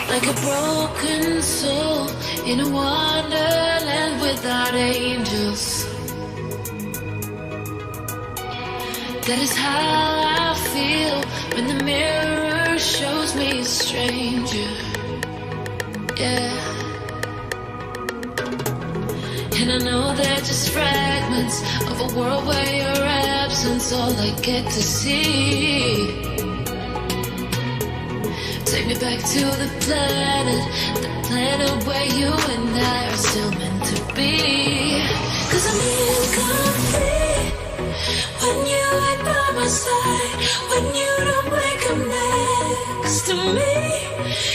Like a broken soul in a wonderland without angels. That is how I feel when the mirror shows me a stranger. Yeah. And I know they're just fragments of a world where your absence all I get to see. Take me back to the planet where you and I are still meant to be. 'Cause I'm incomplete when you ain't by my side, when you don't wake up next to me.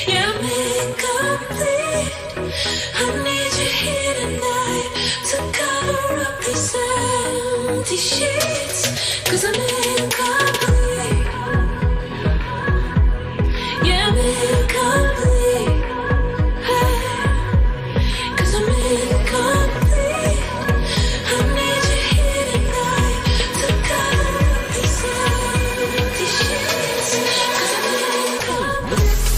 Yeah, I'm incomplete. I need you here tonight to cover up these empty sheets. 'Cause I'm incomplete. Incomplete, hey, 'cause I'm incomplete. I need you here tonight to cover up these empty sheets. 'Cause I'm incomplete.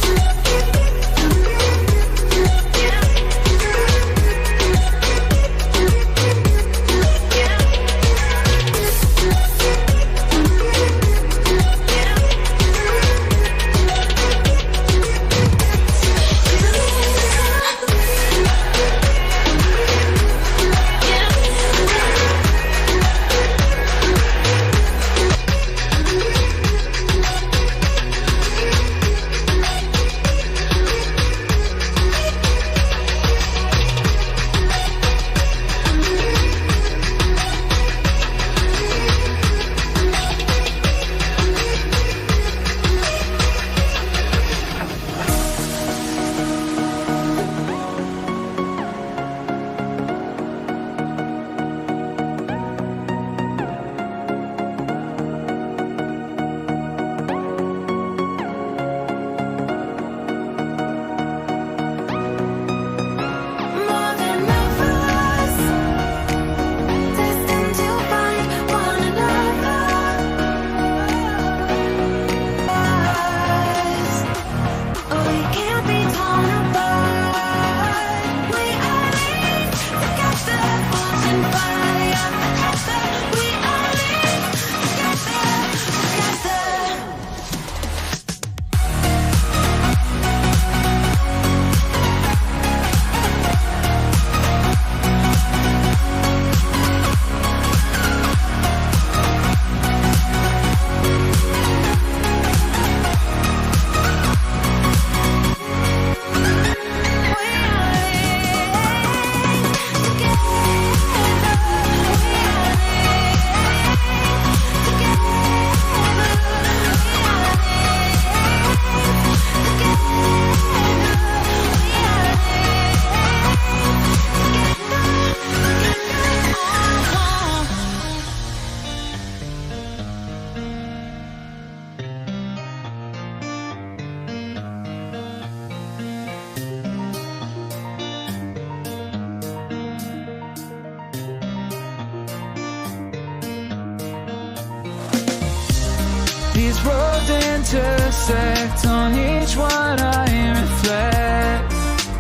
These roads intersect, on each one I reflect.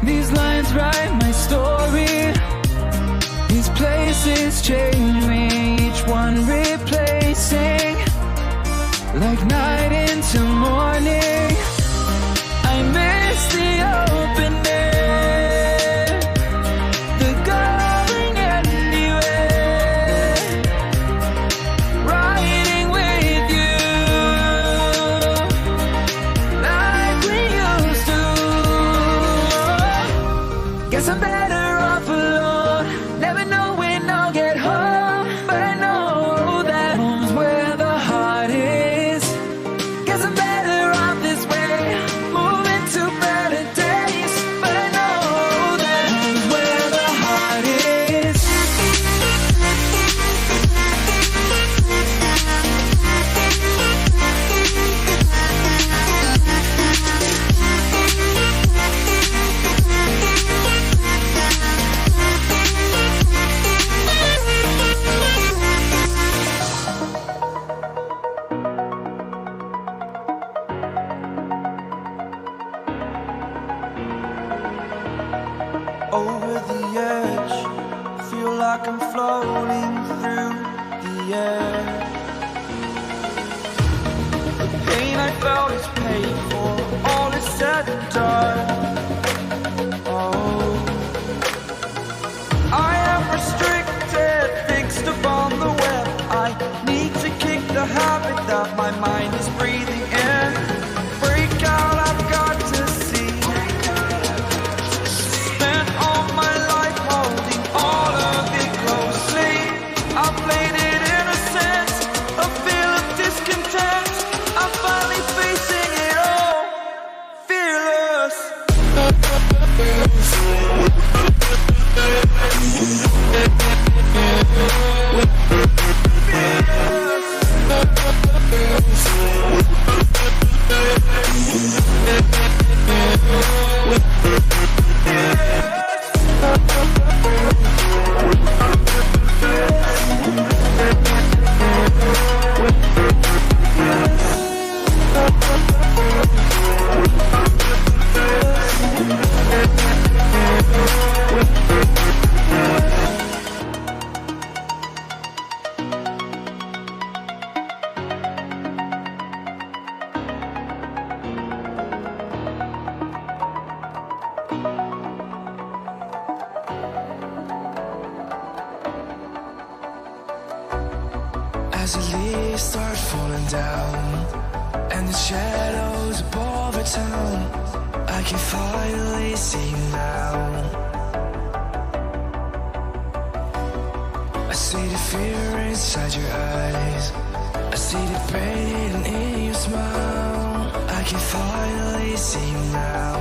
These lines write my story. These places change me, each one replacing. Like night into morning, I miss the open air, the going anywhere, riding with you, like we used to. Guess I'm better off alone, never know when I'll get home, but I know that home's where the heart is. Guess I'm better off this way, moving to better days, but I know that home's where the heart is. Over the edge, I feel like I'm floating through the air. The pain I felt is paid for, all is said and done. Oh, I am restricted, fixed upon the web. I need to kick the habit that my mind is breathing in. Break out, I've got to see. Spent all my life holding all of it closely. I played it innocent, a feel of discontent. I'm finally facing it all, fearless. As the leaves start falling down and the shadows above our town, I can finally see you now. I see the fear inside your eyes, I see the pain in your smile. I can finally see you now.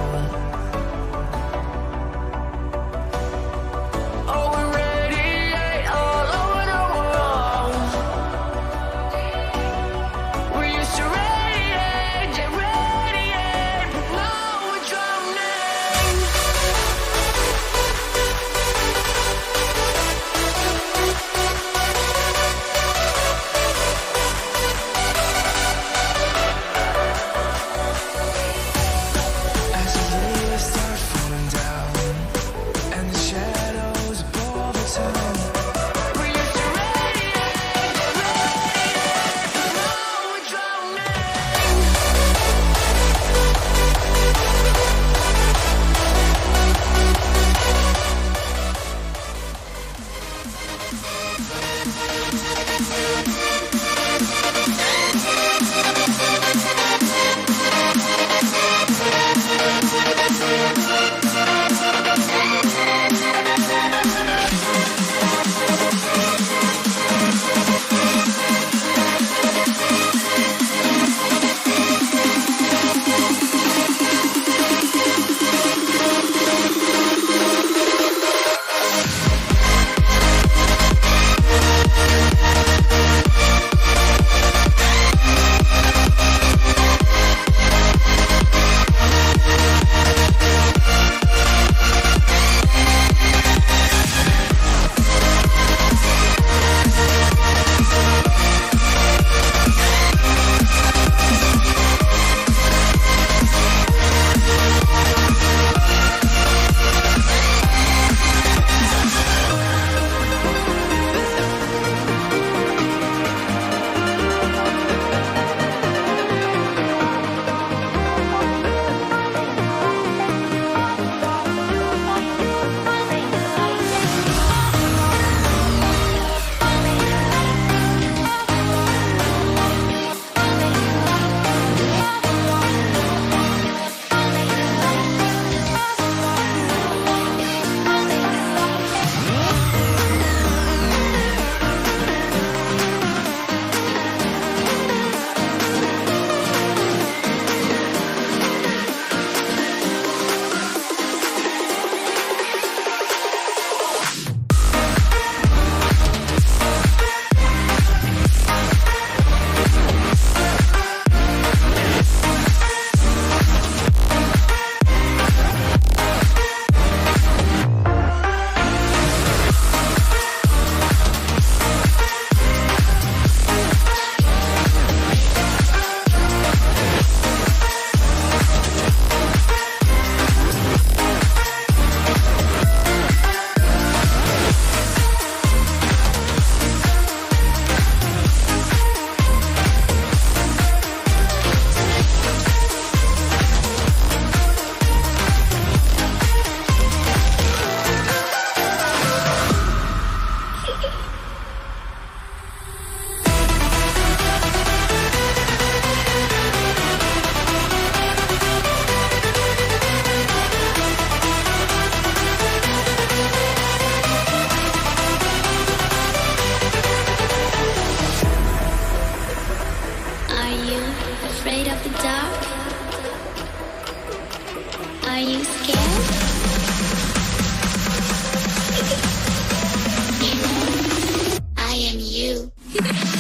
You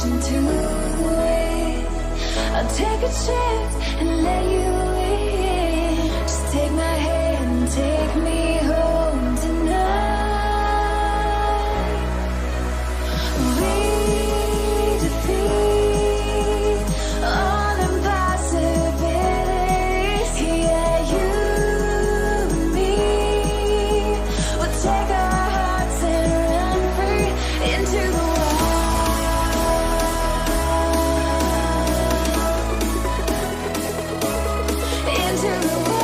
ocean to wait. I'll take a chance and let you in. Just take my hand and take me home tonight. We defeat all impossibilities. Yeah, you and me will take our hearts and run free into the wild. Into the wild.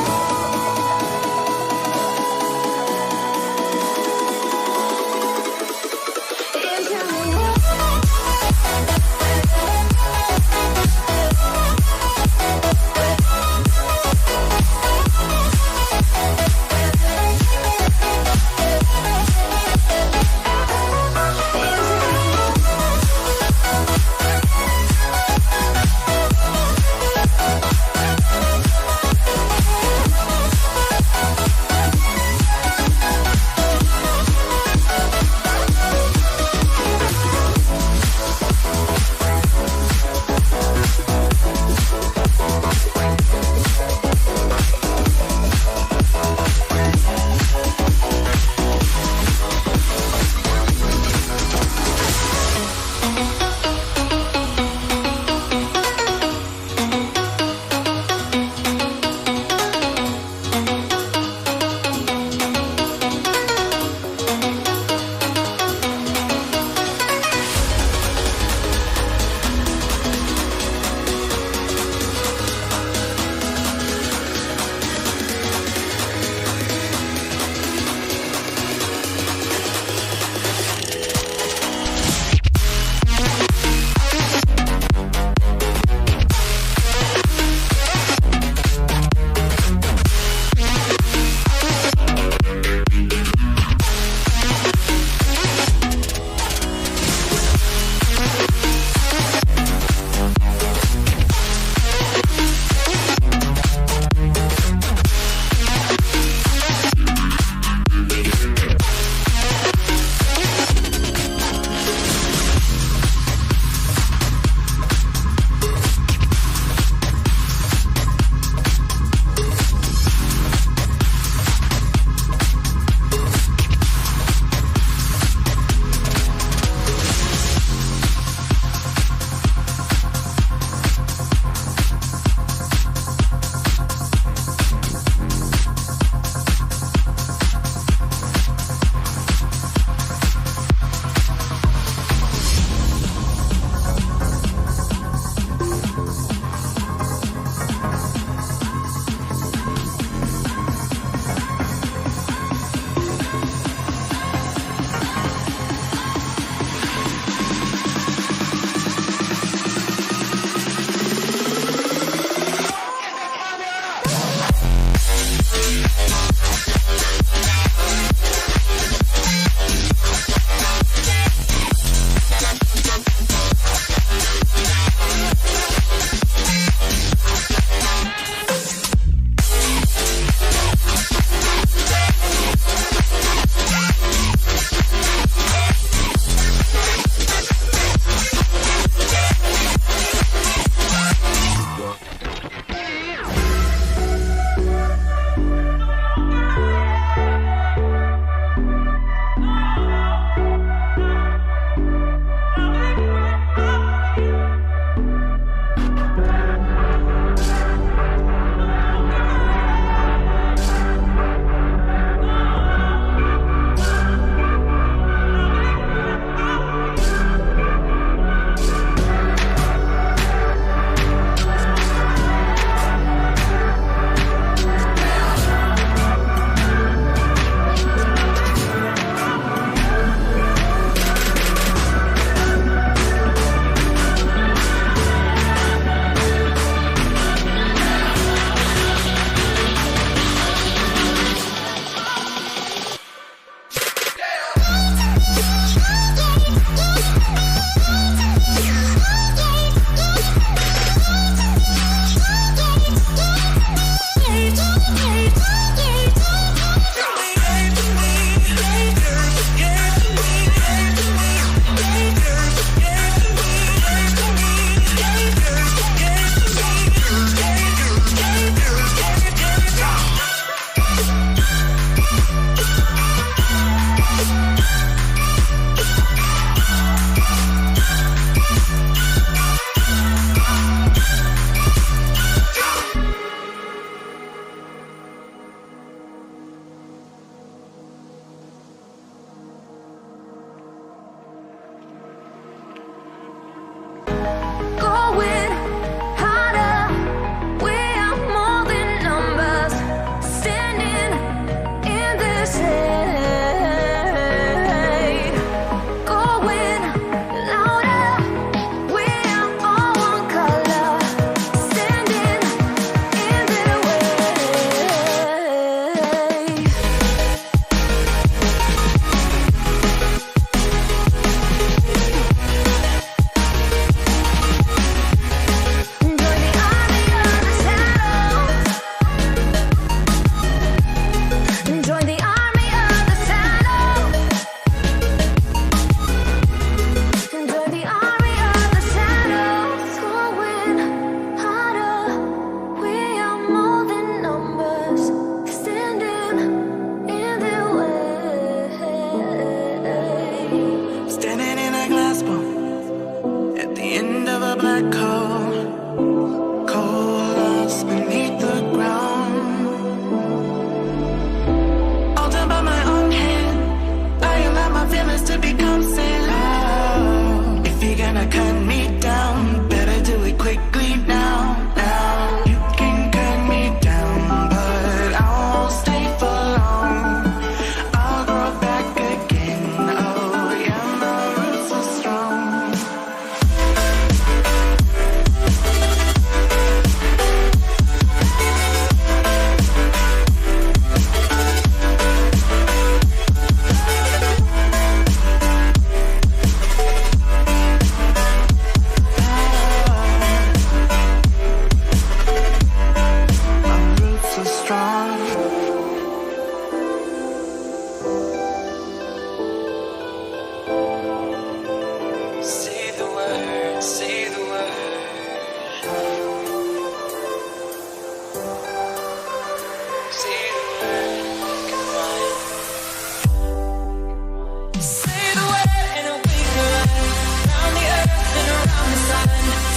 Say the word and we collide. Around the earth and around the sun.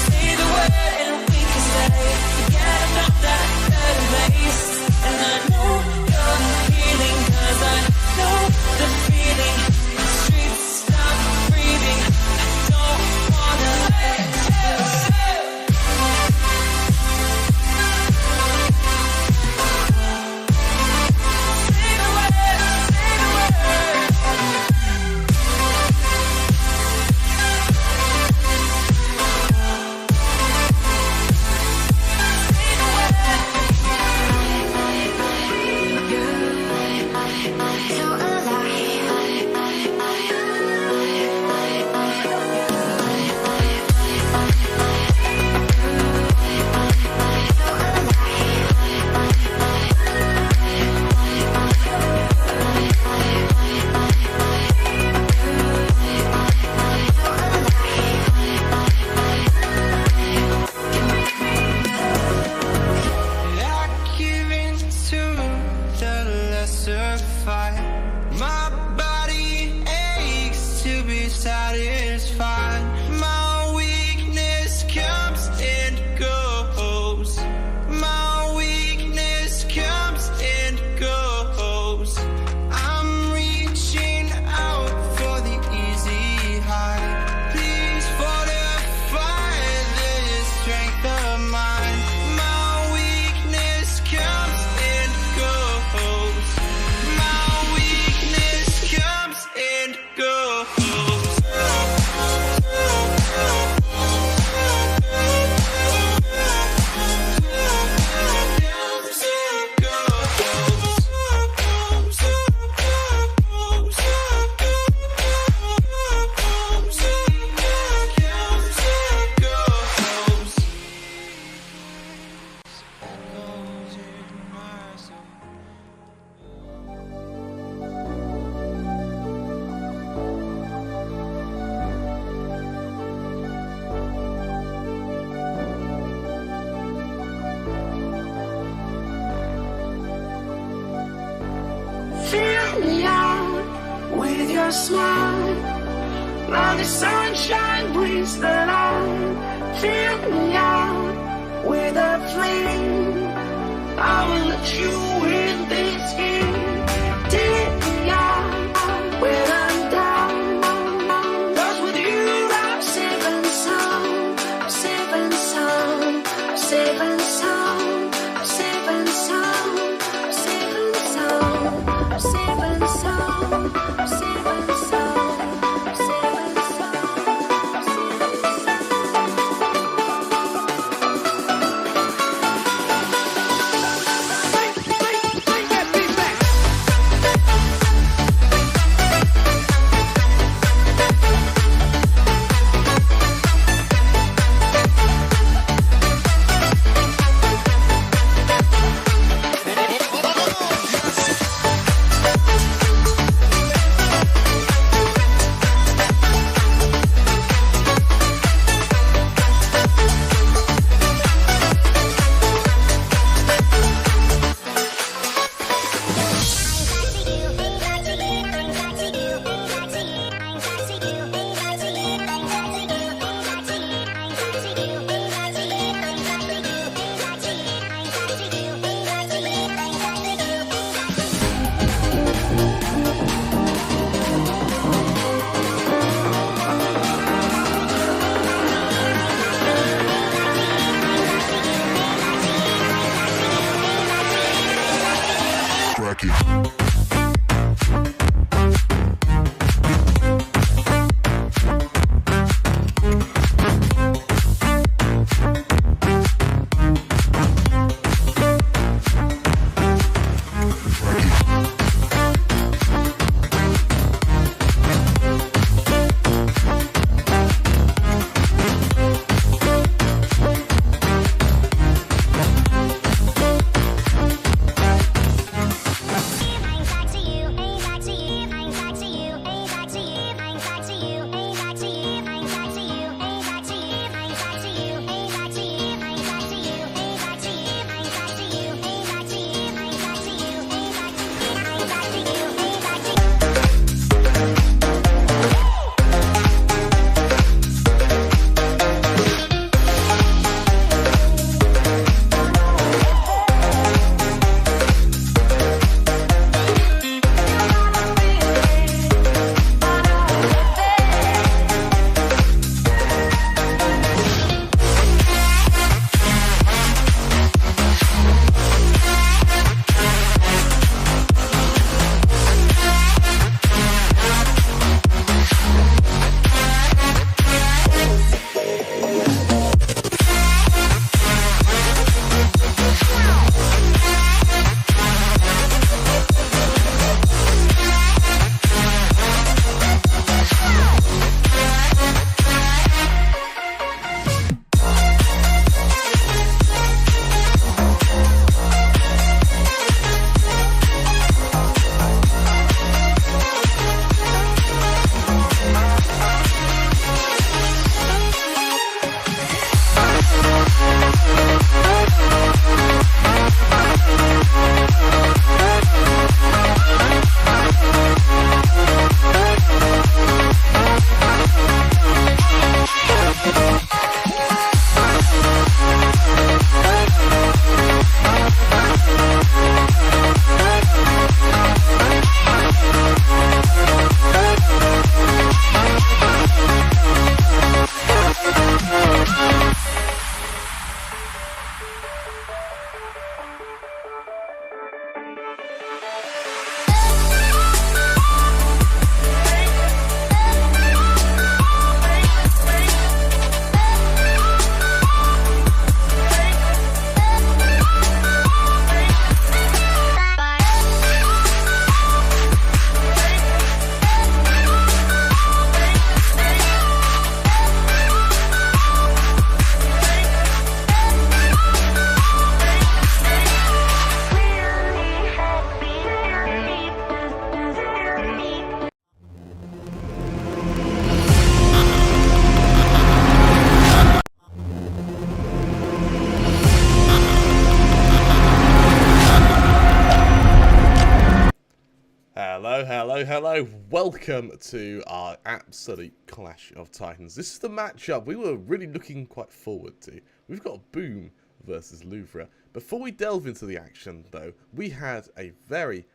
Say the word and we can stay. Forget about that better place. And I know you're healing, 'cause I know the feeling. The streets stop breathing. I don't wanna let you. Fill me out with your smile. Now the sunshine brings the light. Fill me out with a flame. I will let you in this game. Take me out when I'm down. 'Cause with you I'm safe and sound. I'm safe and sound. I'm safe and sound. I'm safe and sound. I'm safe and sound. I'm safe and sound. I'm safe and sound. I'm safe and sound. Bring that beat back. Hello, welcome to our absolute Clash of Titans. This is the matchup we were really looking quite forward to. We've got Boom versus Louvre. Before we delve into the action, though, we had a very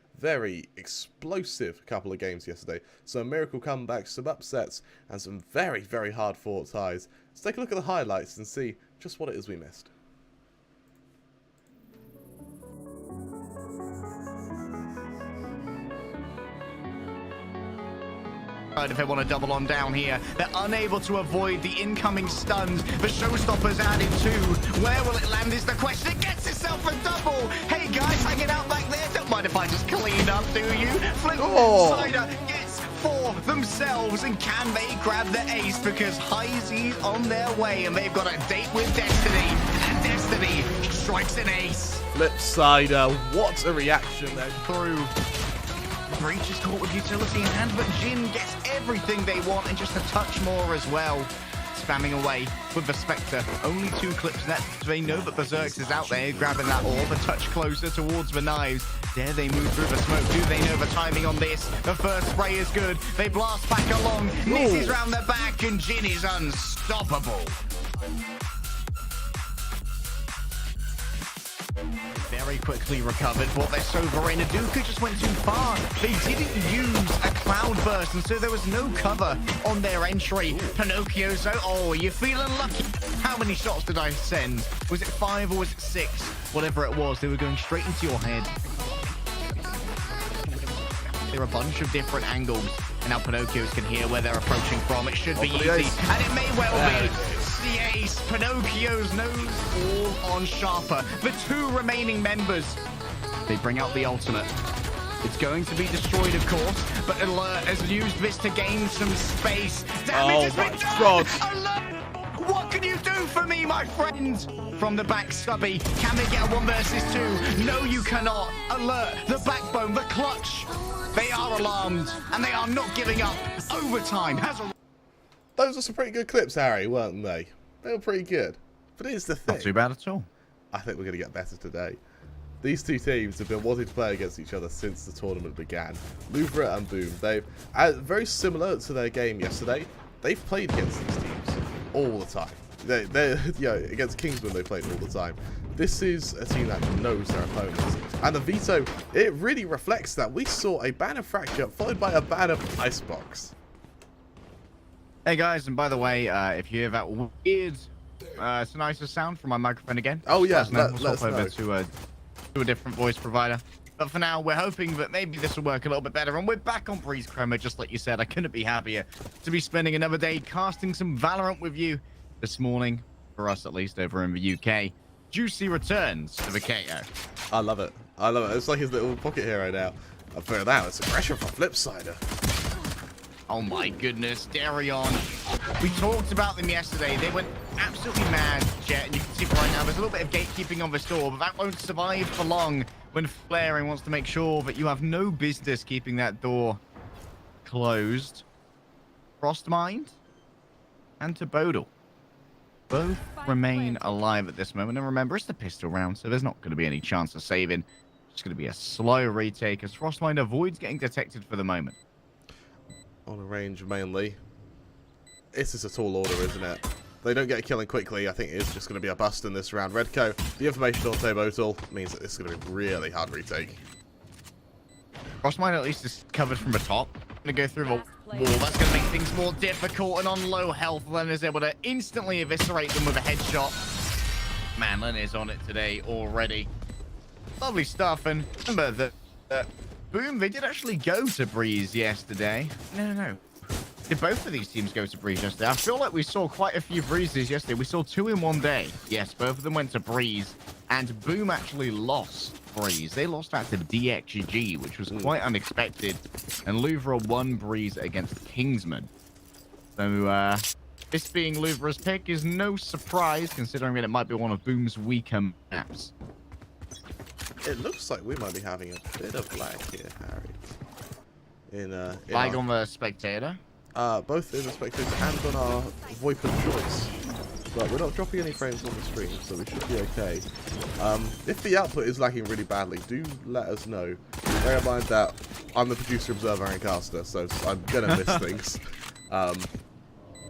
explosive couple of games yesterday. Some miracle comebacks, some upsets, and some very hard fought ties. Let's take a look at the highlights and see just what it is we missed. If they want to double on down here, they're unable to avoid the incoming stuns. The showstoppers added two. Where will it land is the question. It gets itself a double. Hey guys, hanging out back there. Don't mind if I just clean up, do you? Flip Cider gets for themselves, and can they grab the ace? Because Heisy's on their way, and they've got a date with Destiny, and Destiny strikes an ace. Flipsider, what a reaction then. Through. Breach is caught with utility in hand, but Jin gets everything they want and just a touch more as well. Spamming away with the Spectre. Only 2 clips left. They know that Berserks is out there grabbing that orb, a touch closer towards the knives. Dare they move through the smoke? Do they know the timing on this? The first spray is good. They blast back along. Nizzy's round their back, and Jin is unstoppable. Very quickly recovered, but they're sovereign. Aduka just went too far. They didn't use a cloud burst, and so there was no cover on their entry. Pinocchio's out. Oh, you're feeling lucky. How many shots did I send? Was it 5 or was it 6? Whatever it was, they were going straight into your head. There are a bunch of different angles, and now Pinocchios can hear where they're approaching from. It should be easy, and it may well be. The ace, Pinocchio's nose all on Sharper. The 2 remaining members, they bring out the ultimate. It's going to be destroyed, of course, but Alert has used this to gain some space. Damage has been done! Alert! What can you do for me, my friend? From the back, Stubby. Can they get a 1 versus 2? No, you cannot. Alert, the backbone, the clutch. They are alarmed, and they are not giving up. Overtime has a... Those are some pretty good clips, Harry, weren't they? They were pretty good. But here's the thing. Not too bad at all. I think we're going to get better today. These 2 teams have been wanting to play against each other since the tournament began. Louvre and Boom. They've, very similar to their game yesterday, they've played against these teams all the time. Against Kingsman they played all the time. This is a team that knows their opponents. And the veto, it really reflects that. We saw a banner fracture followed by a banner icebox. Hey guys, and by the way, if you hear that weird sinister sound from my microphone again, oh yeah, we'll swap over to a different voice provider. But for now, we're hoping that maybe this will work a little bit better. And we're back on Breeze Chroma, just like you said. I couldn't be happier to be spending another day casting some Valorant with you this morning, for us at least over in the UK. Juicy returns to the KO. I love it. I love it. It's like his little pocket hero now. I'll put it out. It's aggression from Flipsider. Oh my goodness, Darion. We talked about them yesterday. They went absolutely mad, Jet, and you can see right now there's a little bit of gatekeeping on this door, but that won't survive for long when Flaring wants to make sure that you have no business keeping that door closed. Frostmind and Tobodal both remain alive at this moment. And remember, it's the pistol round, so there's not going to be any chance of saving. It's going to be a slow retake as Frostmind avoids getting detected for the moment. On a range mainly. This is a tall order, isn't it? They don't get killing quickly. I think it's just going to be a bust in this round. Redco, the information on Tobodal means that this is going to be a really hard retake. Frostmind at least is covered from the top. Going to go through the wall. That's going to make things more difficult, and on low health, Len is able to instantly eviscerate them with a headshot. Man, Len is on it today already. Lovely stuff, and remember that Boom, they did actually go to Breeze yesterday. No. Did both of these teams go to Breeze yesterday? I feel like we saw quite a few Breezes yesterday. We saw 2 in one day. Yes, both of them went to Breeze, and Boom actually lost Breeze. They lost out to DXG, which was quite unexpected, and Louvre won Breeze against Kingsman. So, this being Louvre's pick is no surprise, considering that it might be one of Boom's weaker maps. It looks like we might be having a bit of lag here, Harry. Lag on the spectator? Both in the spectator and on our VoIP of choice. But we're not dropping any frames on the screen, so we should be okay. If the output is lagging really badly, do let us know. Bear in mind that I'm the producer, observer, and caster, so I'm gonna miss things.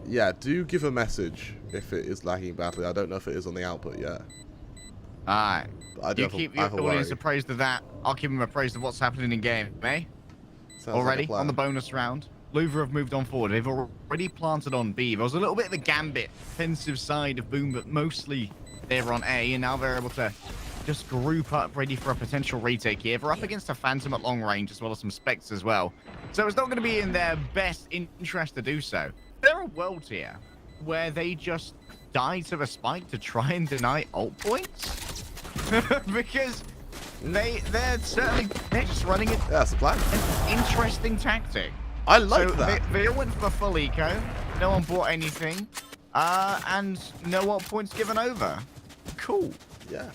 Yeah, do give a message if it is lagging badly. I don't know if it is on the output yet. Alright. But You keep your audience appraised of that. I'll keep them appraised of what's happening in game, eh? Already on the bonus round. Louvre have moved on forward. They've already planted on B. There was a little bit of a gambit, offensive side of Boom, but mostly they were on A, and now they're able to just group up ready for a potential retake here. They're up against a Phantom at long range, as well as some Specs as well. So it's not going to be in their best interest to do so. There are worlds here where they just die to the spike to try and deny ult points. Because they're just running it. Yeah, that's the plan. An interesting tactic. I like that. They all went for the full eco. No one bought anything. And no ult points given over. Cool. Yeah.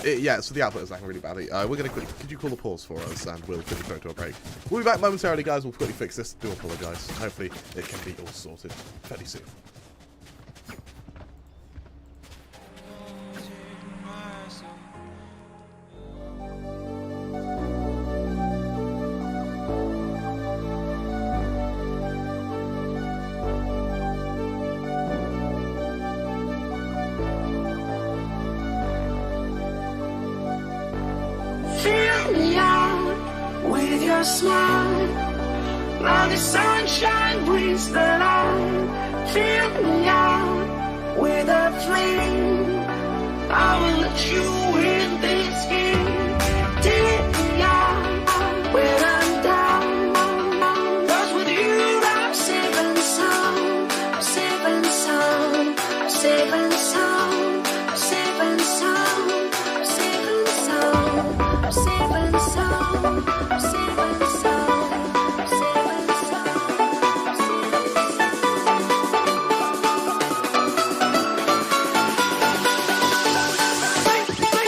Yeah, so the output is lagging really badly. We're going to quickly, could you call a pause for us, and we'll quickly go to a break. We'll be back momentarily, guys. We'll quickly fix this. Do apologise. Hopefully it can be all sorted fairly soon. Fill me out with your smile. Now the sunshine brings the light. Fill me out with a flame. I will let you in this game. Take me out when I'm down. 'Cause with you I'm safe and sound. I'm safe and sound. I'm safe and sound. I'm safe and sound. I'm safe and sound. I'm safe and sound. I'm safe and sound. I'm safe and sound.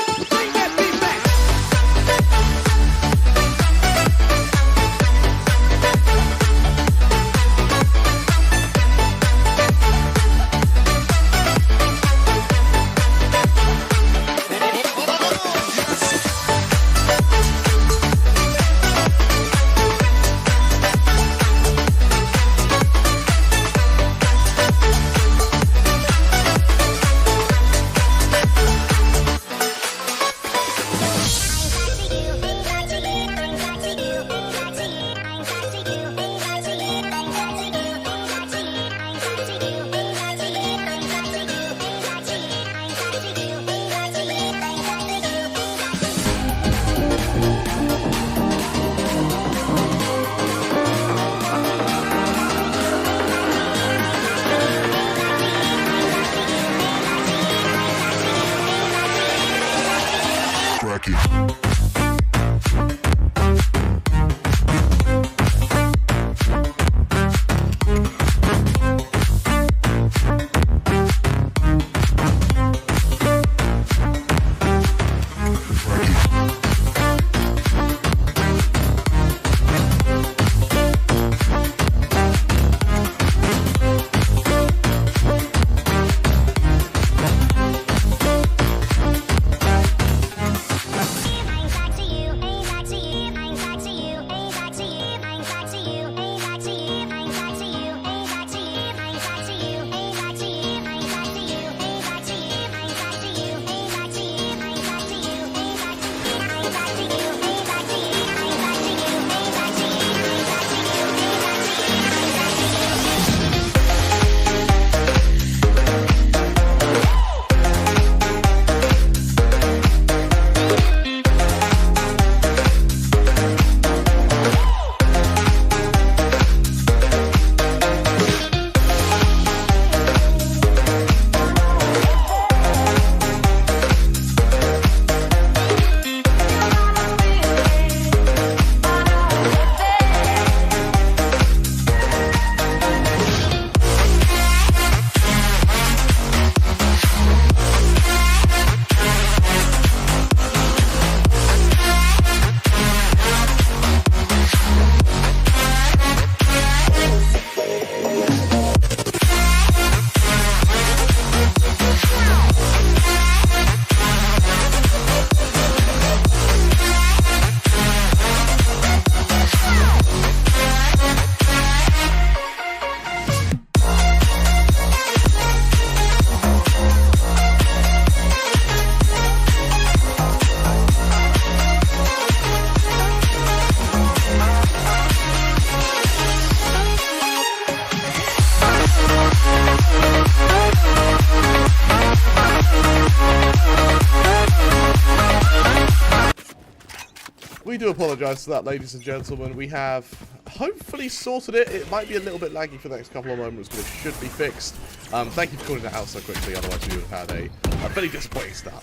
we do apologise for that, ladies and gentlemen. We have hopefully sorted it. It might be a little bit laggy for the next couple of moments, but it should be fixed. Thank you for calling that out so quickly, otherwise we would have had a very disappointing start.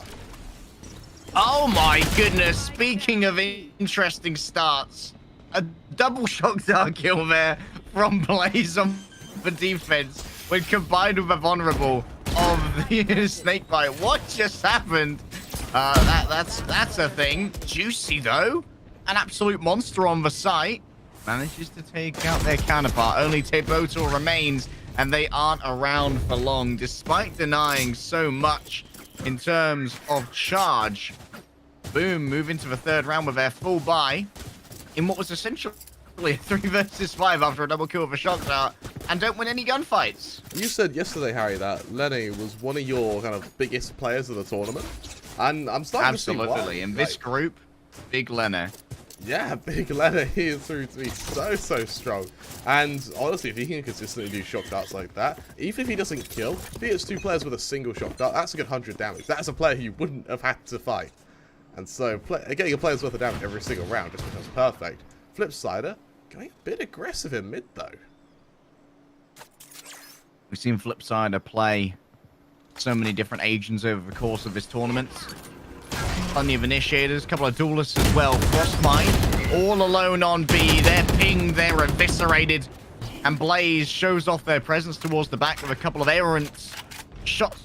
Oh my goodness, speaking of interesting starts, a double shock dart kill there from Blaze on the defense when combined with a vulnerable of the snakebite. What just happened? That's a thing. Juicy though, an absolute monster on the site. Manages to take out their counterpart. Only Tebotal remains, and they aren't around for long, despite denying so much in terms of charge. Boom, move into the third round with their full buy in what was essentially a 3 versus 5 after a double kill with a shock dart, and don't win any gunfights. You said yesterday, Harry, that Lenny was one of your kind of biggest players of the tournament, and I'm starting to see why. Absolutely, in this group, big Lenny. Yeah, big Lenny, he is through to be so strong. And honestly, if he can consistently do shock darts like that, even if he doesn't kill, if he hits 2 players with a single shock dart, that's a good 100 damage. That's a player you wouldn't have had to fight. And so, getting a player's worth of damage every single round just becomes perfect. Flipsider, going a bit aggressive in mid, though. We've seen Flipsider play so many different agents over the course of this tournament. Plenty of initiators, a couple of duelists as well. Frostmine, all alone on B. They're pinged, they're eviscerated. And Blaze shows off their presence towards the back with a couple of errant shots.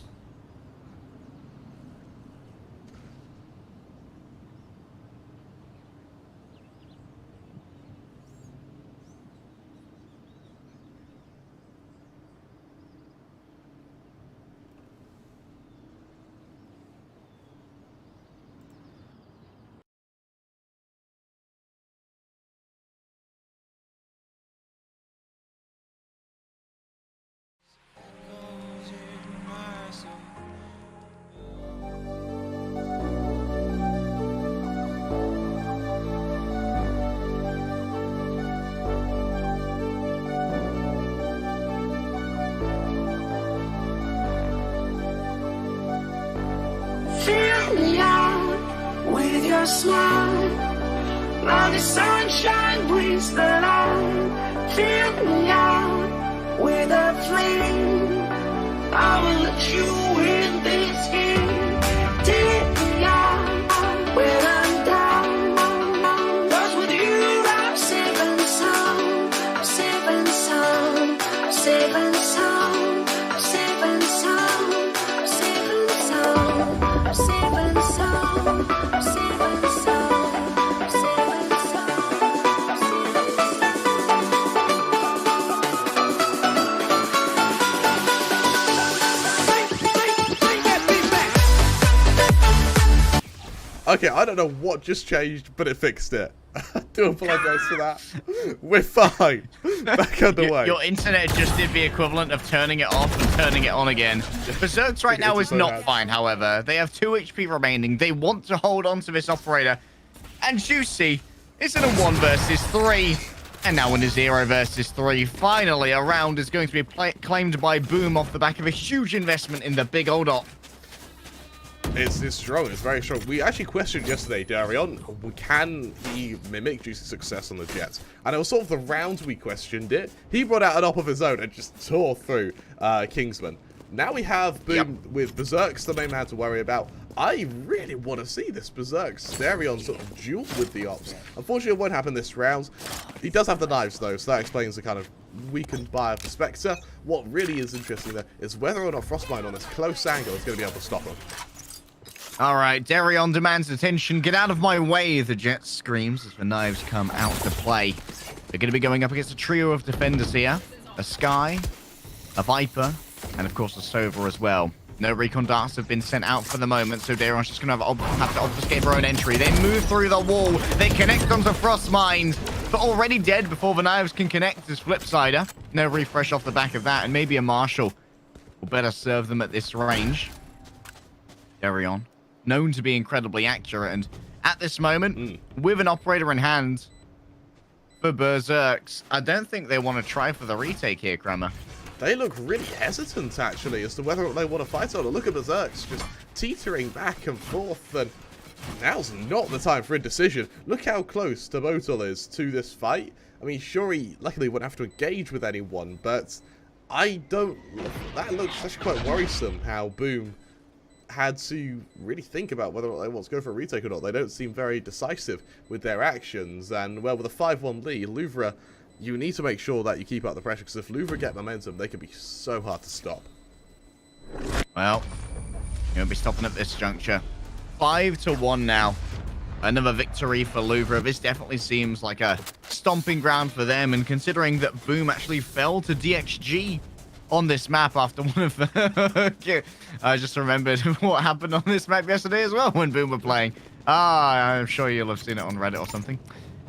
Fill me out with your smile. Now the sunshine brings the light. Fill me out with a flame. I will let you in this game. Take me out when I'm down. 'Cause with you I'm safe and sound. I'm safe and sound. I'm safe and sound. I'm safe and sound. I'm safe and sound. I'm safe and sound. I'm safe and sound. I'm safe and sound. Okay, I don't know what just changed, but it fixed it. I do apologise for that. We're fine. Back underway. Your internet just did the equivalent of turning it off and turning it on again. Berserk's right now is not fine, however. They have 2 HP remaining. They want to hold on to this operator. And Juicy is in a 1 versus 3. And now in a 0 versus 3. Finally, a round is going to be claimed by Boom off the back of a huge investment in the big old op. It's strong. It's very strong. We actually questioned yesterday, Darion, can he mimic Juicy's success on the Jets? And it was sort of the round we questioned it. He brought out an op of his own and just tore through Kingsman. Now we have Boom with Berserk's the main man to worry about. I really want to see this Berserk Darion sort of duel with the ops. Unfortunately, it won't happen this round. He does have the knives, though, so that explains the kind of weakened buy of the Spectre. What really is interesting, though, is whether or not Frostmine on this close angle is going to be able to stop him. All right, Darion demands attention. Get out of my way, the Jet screams as the knives come out to play. They're going to be going up against a trio of defenders here. A Sky, a Viper, and of course a Sova as well. No recon darts have been sent out for the moment, so Darion's just going to have to obfuscate their own entry. They move through the wall. They connect onto Frostmine, but already dead before the knives can connect as Flipsider. No refresh off the back of that, and maybe a Marshal will better serve them at this range. Darion, known to be incredibly accurate, and at this moment, with an operator in hand for Berserks, I don't think they want to try for the retake here, Kramer. They look really hesitant, actually, as to whether or not they want to fight on. Look at Berserks just teetering back and forth, and now's not the time for indecision. Look how close Tobotul is to this fight. I mean, sure, he luckily wouldn't have to engage with anyone, but I don't... That looks actually quite worrisome, how Boom had to really think about whether they want to go for a retake or not. They don't seem very decisive with their actions, and, well, with a 5-1 lead, Louvre, you need to make sure that you keep up the pressure, because if Louvre get momentum, they can be so hard to stop. Well, you won't be stopping at this juncture. 5-1 now. Another victory for Louvre. This definitely seems like a stomping ground for them, and considering that Boom actually fell to DXG on this map after one of the... I just remembered what happened on this map yesterday as well when Boom were playing. I'm sure you'll have seen it on Reddit or something.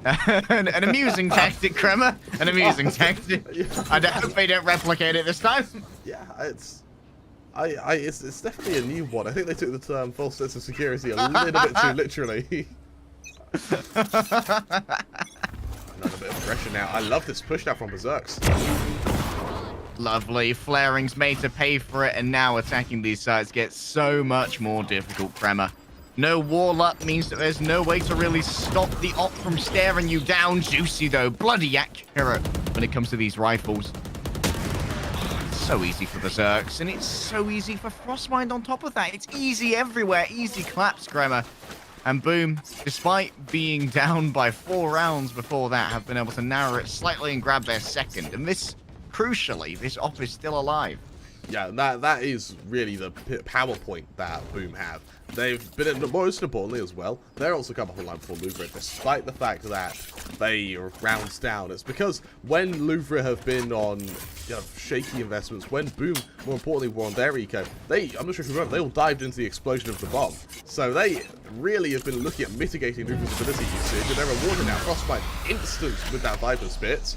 An amusing tactic, Kremer. An amusing tactic. I hope they don't replicate it this time. Yeah, it's definitely a new one. I think they took the term false sense of security a little bit too literally. Another bit of pressure now. I love this push now from Berserks. Lovely. Flaring's made to pay for it, and now attacking these sites gets so much more difficult, Kremer. No wall up means that there's no way to really stop the op from staring you down. Juicy, though. Bloody accurate when it comes to these rifles. It's so easy for Berserks, and it's so easy for Frostmind on top of that. It's easy everywhere. Easy claps, Kremer. And Boom, despite being down by 4 rounds before that, have been able to narrow it slightly and grab their second. And this, crucially, this op is still alive. Yeah, that is really the power point that Boom have. They've been, most importantly as well, they're also come up online before Louvre, despite the fact that they are rounds down. It's because when Louvre have been on shaky investments, when Boom, more importantly, were on their eco, I'm not sure if you remember, they all dived into the explosion of the bomb. So they really have been looking at mitigating Louvre's ability usage, and they're rewarded now. Frostbite instant with that Viper Spit.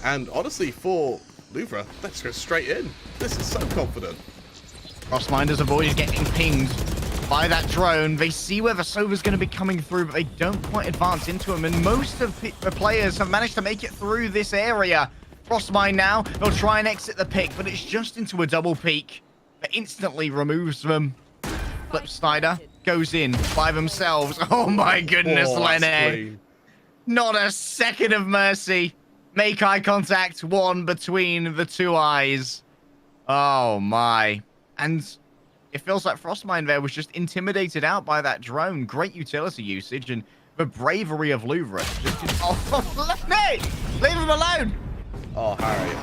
And honestly, for Louvre, let's go straight in. This is so confident. Frostminders avoid getting pinged by that drone. They see where the Sova's going to be coming through, but they don't quite advance into him. And most of the players have managed to make it through this area. Frostmind now, they'll try and exit the pick, but it's just into a double peak that instantly removes them. Flip Snyder goes in by themselves. Oh my goodness, Lene. Not a second of mercy. Make eye contact, one between the two eyes. Oh my. And it feels like Frostmind there was just intimidated out by that drone. Great utility usage and the bravery of Louvre. Oh, Lene! Leave him alone! Oh, Harry,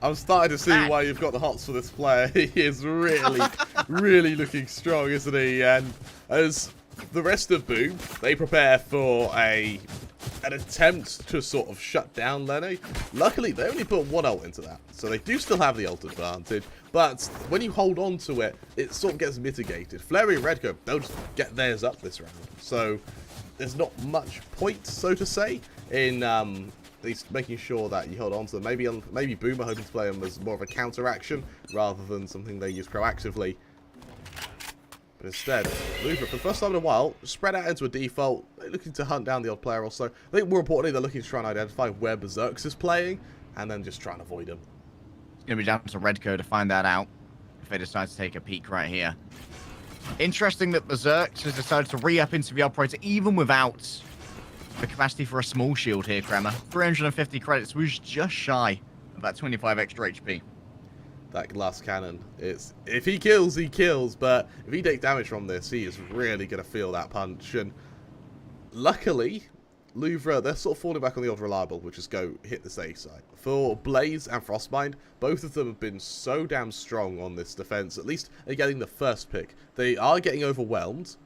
I'm starting to see why you've got the hots for this player. He is really, really looking strong, isn't he? And as the rest of Boom, they prepare for an attempt to sort of shut down Lene. Luckily, they only put 1 ult into that, so they do still have the ult advantage. But when you hold on to it, it sort of gets mitigated. Flary and Redco, they'll just get theirs up this round. So there's not much point, so to say, in at least making sure that you hold on to them. Maybe Boom are hoping to play them as more of a counteraction rather than something they use proactively. But instead, Louvre, for the first time in a while, spread out into a default. They're looking to hunt down the odd player or so. I think more importantly, they're looking to try and identify where Berserks is playing and then just try and avoid him. It's going to be down to Redco to find that out if they decide to take a peek right here. Interesting that Berserks has decided to re-up into the operator even without the capacity for a small shield here, Kremer. 350 credits was just shy of that 25 extra HP. That glass cannon, if he kills, he kills, but if he takes damage from this, he is really going to feel that punch. And luckily, Louvre, they're sort of falling back on the old reliable, which is go hit the safe side. For Blaze and Frostmind, both of them have been so damn strong on this defense, at least they're getting the first pick. They are getting overwhelmed,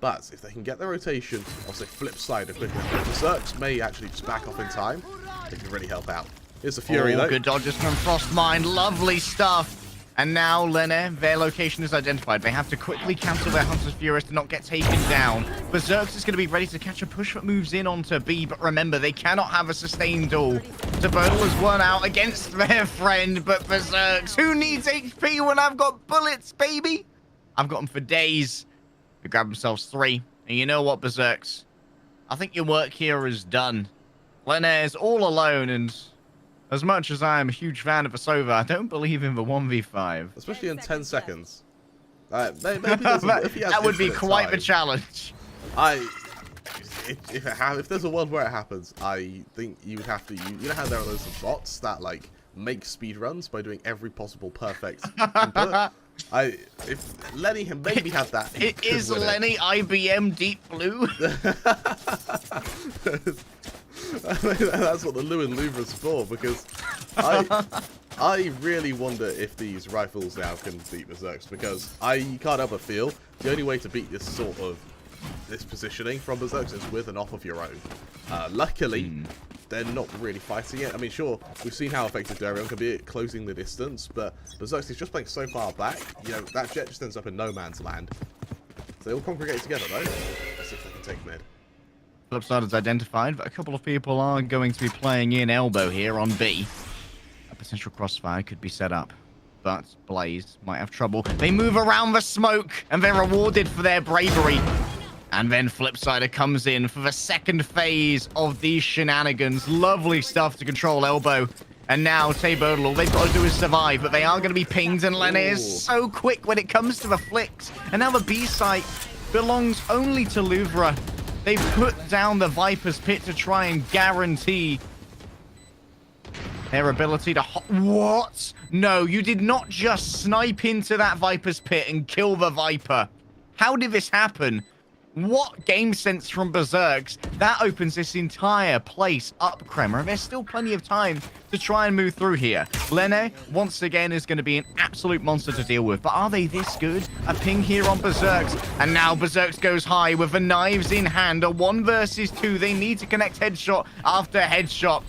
but if they can get their rotation, I'll say flip side quickly, Berserks may actually just back off in time. They can really help out. Here's a Fury, though. Good dodges from Frostmind. Lovely stuff. And now, Lene, their location is identified. They have to quickly cancel their Hunter's Furies to not get taken down. Berserks is going to be ready to catch a push that moves in onto B, but remember, they cannot have a sustained duel. Tobotul has won out against their friend, but Berserks, who needs HP when I've got bullets, baby? I've got them for days. They grab themselves 3. And you know what, Berserks? I think your work here is done. Lene is all alone, and as much as I am a huge fan of a Sova, I don't believe in the 1v5. Especially in 10 seconds. Maybe if he has that would be infinite quite the time, challenge. If there's a world where it happens, I think you would have to. You know how there are those bots that like make speed runs by doing every possible perfect input. If Lenny had maybe had that, It is Lenny IBM Deep Blue. That's what the Louvre is for, because I really wonder if these rifles now can beat Berserks, because I can't help but feel the only way to beat this sort of positioning from Berserks is with and off of your own. Luckily, they're not really fighting it. I mean, sure, we've seen how effective Darion can be at closing the distance, but Berserks is just playing so far back, you know, that jet just ends up in no man's land. So they all congregate together, though. Let's see if they can take mid. Flipside is identified, but a couple of people are going to be playing in elbow here on B. A potential crossfire could be set up, but Blaze might have trouble. They move around the smoke, and they're rewarded for their bravery. And then Flipsider comes in for the second phase of these shenanigans. Lovely stuff to control elbow. And now Taybodal, all they've got to do is survive, but they are going to be pinged, and Lenny is so quick when it comes to the flicks. And now the B site belongs only to Louvre. They've put down the Viper's Pit to try and guarantee their ability to... What? No, you did not just snipe into that Viper's Pit and kill the Viper. How did this happen? What game sense from Berserks? That opens this entire place up, Kremer. There's still plenty of time to try and move through here. Lene, once again, is going to be an absolute monster to deal with. But are they this good? A ping here on Berserks. And now Berserks goes high with the knives in hand. A 1 versus 2. They need to connect headshot after headshot.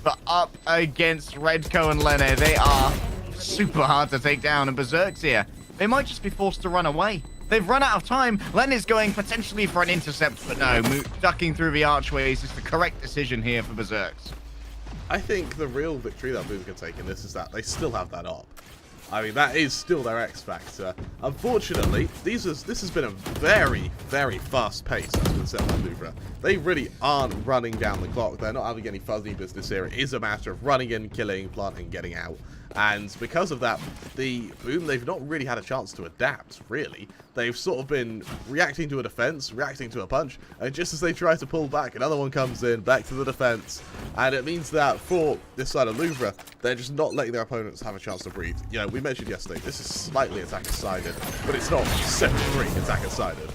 But up against Redco and Lene, they are super hard to take down. And Berserks here, they might just be forced to run away. They've run out of time. Len is going potentially for an intercept, but no, ducking through the archways is the correct decision here for Berserks. I think the real victory that Boom can take in this is that they still have that op. I mean, that is still their X factor. Unfortunately, this has been a very, very fast pace that's been set by Louvre. They really aren't running down the clock. They're not having any fuzzy business here. It is a matter of running in, killing, planting, getting out. And because of that, the Boom, they've not really had a chance to adapt, really. They've sort of been reacting to a defense, reacting to a punch, and just as they try to pull back, another one comes in, back to the defense. And it means that for this side of Louvre, they're just not letting their opponents have a chance to breathe. You know, we mentioned yesterday, this is slightly attacker-sided, but it's not 7-3 attacker-sided.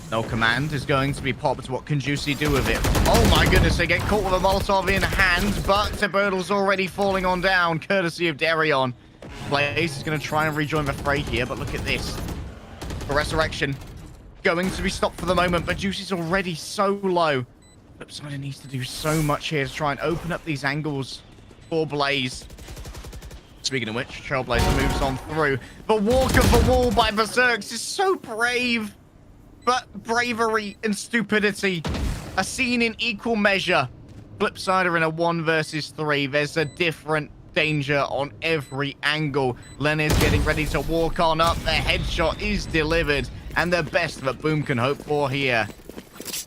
No command is going to be popped. What can Juicy do with it? Oh my goodness, they get caught with a Molotov in hand, but Tebodal's already falling on down, courtesy of Darion. Blaze is going to try and rejoin the fray here, but look at this. The Resurrection going to be stopped for the moment, but Juicy's already so low. Flipsider needs to do so much here to try and open up these angles for Blaze. Speaking of which, Trailblazer moves on through. The walk of the wall by Berserks is so brave. But bravery and stupidity are seen in equal measure. Flipsider in a 1 versus 3. There's a different danger on every angle. Len is getting ready to walk on up. The headshot is delivered. And the best that Boom can hope for here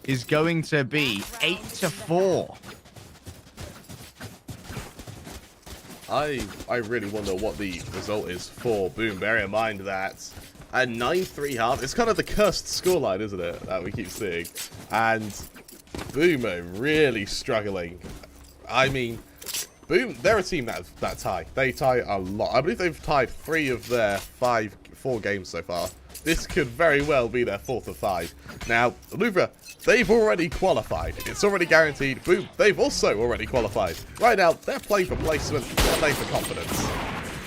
is going to be 8-4. I really wonder what the result is for Boom. Bear in mind that a 9-3 half, it's kind of the cursed scoreline, isn't it, that we keep seeing. And Boom are really struggling. I mean, Boom, they're a team that tie. They tie a lot. I believe they've tied 3 of their 4 games so far. This could very well be their 4th of 5. Now, Louvre, they've already qualified. It's already guaranteed. Boom, they've also already qualified. Right now, they're playing for placement. They're playing for confidence.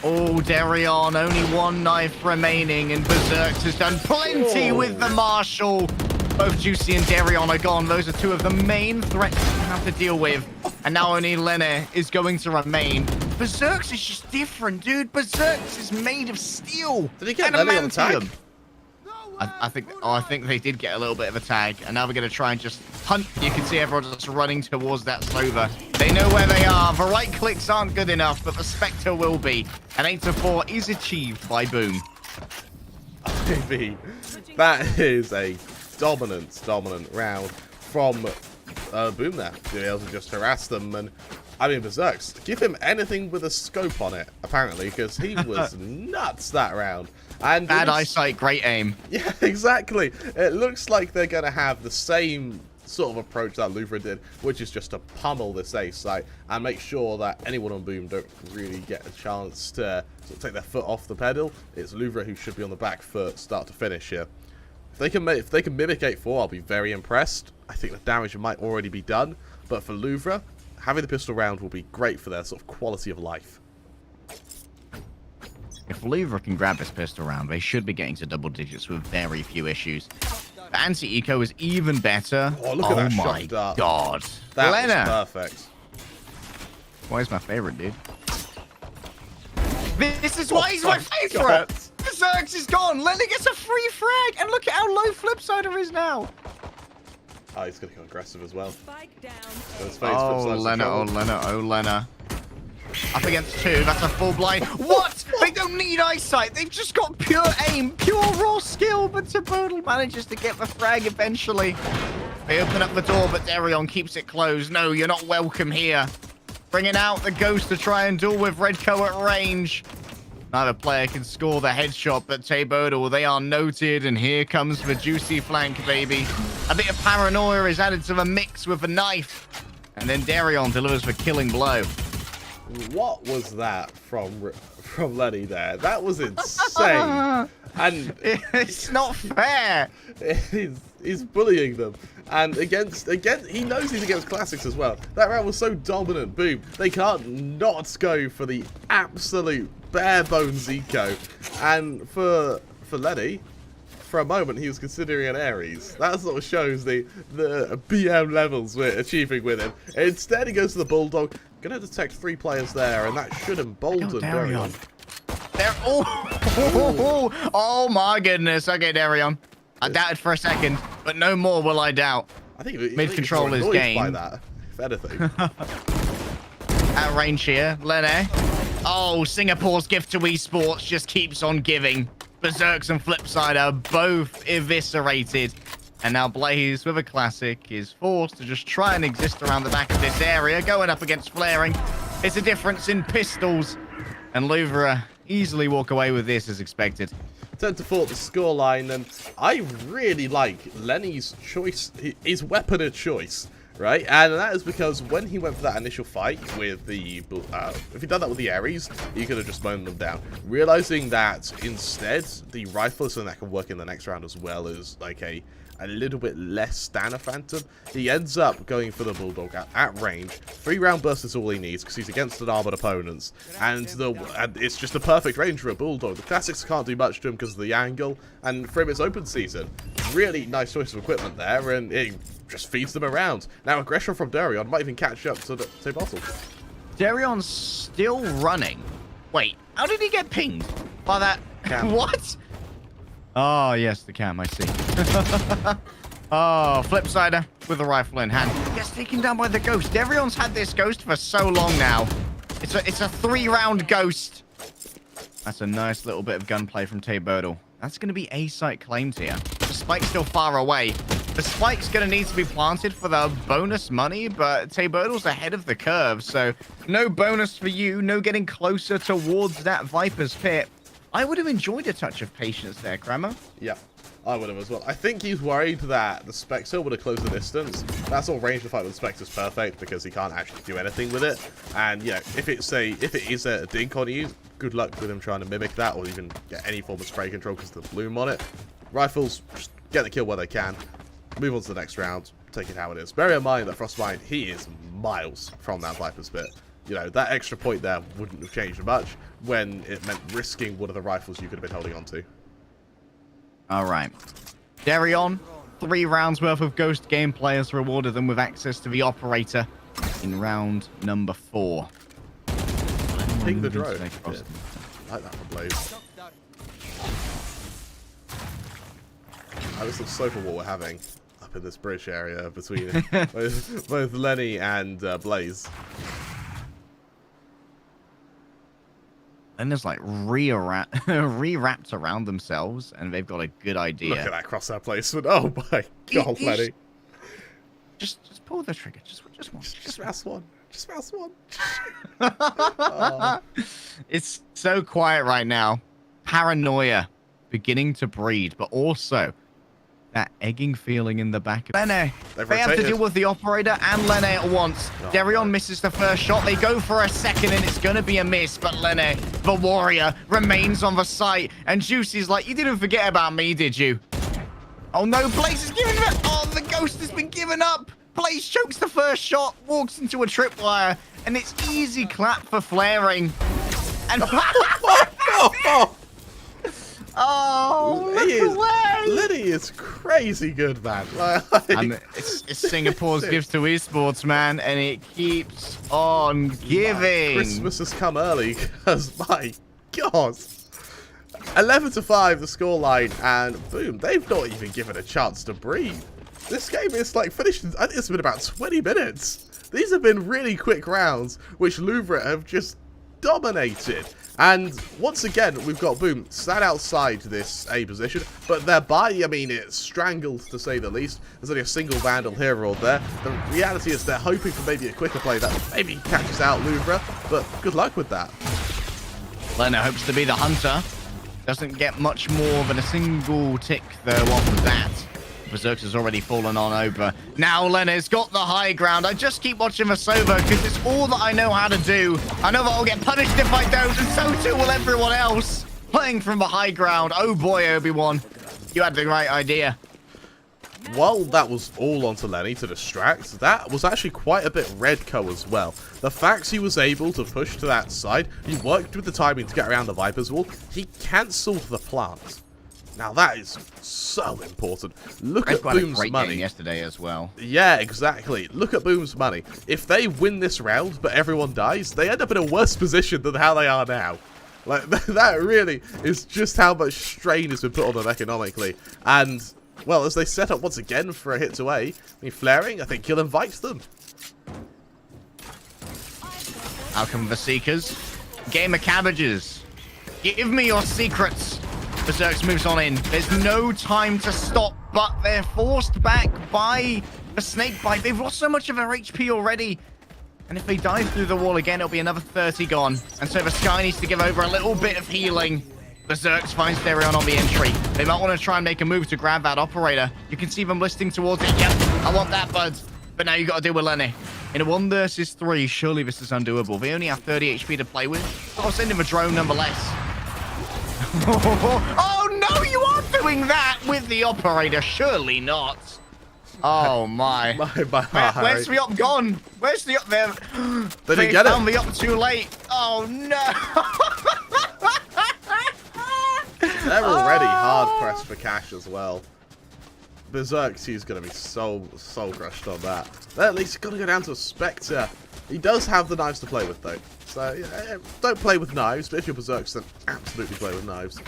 Oh, Darion, only 1 knife remaining, and Berserks has done plenty with the Marshal. Both Juicy and Darion are gone. Those are 2 of the main threats you have to deal with. And now only Lene is going to remain. Berserks is just different, dude. Berserks is made of steel. Did he get Lene on the tag? I think they did get a little bit of a tag, and now we're going to try and just hunt. You can see everyone just running towards that Slover. They know where they are. The right clicks aren't good enough, but the Spectre will be. And 8-4 is achieved by Boom. I mean, that is a dominant round from Boom there. To be able to just harass them. And I mean, Berserks, give him anything with a scope on it, apparently, because he was nuts that round. And bad eyesight, great aim. Yeah, exactly. It looks like they're going to have the same sort of approach that Louvre did, which is just to pummel this A site and make sure that anyone on Boom don't really get a chance to sort of take their foot off the pedal. It's Louvre who should be on the back foot, start to finish here. If they can mimic 8-4, I'll be very impressed. I think the damage might already be done, but for Louvre, having the pistol round will be great for their sort of quality of life. If Louvre can grab this pistol round, they should be getting to double digits with very few issues. The anti-eco is even better. Oh, look at that shot my dart. god. That Lena. was perfect. Why is my favorite, dude? This is why he's my favorite. Berserks is gone. Lenny gets a free frag, and look at how low Flipsider is now. Oh, he's going to go aggressive as well. Spike down. So his face Oh, Flipsider's in Lena, oh, trouble. Lena, oh, Lena. Up against 2, that's a full blind. What? They don't need eyesight. They've just got pure aim, pure raw skill, but Tabodal manages to get the frag eventually. They open up the door, but Darion keeps it closed. No, you're not welcome here. Bringing out the Ghost to try and duel with Redco at range. Neither player can score the headshot, but Tabodal, they are noted, and here comes the juicy flank, baby. A bit of paranoia is added to the mix with the knife, and then Darion delivers the killing blow. What was that from Lenny there? That was insane. And It's not fair. he's bullying them. And against he knows he's against classics as well. That round was so dominant. Boom. They can't not go for the absolute bare bones eco. And for Lenny, for a moment he was considering an Ares. That sort of shows the BM levels we're achieving with him. Instead he goes to the Bulldog. Gonna detect 3 players there, and that should embolden Darion. They're oh my goodness. Okay, Darion. I doubted for a second, but no more will I doubt. I think Mid-control is by game. that, if anything. At range here, Lene. Oh, Singapore's gift to esports just keeps on giving. Berserks and Flipside are both eviscerated. And now Blaze, with a classic, is forced to just try and exist around the back of this area, going up against Flaring. It's a difference in pistols. And Louvre easily walk away with this as expected. 10-4 the scoreline, and I really like Lenny's choice, his weapon of choice, right? And that is because when he went for that initial fight with the, if he'd done that with the Ares, he could have just mown them down. Realizing that instead, the rifle is something that can work in the next round as well as like a little bit less Stanner Phantom. He ends up going for the Bulldog at range. 3-round burst is all he needs because he's against an armored opponents, and it's just the perfect range for a Bulldog. The classics can't do much to him because of the angle, and for him it's open season. Really nice choice of equipment there, and it just feeds them around. Now aggression from Darion might even catch up to Bottle. Darion's still running. Wait, how did he get pinged? By that? Cam. What? Oh, yes, the cam, I see. Oh, Flipsider with a rifle in hand. Gets taken down by the Ghost. Darion's had this Ghost for so long now. It's a 3-round Ghost. That's a nice little bit of gunplay from Tabodal. That's going to be A-site claimed here. The spike's still far away. The spike's going to need to be planted for the bonus money, but Tabodal's ahead of the curve, so no bonus for you, no getting closer towards that Viper's pit. I would have enjoyed a touch of patience there, Kramer. Yeah, I would have as well. I think he's worried that the Spectre would have closed the distance. That sort of range to fight with the Spectre is perfect because he can't actually do anything with it. And yeah, if it is a dink on you, good luck with him trying to mimic that or even get any form of spray control because of the bloom on it. Rifles, just get the kill where they can. Move on to the next round. Take it how it is. Bear in mind that Frostbite, he is miles from that Viper's pit. You know, that extra point there wouldn't have changed much when it meant risking one of the rifles you could have been holding on to. All right. Darion, 3 rounds worth of Ghost gameplay has rewarded them with access to the Operator in round number 4. Ping the drone. Yeah. I like that from Blaze. This looks so for what we're having up in this bridge area between both Lenny and Blaze. And there's like re-wrapped around themselves, and they've got a good idea. Look at that crosshair placement. Oh my god, Lenny. Just pull the trigger. Just one. Just press one. Just mouse one. It's so quiet right now. Paranoia beginning to breed, but also that egging feeling in the back of Lene. They have to deal with the operator and Lene at once. Darion misses the first shot. They go for a second, and it's going to be a miss. But Lene, the warrior, remains on the site. And Juicy's like, you didn't forget about me, did you? Oh, no. Blaze is giving it. Oh, the ghost has been given up. Blaze chokes the first shot, walks into a tripwire, and it's easy clap for flaring. And oh, look away! Liddy is crazy good, man. And it's Singapore's gift to esports, man, and it keeps on giving. Christmas has come early, because my God. 11-5 the scoreline, and boom, they've not even given a chance to breathe. This game is like finished, I think it's been about 20 minutes. These have been really quick rounds, which Louvre have just dominated. And once again, we've got Boom sat outside this A position, but their body, I mean, it's strangled to say the least. There's only a single Vandal here or there. The reality is they're hoping for maybe a quicker play that maybe catches out Louvre, but good luck with that. Lene hopes to be the hunter. Doesn't get much more than a single tick though off that. Berserk has already fallen on over. Now Lene's got the high ground. I just keep watching the Sova because it's all that I know how to do. I know that I'll get punished if I don't, and so too will everyone else. Playing from the high ground. Oh boy, Obi-Wan. You had the right idea. While that was all onto Lenny to distract, that was actually quite a bit Redco as well. The fact he was able to push to that side, he worked with the timing to get around the Viper's wall, he cancelled the plant. Now that is so important. Look at Boom's money yesterday as well. Yeah, exactly. Look at Boom's money. If they win this round, but everyone dies, they end up in a worse position than how they are now. Like, that really is just how much strain has been put on them economically. And, well, as they set up once again for a hit to A, I mean, flaring, I think he'll invite them. Out come the Seekers. Game of cabbages. Give me your secrets. Berserk moves on in. There's no time to stop, but they're forced back by the snake bite. They've lost so much of their HP already. And if they dive through the wall again, it'll be another 30 gone. And so the Sky needs to give over a little bit of healing. Berserk finds Darion on the entry. They might want to try and make a move to grab that operator. You can see them listing towards it. Yep, I want that, bud. But now you got to deal with Lene. In a 1 versus 3, surely this is undoable. They only have 30 HP to play with. I'll send him a drone nonetheless. Oh no, you are doing that with the operator. Surely not. Oh my. Where's the op gone? Where's the op there? They didn't get it. Found the op too late. Oh no. They're already hard pressed for cash as well. Berserk's going to be so crushed on that. They're at least got to go down to a Spectre. He does have the knives to play with though. So, yeah, don't play with knives, but if you're Berserks, then absolutely play with knives.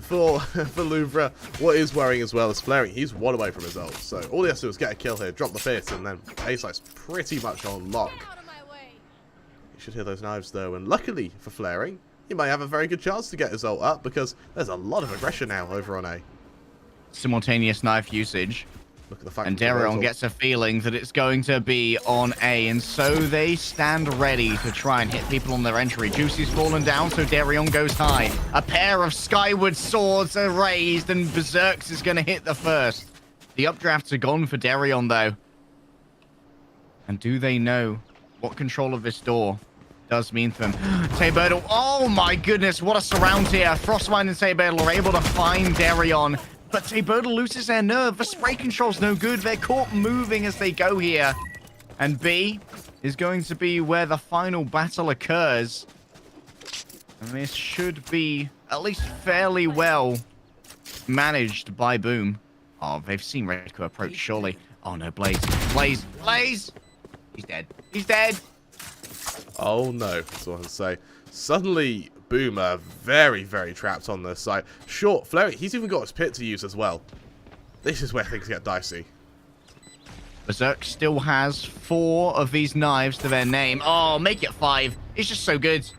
For Louvre, what is worrying as well is flaring. He's 1 away from his ult, so all he has to do is get a kill here, drop the fit, and then A-Site's pretty much on lock. You should hear those knives though, and luckily for flaring, he may have a very good chance to get his ult up, because there's a lot of aggression now over on A. Simultaneous knife usage. Look at the fact and Darion gets a feeling that it's going to be on A, and so they stand ready to try and hit people on their entry. Juicy's fallen down, so Darion goes high. A pair of skyward swords are raised, and Berserks is going to hit the first. The updrafts are gone for Darion, though. And do they know what control of this door does mean for them? Tabertle, oh my goodness, what a surround here. Frostmine and Tabertle are able to find Darion. But Tabertle loses their nerve. The spray control's no good. They're caught moving as they go here. And B is going to be where the final battle occurs. And this should be at least fairly well managed by Boom. Oh, they've seen Redco approach, surely. Oh no, Blaze. Blaze! Blaze! He's dead. He's dead! Oh no, that's what I say. Suddenly, Boom are very trapped on this side. Sure, Flurry, he's even got his pit to use as well. This is where things get dicey. Berserk still has 4 of these knives to their name. Oh, make it 5. It's just so good.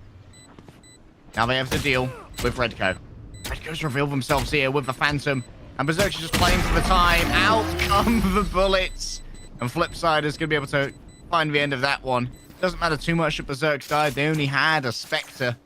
Now they have to deal with Redco. Redco's revealed themselves here with the Phantom. And Berserk's just playing for the time. Out come the bullets. And Flipside is going to be able to find the end of that one. Doesn't matter too much that Berserk died. They only had a Spectre.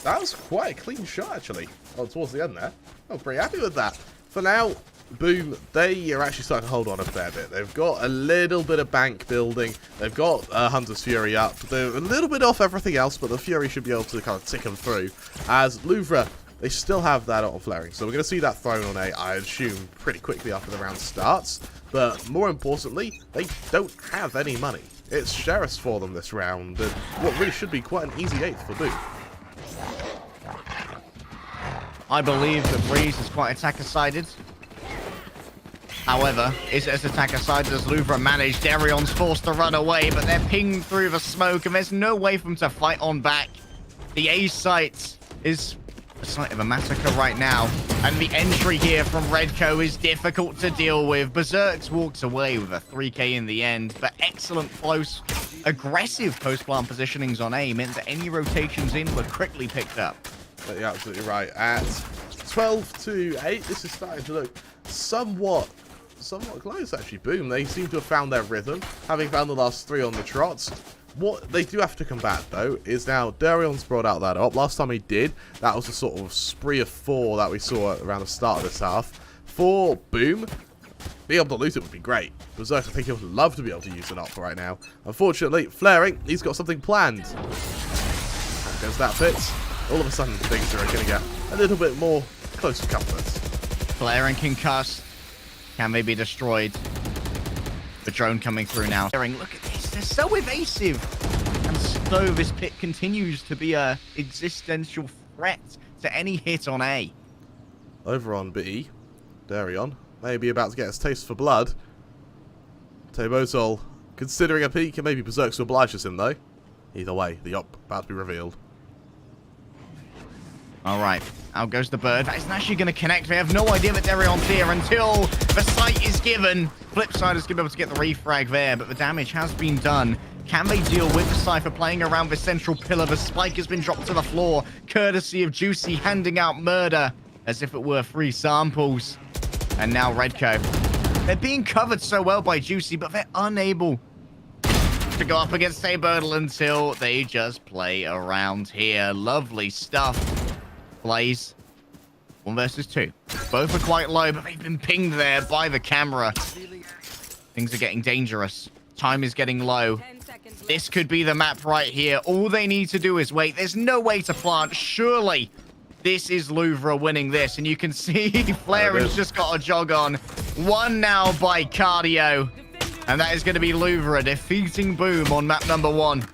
That was quite a clean shot, actually. Oh, towards the end there. I'm pretty happy with that. For now, Boom, they are actually starting to hold on a fair bit. They've got a little bit of bank building. They've got Hunter's Fury up. They're a little bit off everything else, but the Fury should be able to kind of tick them through. As Louvre, they still have that auto flaring. So we're going to see that thrown on A, I assume, pretty quickly after the round starts. But more importantly, they don't have any money. It's Sheriffs for them this round, and what really should be quite an easy 8th for Boom. I believe that Breeze is quite attacker-sided. However, is it as attacker-sided as Louvre managed? Darion's forced to run away, but they're pinged through the smoke, and there's no way for them to fight on back. The A site is a site of a massacre right now, and the entry here from Redco is difficult to deal with. Berserks walks away with a 3k in the end, but excellent close, aggressive post-plant positionings on A meant that any rotations in were quickly picked up. But you're absolutely right. At 12-8, this is starting to look somewhat close, actually. Boom, they seem to have found their rhythm, having found the last 3 on the trots. What they do have to combat, though, is now Darion's brought out that up. Last time he did, that was a sort of spree of 4 that we saw around the start of this half. For Boom, being able to loot it would be great. Berserk, I think he would love to be able to use an op right now. Unfortunately, Flaring, he's got something planned. There goes that pit. All of a sudden, things are going to get a little bit more close to comfort. Flaring concussed. Can they be destroyed? The drone coming through now. Look at this. They're so evasive. And so this pit continues to be a existential threat to any hit on A. Over on B, Darion may be about to get his taste for blood. Tebotol considering a peek, and maybe Berserks obliges him, though. Either way, the op about to be revealed. Alright, out goes the bird. That isn't actually going to connect. They have no idea that Darion's here until the sight is given. Flipside is going to be able to get the refrag there, but the damage has been done. Can they deal with the Cypher playing around the central pillar? The spike has been dropped to the floor, courtesy of Juicy handing out murder as if it were free samples. And now Redco. They're being covered so well by Juicy, but they're unable to go up against Sabertle until they just play around here. Lovely stuff. Blaze, 1 versus 2. Both are quite low, but they've been pinged there by the camera. Things are getting dangerous. Time is getting low. This could be the map right here. All they need to do is wait. There's no way to plant. Surely this is Louvre winning this. And you can see Flaring's just got a jog on. 1 now by Cardio. And that is going to be Louvre defeating Boom on map number 1.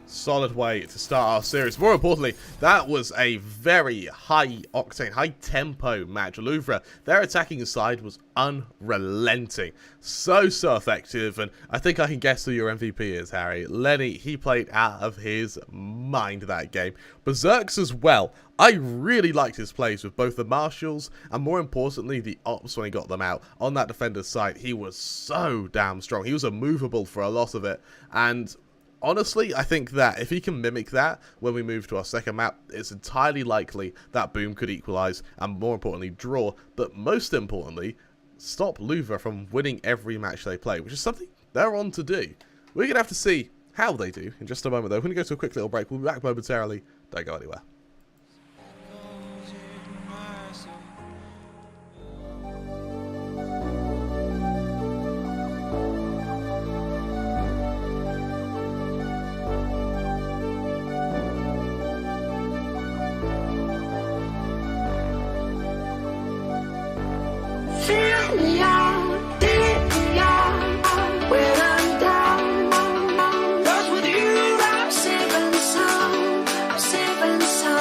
Solid way to start our series. More importantly, that was a very high-octane, high-tempo match. Louvre, their attacking side was unrelenting. So effective, and I think I can guess who your MVP is, Harry. Lenny, he played out of his mind that game. Berserks as well. I really liked his plays with both the Marshals and, more importantly, the Ops when he got them out. On that defender's side, he was so damn strong. He was immovable for a lot of it, and honestly, I think that if he can mimic that when we move to our second map, it's entirely likely that Boom could equalize and, more importantly, draw, but most importantly, stop Louvre from winning every match they play, which is something they're on to do. We're going to have to see how they do in just a moment, though. We're going to go to a quick little break. We'll be back momentarily. Don't go anywhere. I'm safe and sound.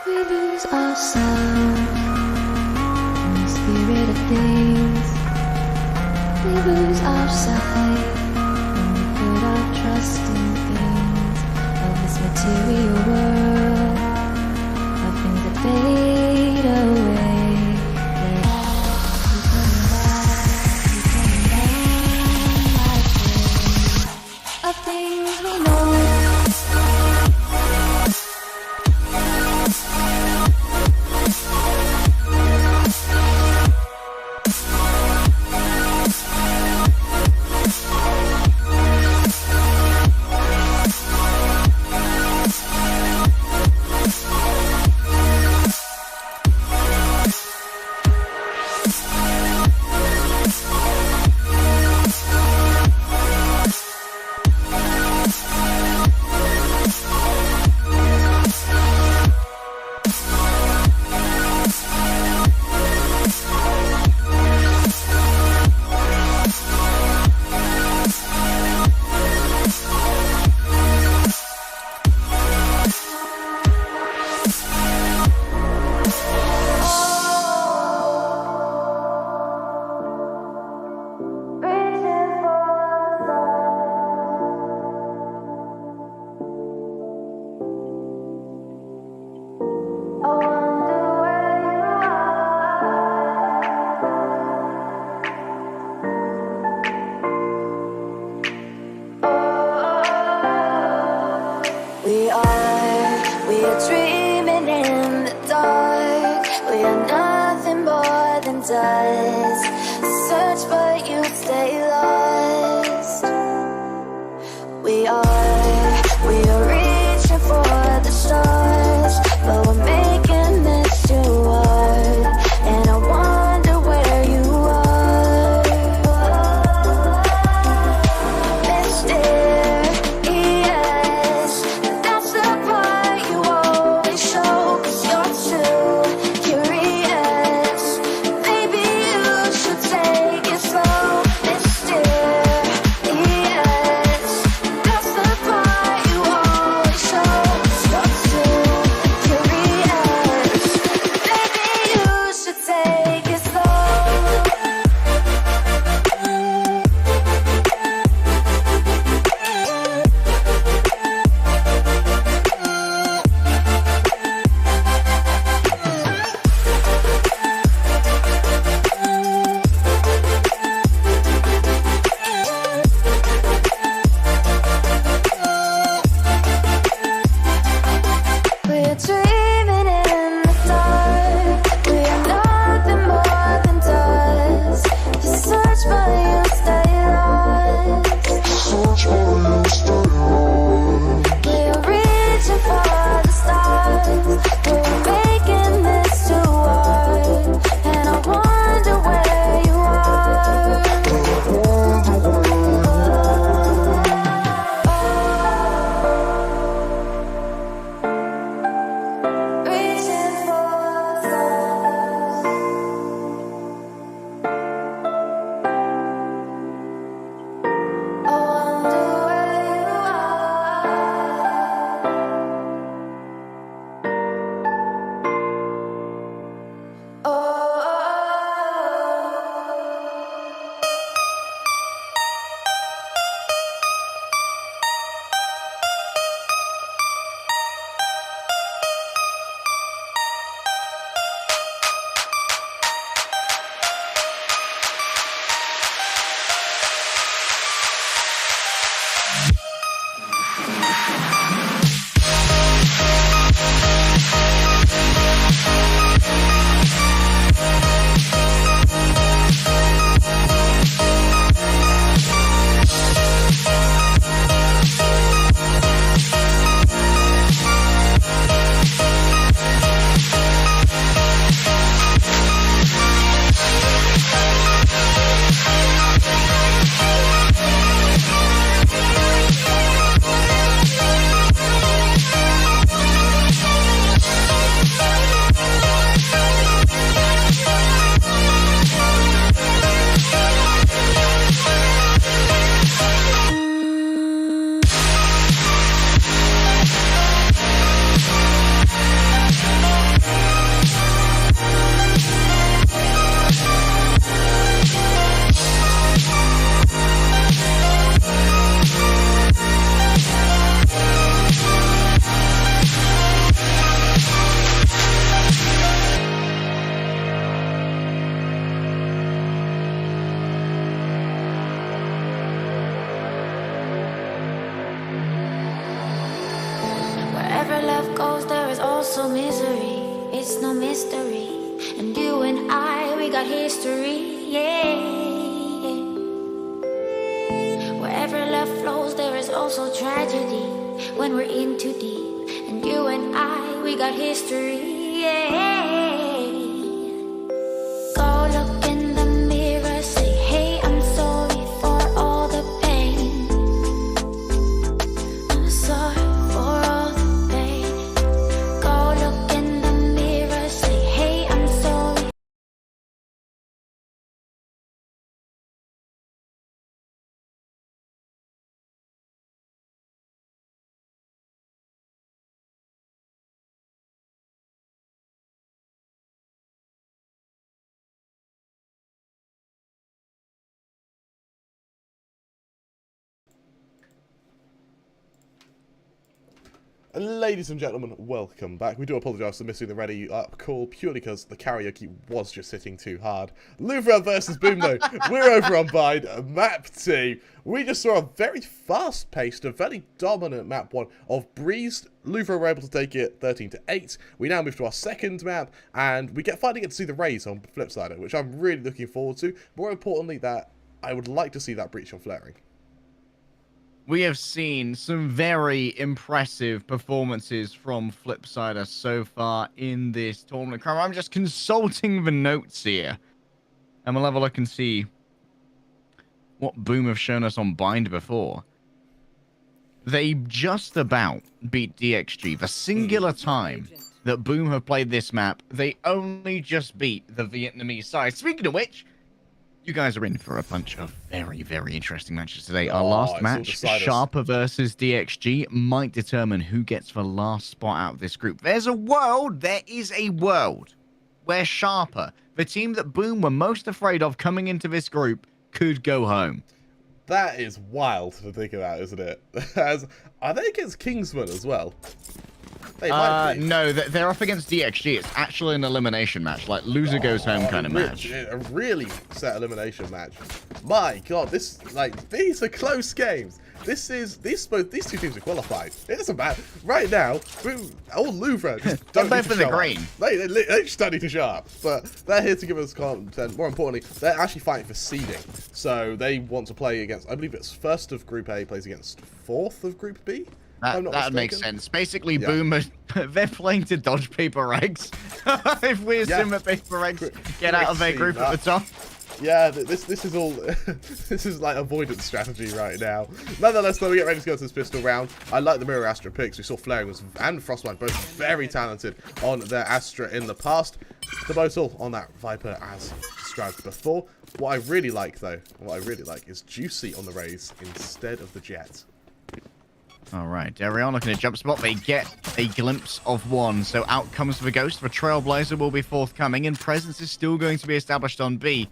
We lose ourselves in the spirit of things. We lose our sight when we put our trust in things of this material world, of things that fade away. Of things we know. We are dreaming in the dark. We are nothing more than dust. Search but you stay lost. We are reaching for the stars, but we're making this too hard. And I wonder where you are. Mysterious, that's the part you always show, 'cause you're too curious. Maybe you so misery, it's no mystery. And you and I, we got history, yeah. Wherever love flows, there is also tragedy. When we're in too deep, and you and I, we got history, yeah. Go look in the mirror, say, hey, I'm sorry for all the pain. I'm sorry for all the pain. Go look in the mirror, say, hey, I'm sorry. Ladies and gentlemen, welcome back. We do apologise for missing the ready up call purely because the karaoke was just hitting too hard. Louvre versus Boom though. We're over on Bide, map 2. We just saw a very fast-paced, a very dominant map 1 of Breeze. Louvre were able to take it 13-8. We now move to our second map, and we finally get to see the Rays on Flipside, which I'm really looking forward to. More importantly, that I would like to see that breach on flaring. We have seen some very impressive performances from Flipsider so far in this tournament. I'm just consulting the notes here. And we'll have a look and see what Boom have shown us on Bind before. They just about beat DXG. The singular time that Boom have played this map, they only just beat the Vietnamese side. Speaking of which, you guys are in for a bunch of very, very interesting matches today. Our last match, Sharper versus DXG, might determine who gets the last spot out of this group. There is a world where Sharper, the team that Boom were most afraid of coming into this group, could go home. That is wild to think about, isn't it? Are they against Kingsman as well? They might be. No, they're up against DXG. It's actually an elimination match, like loser goes home kind of match. A really set elimination match. My God, these are close games. These two teams are qualified. It doesn't matter right now. All Louvre just don't both in the green. They just don't need to show up, but they're here to give us content. More importantly, they're actually fighting for seeding, so they want to play against. I believe it's first of Group A plays against fourth of Group B. That makes sense. Basically, yeah. Boom, they're playing to dodge paper eggs. If we assume that paper eggs get out of their group at the top. Yeah, this is all this is like avoidance strategy right now. Nonetheless, though, we get ready to go to this pistol round. I like the Mirror Astra picks. We saw Flaring and Frostbite both very talented on their Astra in the past. The Motul on that Viper as described before. What I really like, though, is Juicy on the Rays instead of the Jet. All right, Darion looking at jump spot. They get a glimpse of one. So out comes the Ghost. The Trailblazer will be forthcoming, and presence is still going to be established on B.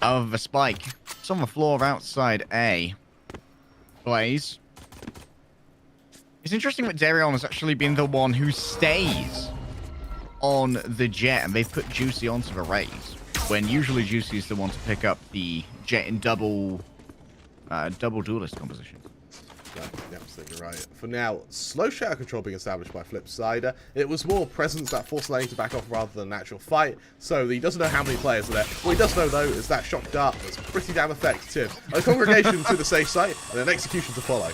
Of the Spike. It's on the floor outside A. Blaze. It's interesting that Darion has actually been the one who stays on the Jet, and they've put Juicy onto the Rays, when usually Juicy is the one to pick up the Jet in double duelist composition. You're absolutely right. For now, slow shadow control being established by Flipsider. It was more presence that forced Lane to back off rather than an actual fight, so he doesn't know how many players are there. What he does know, though, is that shock dart was pretty damn effective. A congregation to the safe site, and an execution to follow.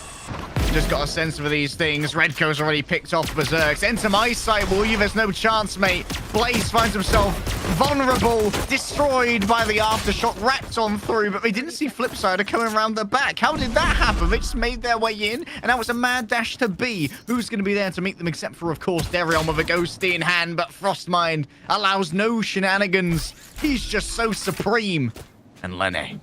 Just got a sense for these things. Redco's already picked off Berserks. Enter my site, will you? There's no chance, mate. Blaze finds himself vulnerable, destroyed by the aftershock, wrapped on through, but they didn't see Flipsider coming around the back. How did that happen? They just made their way in, and that was a mad dash to B. Who's going to be there to meet them except for, of course, Darion with a ghost in hand, but Frostmind allows no shenanigans. He's just so supreme. And Lene,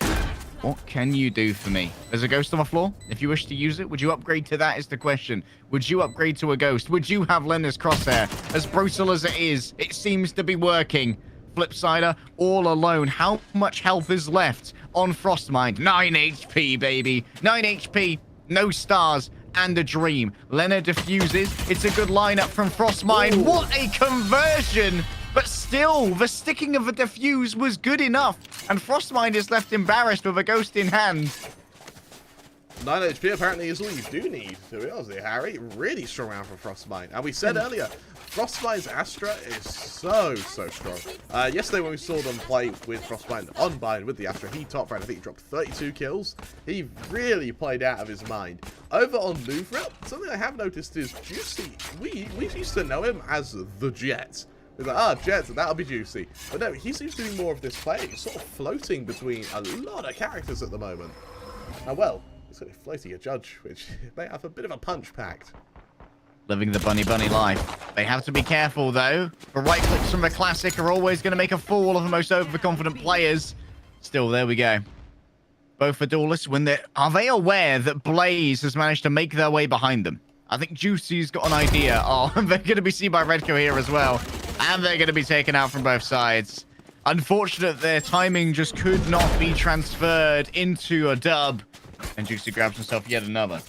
what can you do for me? There's a ghost on the floor. If you wish to use it, would you upgrade to that is the question. Would you upgrade to a ghost? Would you have Lene's crosshair? As brutal as it is, it seems to be working. Flipsider all alone. How much health is left on Frostmind? 9 HP, baby. 9 HP, no stars, and a dream. Lene diffuses. It's a good lineup from Frostmind. Ooh. What a conversion! But still, the sticking of the defuse was good enough, and Frostmind is left embarrassed with a ghost in hand. 9 HP apparently is all you do need, to be honest with you, Harry. Really strong round from Frostmind. And we said earlier, Frostbine's Astra is so strong. Yesterday when we saw them play with Frostbine on Bind with the Astra, he top ran. I think he dropped 32 kills. He really played out of his mind. Over on Louvre, something I have noticed is Juicy. We used to know him as the Jet. He's like, Jet, that'll be Juicy. But no, he seems to be more of this player. He's sort of floating between a lot of characters at the moment. Now, well, he's going to be floating a Judge, which may have a bit of a punch packed. Living the bunny life. They have to be careful, though. The right clicks from the Classic are always going to make a fool of the most overconfident players. Still, there we go. Both the duelists, are they aware that Blaze has managed to make their way behind them? I think Juicy's got an idea. Oh, they're going to be seen by Redco here as well. And they're going to be taken out from both sides. Unfortunate their timing just could not be transferred into a dub. And Juicy grabs himself yet another.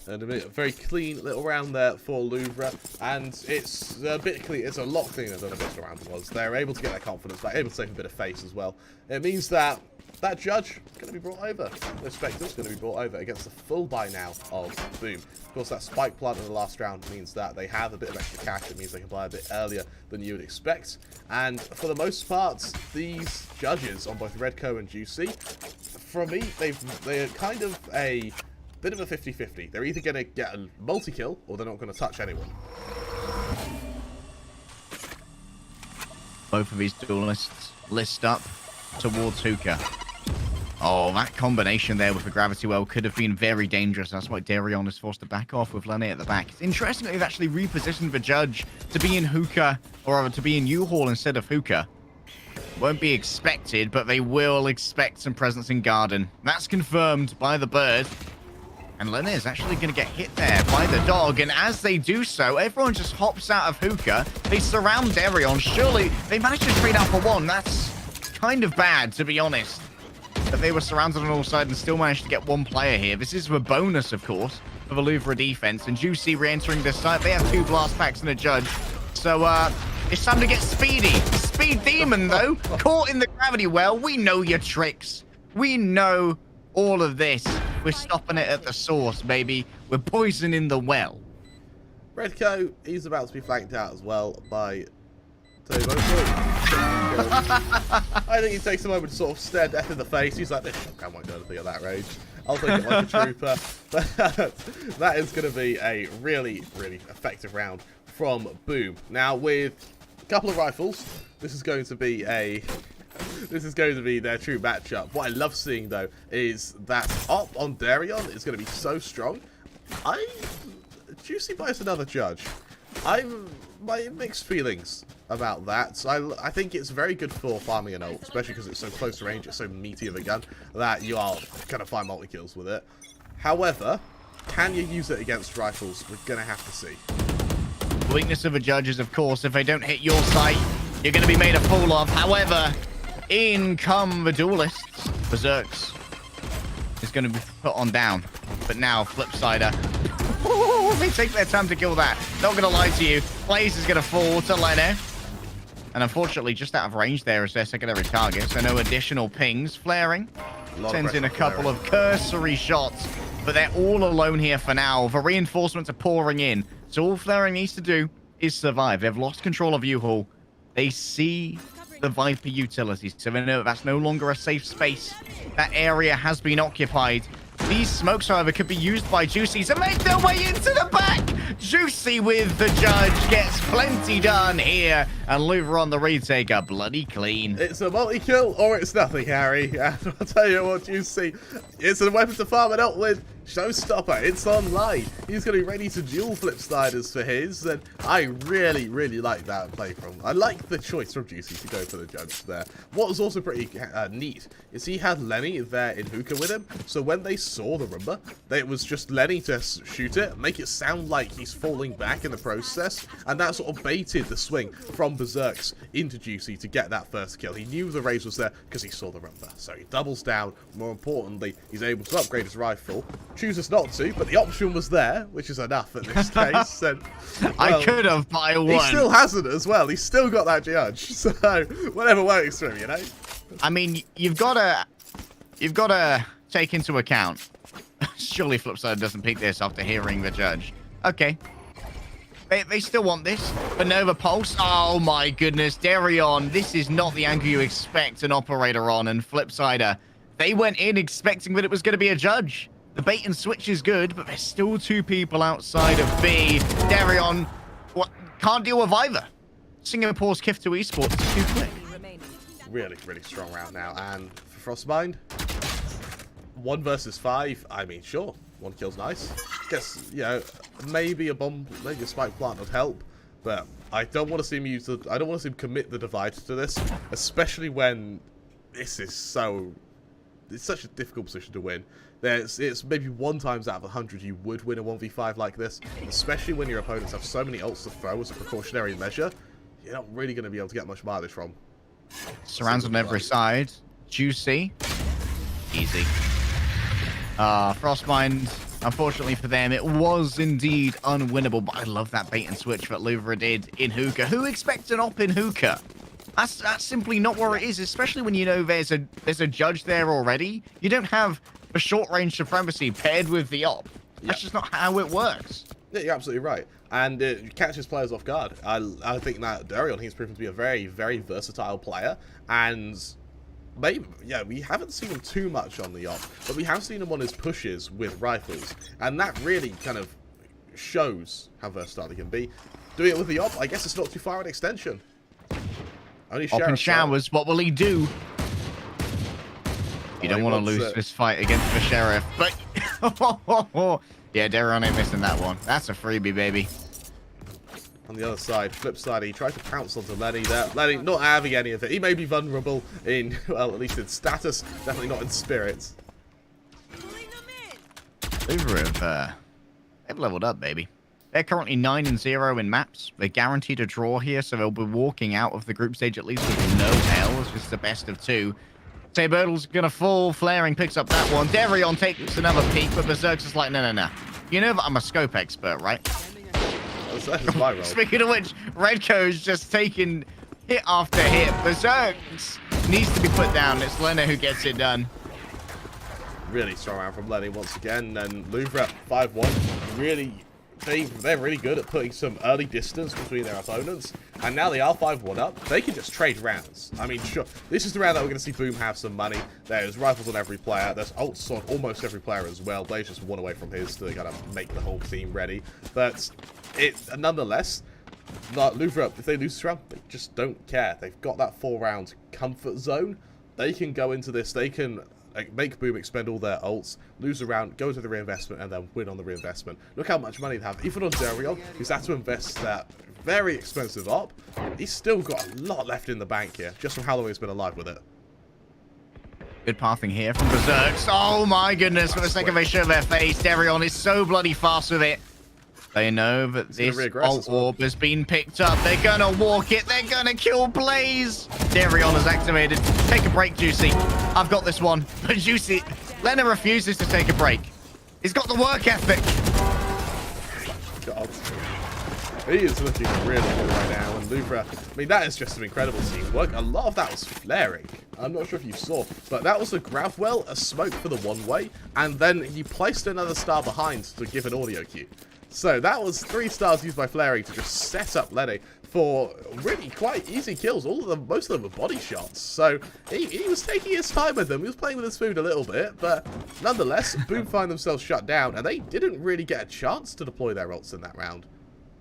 And a very clean little round there for Louvre, and it's a bit clean. It's a lot cleaner than a bit round was. They're able to get their confidence back, able to take a bit of face as well. It means that that Judge is going to be brought over. The Spectre's going to be brought over against the full buy now of Boom. Of course, that spike plant in the last round means that they have a bit of extra cash. It means they can buy a bit earlier than you would expect. And for the most part, these Judges on both Redco and Juicy, for me, they're kind of a bit of a 50-50. They're either going to get a multi-kill or they're not going to touch anyone. Both of these duelists list up towards Hookah. Oh, that combination there with the Gravity Well could have been very dangerous. That's why Darion is forced to back off with Lenny at the back. It's interesting that they've actually repositioned the Judge to be in Hookah, or to be in U-Haul instead of Hookah. Won't be expected, but they will expect some presence in Garden. That's confirmed by the Bird. And Lenny is actually going to get hit there by the Dog. And as they do so, everyone just hops out of Hookah. They surround Darion. Surely they managed to trade out for one. That's kind of bad, to be honest. But they were surrounded on all sides and still managed to get one player here. This is the bonus, of course, for the Louvre defense. And Juicy re-entering this site. They have 2 blast packs and a Judge. So, it's time to get speedy. Speed Demon, though, caught in the Gravity Well. We know your tricks. We know all of this. We're stopping it at the source, baby. We're poisoning the well. Redco, he's about to be flanked out as well by Todak. I think he takes a moment to sort of stare death in the face. He's like, I won't do anything at that range. I'll take it like a trooper. That is going to be a really effective round from Boom. Now, with a couple of rifles, this is going to be their true matchup. What I love seeing, though, is that up on Darion is going to be so strong. Juicy buys another Judge. My mixed feelings about that. I think it's very good for farming an ult, especially because it's so close to range, it's so meaty of a gun, that you are going to find multi-kills with it. However, can you use it against rifles? We're going to have to see. The weakness of a Judge is, of course, if they don't hit your sight, you're going to be made a fool of. However, in come the duelists. Berserks is going to be put on down. But now, Flipsider. Ooh, they take their time to kill that. Not going to lie to you. Blaze is going to fall to Leno. And unfortunately, just out of range there is their secondary target. So no additional pings. Flaring sends in a couple of cursory shots. But they're all alone here for now. The reinforcements are pouring in. So all Flaring needs to do is survive. They've lost control of U-Haul. They see the Viper utilities, so they know that's no longer a safe space. That area has been occupied. These smokes, however, could be used by Juicy to make their way into the back. Juicy with the Judge gets plenty done here, and Louvre on the retake are bloody clean. It's a multi-kill or it's nothing, Harry. And I'll tell you what, Juicy, it's a weapon to farm it up with. Showstopper, it's online. He's going to be ready to dual flip sliders for his, and I really like that play from. I like the choice from Juicy to go for the Judge there. What was also pretty neat is he had Lenny there in Hookah with him, so when they saw the Rumba, it was just Lenny to shoot it, make it sound like he's falling back in the process, and that sort of baited the swing from Berserks into Juicy to get that first kill. He knew the raise was there because he saw the Rumba, so he doubles down. More importantly, he's able to upgrade his rifle. Chooses not to, but the option was there, which is enough at this case. And, well, I could have, but I won. He still hasn't as well. He's still got that Judge, so whatever works for him, you know. I mean, you've got to take into account. Surely Flipside doesn't pick this after hearing the Judge. Okay. They still want this. But Nova Pulse. Oh my goodness. Darion, this is not the angle you expect an operator on. And Flipsider, they went in expecting that it was going to be a judge. The bait and switch is good, but there's still 2 people outside of B. Darion can't deal with either. Singapore's Kif to esports is too quick. Really, really strong round now. And for Frostbind, 1 versus 5. I mean, sure, 1 kill's nice. Guess, you know, maybe a bomb, maybe a spike plant would help, but I don't want to see him use the. I don't want to see him commit the divide to this, especially when this is so. It's such a difficult position to win. It's maybe 1 times out of 100 you would win a 1v5 like this, especially when your opponents have so many ults to throw as a precautionary measure. You're not really going to be able to get much mileage from. Surrounds on every side. Juicy. Easy. Frostbind, unfortunately for them, it was indeed unwinnable, but I love that bait and switch that Louvre did in hookah. Who expects an op in hookah? That's simply not where it is, especially when you know there's a judge there already. You don't have a short-range supremacy paired with the op. That's just not how it works. Yeah, you're absolutely right. And it catches players off guard. I think that Darion, he's proven to be a very, very versatile player. And maybe, yeah, we haven't seen him too much on the op, but we have seen him on his pushes with rifles. And that really kind of shows how versatile he can be. Doing it with the op, I guess it's not too far an extension. Only Op and showers, what will he do? You don't want to lose this fight against the Sheriff, but... yeah, Darion ain't missing that one. That's a freebie, baby. On the other side, flip side, he tried to pounce onto Lenny there. Lenny not having any of it. He may be vulnerable in, well, at least in status, definitely not in spirits. Louvre they've leveled up, baby. They're currently 9-0 in maps. They're guaranteed a draw here, so they'll be walking out of the group stage at least with no L. It's just the best of 2. Birdle's gonna fall. Flaring picks up that one. Darion takes another peek, but Berserk's just like, no. You know that I'm a scope expert, right? That's my role. Speaking of which, Redco's just taking hit after hit. Berserk needs to be put down. It's Lena who gets it done. Really strong round from Lenny once again. And Louvre 5-1. Really, they're really good at putting some early distance between their opponents. And now they are 5-1 up. They can just trade rounds. I mean, sure, this is the round that we're going to see Boom have some money. There's rifles on every player. There's ults on almost every player as well. Blaze just 1 away from his to kind of make the whole team ready. But nonetheless, Louvre, if they lose this round, they just don't care. They've got that 4-round comfort zone. They can go into this. They can make Boom expend all their ults, lose a round, go to the reinvestment, and then win on the reinvestment. Look how much money they have. Even on Darion, who's had to invest that very expensive op, he's still got a lot left in the bank here, just from how long he's been alive with it. Good pathing here from Berserks. Oh my goodness, for the second they show their face, Darion is so bloody fast with it. They know that this ult orb has been picked up. They're gonna walk it. They're gonna kill Blaze. Darion has activated. Take a break, Juicy. I've got this one. But Juicy, Lena refuses to take a break. He's got the work ethic. God. He is looking really good right now. And Louvre, I mean, that is just some incredible teamwork. A lot of that was flaring. I'm not sure if you saw, but that was a grab well, a smoke for the one-way, and then he placed another star behind to give an audio cue. So that was 3 stars used by Flaring to just set up Lenny for really quite easy kills. All of them, most of them were body shots. So he was taking his time with them. He was playing with his food a little bit, but nonetheless, Boom find themselves shut down, and they didn't really get a chance to deploy their ults in that round.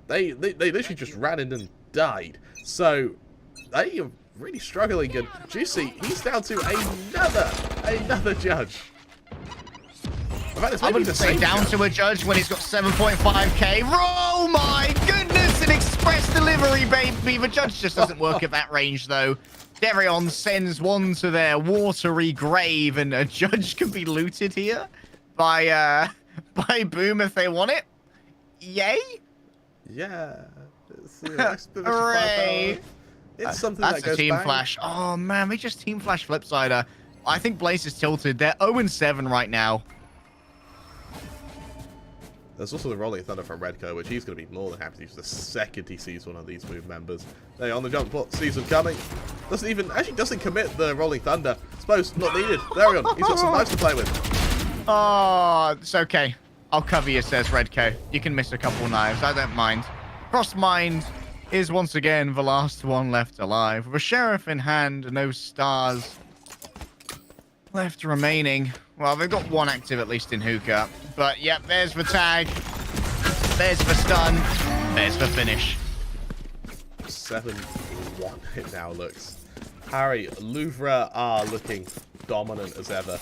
They literally just ran in and died. So they are really struggling, and Juicy, he's down to another judge. I wouldn't say down to a judge when he's got 7.5k. Oh my goodness, an express delivery, baby. The judge just doesn't work at that range, though. Darion sends one to their watery grave, and a judge can be looted here by Boom if they want it. Yay? Yeah. It's, hooray. It's something That's that goes a team bang. flash. Oh man, they just team flash Flipsider. I think Blaze is tilted. They're 0-7 right now. There's also the Rolling Thunder from Redco, which he's going to be more than happy to use the second he sees one of these Move members. They on the jump bot, sees them coming. Doesn't commit the Rolling Thunder. Suppose not needed. Darion, he's got some knives to play with. Oh, it's okay. I'll cover you, says Redco. You can miss a couple knives. I don't mind. Crossmind is once again the last one left alive. With a sheriff in hand, no stars left remaining. Well, they've got one active at least in hookah. But yep, there's the tag. There's the stun. There's the finish. 7-1 it now looks. Harry, Louvre are looking dominant as ever.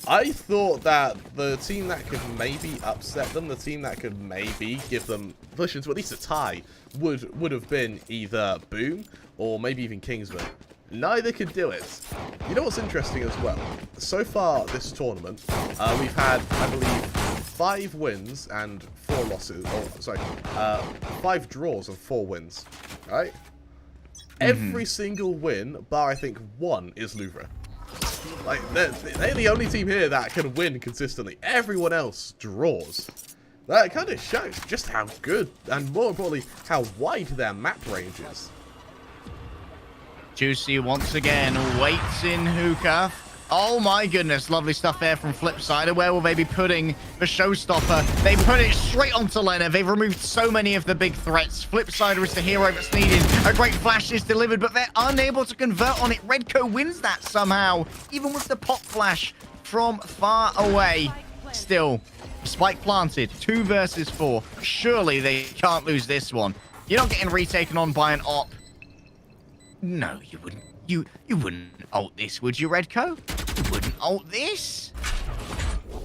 I thought that the team that could maybe upset them, the team that could maybe give them push into at least a tie, would have been either Boom or maybe even Kingsman. Neither could do it. You know what's interesting as well? So far this tournament, we've had, I believe, 5 wins and 4 losses. Oh, sorry, 5 draws and 4 wins. Right? Every single win, bar I think 1, is Louvre. Like, they're the only team here that can win consistently. Everyone else draws. That kind of shows just how good, and more importantly, how wide their map range is. Juicy once again waits in hookah. Oh my goodness, lovely stuff there from Flipside. Where will they be putting the showstopper? They put it straight onto Lena. They've removed so many of the big threats. Flipside is the hero that's needed. A great flash is delivered, but they're unable to convert on it. Redco wins that somehow, even with the pop flash from far away. Still, spike planted, 2 versus 4. Surely they can't lose this one. You're not getting retaken on by an op. No, you wouldn't. You wouldn't ult this, would you, Redco? You wouldn't ult this?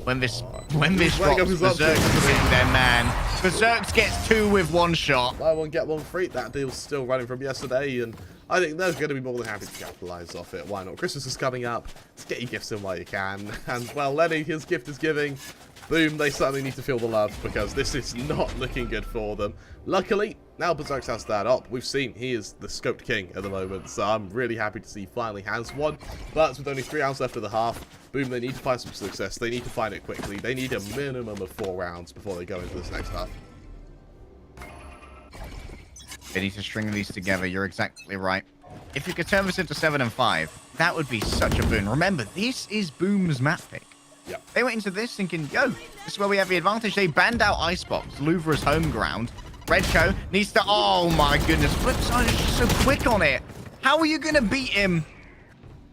When this drops, Berserk's sitting there, man. Berserk gets 2 with 1 shot. Buy one, get one free. That deal's still running from yesterday, and I think they're going to be more than happy to capitalize off it. Why not? Christmas is coming up. Let's get your gifts in while you can. And, well, Lenny, his gift is giving. Boom, they certainly need to feel the love because this is not looking good for them. Luckily, now Berserk has that up. We've seen he is the scoped king at the moment, so I'm really happy to see he finally has one. But with only 3 rounds left of the half, Boom, they need to find some success. They need to find it quickly. They need a minimum of 4 rounds before they go into this next half. They need to string these together. You're exactly right. If you could turn this into 7 and 5, that would be such a boon. Remember, this is Boom's map pick. Yep. They went into this thinking, yo, this is where we have the advantage. They banned out Icebox, Louvre's home ground. Redco needs to... Oh, my goodness. Flipside is just so quick on it. How are you going to beat him?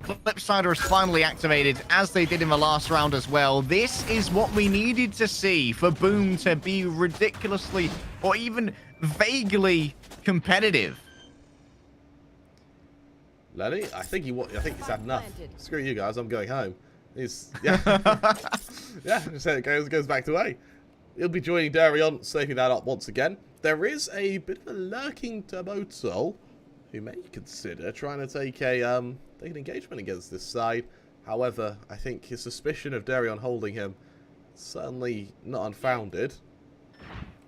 Flipsider is finally activated, as they did in the last round as well. This is what we needed to see for Boom to be ridiculously or even vaguely competitive. Lenny, I think he's had enough. Screw you guys, I'm going home. Yeah, just say it goes back to A. He'll be joining Darion, saving that up once again. There is a bit of a lurking Tomoto who may consider trying to take an engagement against this side. However, I think his suspicion of Darion holding him is certainly not unfounded.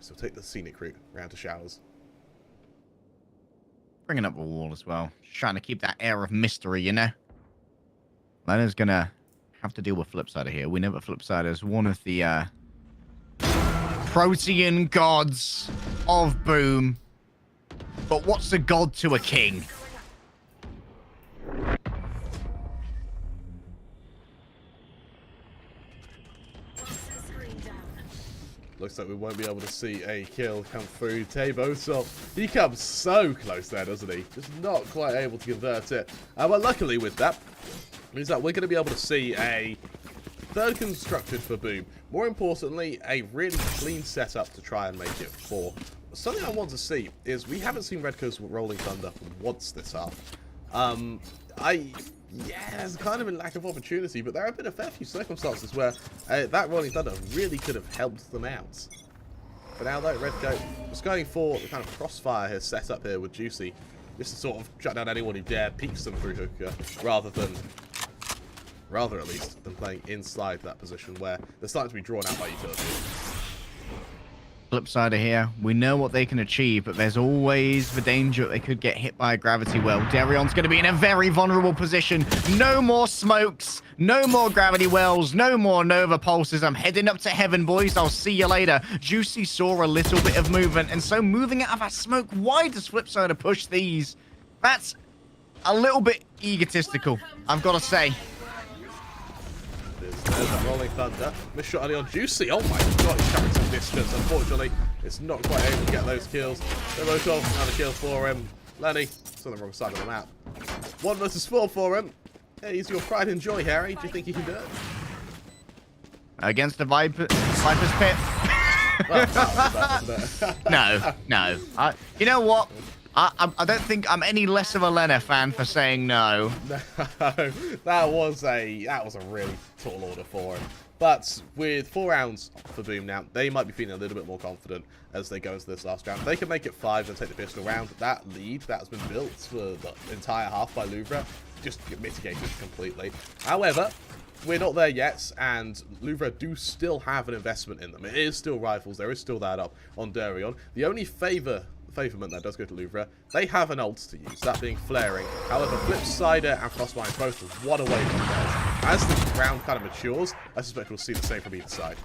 So take the scenic route round to showers. Bringing up the wall as well. Just trying to keep that air of mystery, you know? Leonard's gonna have to deal with Flipsider here. We know that Flipsider is one of the protean gods of Boom. But what's a god to a king? Looks like we won't be able to see a kill come through Tabo. So he comes so close there, doesn't he? Just not quite able to convert it. But luckily with that, means that we're going to be able to see a third constructed for Boom. More importantly, a really clean setup to try and make it 4. Something I want to see is we haven't seen Redco's Rolling Thunder once this half. Yeah, there's kind of a lack of opportunity, but there have been a fair few circumstances where that Rolling Thunder really could have helped them out. But now though, Redco was going for the kind of crossfire here set up here with Juicy, just to sort of shut down anyone who dare peeks them through hookah, rather at least than playing inside that position where they're starting to be drawn out by utility. Flipsider here, we know what they can achieve, but there's always the danger they could get hit by a gravity well. Darion's going to be in a very vulnerable position. No more smokes, no more gravity wells, no more Nova pulses. I'm heading up to heaven, boys. I'll see you later. Juicy saw a little bit of movement, and so moving out of that smoke, why does Flipsider push these? That's a little bit egotistical, I've got to say. There's a Rolling Thunder. Miss shot early on Juicy. Oh my god, he's coming some distance. Unfortunately, It's not quite able to get those kills. They're both off. Another kill for him. Lenny, it's on the wrong side of the map. 1 versus 4 for him. Hey, he's your pride and joy, Harry. Do you think he can do it? Against the Viper's Pit? No. You know what? I don't think I'm any less of a Lena fan for saying no. No, that was a really tall order for him. But with 4 rounds for Boom now, they might be feeling a little bit more confident as they go into this last round. They can make it 5 and take the pistol round. That lead that has been built for the entire half by Louvre just mitigated completely. However, we're not there yet, and Louvre do still have an investment in them. It is still rifles. There is still that up on Darion. The only favorment that does go to Louvre, they have an ult to use, that being flaring. However, Flipsider and Frostmine both are 1 away from theirs. As the round kind of matures, I suspect we'll see the same from either side.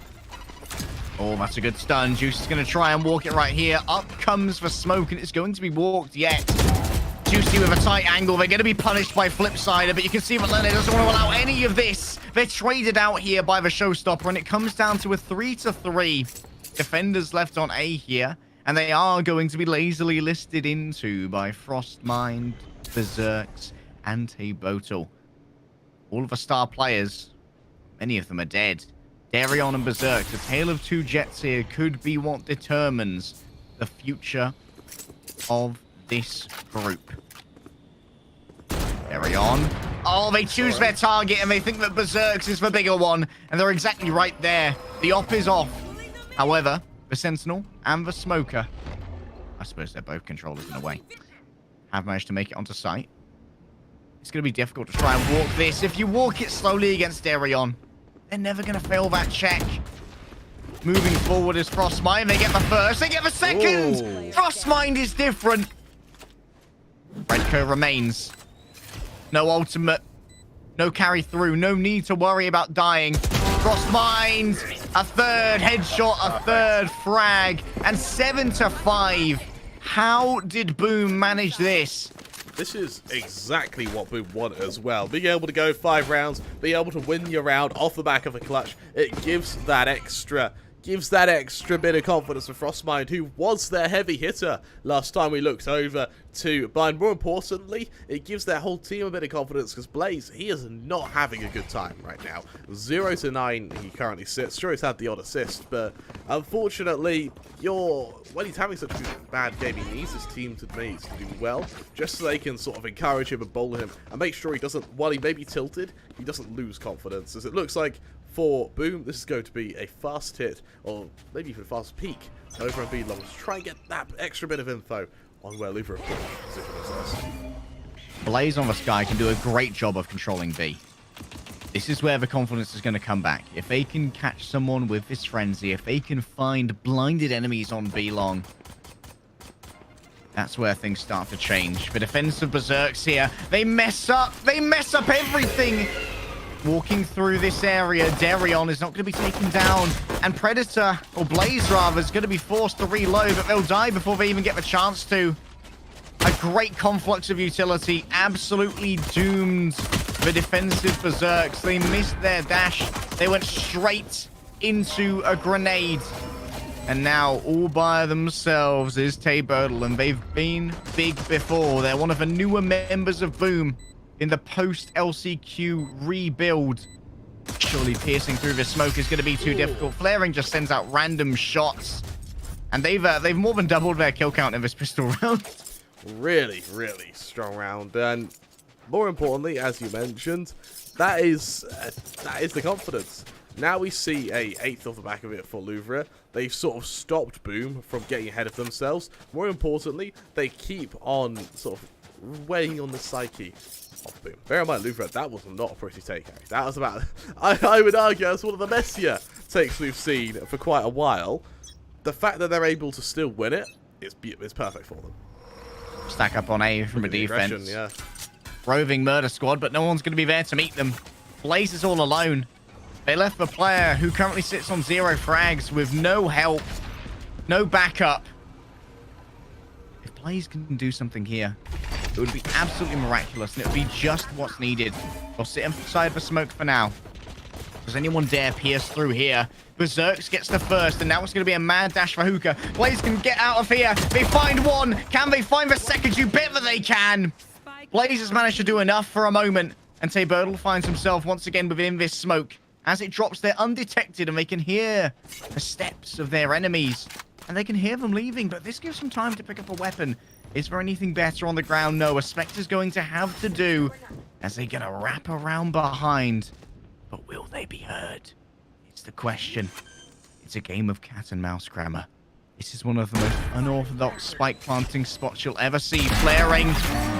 Oh, that's a good stun. Juice is going to try and walk it right here. Up comes for Smoke, and it's going to be walked yet. Juicy with a tight angle. They're going to be punished by Flipsider, but you can see Malene doesn't want to allow any of this. They're traded out here by the Showstopper, and it comes down to a 3-3. Defenders left on A here, and they are going to be lazily listed into by Frostmind, Berserks, and Tabotal. All of the star players, many of them are dead. Darion and Berserk, the tale of 2 Jets here, could be what determines the future of this group. Darion. Oh, they choose their target and they think that Berserks is the bigger one. And they're exactly right there. The op is off. However, the Sentinel and the Smoker, I suppose they're both controllers in a way, have managed to make it onto site. It's going to be difficult to try and walk this. If you walk it slowly against Darion, they're never going to fail that check. Moving forward is Frostmind. They get the first. They get the second. Ooh. Frostmind is different. Redco remains. No ultimate. No carry through. No need to worry about dying. Frostmind. A third headshot. A third frag. And 7-5. How did Boom manage this? This is exactly what we want as well. Being able to go 5 rounds, being able to win your round off the back of a clutch, it gives that extra bit of confidence for Frostmind, who was their heavy hitter last time we looked over to Bind. More importantly, it gives their whole team a bit of confidence because Blaze, he is not having a good time right now. 0-9 he currently sits. Sure, he's had the odd assist, but unfortunately, when he's having such a bad game, he needs his team to do well, just so they can sort of encourage him and bowl him and make sure he doesn't, while he may be tilted, he doesn't lose confidence, as it looks like for Boom, this is going to be a fast hit, or maybe even a fast peak, over on B long to try and get that extra bit of info on where Louvre position themselves. Blaze on the Sky can do a great job of controlling B. This is where the confidence is going to come back. If they can catch someone with this frenzy, if they can find blinded enemies on B long, that's where things start to change. The defensive Berserks here, they mess up everything. Walking through this area, Darion is not going to be taken down, and Predator, or Blaze rather, is going to be forced to reload, but they'll die before they even get the chance to. A great conflux of utility, absolutely doomed the defensive Berserks. They missed their dash, they went straight into a grenade. And now, all by themselves, is Tabotal, and they've been big before. They're one of the newer members of Boom in the post-LCQ rebuild. Surely piercing through the smoke is going to be too difficult. Flaring just sends out random shots. And they've more than doubled their kill count in this pistol round. Really, really strong round. And more importantly, as you mentioned, that is the confidence. Now we see a 8th off the back of it for Louvre. They've sort of stopped Boom from getting ahead of themselves. More importantly, they keep on sort of weighing on the psyche of Boom. Bear in mind, Louvre, that was not a pretty take. That was about, I would argue, that's one of the messier takes we've seen for quite a while. The fact that they're able to still win it is perfect for them. Stack up on A from a defense. Yeah. Roving murder squad, but no one's going to be there to meet them. Blaze is all alone. They left the player who currently sits on 0 frags with no help, no backup. If Blaze can do something here, it would be absolutely miraculous, and it would be just what's needed. They'll sit inside the smoke for now. Does anyone dare pierce through here? Berserks gets the first, and now it's going to be a mad dash for Hookah. Blaze can get out of here. They find one. Can they find the second? You bet that they can. Blaze has managed to do enough for a moment, and Tabertle finds himself once again within this smoke. As it drops, they're undetected, and they can hear the steps of their enemies. And they can hear them leaving, but this gives them time to pick up a weapon. Is there anything better on the ground? No, a Spectre's going to have to do, as they're going to wrap around behind. But will they be heard? It's the question. It's a game of cat and mouse, Kramer. This is one of the most unorthodox spike planting spots you'll ever see. Flaring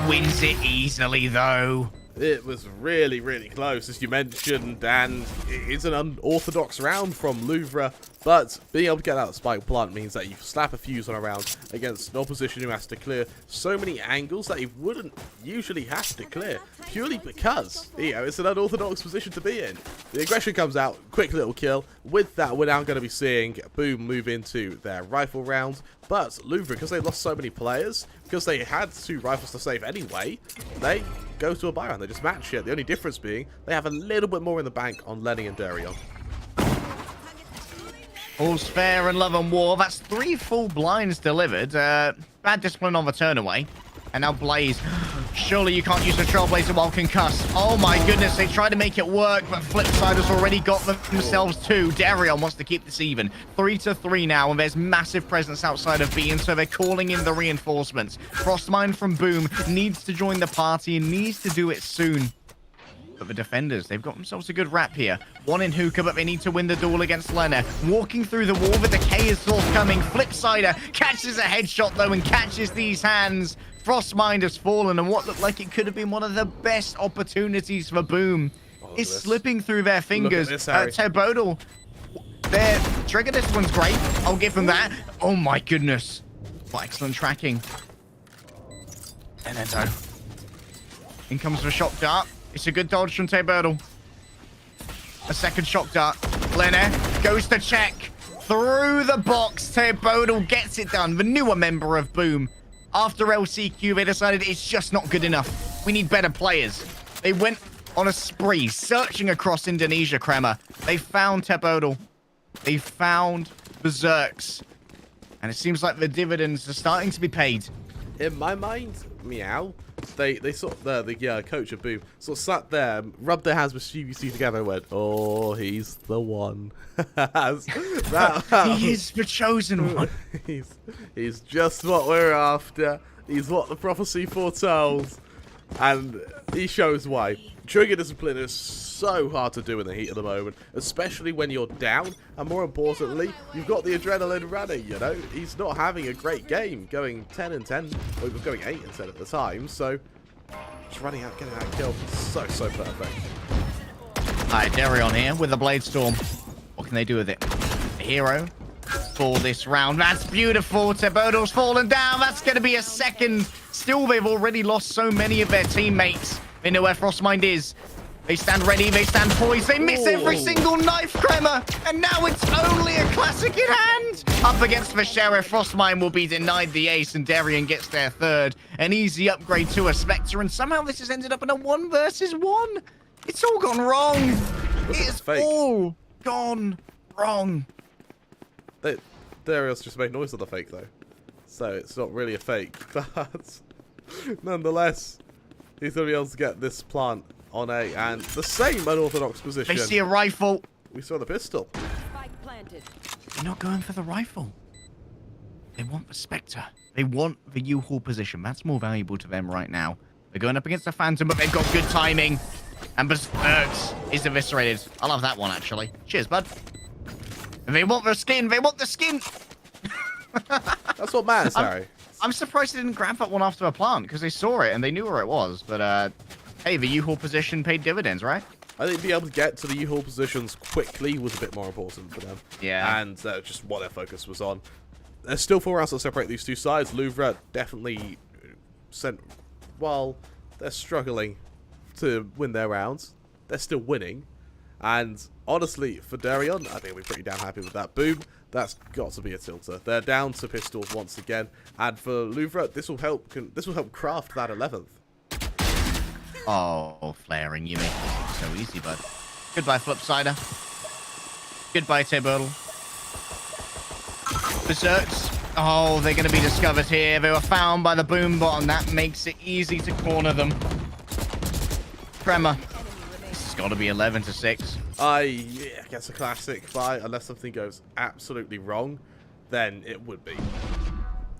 wins it easily, though. It was really, really close, as you mentioned, and it's an unorthodox round from Louvre, but being able to get out spike plant means that you slap a fuse on a round against an opposition who has to clear so many angles that he wouldn't usually have to clear, purely because, it's an unorthodox position to be in. The aggression comes out, quick little kill. With that, we're now going to be seeing Boom move into their rifle round, but Louvre, because they lost so many players, because they had 2 rifles to save anyway, they go to a buy round. They just match it. The only difference being they have a little bit more in the bank on Lenny and Darion. All's fair in love and war. That's 3 full blinds delivered. Bad discipline on the turn away. And now Blaze. Surely you can't use the Trailblazer while concussed. Oh my goodness, they tried to make it work, but Flipside has already got themselves 2. Darion wants to keep this even. 3-3 now, and there's massive presence outside of B, and so they're calling in the reinforcements. Frostmine from Boom needs to join the party and needs to do it soon. But the defenders, they've got themselves a good rap here. 1 in Hookah, but they need to win the duel against Lena. Walking through the wall, the decay is forthcoming. Flipsider catches a headshot, though, and catches these hands. Frostmind has fallen, and what looked like it could have been one of the best opportunities for Boom is slipping through their fingers. Tabertle, their trigger discipline's great. I'll give them that. Oh my goodness. What excellent tracking. And then in comes the shock dart. It's a good dodge from Tabertle. A second shock dart. Lena goes to check. Through the box, Tabertle gets it done. The newer member of Boom. After LCQ, they decided it's just not good enough. We need better players. They went on a spree, searching across Indonesia, Kramer. They found Tabertle. They found Berserks. And it seems like the dividends are starting to be paid. In my mind, meow. They sort of, the coach of Boom sort of sat there, rubbed their hands with CBC together and went, oh, he's the one. He is the chosen one. he's just what we're after. He's what the prophecy foretells. And he shows why. Trigger discipline is so hard to do in the heat of the moment, especially when you're down, and more importantly, you've got the adrenaline running, you know? He's not having a great game, going 10-10, well, he was going 8-10 at the time, so just running out, getting that kill, so perfect. Alright, Darion here with the Blade Storm. What can they do with it? A hero for this round. That's beautiful. Tabertle's fallen down. That's going to be a second. Still, they've already lost so many of their teammates. They know where Frostmind is. They stand ready. They stand poised. They miss every single knife, Kramer. And now it's only a classic in hand. Up against the Sheriff, Frostmind will be denied the ace, and Darion gets their third. An easy upgrade to a Spectre, and somehow this has ended up in a 1 versus 1. It's all gone wrong. It's all gone wrong. Darion's just made noise on the fake, though. So it's not really a fake. But nonetheless, he's going to be able to get this plant on A, and the same unorthodox position. They see a rifle. We saw the pistol. They're not going for the rifle. They want the Spectre. They want the U-Haul position. That's more valuable to them right now. They're going up against the Phantom, but they've got good timing. And Berserks is eviscerated. I love that one, actually. Cheers, bud. They want the skin. They want the skin. That's what matters, Harry. I'm surprised they didn't grab that one after a plant, because they saw it and they knew where it was. But, hey, the U-Haul position paid dividends, right? I think being able to get to the U-Haul positions quickly was a bit more important for them. Yeah. And just what their focus was on. There's still 4 rounds that separate these two sides. Louvre definitely sent... While they're struggling to win their rounds, they're still winning. And honestly, for Darion, I think we're pretty damn happy with that. Boom, that's got to be a tilter. They're down to pistols once again. And for Louvre, this will help craft that 11th. Oh, flaring, you make it so easy, bud. Goodbye, Flipsider. Goodbye, Tebodal. Berserks. Oh, they're going to be discovered here. They were found by the boom bot, and that makes it easy to corner them. Tremor. This has got to be 11-6. Yeah, I guess a classic fight. Unless something goes absolutely wrong, then it would be.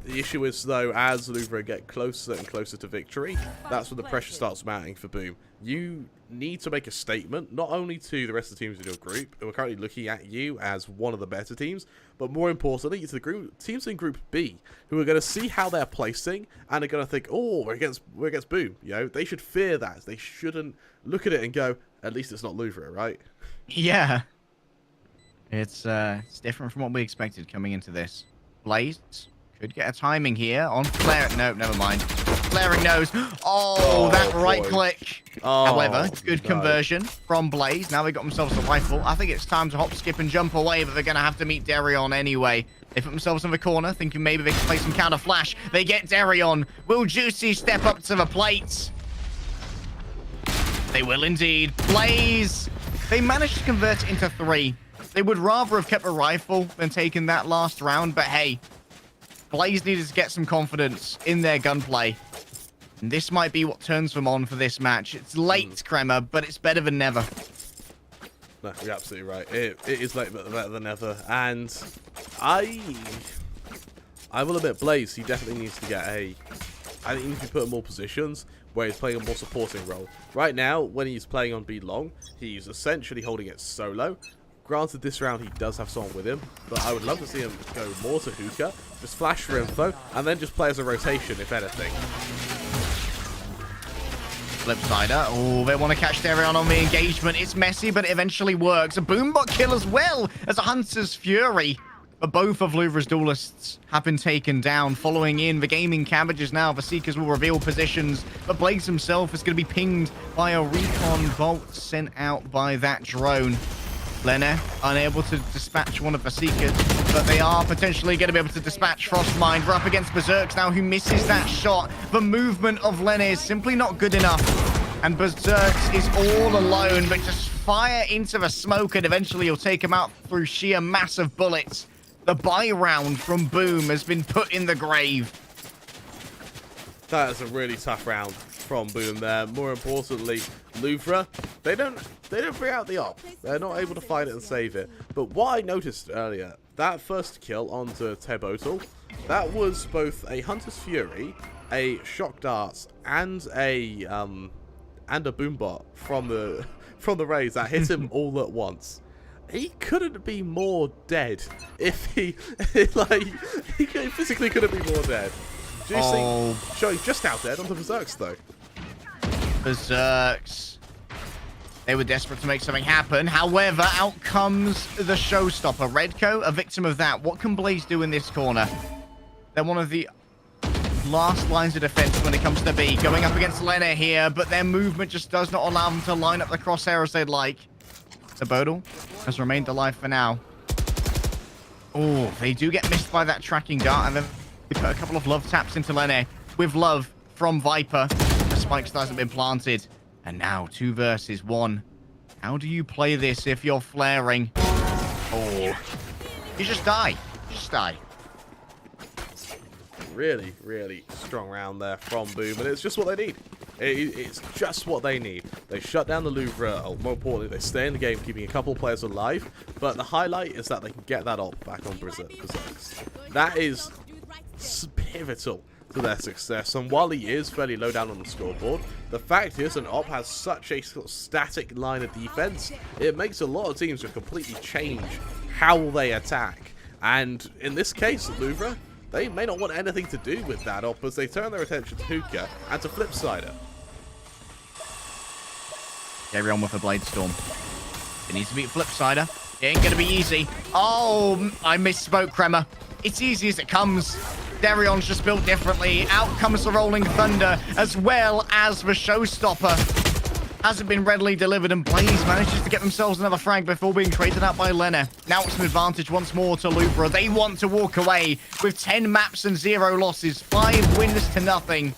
The issue is, though, as Louvre get closer and closer to victory, that's when the pressure starts mounting for Boom. You need to make a statement, not only to the rest of the teams in your group, who are currently looking at you as one of the better teams, but more importantly, to the teams in Group B, who are going to see how they're placing, and are going to think, oh, we're against Boom. You know, they should fear that. They shouldn't look at it and go, at least it's not Louvre, right? Yeah. It's different from what we expected coming into this. Blaze could get a timing here on Flare. No, never mind. Flaring nose. Oh, that right click. However, good conversion from Blaze. Now they got themselves a rifle. I think it's time to hop, skip, and jump away, but they're going to have to meet Darion anyway. They put themselves in the corner, thinking maybe they can play some counter flash. They get Darion. Will Juicy step up to the plate? They will indeed. Blaze. They managed to convert it into 3. They would rather have kept a rifle than taken that last round, but hey, Blaze needed to get some confidence in their gunplay. And this might be what turns them on for this match. It's late, Crema, but it's better than never. No, you're absolutely right. It is late, but better than ever. And I will admit, Blaze, he definitely needs to get I think he needs to be put in more positions where he's playing a more supporting role. Right now, when he's playing on B long, he's essentially holding it solo. Granted, this round he does have someone with him, but I would love to see him go more to hookah, just flash for info, and then just play as a rotation, if anything. Flipsider. Oh, they want to catch Darion on the engagement. It's messy, but it eventually works. A boombot kill as well as a Hunter's Fury. But both of Louvre's duelists have been taken down. Following in, the gaming cabbages now. The Seekers will reveal positions, but Blaze himself is going to be pinged by a recon bolt sent out by that drone. Lene unable to dispatch one of the Seekers, but they are potentially going to be able to dispatch Frostmind. We're up against Berserks now, who misses that shot. The movement of Lene is simply not good enough, and Berserks is all alone, but just fire into the smoke, and eventually you'll take him out through sheer massive bullets. The buy round from Boom has been put in the grave. That is a really tough round from Boom there. More importantly, Louvre, they don't bring out the op. They're not able to find it and save it. But what I noticed earlier, that first kill onto Tebotal, that was both a Hunter's Fury, a Shock Darts, and a Boombot from the Rays that hit him all at once. He couldn't be more dead if he physically couldn't be more dead. Juicy showing just how dead onto Berserks though. Berserks. They were desperate to make something happen. However, out comes the showstopper. Redco, a victim of that. What can Blaze do in this corner? They're one of the last lines of defense when it comes to B. Going up against Lene here, but their movement just does not allow them to line up the crosshair as they'd like. The Bodal has remained alive for now. Oh, they do get missed by that tracking dart, and then they put a couple of love taps into Lene with love from Viper. The spike still hasn't been planted. And now 2 versus 1. How do you play this if you're flaring? Oh, you just die. You just die. Really, really strong round there from Boom, and it's just what they need. It's just what they need. They shut down the Louvre, or more importantly, they stay in the game, keeping a couple of players alive, but the highlight is that they can get that op back on Berserks. That is pivotal to their success, and while he is fairly low down on the scoreboard, the fact is an op has such a sort of static line of defense, it makes a lot of teams just completely change how they attack. And in this case, Louvre, they may not want anything to do with that op as they turn their attention to Hookah and to Flipsider. Everyone with a Blade Storm. It needs to beat Flipsider. It ain't gonna be easy. Oh, I misspoke, Crema. It's easy as it comes. Darion's just built differently. Out comes the Rolling Thunder, as well as the Showstopper. Hasn't been readily delivered, and Blaze manages to get themselves another frag before being traded out by Lene. Now it's an advantage once more to Louvre. They want to walk away with 10 maps and 0 losses. 5 wins to nothing.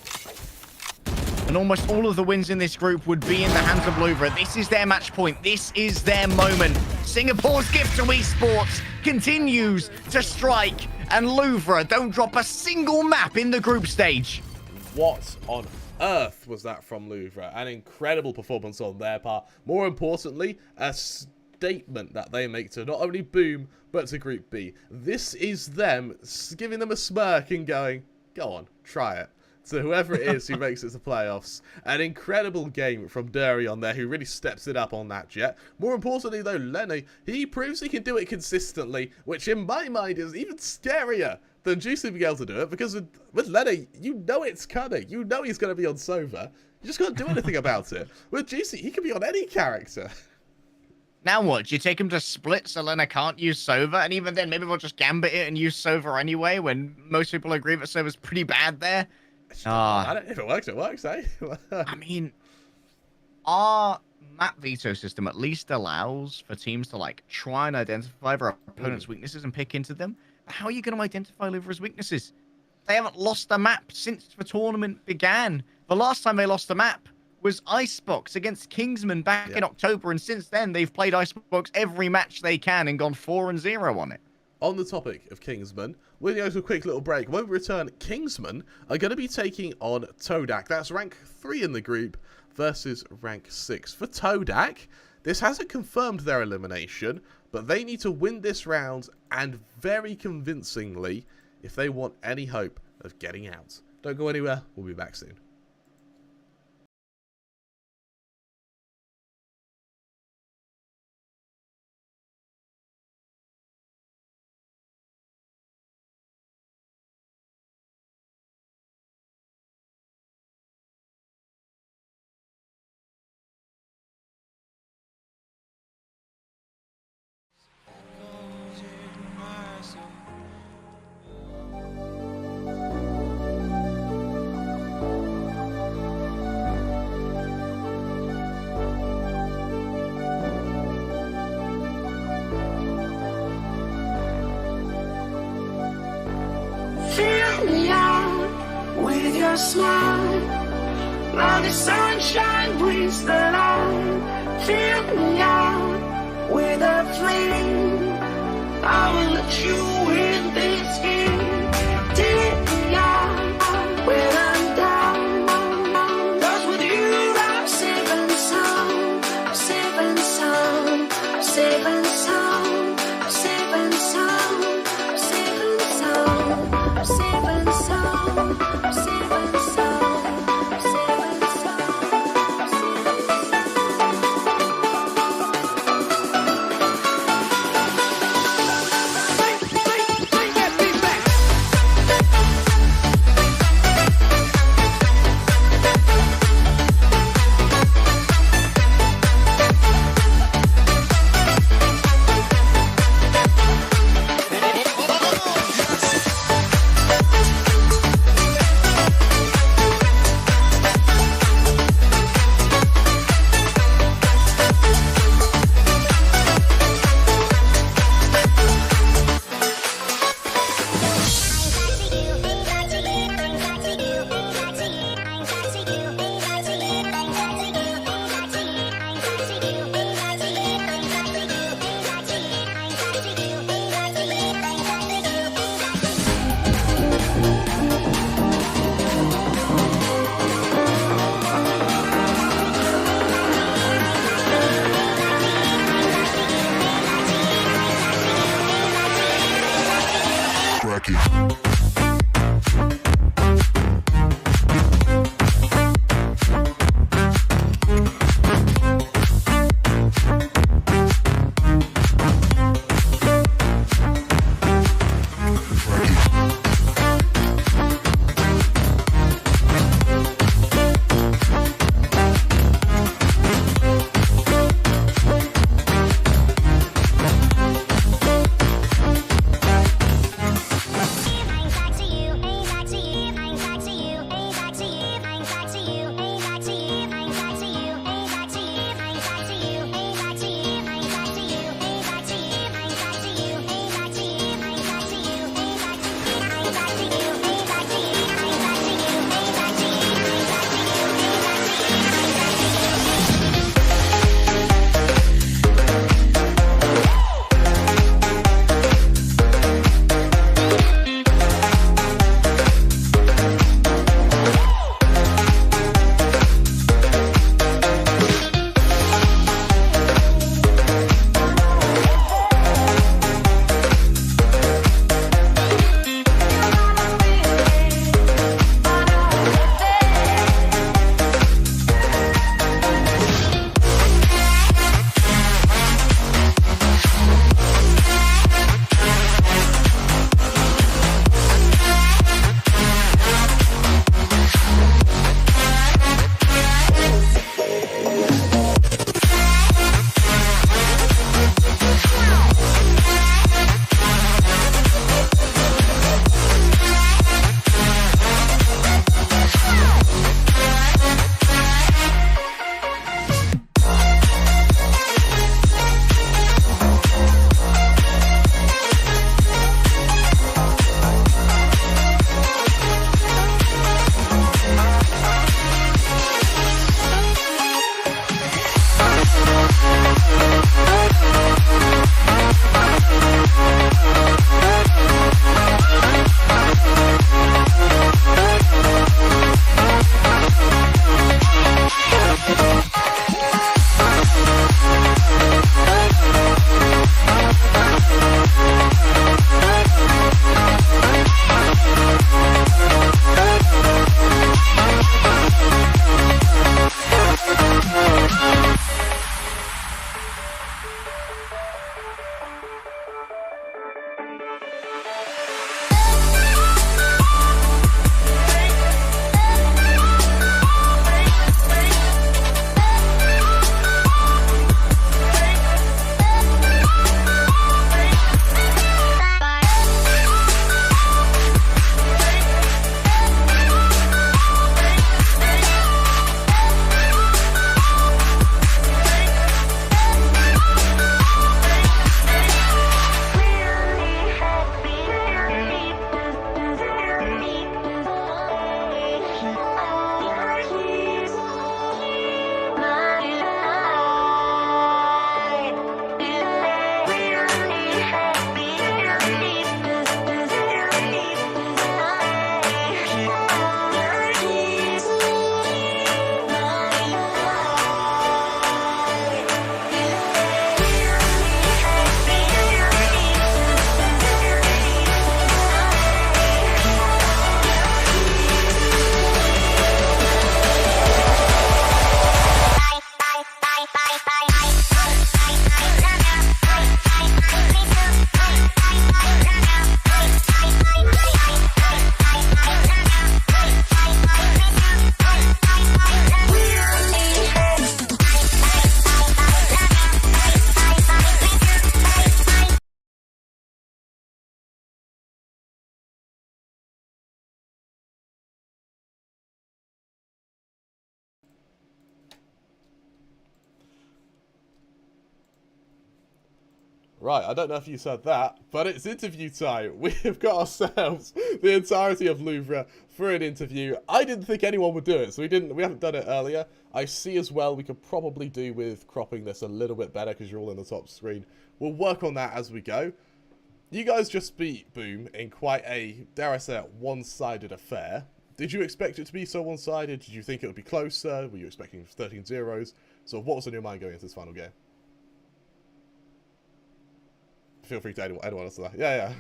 and almost all of the wins in this group would be in the hands of Louvre. This is their match point. This is their moment. Singapore's gift to esports continues to strike, and Louvre don't drop a single map in the group stage. What on earth was that from Louvre? An incredible performance on their part. More importantly, a statement that they make to not only Boom, but to Group B. This is them giving them a smirk and going, go on, try it. So whoever it is who makes it to playoffs. An incredible game from Dury on there, who really steps it up on that jet. More importantly, though, Lenny, he proves he can do it consistently, which in my mind is even scarier than Juicy being able to do it, because with Lenny, you know it's coming. You know he's going to be on Sova. You just can't do anything about it. With Juicy, he can be on any character. Now what? Do you take him to split so Lena can't use Sova? And even then, maybe we'll just gambit it and use Sova anyway, when most people agree that Sova's pretty bad there. If it works, it works, eh? I mean, our map veto system at least allows for teams to like try and identify their opponent's weaknesses and pick into them. But how are you going to identify Louvre's weaknesses? They haven't lost a map since the tournament began. The last time they lost a map was Icebox against Kingsman back in October, and since then they've played Icebox every match they can and gone 4-0 on it. On the topic of Kingsman, we're going to go to a quick little break. When we return, Kingsman are going to be taking on Todak. That's rank 3 in the group versus rank 6. For Todak, this hasn't confirmed their elimination, but they need to win this round, and very convincingly, if they want any hope of getting out. Don't go anywhere. We'll be back soon. Fill me out with your smile. Now the sunshine brings the light. Fill me out with a flame. I will let you in this game. Take me out when I'm down. 'Cause with you I'm safe and sound. I'm safe and sound. I'm safe and sound. I'm safe and sound. I'm safe and sound. I'm safe and sound. I'm safe and sound. I'm safe and sound. Right, I don't know if you said that, but it's interview time. We have got ourselves the entirety of Louvre for an interview. I didn't think anyone would do it, so we haven't done it earlier. I see as well we could probably do with cropping this a little bit better because you're all in the top screen. We'll work on that as we go. You guys just beat Boom in quite a, dare I say it, one-sided affair. Did you expect it to be so one-sided? Did you think it would be closer? Were you expecting 13-0s? So what was in your mind going into this final game? Feel free to anyone else to that. Yeah.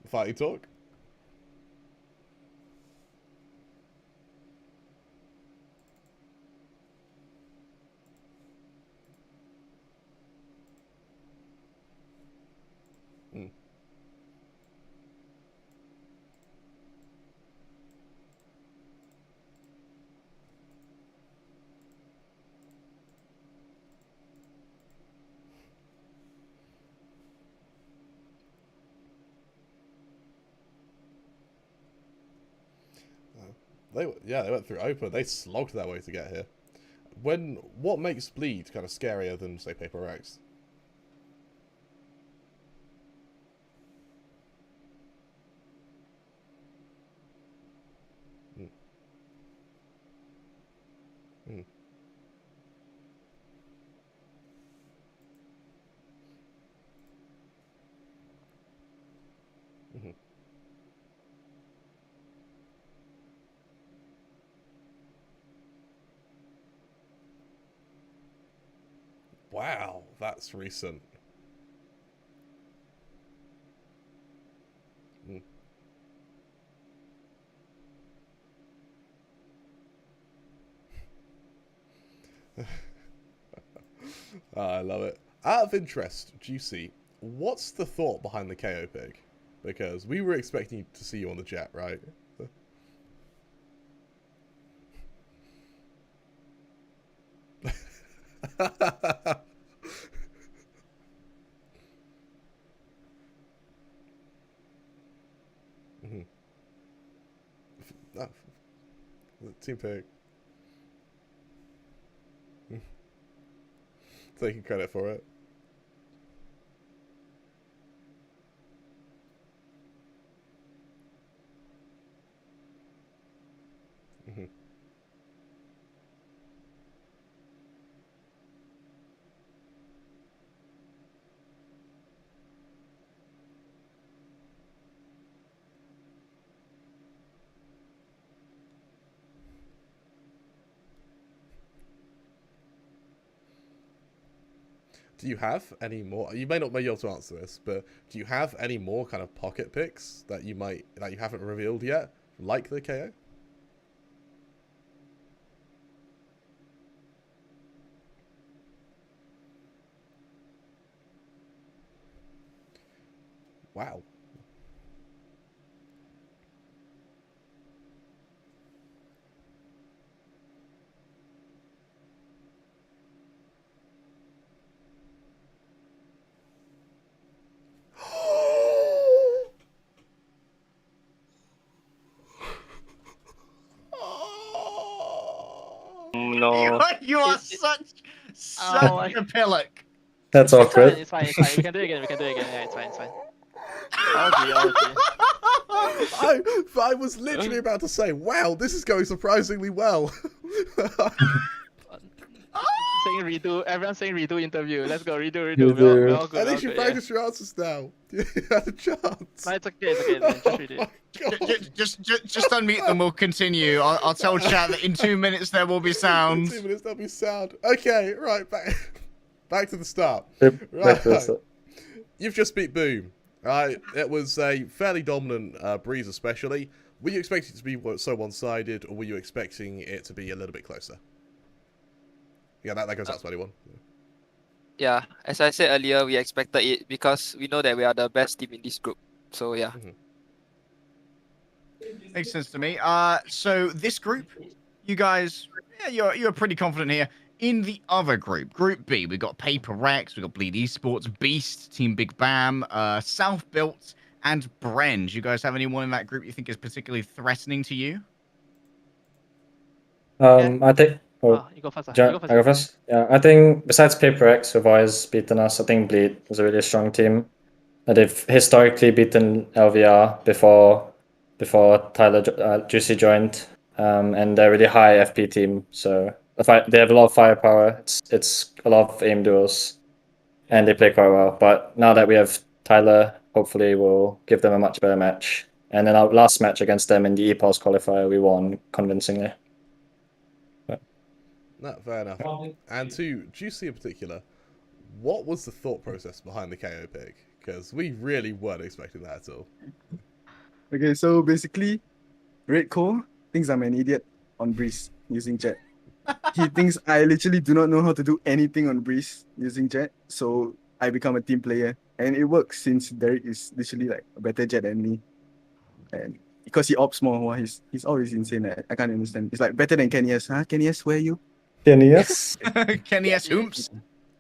Fighting talk. They went through open. They slogged their way to get here. What makes bleed kind of scarier than say Paper Rex? Wow, that's recent. I love it. Out of interest, Juicy, what's the thought behind the KO pick? Because we were expecting to see you on the jet, right? Team pick. Taking credit for it. Do you have any more? You may not be able to answer this, but do you have any more kind of pocket picks that you haven't revealed yet, like the KO? Wow. No. You are such a pillock. That's It's fine, awkward. it's fine, it's fine. We can do it again, Yeah, it's fine, it's fine. OG. I was literally about to say, wow, this is going surprisingly well. Saying redo, everyone's saying redo interview. Let's go, redo. Redo. We're all good. At least you practice your answers now. You had a chance. No, it's okay, man. Just redo. Just unmute them. We'll continue. I'll tell chat that in 2 minutes there will be sound. In 2 minutes there'll be sound. Okay, right, back to the start. Yep, Right. back to the start. You've just beat Boom. Right, it was a fairly dominant Breeze especially. Were you expecting it to be so one-sided, or were you expecting it to be a little bit closer? Yeah, that goes out to anyone. Yeah, as I said earlier, we expected it because we know that we are the best team in this group. So yeah. Makes sense to me. So this group, you guys, yeah, you're pretty confident here. In the other group, Group B, we got Paper Rex, we got Bleed Esports, Beast, Team Big Bam, South Built, and Bren. Do you guys have anyone in that group you think is particularly threatening to you? I think. Oh, You go first. You I go first. go first. Yeah, I think besides Paper X, who've always beaten us, I think Bleed is a really strong team. They've historically beaten LVR before Tyler Juicy joined, and they're a really high FP team. So they have a lot of firepower. It's a lot of aim duels, and they play quite well. But now that we have Tyler, hopefully we'll give them a much better match. And then our last match against them in the Epulze qualifier, we won convincingly. No, fair enough. And to Juicy in particular, what was the thought process behind the KO pick? Because we really weren't expecting that at all. Okay, so basically, Red Cole thinks I'm an idiot on Breeze using Jet. He thinks I literally do not know how to do anything on Breeze using Jet, so I become a team player. And it works since Derek is literally like a better Jet than me. And because he ops more, wow, he's always insane. I can't understand. It's like better than Kenny S. Huh? Kenny S, where are you? Kenny, yes. Kenny S. Ooms.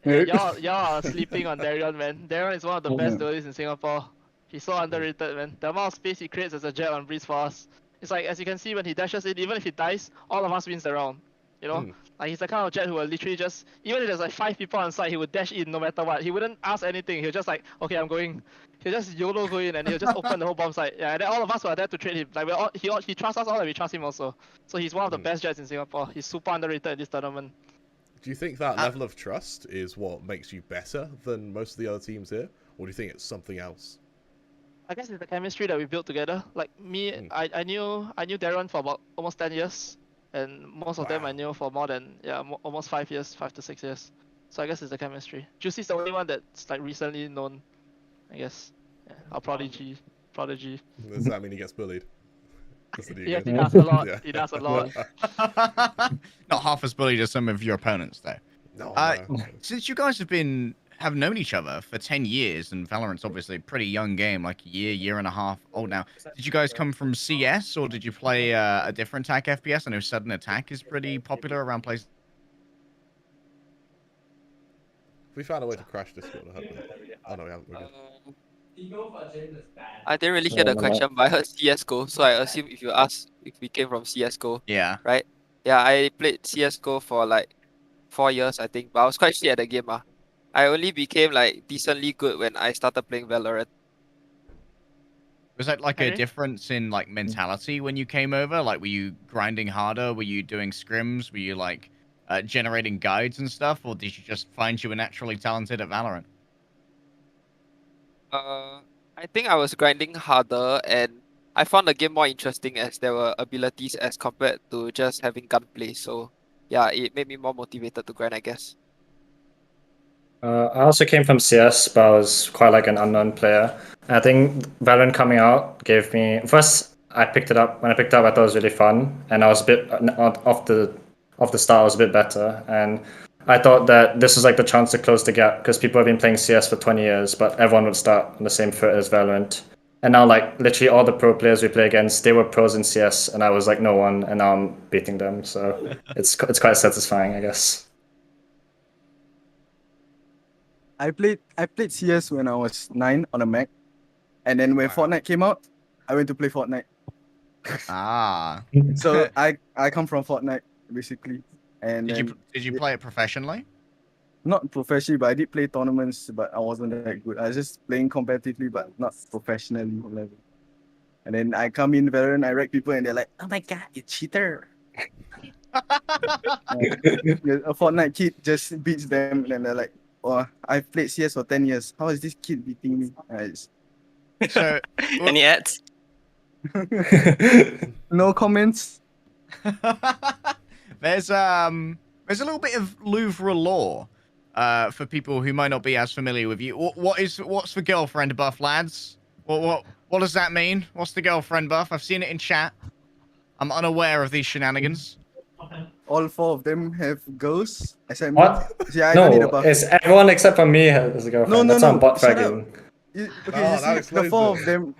Y'all are sleeping on Darion, man. Darion is one of the best duelists in Singapore. He's so underrated, man. The amount of space he creates as a Jet on Breeze for us. It's like, as you can see, when he dashes in, even if he dies, all of us wins the round. You know? Like, he's the kind of Jet who will literally just, even if there's like 5 people on site, he would dash in no matter what. He wouldn't ask anything. He'll just like, okay, I'm going. He'll just YOLO go in and he'll just open the whole bomb site. Yeah, and then all of us were there to trade him. Like, he trusts us all and we trust him also. So he's one of the best Jets in Singapore. He's super underrated in this tournament. Do you think that level of trust is what makes you better than most of the other teams here? Or do you think it's something else? I guess it's the chemistry that we built together. Like me, I knew Darren for about almost 10 years. And most of them I knew for more than, almost 5 years, 5 to 6 years. So I guess it's the chemistry. Juicy's the only one that's like recently known, I guess. Yeah, our prodigy. Does that mean he gets bullied? Yes, he does a lot. Yeah. He does a lot. Not half as bullied as some of your opponents, though. No. Since you guys have known each other for 10 years, and Valorant's obviously a pretty young game, like a year and a half old now. Did you guys come from CS, or did you play a different attack FPS? I know Sudden Attack is pretty popular around places. We found a way to crash Discord, haven't we? Oh no, we haven't. I didn't really hear the question, but I heard CSGO, so I assume if you ask if we came from CSGO. Yeah. Right? Yeah, I played CSGO for like 4 years, I think, but I was quite shit at the game. I only became like decently good when I started playing Valorant. Was that like a difference in like mentality when you came over? Like, were you grinding harder? Were you doing scrims? Were you like generating guides and stuff? Or did you just find you were naturally talented at Valorant? I think I was grinding harder and I found the game more interesting as there were abilities as compared to just having gunplay. So yeah, it made me more motivated to grind, I guess. I also came from CS, but I was quite like an unknown player. I think Valorant coming out gave me first. I picked it up. When I picked it up, I thought it was really fun, and I was a bit off the start. I was a bit better, and I thought that this was like the chance to close the gap because people have been playing CS for 20 years, but everyone would start on the same foot as Valorant. And now, like literally all the pro players we play against, they were pros in CS, and I was like no one, and now I'm beating them. So it's quite satisfying, I guess. I played CS when I was 9 on a Mac, and then when Fortnite came out, I went to play Fortnite. So I come from Fortnite basically. And did you play it professionally? Not professionally, but I did play tournaments, but I wasn't that good. I was just playing competitively, but not professionally level. And then I come in Valorant, I wreck people, and they're like, "Oh my god, you cheater!" A Fortnite kid just beats them, and they're like, "Oh, I've played CS for 10 years. How is this kid beating me?" So, any ads? No comments. There's a little bit of Louvre lore for people who might not be as familiar with you. What's the girlfriend buff, lads? What does that mean? What's the girlfriend buff? I've seen it in chat. I'm unaware of these shenanigans. All 4 of them have girls. Except what? Me. Yeah, I don't need a buff. It's everyone except for me has a girlfriend. No, That's on bot fragging. The 4 of them.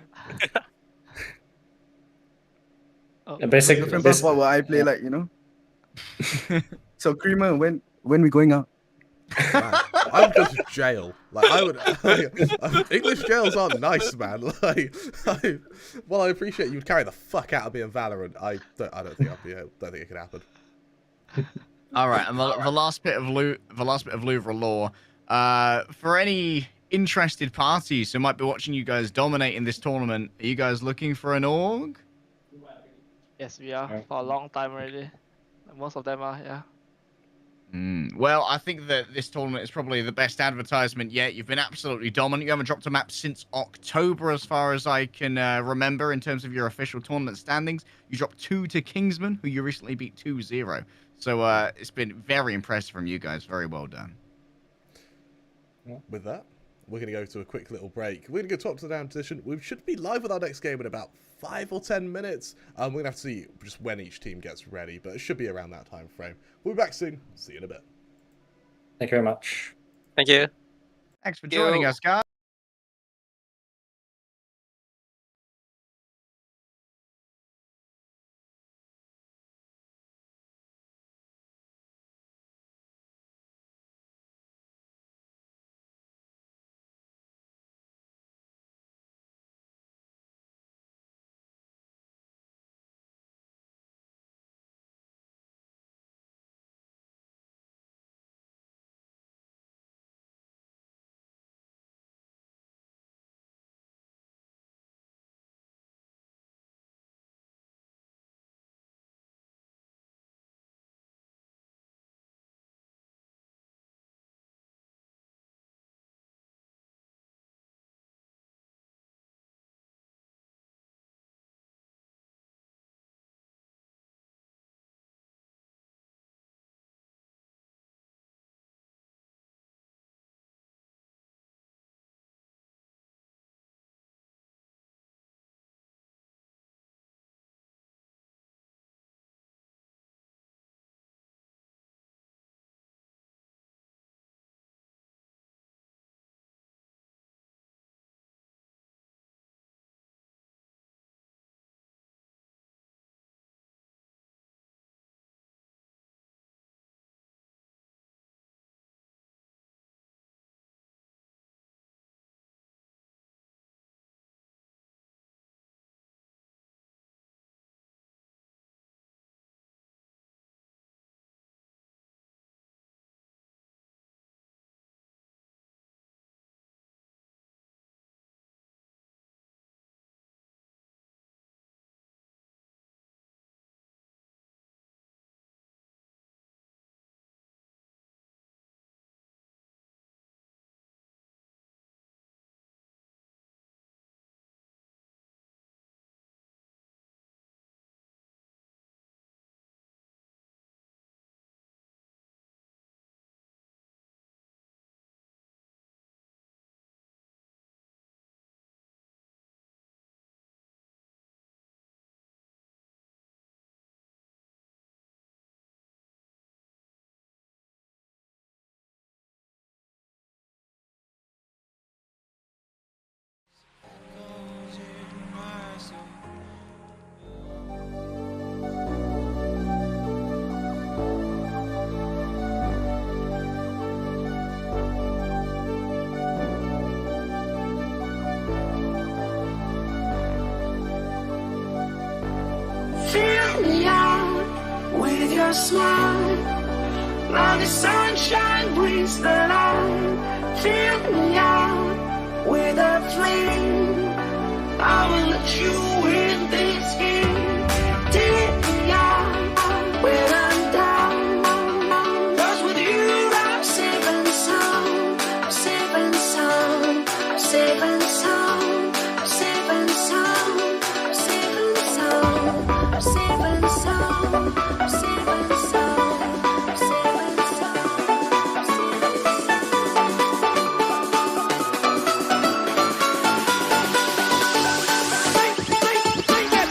Basically, what will I play like, you know? So Creamer, when we going out? I would go to jail. Like I would. English jails aren't nice, man. Like, I appreciate you would carry the fuck out of me in Valorant. I don't think don't think it could happen. All right, and the last bit of Louvre lore. For any interested parties who might be watching you guys dominate in this tournament, are you guys looking for an org? Yes, we are for a long time already. Most of them are, yeah. Well, I think that this tournament is probably the best advertisement yet. You've been absolutely dominant. You haven't dropped a map since October, as far as I can remember, in terms of your official tournament standings. You dropped 2 to Kingsman, who you recently beat 2-0. So it's been very impressive from you guys. Very well done. With that, we're going to go to a quick little break. We're going to go top to the down position. We should be live with our next game in about 5 or 10 minutes. We're going to have to see just when each team gets ready, but it should be around that time frame. We'll be back soon. See you in a bit. Thank you very much. Thank you. Thanks for joining us, guys. Fill me out with your smile. Now the sunshine brings the light. Fill me out with a flame. I will let you in this game. Take me out when I'm down. 'Cause with you I'm safe and sound. I'm safe and sound. I'm safe and sound. I'm safe and sound. I'm safe and sound. I'm safe and sound. I'm safe and sound. I'm safe and sound. I'm safe and sound.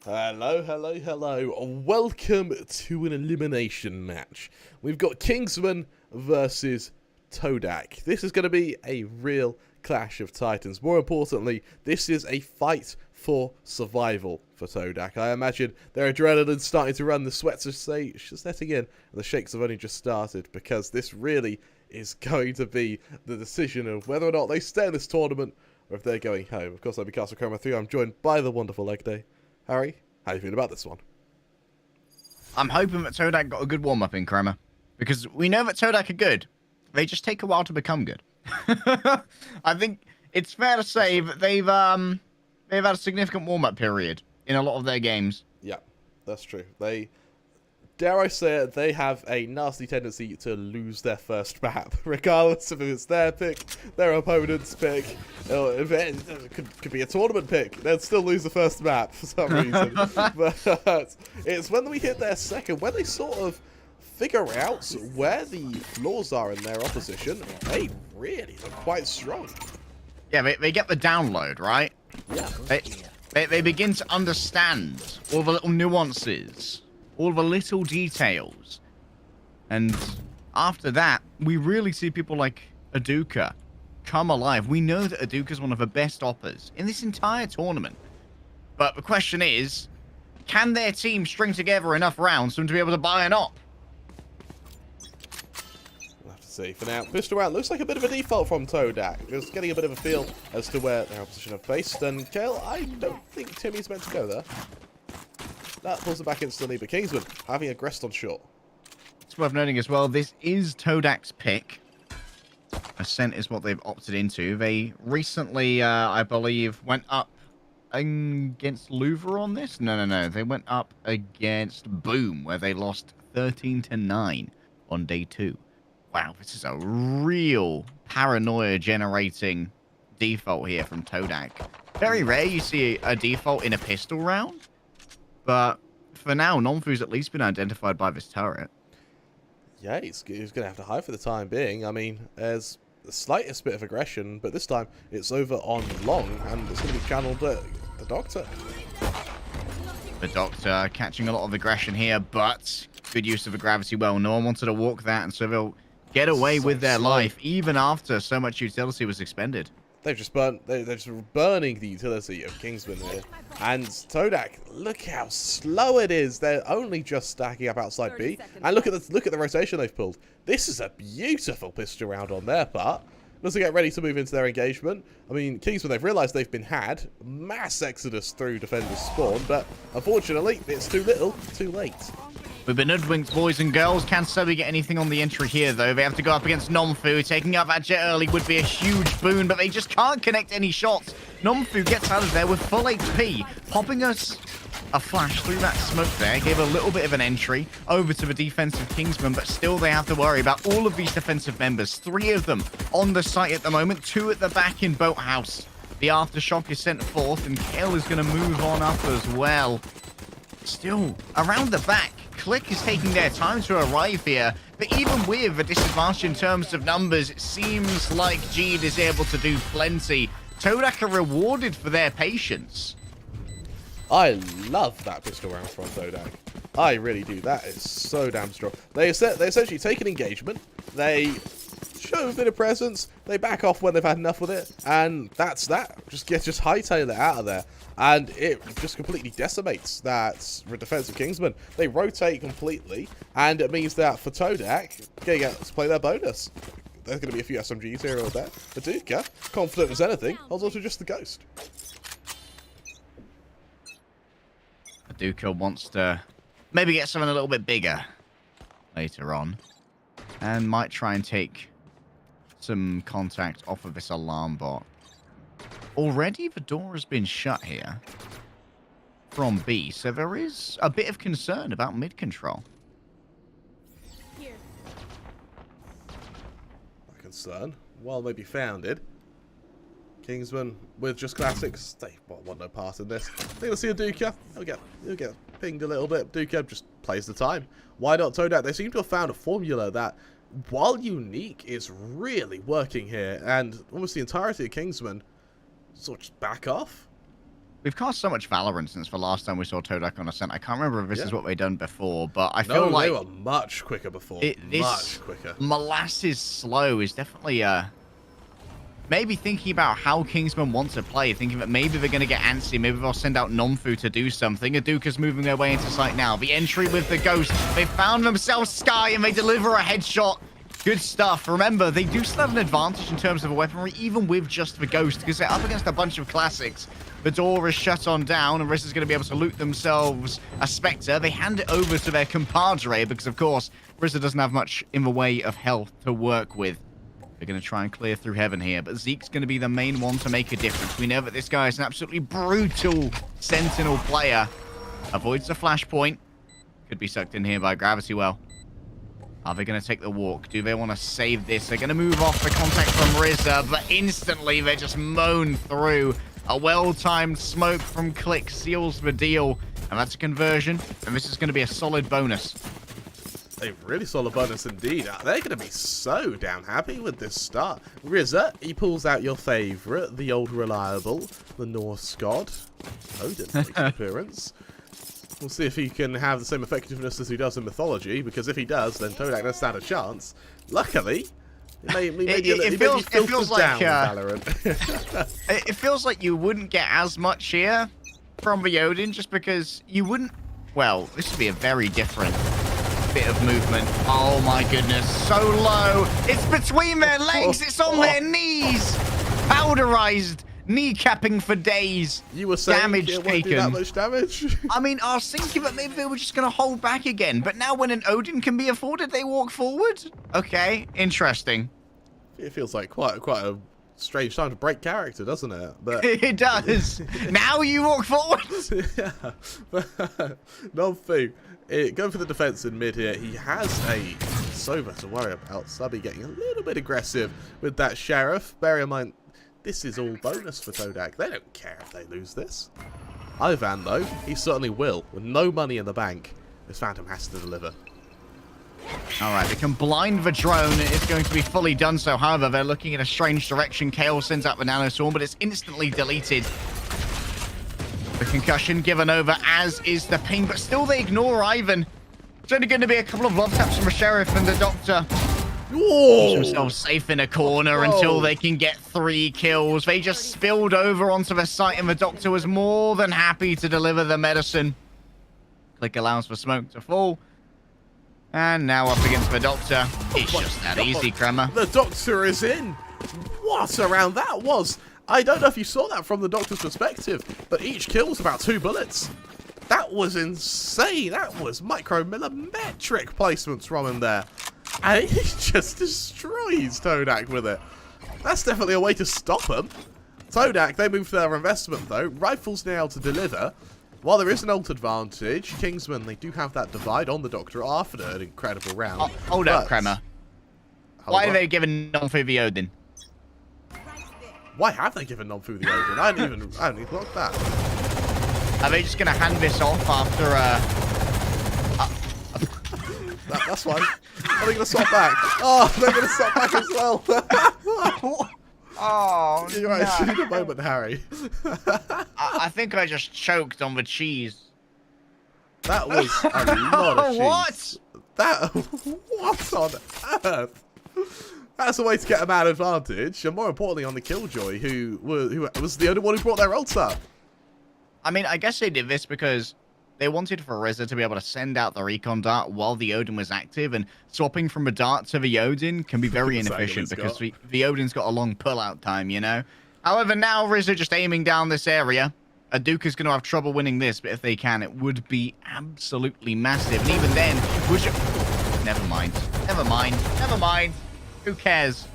Hello, hello, hello. Welcome to an elimination match. We've got Kingsman versus Todak. This is going to be a real clash of titans. More importantly, this is a fight for survival for Todak. I imagine their adrenaline's starting to run, the sweats are setting in, and the shakes have only just started, because this really is going to be the decision of whether or not they stay in this tournament or if they're going home. Of course, I'm Castle Chroma 3. I'm joined by the wonderful Leg Day. Harry, how do you feel about this one? I'm hoping that Todak got a good warm-up in, Chroma. Because we know that Todak are good. They just take a while to become good. I think it's fair to say that they've had a significant warm-up period in a lot of their games. Yeah, that's true. They dare I say it, they have a nasty tendency to lose their first map, regardless of if it's their pick, their opponent's pick, or if it could be a tournament pick. They'd still lose the first map for some reason. But it's when we hit their second, when they sort of figure out where the flaws are in their opposition, they really look quite strong. Yeah, they get the download, right? Yeah. They begin to understand all the little nuances, all the little details. And after that, we really see people like Aduka come alive. We know that Aduka is one of the best oppers in this entire tournament. But the question is, can their team string together enough rounds for them to be able to buy an op? See, for now, pistol round looks like a bit of a default from Todak. Just getting a bit of a feel as to where their opposition have faced. And Kale, I don't think Timmy's meant to go there. That pulls it back instantly, but Kingsman having aggressed on short. It's worth noting as well, this is Todak's pick. Ascent is what they've opted into. They recently, I believe, went up against Louvre on this. No. They went up against Boom, where they lost 13-9 on day 2. Wow, this is a real paranoia-generating default here from Todak. Very rare you see a default in a pistol round, but for now, Nomfu's at least been identified by this turret. Yeah, he's going to have to hide for the time being. I mean, there's the slightest bit of aggression, but this time it's over on long, and it's going to be channeled at the Doctor. The Doctor catching a lot of aggression here, but good use of a gravity well. No one wanted to walk that, and so they'll get away with their life, even after so much utility was expended. They've just burnt. They're just burning the utility of Kingsman here. And Todak, look how slow it is. They're only just stacking up outside B. And look at the rotation they've pulled. This is a beautiful pistol round on their part. As they get ready to move into their engagement. I mean, Kingsman, they've realised they've been had. Mass exodus through defenders spawn, but unfortunately, it's too little, too late. We've been hoodwinked, boys and girls. Can't Subby get anything on the entry here, though. They have to go up against Nomfu. Taking out that jet early would be a huge boon, but they just can't connect any shots. Nomfu gets out of there with full HP, popping us a flash through that smoke there. Gave a little bit of an entry over to the defensive Kingsman, but still they have to worry about all of these defensive members. 3 of them on the site at the moment, 2 at the back in Boathouse. The Aftershock is sent forth, and Kale is going to move on up as well. Still, around the back, Click is taking their time to arrive here, but even with a disadvantage in terms of numbers, it seems like Jeed is able to do plenty. Todak are rewarded for their patience. I love that pistol round from Todak. I really do. That is so damn strong. They essentially take an engagement, they show a bit of presence, they back off when they've had enough with it, and that's that. Just hightail it out of there. And it just completely decimates that defensive Kingsman. They rotate completely, and it means that for Todak, they get to play their bonus. There's going to be a few SMGs here or there. But Aduka, confident as anything, holds on to just the Ghost. Aduka wants to maybe get something a little bit bigger later on, and might try and take some contact off of this alarm bot. Already the door has been shut here from B, so there is a bit of concern about mid control. A concern, while maybe founded, Kingsman with just classics, they want no part in this. I think we'll see Aduka. He'll get pinged a little bit. Aduka just plays the time. Why not Todak? They seem to have found a formula that, while unique, is really working here, and almost the entirety of Kingsman sort of just back off. We've cast so much Valorant since the last time we saw Todak on Ascent. I can't remember if this is what they've done before, but I feel like they were much quicker before. Much quicker. Molasses slow is definitely maybe thinking about how Kingsman want to play, thinking that maybe they're going to get antsy, maybe they'll send out Nomfu to do something. Aduka's moving their way into sight now. The entry with the Ghost. They found themselves Sky, and they deliver a headshot. Good stuff. Remember, they do still have an advantage in terms of a weaponry, even with just the Ghost, because they're up against a bunch of classics. The door is shut on down, and Riz is going to be able to loot themselves a Spectre. They hand it over to their compadre, because, of course, Rizza doesn't have much in the way of health to work with. They're going to try and clear through heaven here, but Zeke's going to be the main one to make a difference. We know that this guy is an absolutely brutal Sentinel player. Avoids the flashpoint. could be sucked in here by gravity well. Are they going to take the walk? Do they want to save this? They're going to move off the contact from Rizza, but instantly they just moan through. A well-timed smoke from Click seals the deal. And that's a conversion, and this is going to be a solid bonus. A really solid bonus indeed. They're going to be so damn happy with this start. Rizza, he pulls out your favourite, the old reliable, the Norse god. Odin makes an appearance. We'll see if he can have the same effectiveness as he does in Mythology, because if he does, then Todak does stand a chance. Luckily, it feels like Valorant. It feels like you wouldn't get as much here from the Odin, just because you wouldn't. Well, this would be a very different bit of movement. Oh my goodness, so low. It's between their legs. It's on their knees. Powderized. Kneecapping for days. You were saying damage it won't taken. do that much damage? I mean, I was thinking that maybe they were just going to hold back again. But now when an Odin can be afforded, they walk forward? Okay, interesting. It feels like quite a strange time to break character, doesn't it? But it does. Now you walk forward. Yeah. Nonfu, going for the defense in mid here. He has a Sova to worry about. Subby getting a little bit aggressive with that Sheriff. Bear in mind, this is all bonus for Todak. They don't care if they lose this. Ivan, though, he certainly will. With no money in the bank, this Phantom has to deliver. All right, they can blind the drone. It's going to be fully done so. However, they're looking in a strange direction. Chaos sends out the nanoswarm, but it's instantly deleted. The concussion given over, as is the ping, but still they ignore Ivan. It's only going to be a couple of love taps from the Sheriff and the Doctor. Keep themselves safe in a corner until they can get 3 kills. They just spilled over onto the site, and the Doctor was more than happy to deliver the medicine. Click allows for smoke to fall. And now up against the Doctor. It's just that easy, Kremer. The Doctor is in. What a round that was. I don't know if you saw that from the Doctor's perspective, but each kill was about 2 bullets. That was insane. That was micromillimetric placements from him there. And he just destroys Todak with it. That's definitely a way to stop him. Todak, they move their investment though. Rifles now to deliver. While there is an ult advantage, Kingsman, they do have that divide on the Doctor after an incredible round. Oh, hold up, Kremer. Why are they giving Nonfu the Odin? Why have they given Nonfu the Odin? I hadn't even looked at that. Are they just going to hand this off after That's fine. Are they going to swap back? Oh, they're going to swap back as well. Oh, you're right. Shoot a moment, Harry. I think I just choked on the cheese. That was a lot of cheese. What? What on earth? That's a way to get a man advantage, and more importantly on the Killjoy, who was the only one who brought their ults up. I mean, I guess they did this because they wanted for Rizza to be able to send out the recon dart while the Odin was active, and swapping from a dart to the Odin can be very inefficient because the Odin's got a long pull-out time, you know? However, now Rizza just aiming down this area. Aduka's going to have trouble winning this, but if they can, it would be absolutely massive. And even then, would you... Never mind. Never mind. Never mind. Who cares?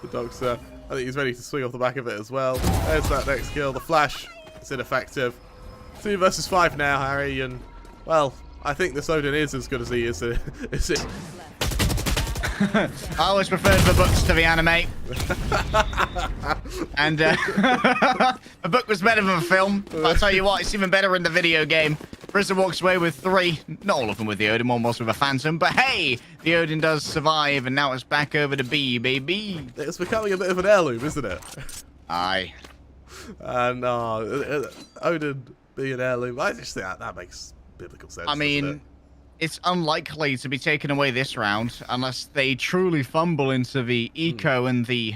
The Doctor, I think he's ready to swing off the back of it as well. There's that next kill. The flash is ineffective. 2 versus 5 now, Harry, and, well, I think this Odin is as good as he is it? I always preferred the books to the anime. And the book was better than the film. But I'll tell you what, it's even better in the video game. Rizza walks away with 3. Not all of them with the Odin, one was with a Phantom. But hey, the Odin does survive, and now it's back over to B, baby. It's becoming a bit of an heirloom, isn't it? Aye. And Odin being an heirloom, I just think that makes biblical sense. I mean, it's unlikely to be taken away this round unless they truly fumble into the eco and the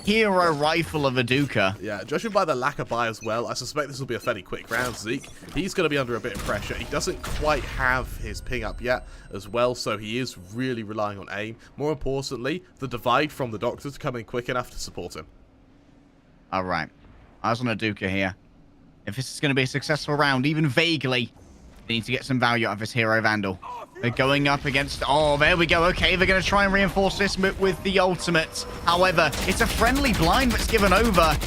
hero rifle of Aduka. Yeah, judging by the lack of buy as well, I suspect this will be a fairly quick round. Zeke, he's going to be under a bit of pressure. He doesn't quite have his ping up yet as well, so he is really relying on aim. More importantly, the divide from the Doctor to come in quick enough to support him. All right. Eyes on Aduka here. If this is going to be a successful round, even vaguely, they need to get some value out of this hero Vandal. They're going up against... Oh, there we go. Okay, they're going to try and reinforce this with the ultimate. However, it's a friendly blind that's given over.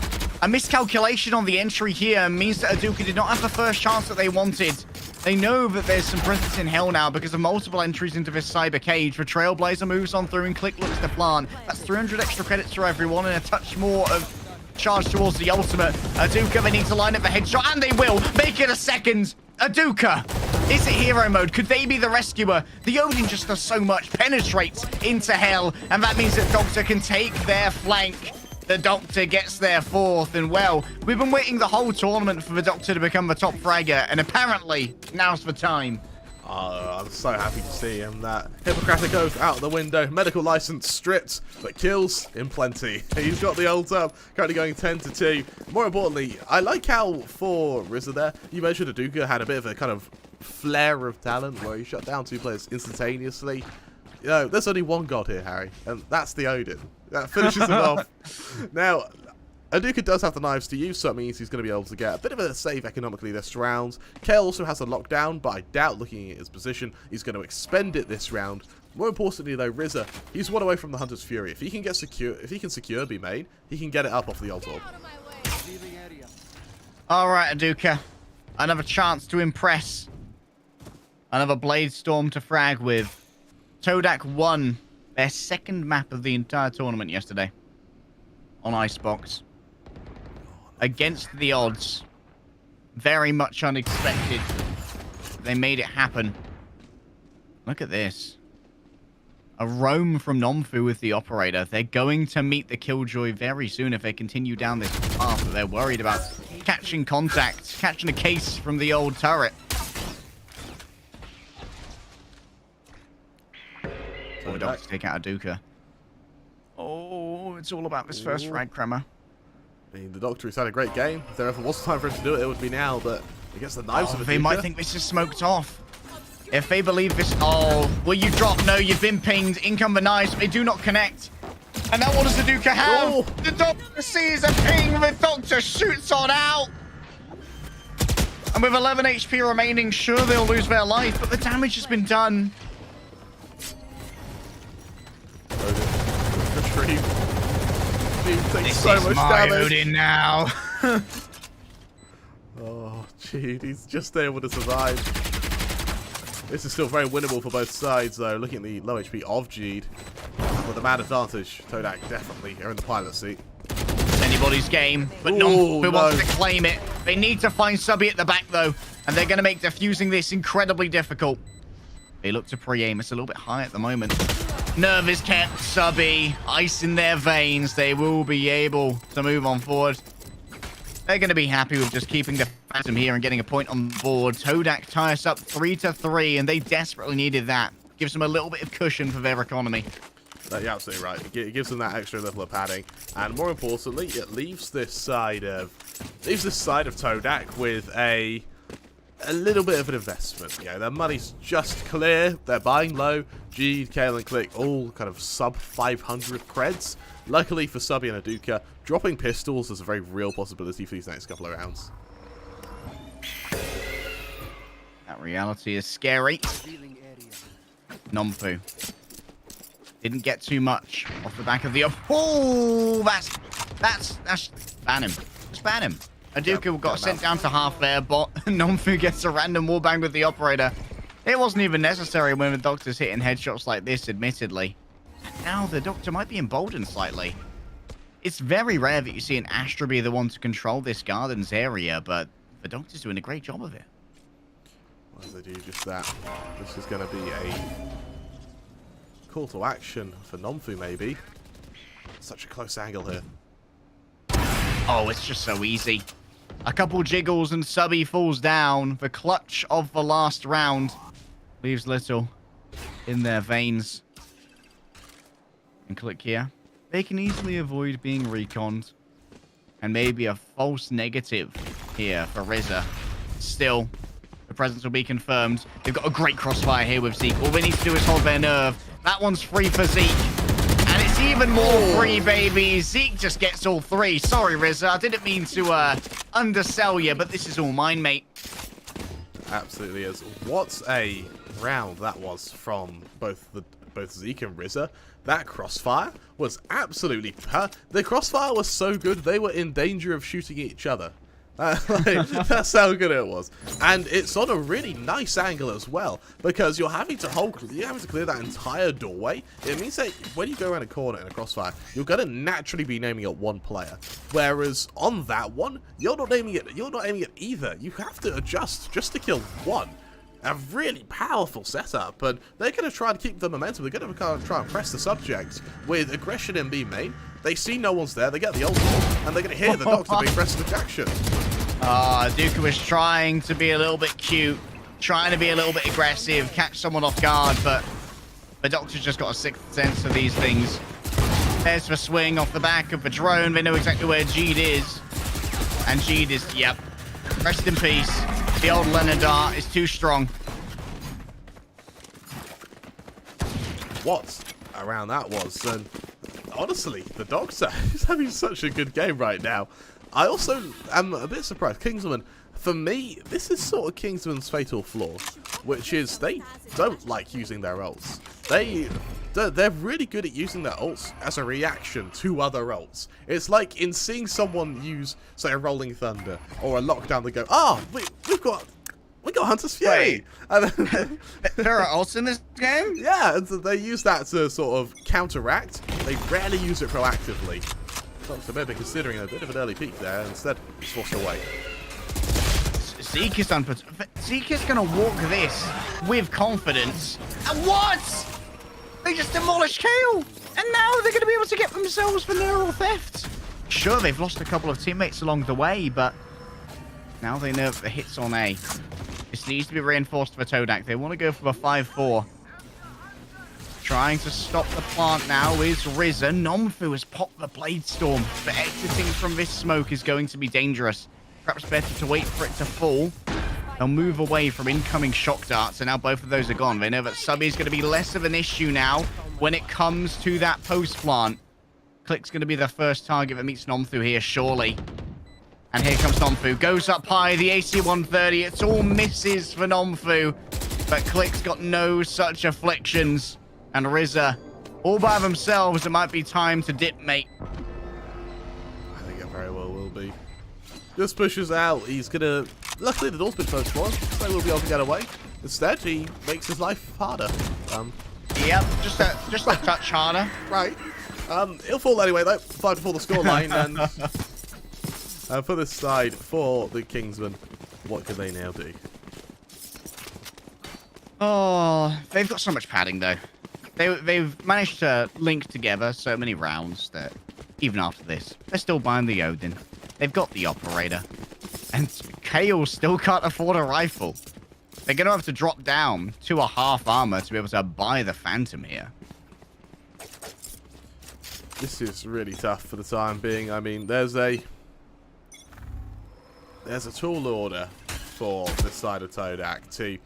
A miscalculation on the entry here means that Aduka did not have the first chance that they wanted. They know that there's some presence in hell now because of multiple entries into this cyber cage. The Trailblazer moves on through and Click looks to plant. That's 300 extra credits for everyone and a touch more of charge towards the ultimate. Aduka, they need to line up the headshot, and they will. Make it a second. Aduka, is it hero mode? Could they be the rescuer? The Odin just does so much, penetrates into hell, and that means that Doctor can take their flank. The Doctor gets their fourth, and well, we've been waiting the whole tournament for the Doctor to become the top fragger, and apparently, now's the time. I'm so happy to see him. That Hippocratic Oath out the window, medical license stripped, but kills in plenty. He's got the ult up, currently going 10-2. More importantly, I like how for RZA there, you mentioned Aduka had a bit of a kind of flare of talent where he shut down 2 players instantaneously. You know, there's only one god here, Harry, and that's the Odin. That finishes him off. Now, Aduka does have the knives to use, so it means he's going to be able to get a bit of a save economically this round. Kale also has a lockdown, but I doubt, looking at his position, he's going to expend it this round. More importantly, though, RZA, he's one away from the Hunter's Fury. If he can secure B main, he can get it up off the ult orb. All right, Aduka, another chance to impress. Another Blade Storm to frag with. Todak won their second map of the entire tournament yesterday on Icebox. Against the odds. Very much unexpected. They made it happen. Look at this. A roam from Nomfu with the operator. They're going to meet the Killjoy very soon if they continue down this path that they're worried about. Catching contact, catching a case from the old turret. Todak to take out Aduka. Oh, it's all about this first frag, Kremer. I mean, the Doctor has had a great game. If there ever was time for him to do it, it would be now, but he gets the knives of Aduka. They might think this is smoked off. If they believe this... Oh, will you drop? No, you've been pinged. In come the knives, but they do not connect. And now what does Aduka have? Oh. The Doctor sees a ping. The Doctor shoots on out. And with 11 HP remaining, sure, they'll lose their life, but the damage has been done. Retrieve. He takes This so much is my damage. Odin now. Oh, gee, he's just able to survive. This is still very winnable for both sides, though. Looking at the low HP of Jeed, with the man advantage, Todak definitely are in the pilot seat. It's anybody's game, but Ooh, Nomfu wants to claim it. They need to find Subby at the back, though, and they're going to make defusing this incredibly difficult. They look to pre-aim. It's a little bit high at the moment. Nerve is kept. Subby, ice in their veins. They will be able to move on forward. They're going to be happy with just keeping the Phantom here and getting a point on the board. Todak ties up 3-3, and they desperately needed that. Gives them a little bit of cushion for their economy. You're absolutely right. It gives them that extra level of padding, and more importantly, it leaves this side of Todak with a little bit of an investment. You know, their money's just clear. They're buying low. Jeed, Kale, and Click all kind of sub 500 creds. Luckily for Subby and Aduka, dropping pistols is a very real possibility for these next couple of rounds. That reality is scary. Nomfu didn't get too much off the back of the... Oh, that's ban him. Just ban him. Aduka got sent down to half there, but Nomfu gets a random wallbang with the operator. It wasn't even necessary when the Doctor's hitting headshots like this, admittedly. Now the Doctor might be emboldened slightly. It's very rare that you see an Astra be the one to control this Gardens area, but the Doctor's doing a great job of it. Why do they do just that? This is going to be a call to action for Nomfu, maybe. Such a close angle here. Oh, it's just so easy. A couple jiggles and Subby falls down. The clutch of the last round leaves little in their veins. And Click here. They can easily avoid being reconned. And maybe a false negative here for RZA. Still, the presence will be confirmed. They've got a great crossfire here with Zeke. All they need to do is hold their nerve. That one's free for Zeke. And it's even more free, baby. Zeke just gets all three. Sorry, RZA. I didn't mean to undersell you, but this is all mine, mate. Absolutely is. What a round that was from both Zeke and RZA. That crossfire was absolutely... The crossfire was so good, they were in danger of shooting each other. That's how good it was. And it's on a really nice angle as well, because you're having to clear that entire doorway. It means that when you go around a corner in a crossfire, you're going to naturally be aiming at one player. Whereas on that one, you're not aiming at either. You have to adjust just to kill one. A really powerful setup, and they're going to try and keep the momentum. They're going to try and press the subject with aggression in B main. They see no one's there, they get the ult, and they're going to hear the doctor being pressed into action. Duka was trying to be a little bit cute, trying to be a little bit aggressive, catch someone off guard, but the doctor's just got a sixth sense of these things. There's the swing off the back of the drone. They know exactly where Jeed is. And Jeed is, yep, rest in peace. The old Lenadar is too strong. What around that was, and honestly, the Doctor is having such a good game right now. I also am a bit surprised. Kingsman, for me, this is sort of Kingsman's fatal flaw, which is they don't like using their ults. They're really good at using their ults as a reaction to other ults. It's like in seeing someone use, say, a Rolling Thunder or a Lockdown, they go, we got Hunter's Fury. And there are ults in this game? Yeah, and so they use that to sort of counteract. They rarely use it proactively. Doctor may be considering a bit of an early peak there, instead swashed away. Zeke's gonna walk this with confidence. And what? They just demolished Kale! And now they're gonna be able to get themselves the neural theft. Sure, they've lost a couple of teammates along the way, but now they know the hits on A. This needs to be reinforced for Todak. They want to go for a 5-4. Trying to stop the plant now is Rizza. Nomfu has popped the Blade Storm, but exiting from this smoke is going to be dangerous. Perhaps better to wait for it to fall. They'll move away from incoming shock darts, and now both of those are gone. They know that Subby is going to be less of an issue now when it comes to that post plant. Click's going to be the first target that meets Nomfu here, surely. And here comes Nomfu. Goes up high, the AC-130. It's all misses for Nomfu. But Click's got no such afflictions. And Rizza, all by themselves, it might be time to dip, mate. I think it very well will be. Just pushes out. He's going to... Luckily, the door's been closed for him, so he will be able to get away. Instead, he makes his life harder. Yep, just a touch harder. Right. He'll fall anyway, though. 5 before the scoreline. And for this side, for the Kingsman, what can they now do? Oh, they've got so much padding, though. They've managed to link together so many rounds that even after this, they're still buying the Odin. They've got the Operator. And Kale still can't afford a rifle. They're going to have to drop down to a half armor to be able to buy the Phantom here. This is really tough for the time being. I mean, there's a tall order for this side of Todak to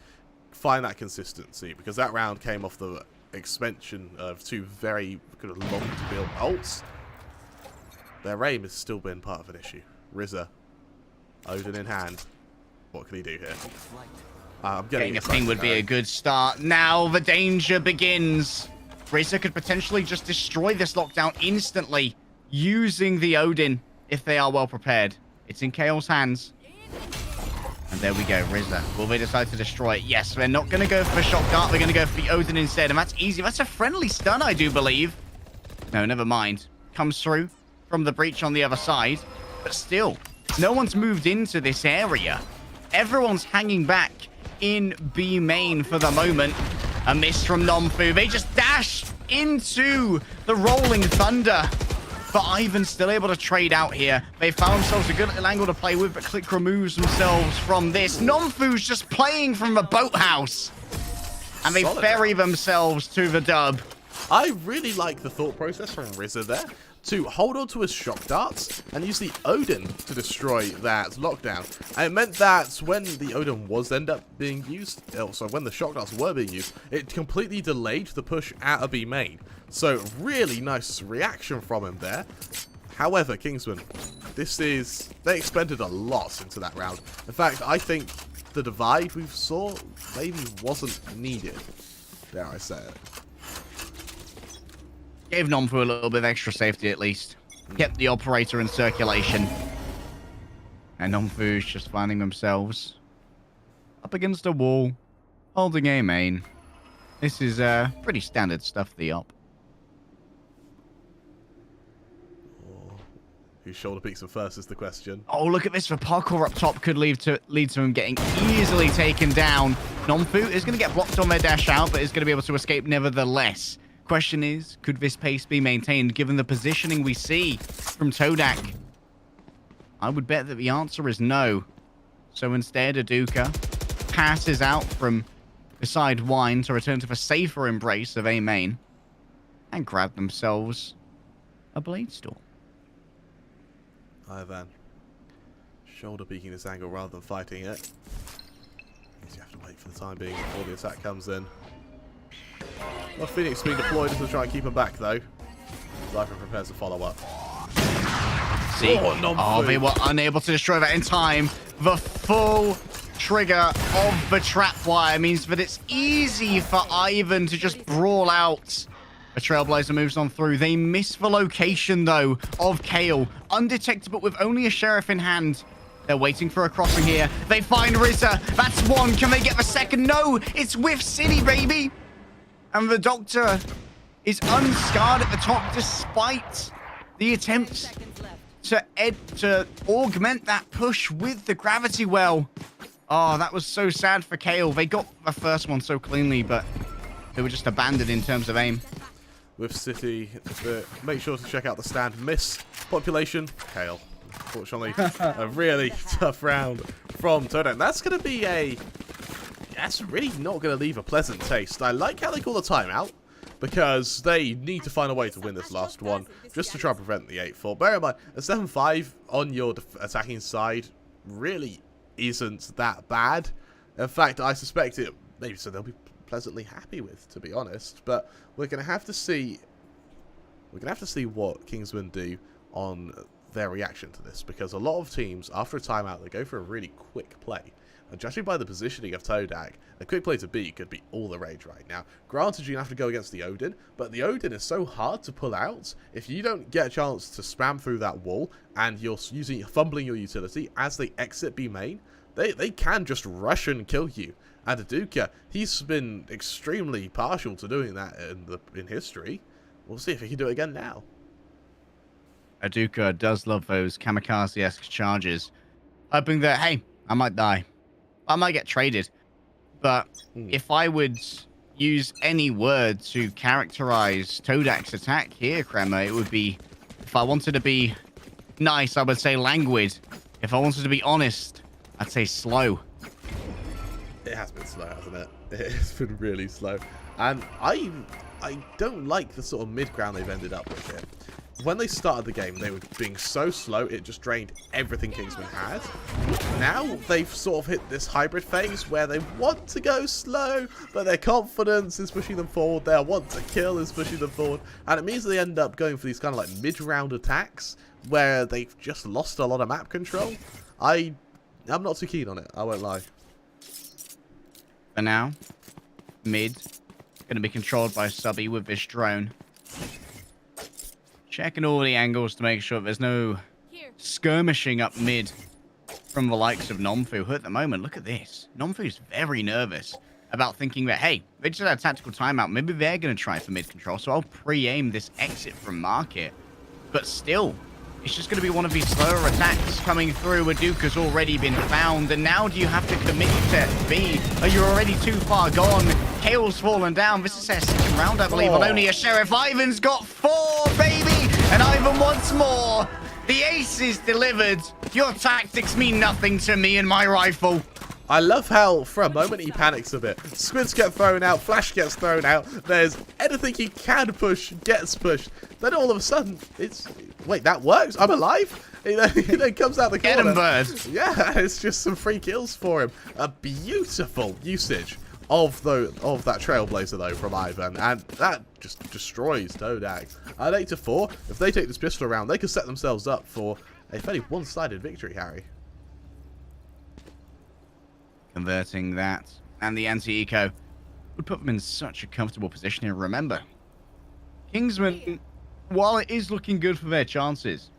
find that consistency, because that round came off the expansion of 2 very kind of long to build ults. Their aim has still been part of an issue. Rizza, Odin in hand. What can he do here? I'm getting a ping would be a good start. Now the danger begins. Rizza could potentially just destroy this lockdown instantly using the Odin if they are well prepared. It's in Kale's hands. And there we go, Rizza. Will they decide to destroy it? Yes, they're not going to go for a shock dart. They're going to go for the Odin instead. And that's easy. That's a friendly stun, I do believe. No, never mind. Comes through from the breach on the other side. But still, no one's moved into this area. Everyone's hanging back in B main for the moment. A miss from Nomfu. They just dash into the Rolling Thunder. But Ivan's still able to trade out here. They found themselves a good little angle to play with, but Click removes themselves from this. Nomfu's just playing from the boathouse. And they ferry themselves to the dub. I really like the thought process from Rizza there to hold on to his shock darts and use the Odin to destroy that lockdown. And it meant that when the Odin was end up being used, also when the shock darts were being used, it completely delayed the push out of B main. So really nice reaction from him there. However, Kingsman, they expended a lot into that round. In fact, I think the divide we saw maybe wasn't needed. Dare I say it. Gave Nomfu a little bit of extra safety at least. Kept the Operator in circulation. And Nomfu's just finding themselves up against a wall, holding A main. This is pretty standard stuff, the op. Whose shoulder peeks them first is the question. Oh, look at this. The parkour up top could lead to him getting easily taken down. Nomfu is going to get blocked on their dash out, but is going to be able to escape nevertheless. Question is, could this pace be maintained given the positioning we see from Todak? I would bet that the answer is no. So instead, Aduka passes out from beside Wine to return to the safer embrace of A main and grab themselves a Blade Storm. Ivan. Shoulder peeking this angle rather than fighting it. Means you have to wait for the time being before the attack comes in. Well, Phoenix being deployed to try and keep him back though. Zypher prepares to follow up. See? Oh, they were unable to destroy that in time. The full trigger of the trap wire means that it's easy for Ivan to just brawl out. A Trailblazer moves on through. They miss the location, though, of Kale. Undetectable with only a Sheriff in hand. They're waiting for a crossing here. They find Rizza. That's one. Can they get the second? No, it's with City, baby. And the Doctor is unscarred at the top despite the attempts to augment that push with the gravity well. Oh, that was so sad for Kale. They got the first one so cleanly, but they were just abandoned in terms of aim. With City, make sure to check out the stand. Miss population, Kale. Unfortunately, a really tough round from Todak. That's going to be that's really not going to leave a pleasant taste. I like how they call the timeout, because they need to find a way to win this last one, just to try and prevent the 8-4. Bear in mind, a 7-5 on your attacking side really isn't that bad. In fact, I suspect it, maybe so they'll be pleasantly happy with, to be honest. But we're going to have to see what Kingsman do on their reaction to this, because a lot of teams after a timeout they go for a really quick play, and judging by the positioning of Todak, a quick play to B could be all the rage right now. Granted, you have to go against the Odin, but the Odin is so hard to pull out. If you don't get a chance to spam through that wall and you're fumbling your utility as they exit B main, they can just rush and kill you. And Aduka, he's been extremely partial to doing that in history. We'll see if he can do it again now. Aduka does love those kamikaze-esque charges, hoping that, hey, I might die. I might get traded. But if I would use any word to characterize Todak's attack here, Crema, it would be, if I wanted to be nice, I would say languid. If I wanted to be honest, I'd say slow. It has been slow, hasn't it? It's been really slow. And I don't like the sort of mid-ground they've ended up with here. When they started the game, they were being so slow, it just drained everything Kingsman had. Now, they've sort of hit this hybrid phase where they want to go slow, but their confidence is pushing them forward. Their want to kill is pushing them forward. And it means they end up going for these kind of like mid-round attacks where they've just lost a lot of map control. I'm not too keen on it, I won't lie. For now, mid going to be controlled by Subby with this drone. Checking all the angles to make sure there's no skirmishing up mid from the likes of Nomfu, who at the moment, look at this. Nomfu's very nervous about thinking that, hey, they just had a tactical timeout. Maybe they're going to try for mid control, so I'll pre-aim this exit from market. But still, it's just going to be one of these slower attacks coming through. Aduka's already been found, and now do you have to commit to B? Are you already too far gone? Kale's fallen down. This is their second round, I believe, on only a Sheriff. Ivan's got 4, baby! And Ivan wants more. The ace is delivered. Your tactics mean nothing to me and my rifle. I love how, for a moment, he panics a bit. Squids get thrown out, Flash gets thrown out, there's anything he can push, gets pushed. Then all of a sudden, it's... Wait, that works? I'm alive? He then comes out the corner. Get him, bird. Yeah, it's just some free kills for him. A beautiful usage of that Trailblazer, though, from Ivan. And that just destroys Todak. At 8-4, if they take this pistol around, they could set themselves up for a fairly one-sided victory, Harry. Converting that and the anti-eco would put them in such a comfortable position here. Remember, Kingsman, while it is looking good for their chances,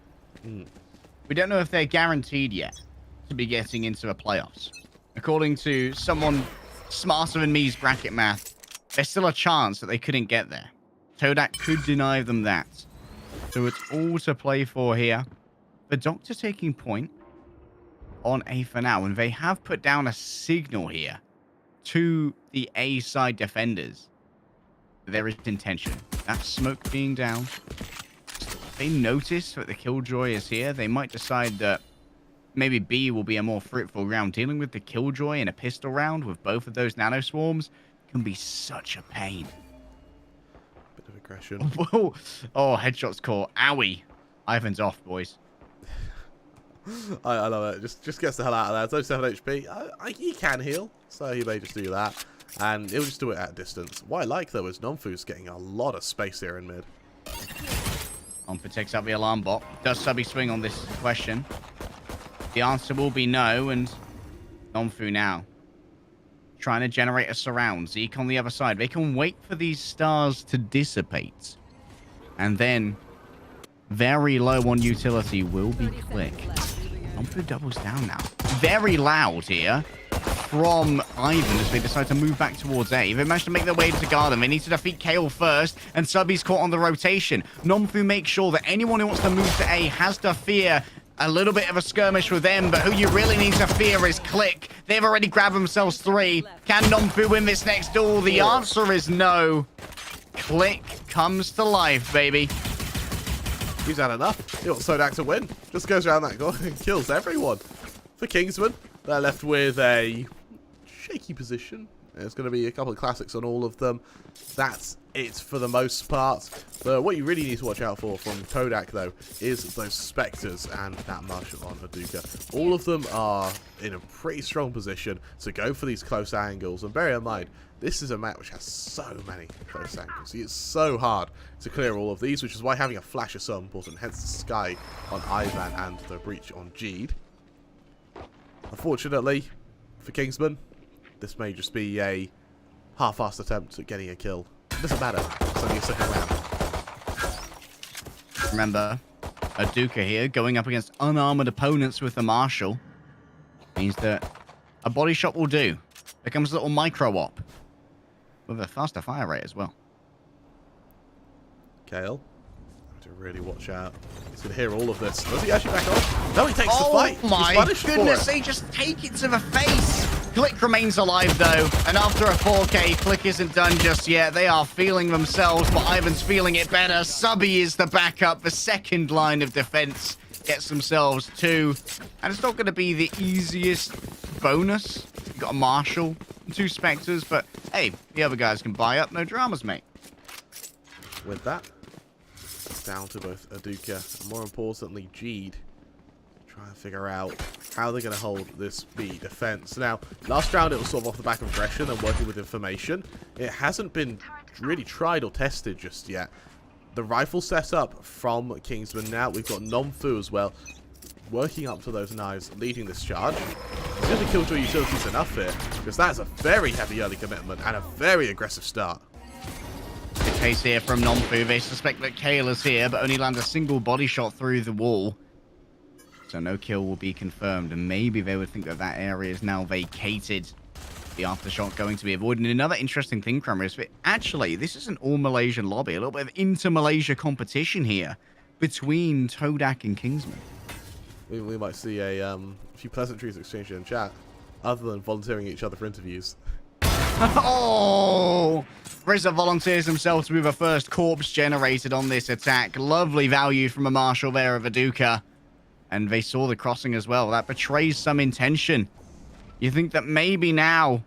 we don't know if they're guaranteed yet. to be getting into the playoffs. According to someone smarter than me's bracket math, there's still a chance that they couldn't get there. Todak could deny them that. So it's all to play for here. The Doctor taking point on A for now, and they have put down a signal here to the A side defenders. There is intention. That smoke being down. If they notice that the Killjoy is here, they might decide that maybe B will be a more fruitful round. Dealing with the Killjoy in a pistol round with both of those nano swarms can be such a pain. Bit of aggression. Whoa. Oh, headshots call. Owie. Ivan's off, boys. I love it. Just gets the hell out of there. It's only 7 HP. He can heal, so he may just do that. And he'll just do it at a distance. What I like, though, is Nomfu's getting a lot of space here in mid. Nomfu takes out the alarm bot. Does Subby swing on this question? The answer will be no, and Nomfu now trying to generate a surround. Zeke on the other side. They can wait for these stars to dissipate. And then, very low on utility will be Click. Nomfu doubles down now. Very loud here from Ivan as they decide to move back towards A. They managed to make their way to Garden. They need to defeat Kale first, and Subby's caught on the rotation. Nomfu makes sure that anyone who wants to move to A has to fear a little bit of a skirmish with them, but who you really need to fear is Click. They've already grabbed themselves 3. Can Nomfu win this next duel? The answer is no. Click comes to life, baby. He's had enough. He wants Todak to win. Just goes around that goal and kills everyone. For Kingsman, they're left with a shaky position. There's going to be a couple of classics on all of them. That's it for the most part. But what you really need to watch out for from Todak, though, is those Spectres and that Marshal on Hadouka. All of them are in a pretty strong position to go for these close angles. And bear in mind, this is a map which has so many close angles. It's so hard to clear all of these, which is why having a flash is so important. Hence the Sky on Ivan and the Breach on Jeed. Unfortunately, for Kingsman, this may just be a half-assed attempt at getting a kill. It doesn't matter. It's only a second round. Remember, Hadouka here going up against unarmored opponents with the Marshal means that a body shot will do. There comes a little micro-op with a faster fire rate as well. Kale, have to really watch out. He's going to hear all of this. Does he actually back off? No, he takes the fight. Oh my He's punished goodness, for it. they just take it to the face. Click remains alive though, and after a 4K, Click isn't done just yet. They are feeling themselves, but Ivan's feeling it better. Subby is the backup. The second line of defense gets themselves 2. And it's not going to be the easiest bonus. You've got a Marshal, 2 Spectres, but hey, the other guys can buy up. No dramas, mate. With that, it's down to both Hadouka and more importantly, Jeed. Try and figure out how they're going to hold this B defense. Now, last round it was sort of off the back of aggression and working with information. It hasn't been really tried or tested just yet. The rifle setup from Kingsman now. We've got Nomfu as well, working up to those knives, leading this charge. See if the Killjoy utility's enough here, because that's a very heavy early commitment and a very aggressive start. The case here from Nomfu. They suspect that Kale is here, but only land a single body shot through the wall. So no kill will be confirmed, and maybe they would think that that area is now vacated. The aftershock going to be avoided. And another interesting thing, Kramer, is that actually, this is an all-Malaysian lobby. A little bit of inter-Malaysia competition here between Todak and Kingsman. We might see a few pleasantries exchanged in chat, other than volunteering each other for interviews. Oh! Rizza volunteers himself to be the first corpse generated on this attack. Lovely value from a Marshal there of Hadouka. And they saw the crossing as well. That betrays some intention. You think that maybe now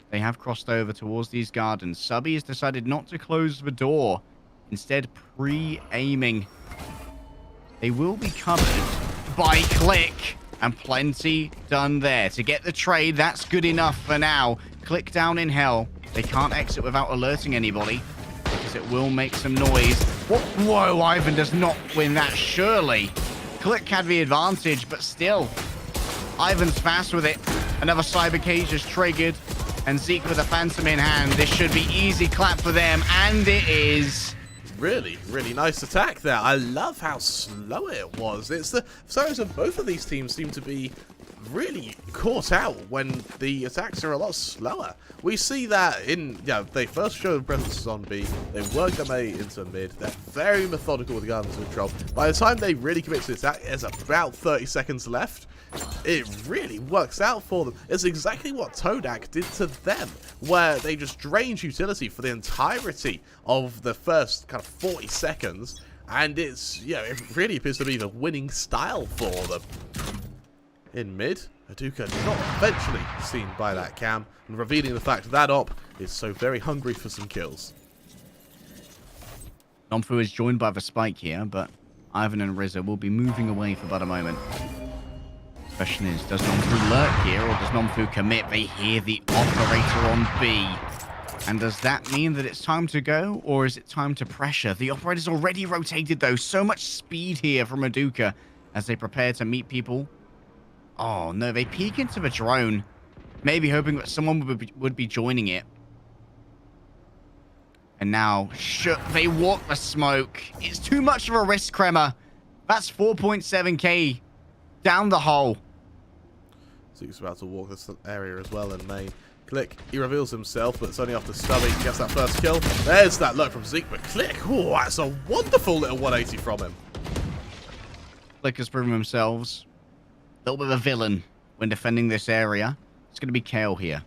they have crossed over towards these gardens. Subby has decided not to close the door. Instead, pre-aiming. They will be covered by Click. And plenty done there. To get the trade, that's good enough for now. Click down in hell. They can't exit without alerting anybody, because it will make some noise. Whoa, Ivan does not win that, surely. Click had the advantage, but still. Ivan's fast with it. Another cyber cage is triggered. And Zeke with a Phantom in hand. This should be easy clap for them, and it is. Really, really nice attack there. I love how slow it was. It's the for some reason both of these teams seem to be really caught out when the attacks are a lot slower. We see that they first show the presence on B, they work their way into mid, they're very methodical with guns control. By the time they really commit to the attack, there's about 30 seconds left. It really works out for them. It's exactly what Todak did to them, where they just drained utility for the entirety of the first kind of 40 seconds, and it really appears to be the winning style for them. In mid, Aduka not eventually seen by that cam, and revealing the fact that Op is so very hungry for some kills. Nomfu is joined by the spike here, but Ivan and Rizzo will be moving away for about a moment. Question is, does Nomfu lurk here, or does Nomfu commit? They hear the operator on B. And does that mean that it's time to go, or is it time to pressure? The operator's already rotated, though. So much speed here from Aduka as they prepare to meet people. Oh, no, they peek into the drone, maybe hoping that someone would be joining it. And now, they walk the smoke. It's too much of a risk, Kremer. That's 4.7k down the hole. Zeke's about to walk this area as well in main. Click, he reveals himself, but it's only after Stubby gets that first kill. There's that look from Zeke, but Click, oh, that's a wonderful little 180 from him. Click has proven themselves a little bit of a villain when defending this area. It's going to be Kale here,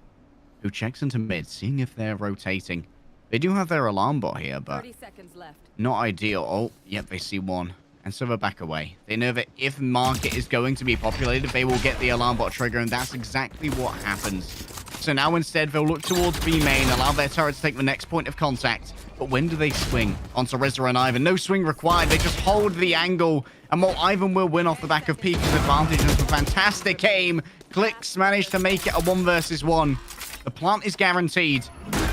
who checks into mid, seeing if they're rotating. They do have their alarm bot here, but 30 seconds left. Not ideal. Oh, yep, they see one. And so they're back away. They know that if market is going to be populated, they will get the alarm bot trigger, and that's exactly what happens. So now instead, they'll look towards B main, allow their turret to take the next point of contact. But when do they swing? Onto Rizzo and Ivan. No swing required. They just hold the angle. And while Ivan will win off the back of Pika's advantage and some fantastic aim, Clicks managed to make it a 1 versus 1. The plant is guaranteed.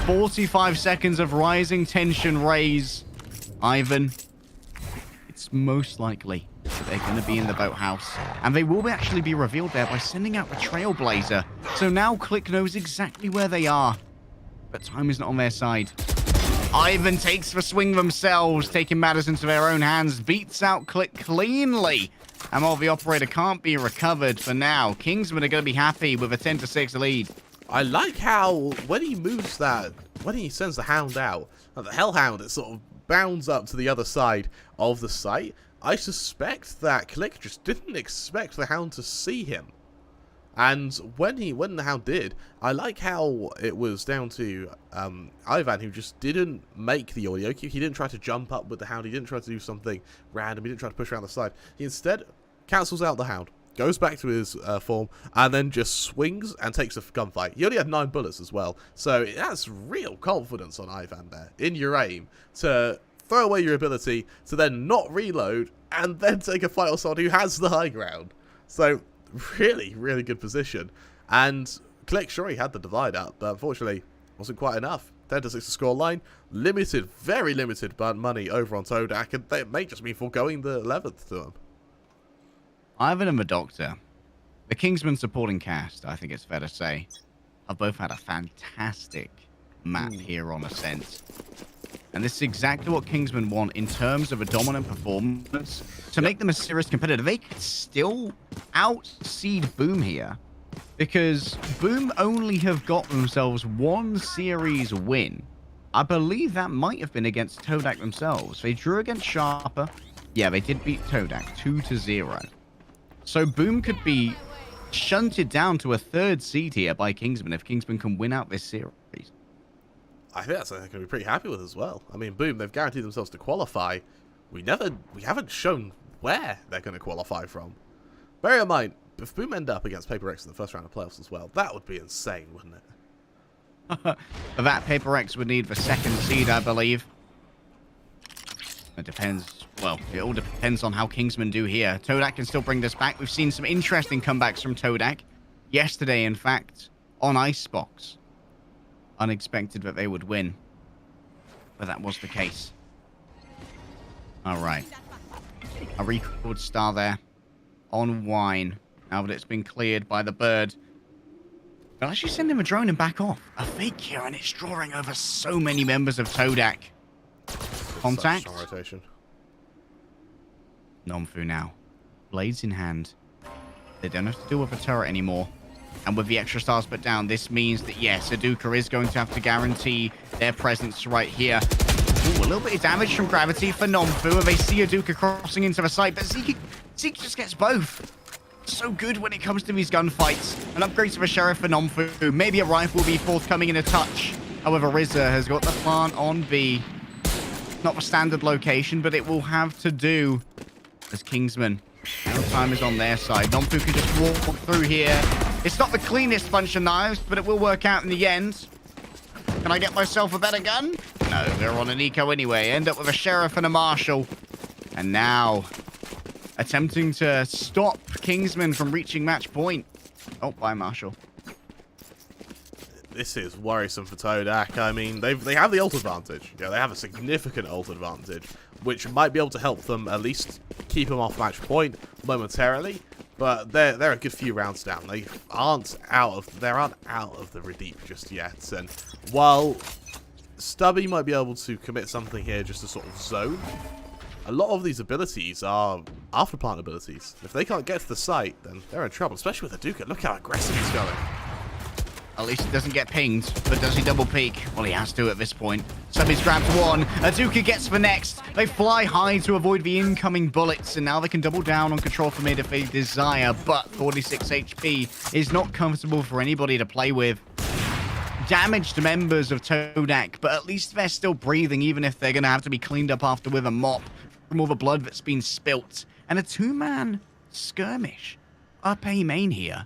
45 seconds of rising tension raise. Ivan, it's most likely they're going to be in the boathouse. And they will actually be revealed there by sending out the Trailblazer. So now Click knows exactly where they are. But time is not on their side. Ivan takes the swing themselves, taking matters into their own hands, beats out Click cleanly. And while the operator can't be recovered for now, Kingsman are going to be happy with a 10-6 lead. I like how when he moves that, when he sends the hound out, the Hellhound, it sort of bounds up to the other side of the site. I suspect that Click just didn't expect the hound to see him. And when the hound did, I like how it was down to Ivan, who just didn't make the audio cue. He didn't try to jump up with the hound. He didn't try to do something random. He didn't try to push around the side. He instead cancels out the hound, goes back to his form, and then just swings and takes a gunfight. He only had 9 bullets as well, so that's real confidence on Ivan there, in your aim, to throw away your ability, to then not reload, and then take a fight on someone who has the high ground. So, really, really good position. And Click, sure, he had the divide up, but unfortunately, wasn't quite enough. 10-6 to score line. Limited, very limited money over on Todak, and they may just be foregoing the 11th to him. Ivan and the Doctor, the Kingsman supporting cast, I think it's fair to say, have both had a fantastic map here on Ascent. And this is exactly what Kingsman want in terms of a dominant performance to make them a serious competitor. They could still outseed Boom here because Boom only have got themselves 1 series win. I believe that might have been against Todak themselves. They drew against Sharper. Yeah, they did beat Todak 2-0. So Boom could be shunted down to a 3rd seed here by Kingsman if Kingsman can win out this series. I think that's something they're going to be pretty happy with as well. I mean, Boom, they've guaranteed themselves to qualify. We haven't shown where they're going to qualify from. Bear in mind, if Boom end up against Paper X in the first round of playoffs as well, that would be insane, wouldn't it? For that, Paper X would need the 2nd seed, I believe. It depends. Well, it all depends on how Kingsman do here. Todak can still bring this back. We've seen some interesting comebacks from Todak. Yesterday, in fact, on Icebox. Unexpected that they would win. But that was the case. Alright. A record star there. On Wine. Now that it's been cleared by the bird. They'll actually send him a drone and back off. A fake here, and it's drawing over so many members of Todak. Contact. Rotation. Nomfu now. Blades in hand. They don't have to deal with a turret anymore. And with the extra stars put down, this means that, yes, Sudoku is going to have to guarantee their presence right here. Ooh, a little bit of damage from gravity for Nomfu, and they see Sudoku crossing into the site, but Zeke just gets both. So good when it comes to these gunfights. An upgrade to the Sheriff for Nomfu. Maybe a rifle will be forthcoming in a touch. However, Rizza has got the plant on B. Not the standard location, but it will have to do as Kingsman. Now time is on their side. Nomfu can just walk through here. It's not the cleanest bunch of knives, but it will work out in the end. Can I get myself a better gun? No, they're on an eco anyway. End up with a Sheriff and a Marshal. And now, attempting to stop Kingsman from reaching match point. Oh, bye, Marshal. This is worrisome for Todak. I mean, they have the ult advantage. Yeah, they have a significant ult advantage, which might be able to help them at least keep them off match point momentarily. But they're a good few rounds down. They aren't out of the Redeep just yet. And while Stubby might be able to commit something here just to sort of zone, a lot of these abilities are afterplant abilities. If they can't get to the site, then they're in trouble, especially with the Duca. Look how aggressive he's going. At least he doesn't get pinged, but does he double peek? Well, he has to at this point. Stubby's grabbed one. Aduka gets the next. They fly high to avoid the incoming bullets, and now they can double down on control for mid if they desire, but 46 HP is not comfortable for anybody to play with. Damaged members of Todak, but at least they're still breathing, even if they're going to have to be cleaned up after with a mop from all the blood that's been spilt. And a two-man skirmish up A main here.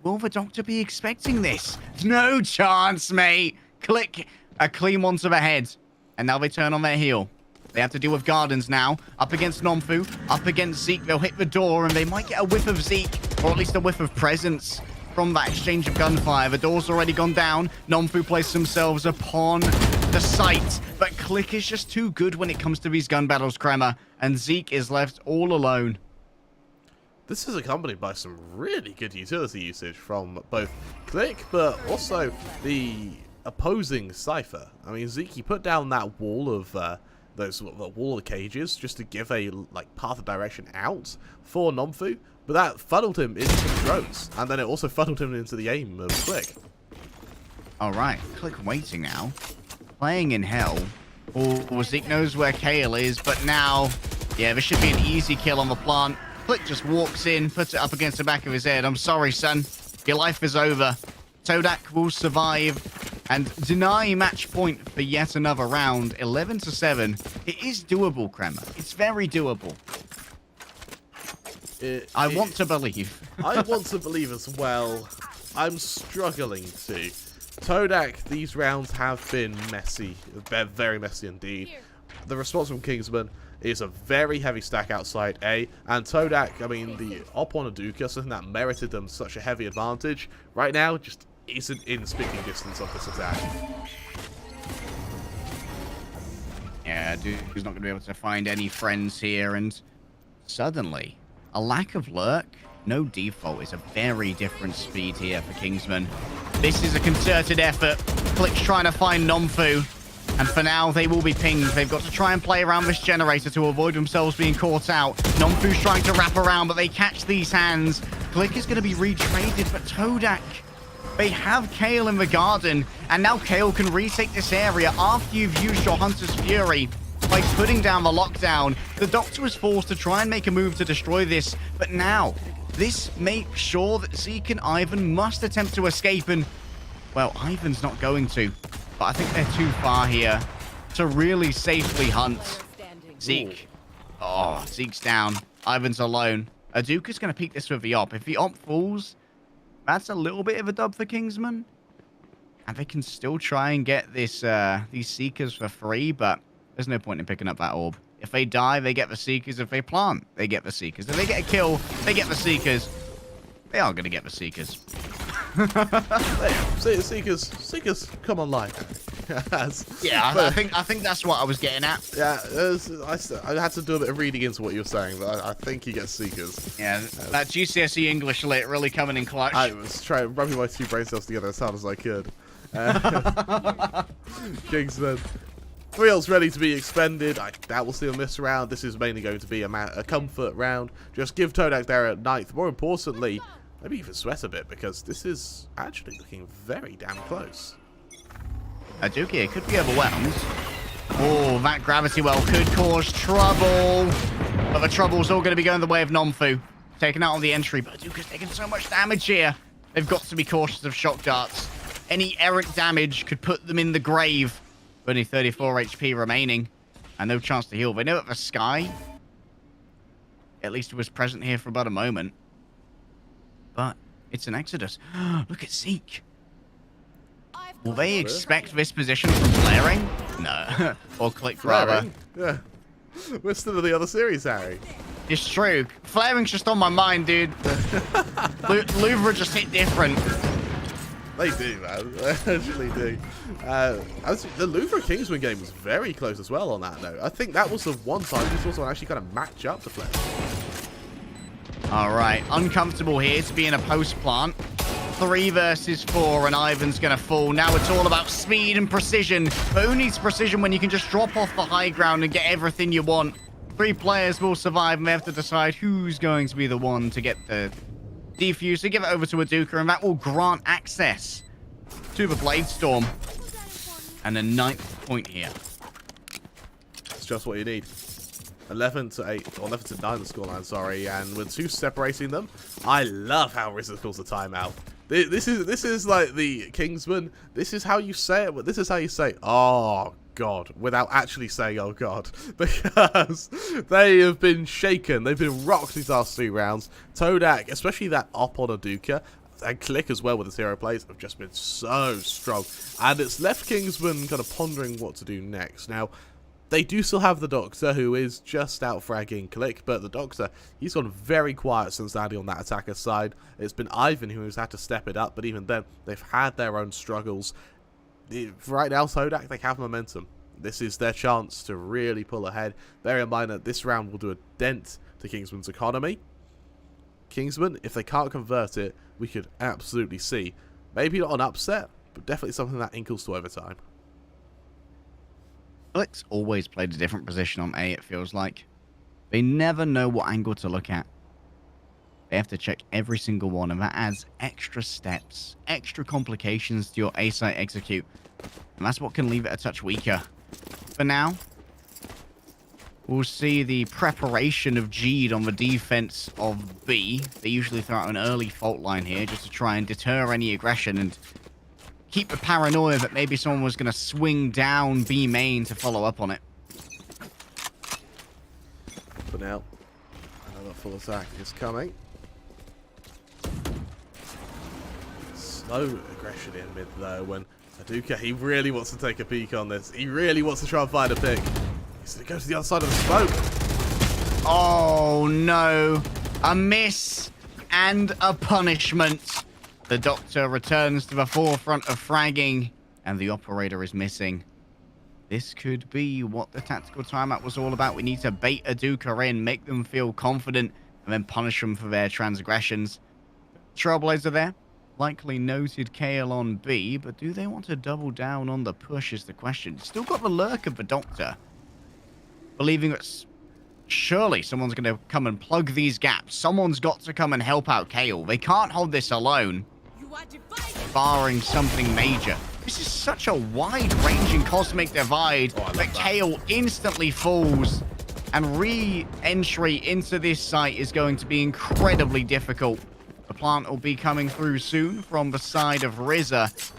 Will the Doctor be expecting this? No chance, mate. Click a clean one to the head. And now they turn on their heel. They have to deal with Gardens now. Up against Nomfu. Up against Zeke. They'll hit the door and they might get a whiff of Zeke. Or at least a whiff of presence from that exchange of gunfire. The door's already gone down. Nomfu place themselves upon the site. But Click is just too good when it comes to these gun battles, Kremer. And Zeke is left all alone. This is accompanied by some really good utility usage from both Click, but also the opposing Cypher. I mean, Zeke put down that wall of the wall of cages just to give a path of direction out for Nomfu, but that funneled him into the drones, and then it also funneled him into the aim of Click. All right, Click waiting now, playing in hell. Oh, Zeke knows where Kale is, but now, yeah, this should be an easy kill on the plant. Click just walks in, puts it up against the back of his head. I'm sorry, son. Your life is over. Todak will survive and deny match point for yet another round. 11-7. It is doable, Kremer. It's very doable. I want to believe. I want to believe as well. I'm struggling to. Todak, these rounds have been messy. They're very messy indeed. The response from Kingsman is a very heavy stack outside A, and Todak, I mean, the op on Aduka, something that merited them such a heavy advantage, right now just isn't in speaking distance of this attack. Yeah, Duke's not going to be able to find any friends here, and suddenly, a lack of lurk, no default is a very different speed here for Kingsman. This is a concerted effort. Click's trying to find Nomfu. And for now, they will be pinged. They've got to try and play around this generator to avoid themselves being caught out. Nomfu's trying to wrap around, but they catch these hands. Click is going to be retraded, but Todak, they have Kale in the garden. And now Kale can retake this area after you've used your Hunter's Fury. By putting down the lockdown, the Doctor was forced to try and make a move to destroy this. But now, this makes sure that Zeke and Ivan must attempt to escape. And, well, Ivan's not going to. But I think they're too far here to really safely hunt Zeke. Oh, Zeke's down. Ivan's alone. Aduka's going to peek this with the op. If the op falls, that's a little bit of a dub for Kingsman. And they can still try and get this these Seekers for free, but there's no point in picking up that orb. If they die, they get the Seekers. If they plant, they get the Seekers. If they get a kill, they get the Seekers. They are going to get the Seekers. Seekers come online. Yeah, I think that's what I was getting at. Yeah, I had to do a bit of reading into what you were saying, but I think he gets Seekers. Yeah, that GCSE English lit really coming in clutch. I was trying rubbing my two brain cells together as hard as I could. Kingsman 3 ults ready to be expended. I doubt we'll see him this round. This is mainly going to be a comfort round. Just give Todak there at 9th. More importantly, maybe even sweat a bit, because this is actually looking very damn close. Aduki could be overwhelmed. Oh, that gravity well could cause trouble. But the trouble's all going to be going the way of Nomfu. Taken out on the entry, but Aduka's taking so much damage here. They've got to be cautious of shock darts. Any errant damage could put them in the grave. Only 34 HP remaining. And no chance to heal. They know that the Sky, at least it was present here for about a moment. But it's an Exodus. Look at Zeke. Will they expect this position from flaring? No. Or click rather. Yeah. We're still in the other series, Harry. It's true. Flaring's just on my mind, dude. Louvre just hit different. They do, man. They actually do. The Louvre Kingsman game was very close as well on that note. I think that was the one time we saw someone actually kind of match up to Flare. All right. Uncomfortable here to be in a post plant. 3 versus 4, and Ivan's going to fall. Now it's all about speed and precision. But who needs precision when you can just drop off the high ground and get everything you want? 3 players will survive, and they have to decide who's going to be the one to get the defuse. So give it over to Aduka, and that will grant access to the Blade Storm. And a 9th point here. That's just what you need. 11 to 8, or 11 to 9 the scoreline, sorry, and with 2 separating them. I love how RZA calls the timeout. This is like the Kingsman. This is how you say it, but this is how you say, oh God, without actually saying, oh God, because they have been shaken. They've been rocked these last 3 rounds. Todak, especially that op on Aduka, and Click as well with his hero plays, have just been so strong. And it's left Kingsman kind of pondering what to do next. Now, they do still have the Doctor, who is just out fragging Click, but the Doctor, he's gone very quiet since landing on that attacker side. It's been Ivan who has had to step it up, but even then, they've had their own struggles. Right now, Todak, they have momentum. This is their chance to really pull ahead. Bear in mind that this round will do a dent to Kingsman's economy. Kingsman, if they can't convert it, we could absolutely see. Maybe not an upset, but definitely something that inkles to overtime. Alex always played a different position on A, it feels like. They never know what angle to look at. They have to check every single one, and that adds extra steps, extra complications to your A site execute. And that's what can leave it a touch weaker. For now, we'll see the preparation of Jeed on the defense of B. They usually throw out an early fault line here just to try and deter any aggression and keep the paranoia that maybe someone was going to swing down B main to follow up on it. For now, another full attack is coming. Slow aggression in mid though, when Aduka, he really wants to take a peek on this. He really wants to try and find a pick. He's going to go to the other side of the smoke. Oh no, a miss and a punishment. The Doctor returns to the forefront of fragging, and the operator is missing. This could be what the tactical timeout was all about. We need to bait Aduka in, make them feel confident, and then punish them for their transgressions. Trailblazer there. Likely noted Kale on B, but do they want to double down on the push is the question. Still got the lurk of the Doctor, believing that surely someone's going to come and plug these gaps. Someone's got to come and help out Kale. They can't hold this alone, barring something major. This is such a wide-ranging cosmic divide that Kale instantly falls, and re-entry into this site is going to be incredibly difficult. The plant will be coming through soon from the side of RZA.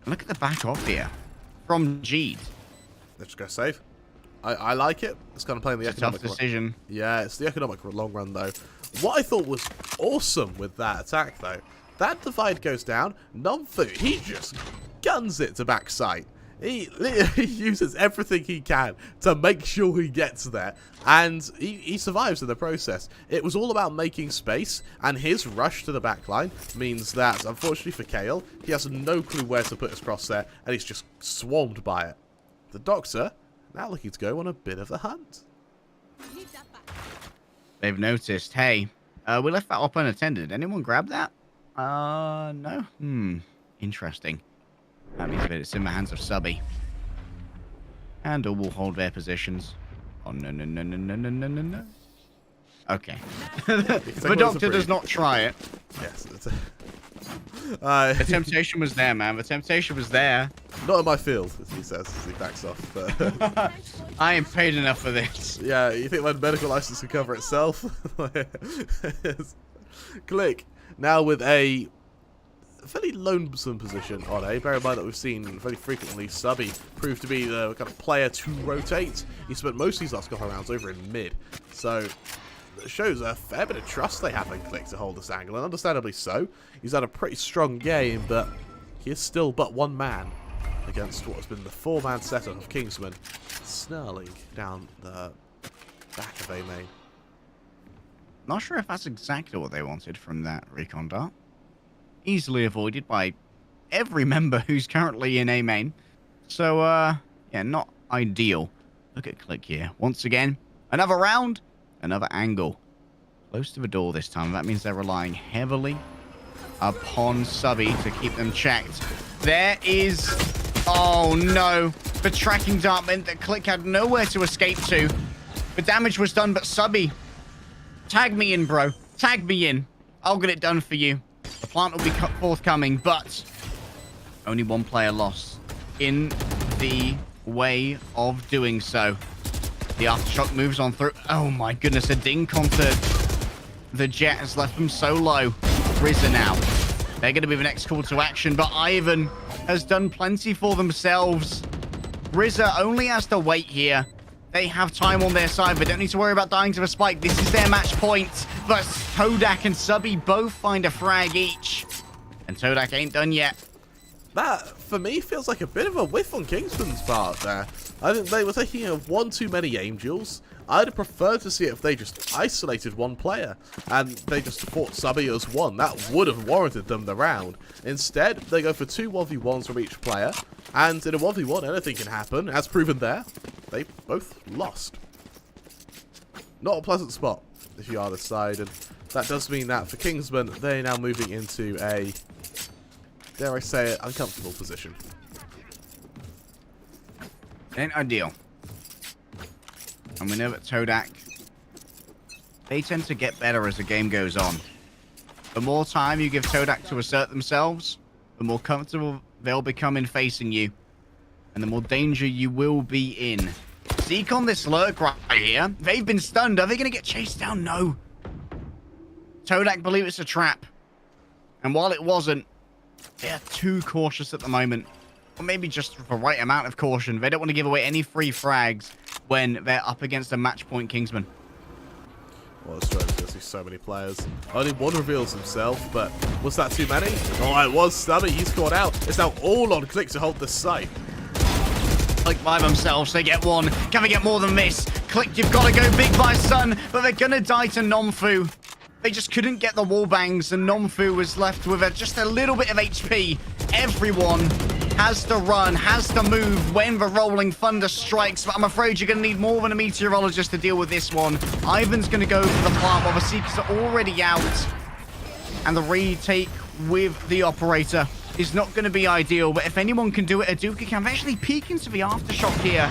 Look at the back off here from Jeed. Let's go save. I like it. It's kind of playing the economic tough decision. Yeah, it's the economic long run though. What I thought was awesome with that attack though, that divide goes down. Nomfu, he just guns it to backside. He uses everything he can to make sure he gets there, and he survives in the process. It was all about making space, and his rush to the backline means that, unfortunately for Kale, he has no clue where to put his crosshair, and he's just swarmed by it. The Doctor, now looking to go on a bit of a hunt. They've noticed, hey, we left that up unattended. Anyone grab that? No? Interesting. That means that it's in the hands of Subby. Handle will hold their positions. Oh, no, no, no, no, no, no, no, no, no. Okay. The doctor does not try it. Yes. The temptation was there, man. The temptation was there. Not in my field, as he says, as he backs off. But I ain't paid enough for this. yeah, you think my medical license can cover itself? Click. Now with a fairly lonesome position on A. Bear in mind that we've seen very frequently Subby prove to be the kind of player to rotate. He spent most of these last couple of rounds over in mid. So it shows a fair bit of trust they have in Click to hold this angle, and understandably so. He's had a pretty strong game, but he is still but one man against what has been the four-man setup of Kingsman, snarling down the back of A main. Not sure if that's exactly what they wanted from that recon dart. Easily avoided by every member who's currently in A main. So, yeah, not ideal. Look at Click here. Once again, another round, another angle. Close to the door this time. That means they're relying heavily upon Subby to keep them checked. There is... Oh, no. The tracking dart meant that Click had nowhere to escape to. The damage was done, but Subby... Tag me in, bro. Tag me in. I'll get it done for you. The plant will be forthcoming, but only one player lost in the way of doing so. The aftershock moves on through. Oh my goodness, a dink onto the jet has left them so low. Rizza now. They're going to be the next call to action, but Ivan has done plenty for themselves. Rizza only has to wait here. They have time on their side. They don't need to worry about dying to the spike. This is their match point. But Todak and Subby both find a frag each. And Todak ain't done yet. That, for me, feels like a bit of a whiff on Kingsman's part there. I think they were taking one too many aim duels. I'd have preferred to see it if they just isolated one player and they just fought Subby as one. That would have warranted them the round. Instead, they go for two 1v1s from each player, and in a 1v1, anything can happen. As proven there, they both lost. Not a pleasant spot if you are this side, and that does mean that for Kingsman, they're now moving into a, dare I say it, uncomfortable position. Ain't ideal. And we know that Todak, they tend to get better as the game goes on. The more time you give Todak to assert themselves, the more comfortable they'll become in facing you. And the more danger you will be in. Seek on this lurk right here. They've been stunned. Are they going to get chased down? No. Todak believe it's a trap. And while it wasn't, they're too cautious at the moment. Or maybe just the right amount of caution. They don't want to give away any free frags when they're up against a match point Kingsman. Well, it's strange to see so many players. Only one reveals himself, but was that too many? Oh, it was Stubby. He's caught out. It's now all on Click to hold the site. Click by themselves, they get one. Can they get more than this? Click, you've got to go big by Sun, but they're going to die to Nomfu. They just couldn't get the wall bangs, and Nomfu was left with just a little bit of HP. Everyone has to run, has to move when the rolling thunder strikes, but I'm afraid you're going to need more than a meteorologist to deal with this one. Ivan's going to go for the plant while the Seekers are already out. And the retake with the operator is not going to be ideal, but if anyone can do it, Aduka can actually peek into the aftershock here.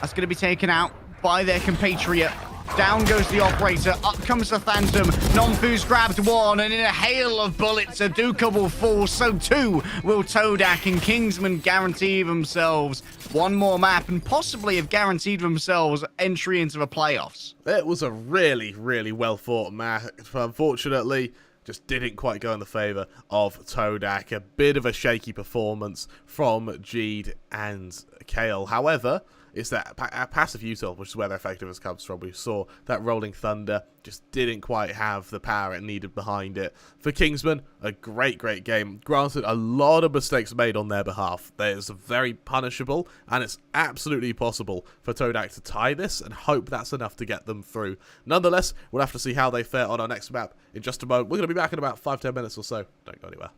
That's going to be taken out by their compatriot. Down goes the operator, up comes the Phantom. Nomfu's grabbed one, and in a hail of bullets, Aduka will fall. So too will Todak, and Kingsman guarantee themselves one more map, and possibly have guaranteed themselves entry into the playoffs. It was a really, really well fought match. Unfortunately, just didn't quite go in the favour of Todak. A bit of a shaky performance from Jeed and Kale. However, it's that passive util, which is where their effectiveness comes from. We saw that Rolling Thunder just didn't quite have the power it needed behind it. For Kingsman, a great, great game. Granted, a lot of mistakes made on their behalf. There's very punishable, and it's absolutely possible for Todak to tie this and hope that's enough to get them through. Nonetheless, we'll have to see how they fare on our next map in just a moment. We're going to be back in about 5-10 minutes or so. Don't go anywhere.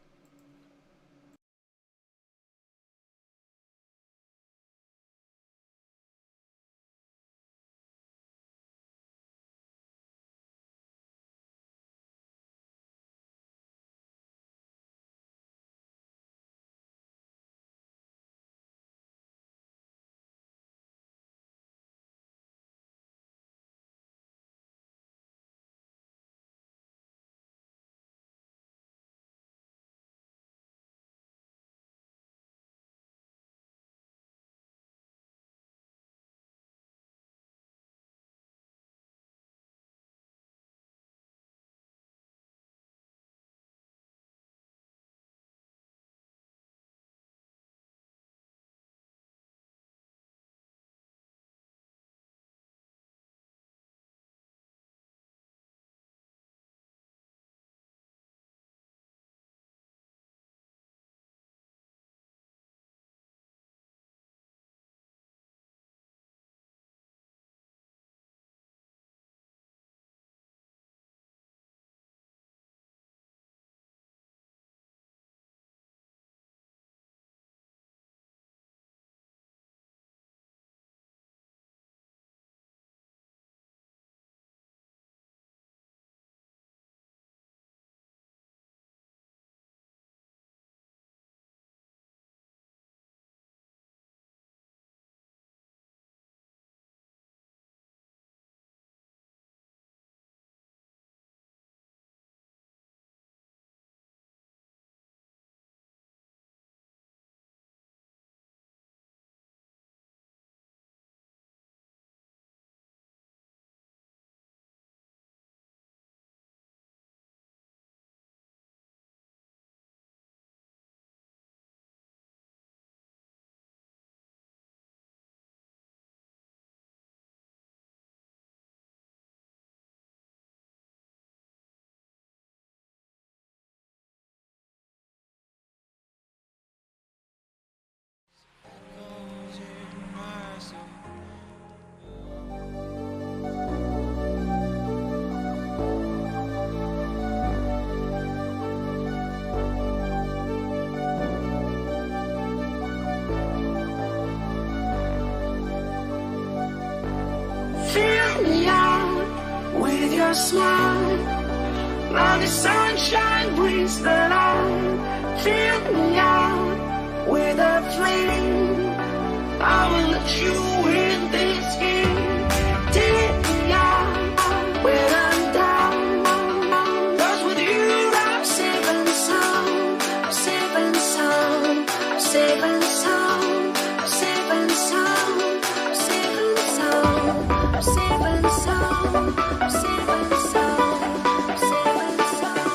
take me out with your smile. Now the sunshine brings the light. Fill me out with a flame. I will let you in this game. Take me out when I'm down. 'Cause with you I'm safe and sound. I'm safe and sound. I'm safe and sound. I'm safe and sound. I'm safe and sound. I'm safe and sound. I'm safe and sound. I'm safe and sound.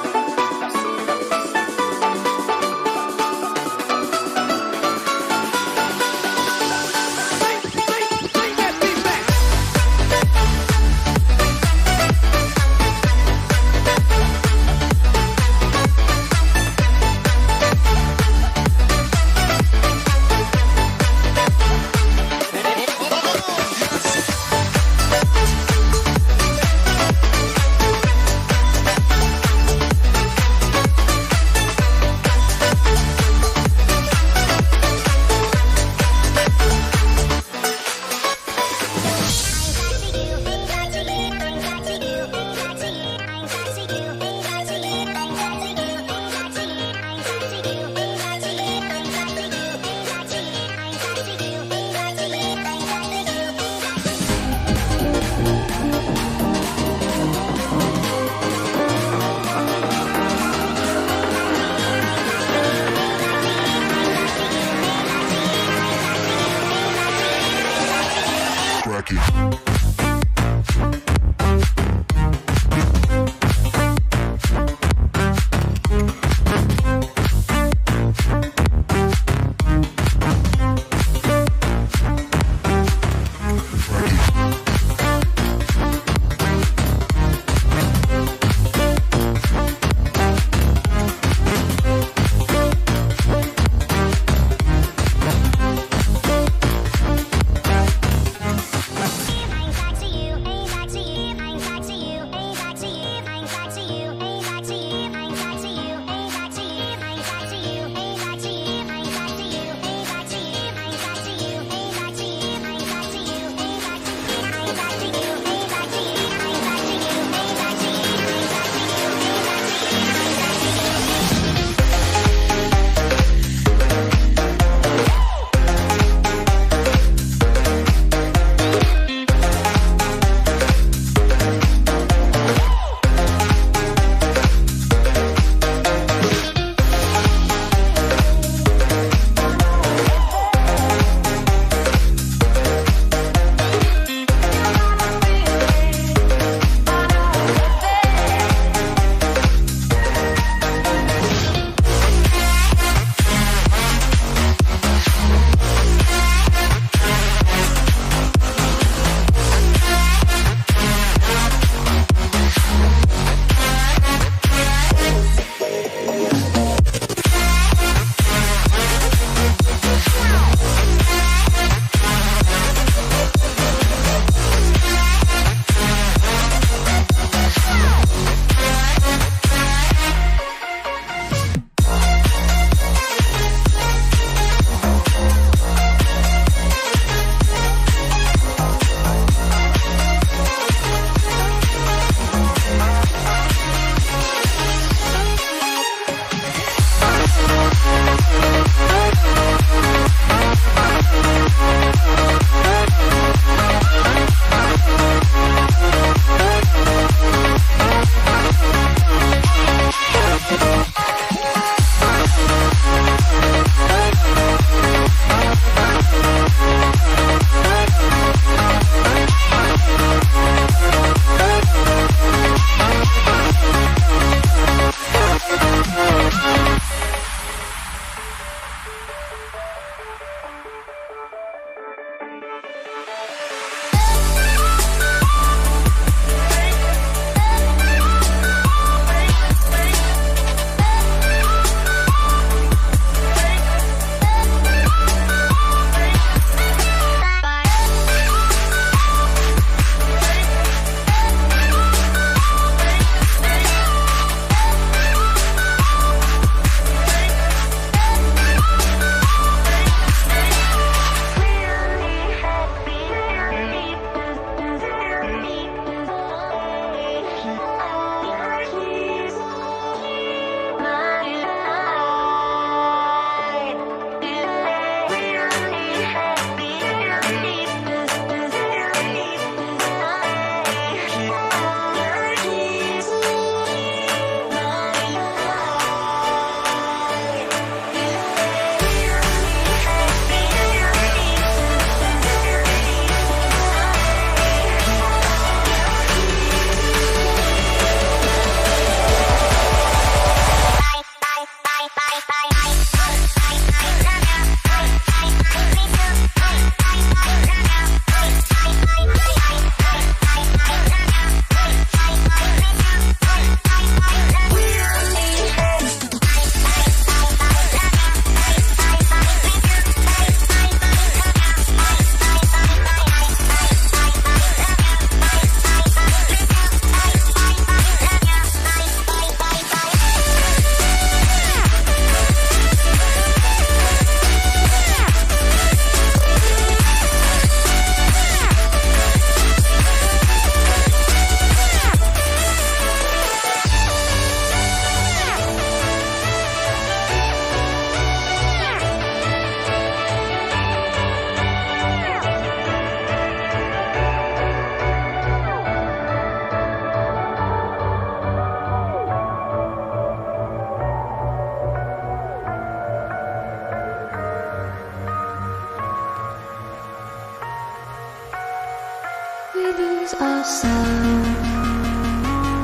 lose ourselves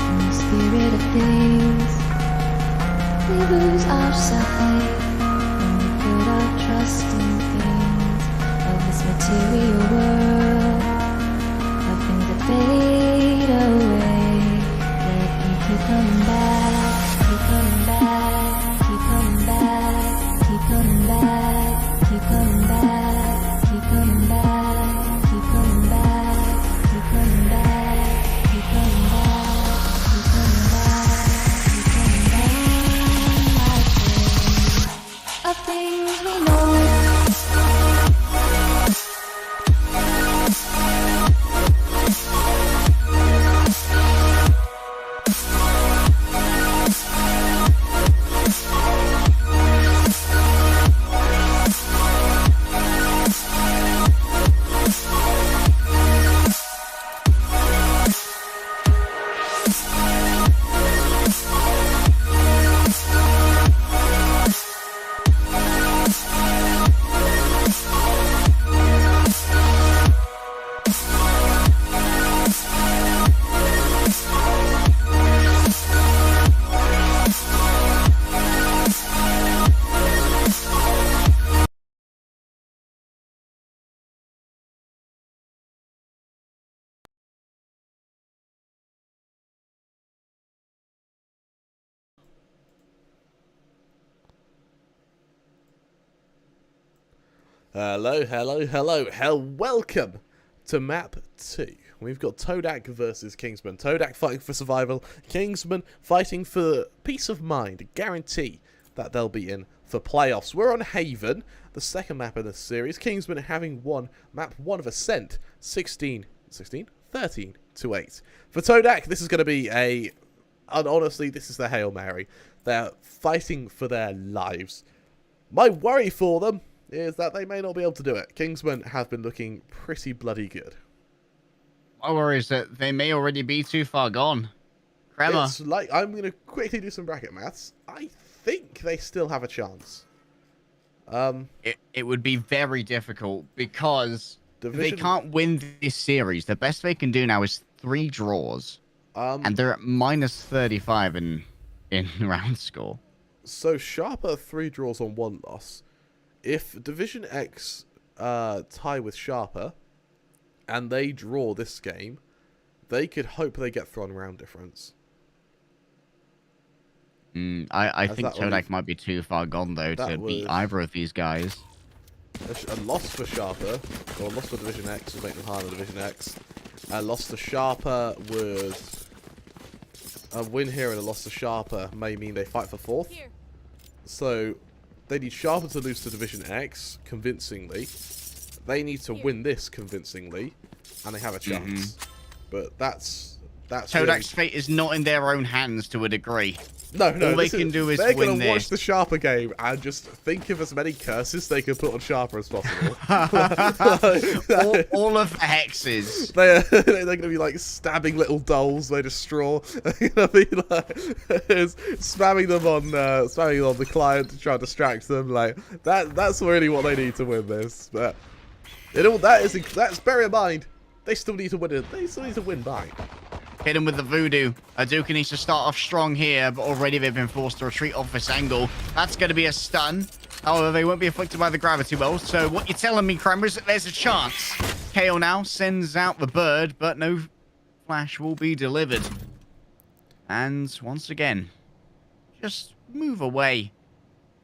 in the spirit of things. We lose our sight when we put our trust in things of this material world, of things that fade away. Let me keep coming back, keep coming back, keep coming back, keep coming back, keep coming back, keep coming back, keep coming back, keep coming back, keep coming back, keep coming back, keep coming back. Of things we know. Hello. Welcome to map 2. We've got Todak versus Kingsman. Todak fighting for survival, Kingsman fighting for peace of mind, a guarantee that they'll be in for playoffs. We're on Haven, the second map in this series. Kingsman having won map 1 of Ascent, 13 to 8. For Todak, this is going to be and honestly, this is the Hail Mary. They're fighting for their lives. My worry for them is that they may not be able to do it. Kingsman have been looking pretty bloody good. My worry is that they may already be too far gone. Crema. It's like, I'm going to quickly do some bracket maths. I think they still have a chance. It would be very difficult because they can't win this series. The best they can do now is 3 draws. And they're at minus 35 in round score. So Sharper 3 draws on 1 loss. If DivisionX tie with Sharper and they draw this game, they could hope they get thrown round difference. I think Todak might be too far gone, though, to beat either of these guys. A loss for Sharper, or a loss for DivisionX would make them harder than DivisionX. A loss to Sharper would... A win here and a loss to Sharper may mean they fight for 4th. So... They need Sharper to lose to DivisionX convincingly. They need to win this convincingly, and they have a chance. But that's Todak's fate is not in their own hands to a degree. No. All they can do is they're win gonna this. watch the Sharper game and just think of as many curses they can put on Sharper as possible. all of the hexes. They're gonna be like stabbing little dolls made of straw. They're gonna be like spamming them on the client to try and distract them. Like that's really what they need to win this. But that's bear in mind. They still need to win it. They still need to win by. Hit him with the voodoo. Aduka needs to start off strong here, but already they've been forced to retreat off this angle. That's going to be a stun. However, they won't be afflicted by the gravity well. So what you're telling me, Kramer, is that there's a chance. KO now sends out the bird, but no flash will be delivered. And once again, just move away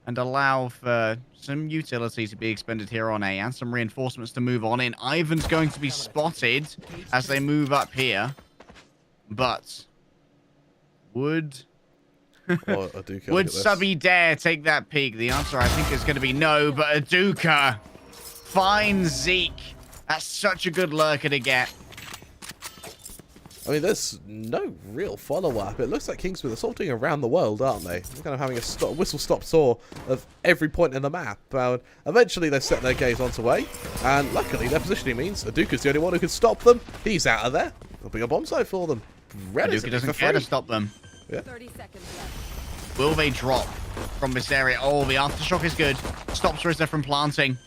and allow for some utility to be expended here on A and some reinforcements to move on in. Ivan's going to be spotted as they move up here. But would Subby dare take that peek? The answer, I think, is going to be no. But Aduka finds Zeke. That's such a good lurker to get. I mean, there's no real follow-up. It looks like Kingsman are sorting around the world, aren't they? They're kind of having a whistle-stop tour of every point in the map. Eventually, they set their gaze onto A, and luckily, their positioning means Aduka's the only one who can stop them. He's out of there. There'll be a bomb site for them. Aduka doesn't care to stop them. Yeah. 30 seconds left. Will they drop from this area? Oh, the aftershock is good. Stops Rizza from planting.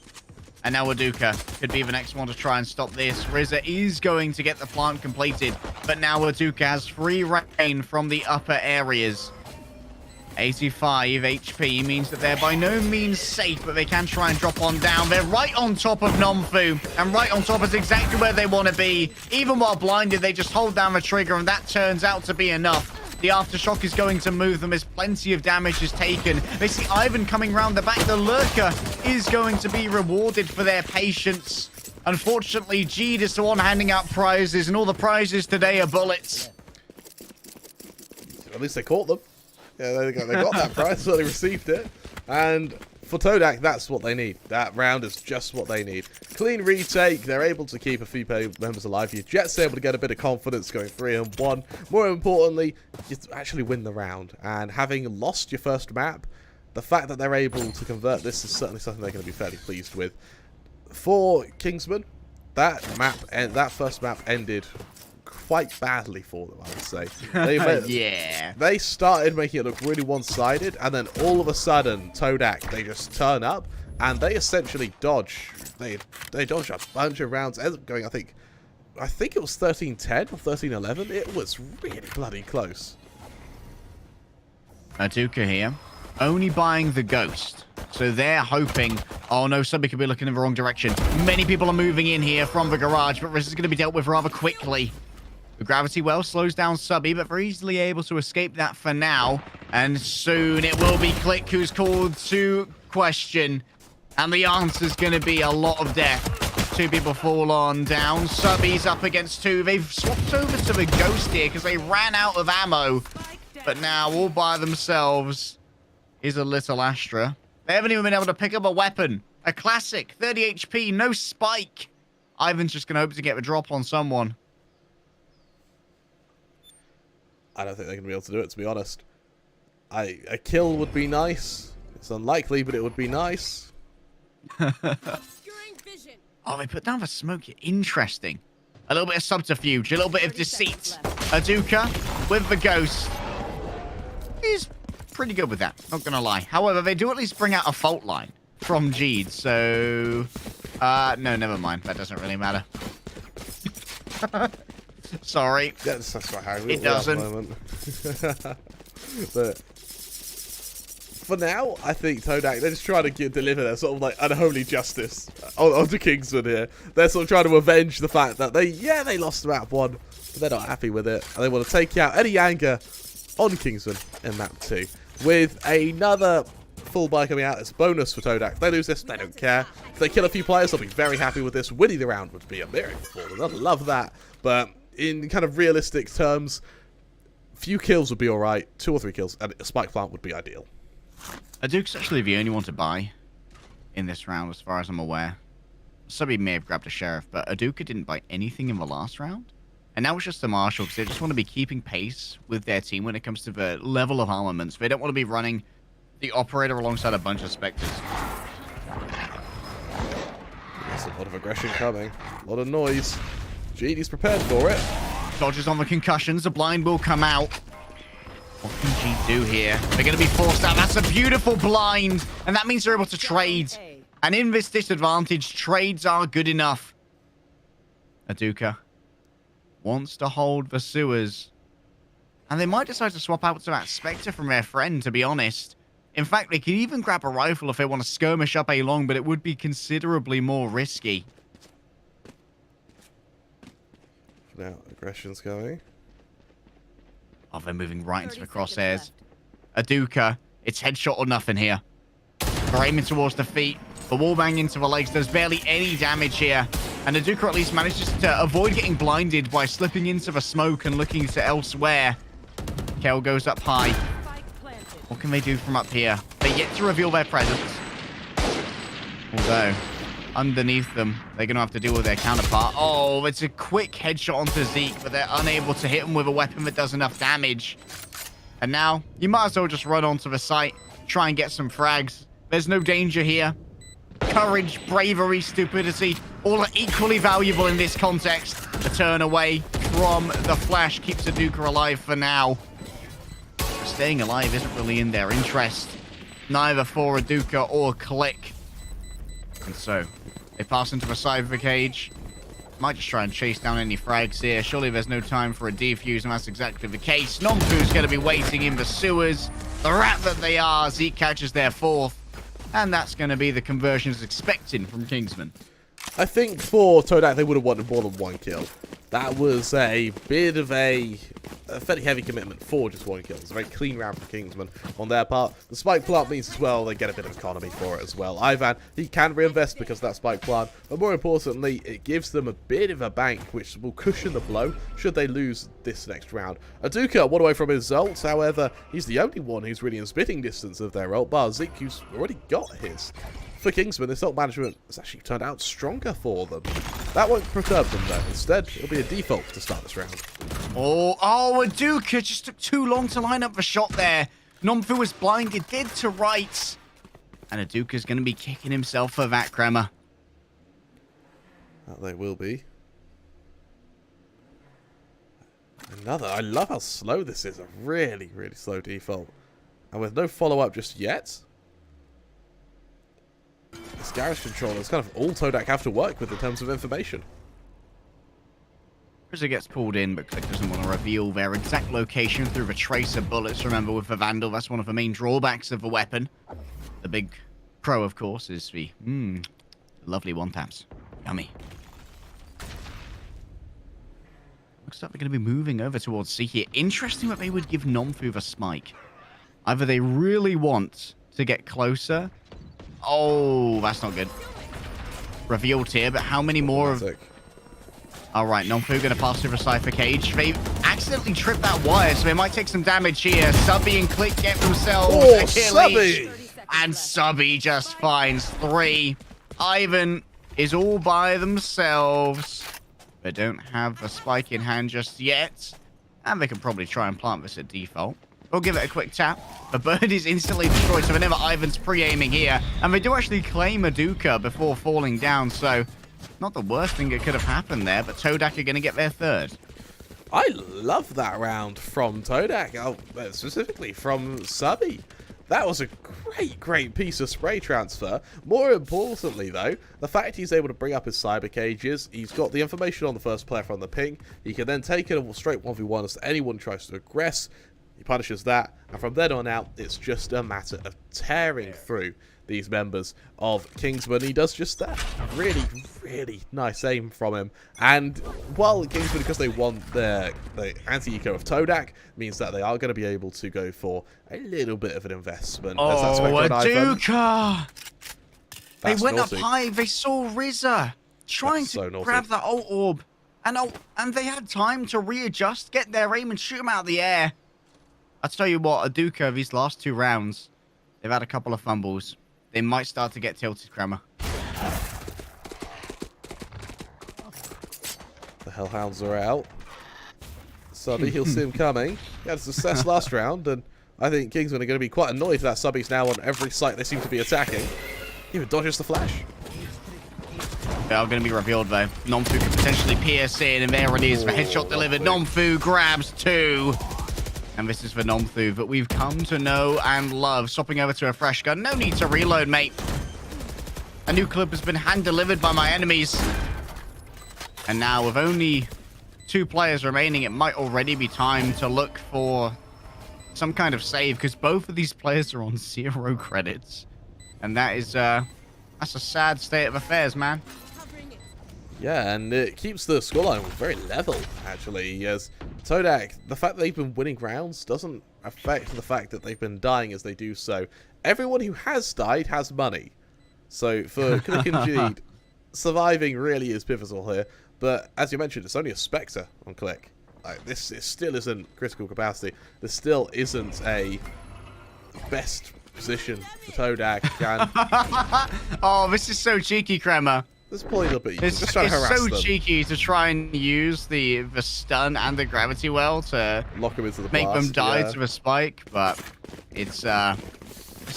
And now Aduka could be the next one to try and stop this. Rizza is going to get the plant completed, but now Aduka has free reign from the upper areas. 85 HP means that they're by no means safe, but they can try and drop on down. They're right on top of Nomfu, and right on top is exactly where they want to be. Even while blinded, they just hold down the trigger, and that turns out to be enough. The Aftershock is going to move them as plenty of damage is taken. They see Ivan coming round the back. The Lurker is going to be rewarded for their patience. Unfortunately, Jeed is the one handing out prizes, and all the prizes today are bullets. At least they caught them. Yeah, they got that prize, so they received it. And for Todak, that's what they need. That round is just what they need. Clean retake. They're able to keep a few members alive. Your Jet's able to get a bit of confidence going 3-1. More importantly, you actually win the round. And having lost your first map, the fact that they're able to convert this is certainly something they're going to be fairly pleased with. For Kingsman, that first map ended quite badly for them, I would say. Yeah. They started making it look really one-sided, and then all of a sudden, Todak, they just turn up, and they essentially dodge. They dodge a bunch of rounds. Ends up going, I think it was 13-10 or 13-11. It was really bloody close. Aduka here, only buying the Ghost. So they're hoping, oh no, somebody could be looking in the wrong direction. Many people are moving in here from the garage, but this is going to be dealt with rather quickly. The gravity well slows down Subby, but they're easily able to escape that for now. And soon it will be Click who's called to question. And the answer's going to be a lot of death. 2 people fall on down. Subby's up against 2. They've swapped over to the Ghost here because they ran out of ammo. But now all by themselves is a little Astra. They haven't even been able to pick up a weapon. A classic, 30 HP, no spike. Ivan's just going to hope to get the drop on someone. I don't think they're going to be able to do it, to be honest. A kill would be nice. It's unlikely, but it would be nice. Oh, they put down the smoke here. Interesting. A little bit of subterfuge, a little bit of deceit. Aduka with the Ghost. He's pretty good with that, not going to lie. However, they do at least bring out a fault line from Jeed, so... no, never mind. That doesn't really matter. Sorry. That's quite how it doesn't. But for now, I think Todak, they're just trying to deliver their sort of like unholy justice onto Kingsman here. They're sort of trying to avenge the fact that they lost map 1, but they're not happy with it. And they want to take out any anger on Kingsman in map 2. With another full buy coming out, it's a bonus for Todak. If they lose this, they don't care. If they kill a few players, they'll be very happy with this. Winning the round would be a miracle for them. They'll love that. But in kind of realistic terms, few kills would be alright. 2 or 3 kills, and a spike plant would be ideal. Aduka's actually the only one to buy in this round, as far as I'm aware. Somebody may have grabbed a Sheriff, but Aduka didn't buy anything in the last round. And now it's just the Marshal, because they just want to be keeping pace with their team when it comes to the level of armaments. They don't want to be running the Operator alongside a bunch of Spectres. There's a lot of aggression coming. A lot of noise. GD's prepared for it. Dodges on the concussions. The blind will come out. What can G do here? They're going to be forced out. That's a beautiful blind. And that means they're able to trade. And in this disadvantage, trades are good enough. Aduka wants to hold the sewers. And they might decide to swap out to that Spectre from their friend, to be honest. In fact, they could even grab a rifle if they want to skirmish up A long, but it would be considerably more risky. Now, aggression's going. Oh, they're moving right into the crosshairs. Aduka, it's headshot or nothing here. They're aiming towards the feet. The wallbang into the legs. There's barely any damage here. And Aduka at least manages to avoid getting blinded by slipping into the smoke and looking to elsewhere. Kel goes up high. What can they do from up here? They yet to reveal their presence. Although, underneath them, they're going to have to deal with their counterpart. Oh, it's a quick headshot onto Zeke, but they're unable to hit him with a weapon that does enough damage. And now, you might as well just run onto the site, try and get some frags. There's no danger here. Courage, bravery, stupidity, all are equally valuable in this context. A turn away from the flash keeps Aduka alive for now. Staying alive isn't really in their interest. Neither for Aduka or Click. And so, They pass into a Cypher cage. Might just try and chase down any frags here. Surely there's no time for a defuse, and that's exactly the case. Nomfu's going to be waiting in the sewers. The rat that they are, Zeke catches their fourth. And that's going to be the conversions expected from Kingsman. I think for Todak, they would have wanted more than one kill. That was a bit of a fairly heavy commitment for just one kill. It's a very clean round for Kingsman on their part. The spike plant means as well they get a bit of economy for it as well. Ivan, he can reinvest because of that spike plant, but more importantly, it gives them a bit of a bank which will cushion the blow should they lose this next round. Aduka, one away from his ult, however, he's the only one who's really in spitting distance of their ult, bar Zeke, who's already got his. For Kingsman, this ult management has actually turned out stronger for them. That won't perturb them though. Instead, it'll be a default to start this round. Oh, Aduka just took too long to line up the shot there. Nomfu was blinded dead to right. And Aduka's going to be kicking himself for that, Kramer. That they will be. Another. I love how slow this is. A really, really slow default. And with no follow-up just yet. This garage controller is kind of all Todak have to work with in terms of information. Rizzo gets pulled in, but Click doesn't want to reveal their exact location through the tracer bullets. Remember, with the Vandal, that's one of the main drawbacks of the weapon. The big pro, of course, is the lovely one-taps. Yummy. Looks like they're going to be moving over towards C here. Interesting that they would give Nomfu the spike. Either they really want to get closer. Oh, that's not good. Revealed here, but how many more of... Alright, Nomfu going to pass through the Cypher cage. They accidentally tripped that wire, so they might take some damage here. Subby and Click get themselves a kill Subby! each. And Subby just finds 3. Ivan is all by themselves. They don't have a spike in hand just yet. And they can probably try and plant this at default. We'll give it a quick tap. The bird is instantly destroyed, so whenever Ivan's pre-aiming here. And they do actually claim Aduka before falling down, so not the worst thing that could have happened there, but Todak are going to get their third. I love that round from Todak, specifically from Subby. That was a great, great piece of spray transfer. More importantly, though, the fact he's able to bring up his cyber cages, he's got the information on the first player from the ping. He can then take it straight 1v1 as anyone tries to aggress. He punishes that, and from then on out, it's just a matter of tearing through these members of Kingsman. He does just that. Really, really nice aim from him. And while Kingsman, because they want the anti-eco of Todak, means that they are going to be able to go for a little bit of an investment. Oh, Aduka! They went naughty. up high. They saw Rizza trying to grab the ult orb. And they had time to readjust, get their aim, and shoot him out of the air. I'll tell you what, Aduka, these last 2 rounds, they've had a couple of fumbles. They might start to get tilted, Kramer. The Hellhounds are out. Subby, he'll see him coming. He had a success last round, and I think Kingsman are going to be quite annoyed that Subby's now on every site they seem to be attacking. He even dodges the flash. They are going to be revealed, though. Nomfu could potentially pierce in, and there it is. The headshot delivered. Nomfu grabs 2. And this is for Nomfu that we've come to know and love. Swapping over to a fresh gun. No need to reload, mate. A new clip has been hand-delivered by my enemies. And now, with only 2 players remaining, it might already be time to look for some kind of save, because both of these players are on 0 credits. And that is, that's a sad state of affairs, man. Yeah, and it keeps the scoreline very level, actually, as Todak, the fact that they've been winning rounds doesn't affect the fact that they've been dying as they do so. Everyone who has died has money. So for Click and Jeed, surviving really is pivotal here. But as you mentioned, it's only a Spectre on Click. Like, this still isn't critical capacity. This still isn't a best position for Todak. Oh, this is so cheeky, Kramer. There's probably a little bit. It's so cheeky to try and use the stun and the gravity well to lock them into the make blast, them die to a spike, but it's a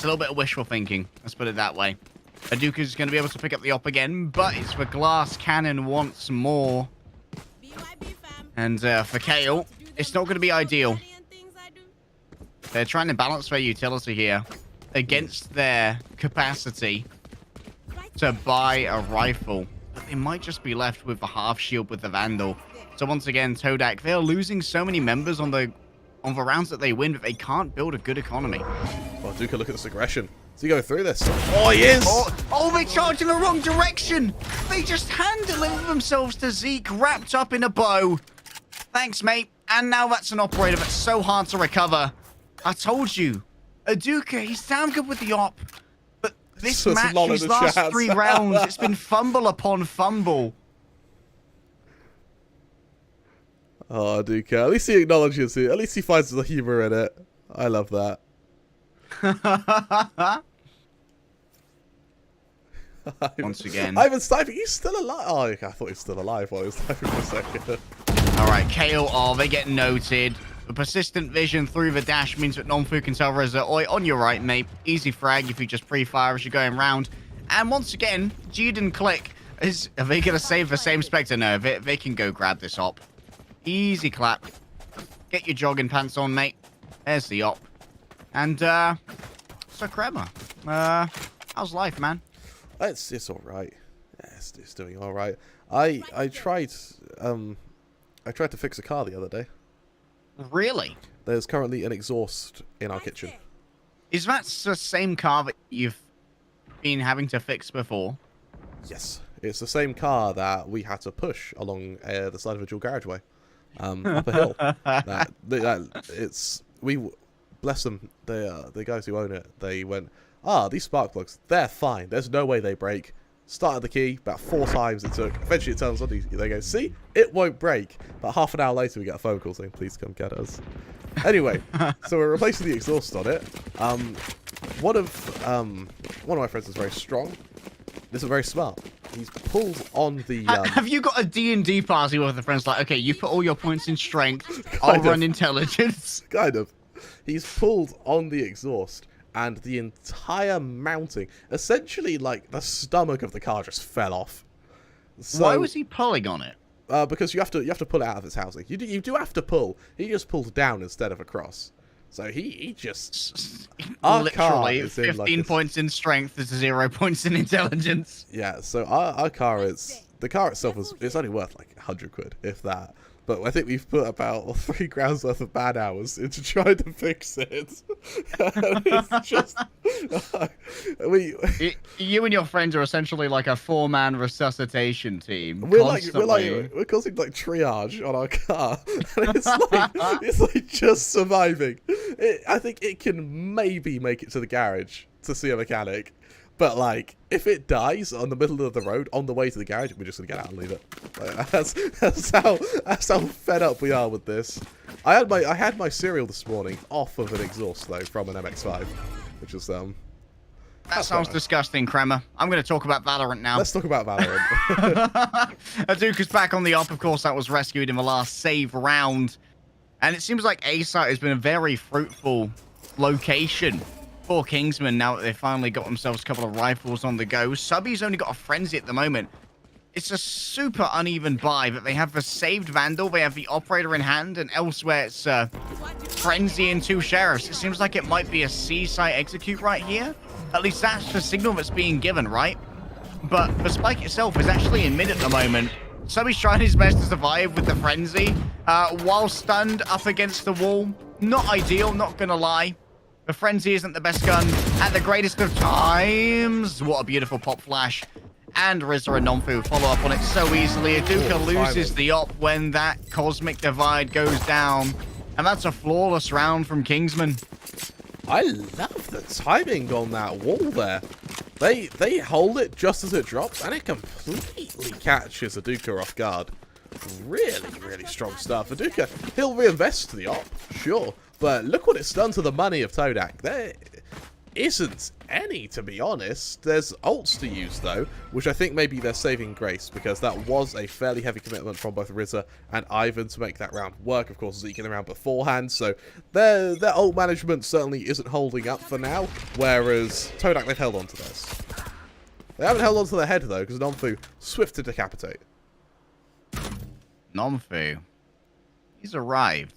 little bit of wishful thinking. Let's put it that way. Aduka's going to be able to pick up the op again, but it's for Glass Cannon once more. And for Kale, it's not going to be ideal. They're trying to balance their utility here against their capacity. to buy a rifle, but they might just be left with the half shield with the Vandal. So once again, Todak, they're losing so many members on the rounds that they win, but they can't build a good economy. Well, Duka, look at this aggression. Is he going through this? Oh, he is! Oh, they charged in the wrong direction! They just hand-delivered themselves to Zeke, wrapped up in a bow. Thanks, mate. And now that's an operator that's so hard to recover. I told you. Aduka, he's damn good with the op. But this match, these last 3 rounds, it's been fumble upon fumble. Oh, Duka. At least he acknowledges it. At least he finds the humor in it. I love that. Once again. Ivan sniping. He's still alive. Oh, okay, I thought he was still alive while he was sniping for a second. All right, KO, they get noted. The persistent vision through the dash means that Nonfu can tell Reza, oi, on your right, mate. Easy frag if you just pre-fire as you're going round. And once again, Jiden Click. Are they going to save the same Spectre? No, they can go grab this op. Easy clap. Get your jogging pants on, mate. There's the op. And, so Kremer, how's life, man? It's all right. Yeah, it's doing all right. I tried to fix a car the other day. Really? There's currently an exhaust in our kitchen. Is that the same car that you've been having to fix before? Yes, it's the same car that we had to push along the side of a dual carriageway, up a hill. Bless them, the guys who own it. They went, these spark plugs, they're fine. There's no way they break. Started the key, about 4 times it took. Eventually it turns on, they go, see, it won't break. But half an hour later we get a phone call saying, please come get us. Anyway, so we're replacing the exhaust on it. One of my friends is very strong. This is very smart. He's pulled on the... Have you got a D&D party with the friends like, okay, you put all your points in strength, I'll run intelligence? Kind of. He's pulled on the exhaust, and the entire mounting, essentially like the stomach of the car, just fell off. So, why was he pulling on it? Because you have to pull it out of its housing. You do have to pull. He just pulled down instead of across. So he just literally 15 points in strength is 0 points in intelligence. Yeah. So our car the car itself it's only worth like 100 quid, if that. But I think we've put about 3 grand's worth of bad hours into trying to fix it. It's just... You and your friends are essentially like a 4-man resuscitation team. We're causing like triage on our car. And it's like just surviving. I think it can maybe make it to the garage to see a mechanic. But, like, if it dies on the middle of the road on the way to the garage, we're just going to get out and leave it. Like, that's how fed up we are with this. I had my cereal this morning off of an exhaust, though, from an MX-5. Which is, That sounds disgusting, Kremer. I'm going to talk about Valorant now. Let's talk about Valorant. Aduka's back on the op. Of course, that was rescued in the last save round. And it seems like A-site has been a very fruitful location for Kingsman now that they've finally got themselves a couple of rifles on the go. Subby's only got a frenzy at the moment. It's a super uneven buy, but they have the saved Vandal, they have the operator in hand, and elsewhere it's frenzy and 2 sheriffs. It seems like it might be a C-site execute right here. At least that's the signal that's being given, right? But the spike itself is actually in mid at the moment. Subby's trying his best to survive with the frenzy, while stunned up against the wall. Not ideal, not gonna lie. The frenzy isn't the best gun at the greatest of times. What a beautiful pop flash. And Rizza and Nonfu follow up on it so easily. Aduka loses the op when that cosmic divide goes down. And that's a flawless round from Kingsman. I love the timing on that wall there. They hold it just as it drops, and it completely catches Aduka off guard. Really, really strong stuff. Aduka, he'll reinvest the op, sure. But look what it's done to the money of Todak. There isn't any, to be honest. There's ults to use, though, which I think maybe they're saving grace, because that was a fairly heavy commitment from both Rizza and Ivan to make that round work. Of course, Zeke in the round beforehand, so their ult management certainly isn't holding up for now, whereas Todak, they've held on to theirs. They haven't held on to their head, though, because Nonfu, swift to decapitate. Nonfu. He's arrived.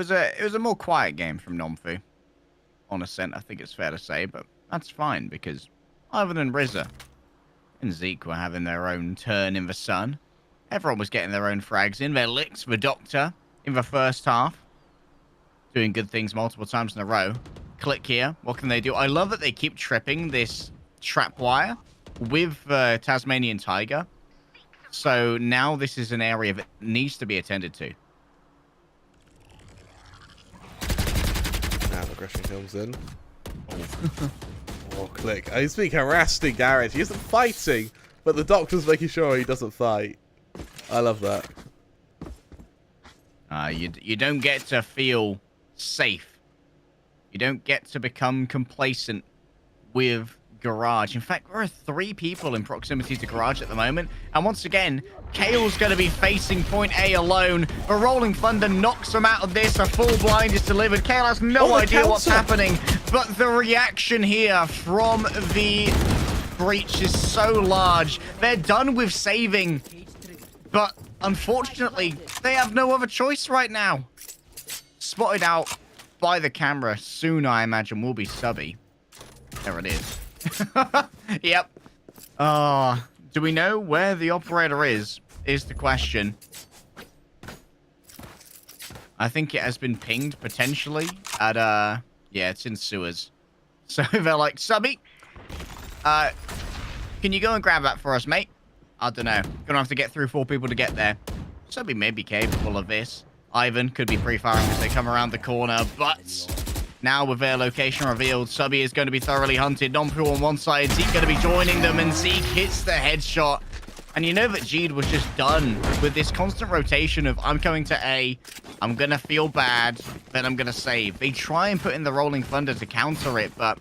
It was a more quiet game from Nonfu. On Ascent, I think it's fair to say, but that's fine, because other than Rizza, and Zeke were having their own turn in the sun. Everyone was getting their own frags in. They licked the Doctor in the first half. Doing good things multiple times in a row. Click here. What can they do? I love that they keep tripping this trap wire with Tasmanian Tiger. So now this is an area that needs to be attended to. Now aggression comes in. Oh, Click. He's being harassed in Garage. He isn't fighting, but the Doctor's making sure he doesn't fight. I love that. You don't get to feel safe. You don't get to become complacent with Garage. In fact, there are 3 people in proximity to Garage at the moment. And once again, Kale's going to be facing point A alone. The Rolling Thunder knocks him out of this. A full blind is delivered. Kale has no idea what's happening. But the reaction here from the Breach is so large. They're done with saving. But unfortunately, they have no other choice right now. Spotted out by the camera soon, I imagine, will be Subby. There it is. Yep. Do we know where the operator is the question. I think it has been pinged potentially at, yeah, it's in sewers. So they're like, Subby, can you go and grab that for us, mate? I don't know. Gonna have to get through 4 people to get there. Subby may be capable of this. Ivan could be pre-firing as they come around the corner, but now with their location revealed, Subby is going to be thoroughly hunted. Nompu on one side, Zeke going to be joining them, and Zeke hits the headshot. And you know that Jeed was just done with this constant rotation of I'm coming to A, I'm going to feel bad, then I'm going to save. They try and put in the Rolling Thunder to counter it, but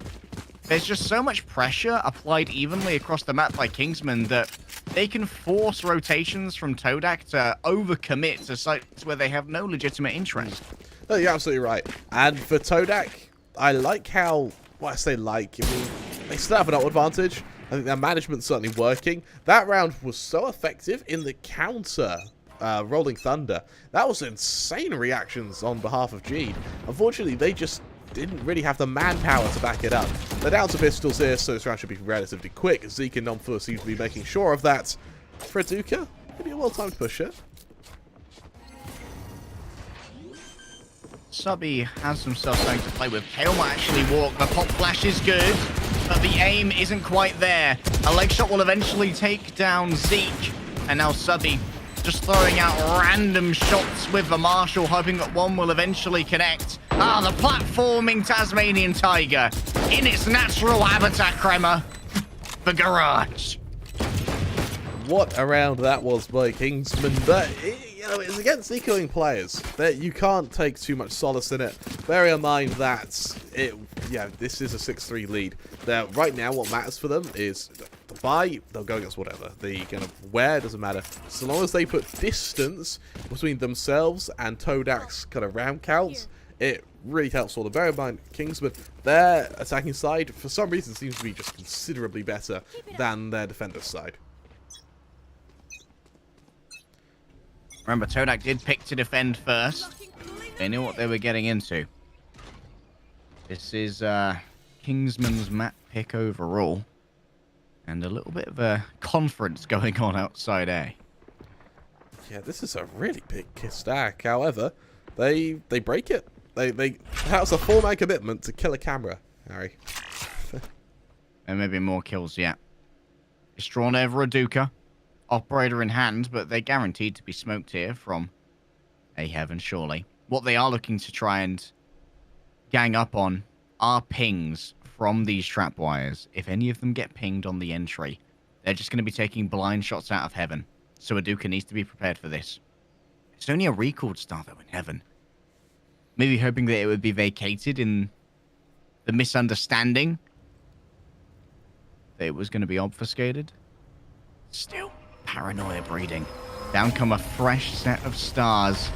there's just so much pressure applied evenly across the map by Kingsman that they can force rotations from Todak to overcommit to sites where they have no legitimate interest. No, you're absolutely right. And for Todak, I like how, well, I say like, I mean, they still have an advantage. I think their management's certainly working. That round was so effective in the counter Rolling Thunder. That was insane reactions on behalf of Jeed. Unfortunately, they just didn't really have the manpower to back it up. They're down to pistols here, so this round should be relatively quick. Zeke and Nomfu seem to be making sure of that. Freduka, maybe a well-timed pusher. Subby has himself something to play with. Kale might actually walk. The pop flash is good, but the aim isn't quite there. A leg shot will eventually take down Zeke. And now Subby just throwing out random shots with the Marshal, hoping that one will eventually connect. Ah, the platforming Tasmanian Tiger in its natural habitat, Kremer. The Garage. What a round that was by Kingsman, but you know, it's against ecoing players. That you can't take too much solace in it. Bear in mind that this is a 6-3 lead. Now, right now, what matters for them is the buy. They'll go against whatever. The kind of where doesn't matter. So long as they put distance between themselves and Todak's kind of round counts, it really helps all the. Bear in mind, Kingsman, their attacking side for some reason seems to be just considerably better than their defender's side. Remember, Todak did pick to defend first. They knew what they were getting into. This is Kingsman's map pick overall. And a little bit of a conference going on outside A. Yeah, this is a really big stack. However, they break it. That's a 4-man commitment to kill a camera, Harry. And maybe more kills yet. It's drawn over a Duca. Operator in hand, but they're guaranteed to be smoked here from A Heaven, surely. What they are looking to try and gang up on are pings from these trap wires. If any of them get pinged on the entry, they're just going to be taking blind shots out of Heaven. So Aduka needs to be prepared for this. It's only a recalled star, though, in Heaven. Maybe hoping that it would be vacated in the misunderstanding that it was going to be obfuscated. Still, paranoia breeding. Down come a fresh set of stars.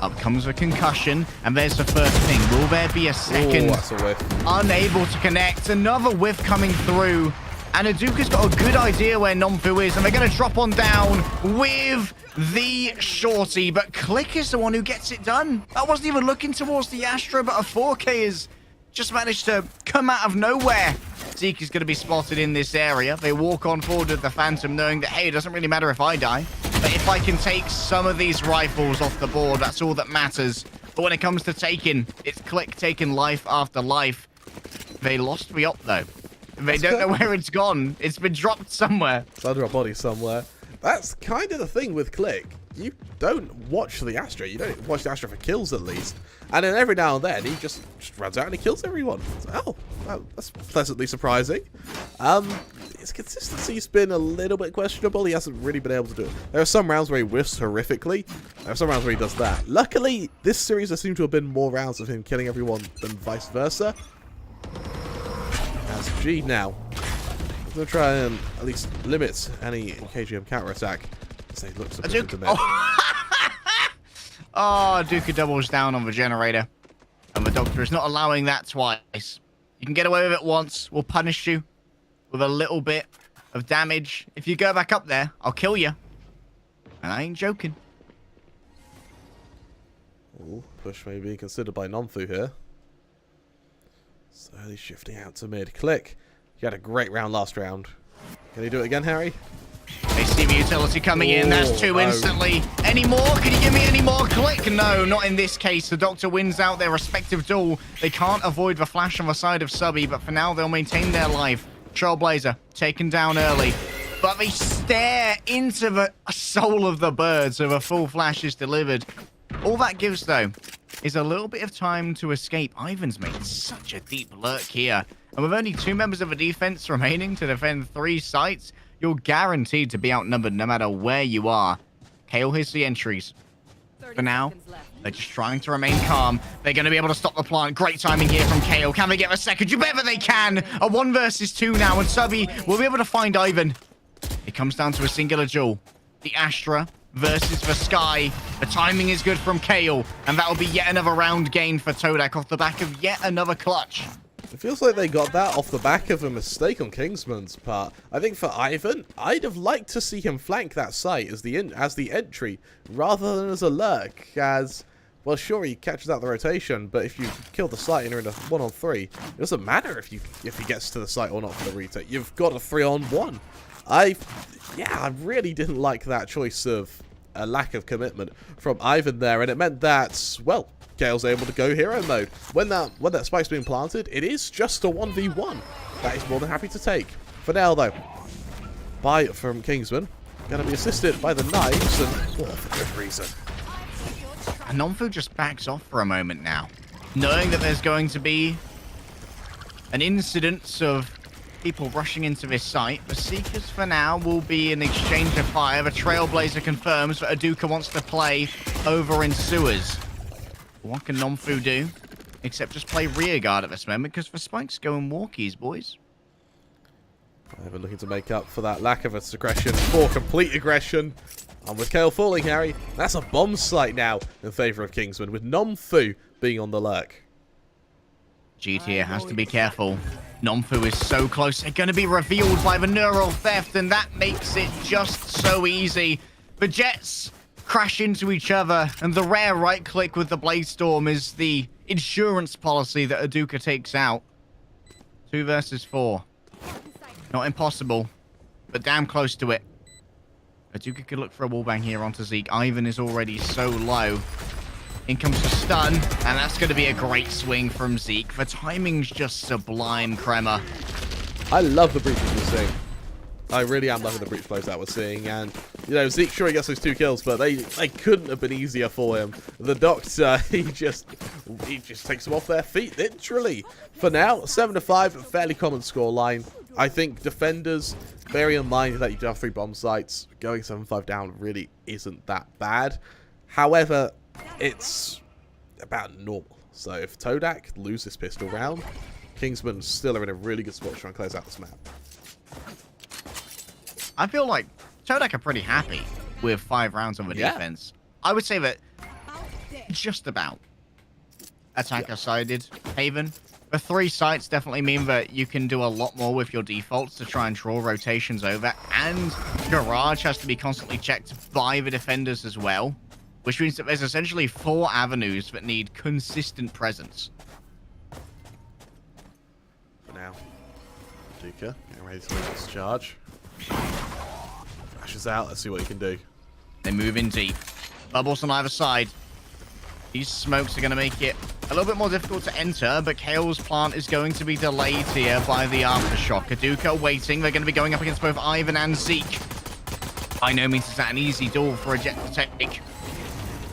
Up comes a concussion, and there's the first ping. Will there be a second? Oh, that's a whiff. Unable to connect. Another whiff coming through. And Aduka's got a good idea where Nomfu is, and they're going to drop on down with the shorty. But Click is the one who gets it done. I wasn't even looking towards the Astra, but a 4K has just managed to come out of nowhere Zeke is going to be spotted in this area. They walk on forward with the Phantom, knowing that, hey, it doesn't really matter if I die. But if I can take some of these rifles off the board, that's all that matters. But when it comes to taking, it's Click taking life after life. They lost me up, though. They don't know where it's gone. It's been dropped somewhere. It's under a body somewhere. That's kind of the thing with Click. You don't watch the Astra. You don't watch the Astra for kills, at least. And then every now and then, he just runs out and he kills everyone. So, oh, that's pleasantly surprising. His consistency's been a little bit questionable. He hasn't really been able to do it. There are some rounds where he whiffs horrifically. There are some rounds where he does that. Luckily, this series there seem to have been more rounds of him killing everyone than vice versa. As G now. I'm going to try and at least limit any KGM counterattack. Say, looks a bit into me. Oh, Duka doubles down on the generator. And the Doctor is not allowing that twice. You can get away with it once. We'll punish you with a little bit of damage. If you go back up there, I'll kill you. And I ain't joking. Ooh, push may be considered by Nomfu here. Slowly shifting out to mid. Click. You had a great round last round. Can you do it again, Harry? They see the utility coming in. That's two instantly. Any more? Can you give me any more? Click? No, not in this case. The Doctor wins out their respective duel. They can't avoid the flash on the side of Subby, but for now they'll maintain their life. Trailblazer taken down early, but they stare into the soul of the bird, so the full flash is delivered. All that gives, though, is a little bit of time to escape. Ivan's made such a deep lurk here, and with only 2 members of the defense remaining to defend 3 sites, you're guaranteed to be outnumbered no matter where you are. Kale hits the entries. For now, they're just trying to remain calm. They're going to be able to stop the plant. Great timing here from Kale. Can they get a second? You bet that they can. A 1 versus 2 now, and Subby will be able to find Ivan. It comes down to a singular duel. The Astra versus the Sky. The timing is good from Kale, and that will be yet another round gain for Todak off the back of yet another clutch. It feels like they got that off the back of a mistake on Kingsman's part. I think for Ivan, I'd have liked to see him flank that site as the entry, rather than as a lurk, as, well, sure, he catches out the rotation, but if you kill the site and you're in a 1-on-3, it doesn't matter if he gets to the site or not for the retake. You've got a 3-on-1. I really didn't like that choice of a lack of commitment from Ivan there, and it meant that, well, Kale's able to go hero mode. When that spike's being planted, it is just a 1v1. That is more than happy to take. For now, though, buy from Kingsman. Going to be assisted by the knives, and for good reason. And Nomfu just backs off for a moment now, knowing that there's going to be an incidence of people rushing into this site. The Seekers, for now, will be an exchange of fire. The Trailblazer confirms that Aduka wants to play over in sewers. What can Nomfu do? Except just play rearguard at this moment, because the spike's going walkies, boys. Ivan looking to make up for that lack of aggression for complete aggression. And with Kale falling, Harry, that's a bomb site now in favour of Kingsman, with Nomfu being on the lurk. GTA has to be careful. Nomfu is so close. They're going to be revealed by the neural theft, and that makes it just so easy. The Jets crash into each other, and the rare right click with the Blade Storm is the insurance policy that Aduka takes out. 2 versus 4. Not impossible, but damn close to it. Aduka could look for a wallbang here onto Zeke. Ivan is already so low. In comes the stun, and that's going to be a great swing from Zeke. The timing's just sublime, Kremer. I love the breaches we're seeing. I really am loving the breach plays that we're seeing, and, you know, Zeke sure he gets those 2 kills, but they couldn't have been easier for him. The Doctor, he just takes them off their feet, literally. For now, 7-5, a fairly common scoreline. I think defenders, bearing in mind that you do have 3 bomb sites, going 7-5 down really isn't that bad. However, it's about normal. So if Todak loses this pistol round, Kingsman still are in a really good spot to try and close out this map. I feel like Todak are pretty happy with 5 rounds of a defense. I would say that just about attacker-sided Haven. The 3 sites definitely mean that you can do a lot more with your defaults to try and draw rotations over, and Garage has to be constantly checked by the defenders as well, which means that there's essentially 4 avenues that need consistent presence. For now, Duka getting ready to lead this charge. Flashes out. Let's see what he can do. They move in deep. Bubbles on either side. These smokes are going to make it a little bit more difficult to enter, but Kale's plant is going to be delayed here by the aftershock. Aduka waiting. They're going to be going up against both Ivan and Zeke. By no means is that an easy duel for a Jet to take.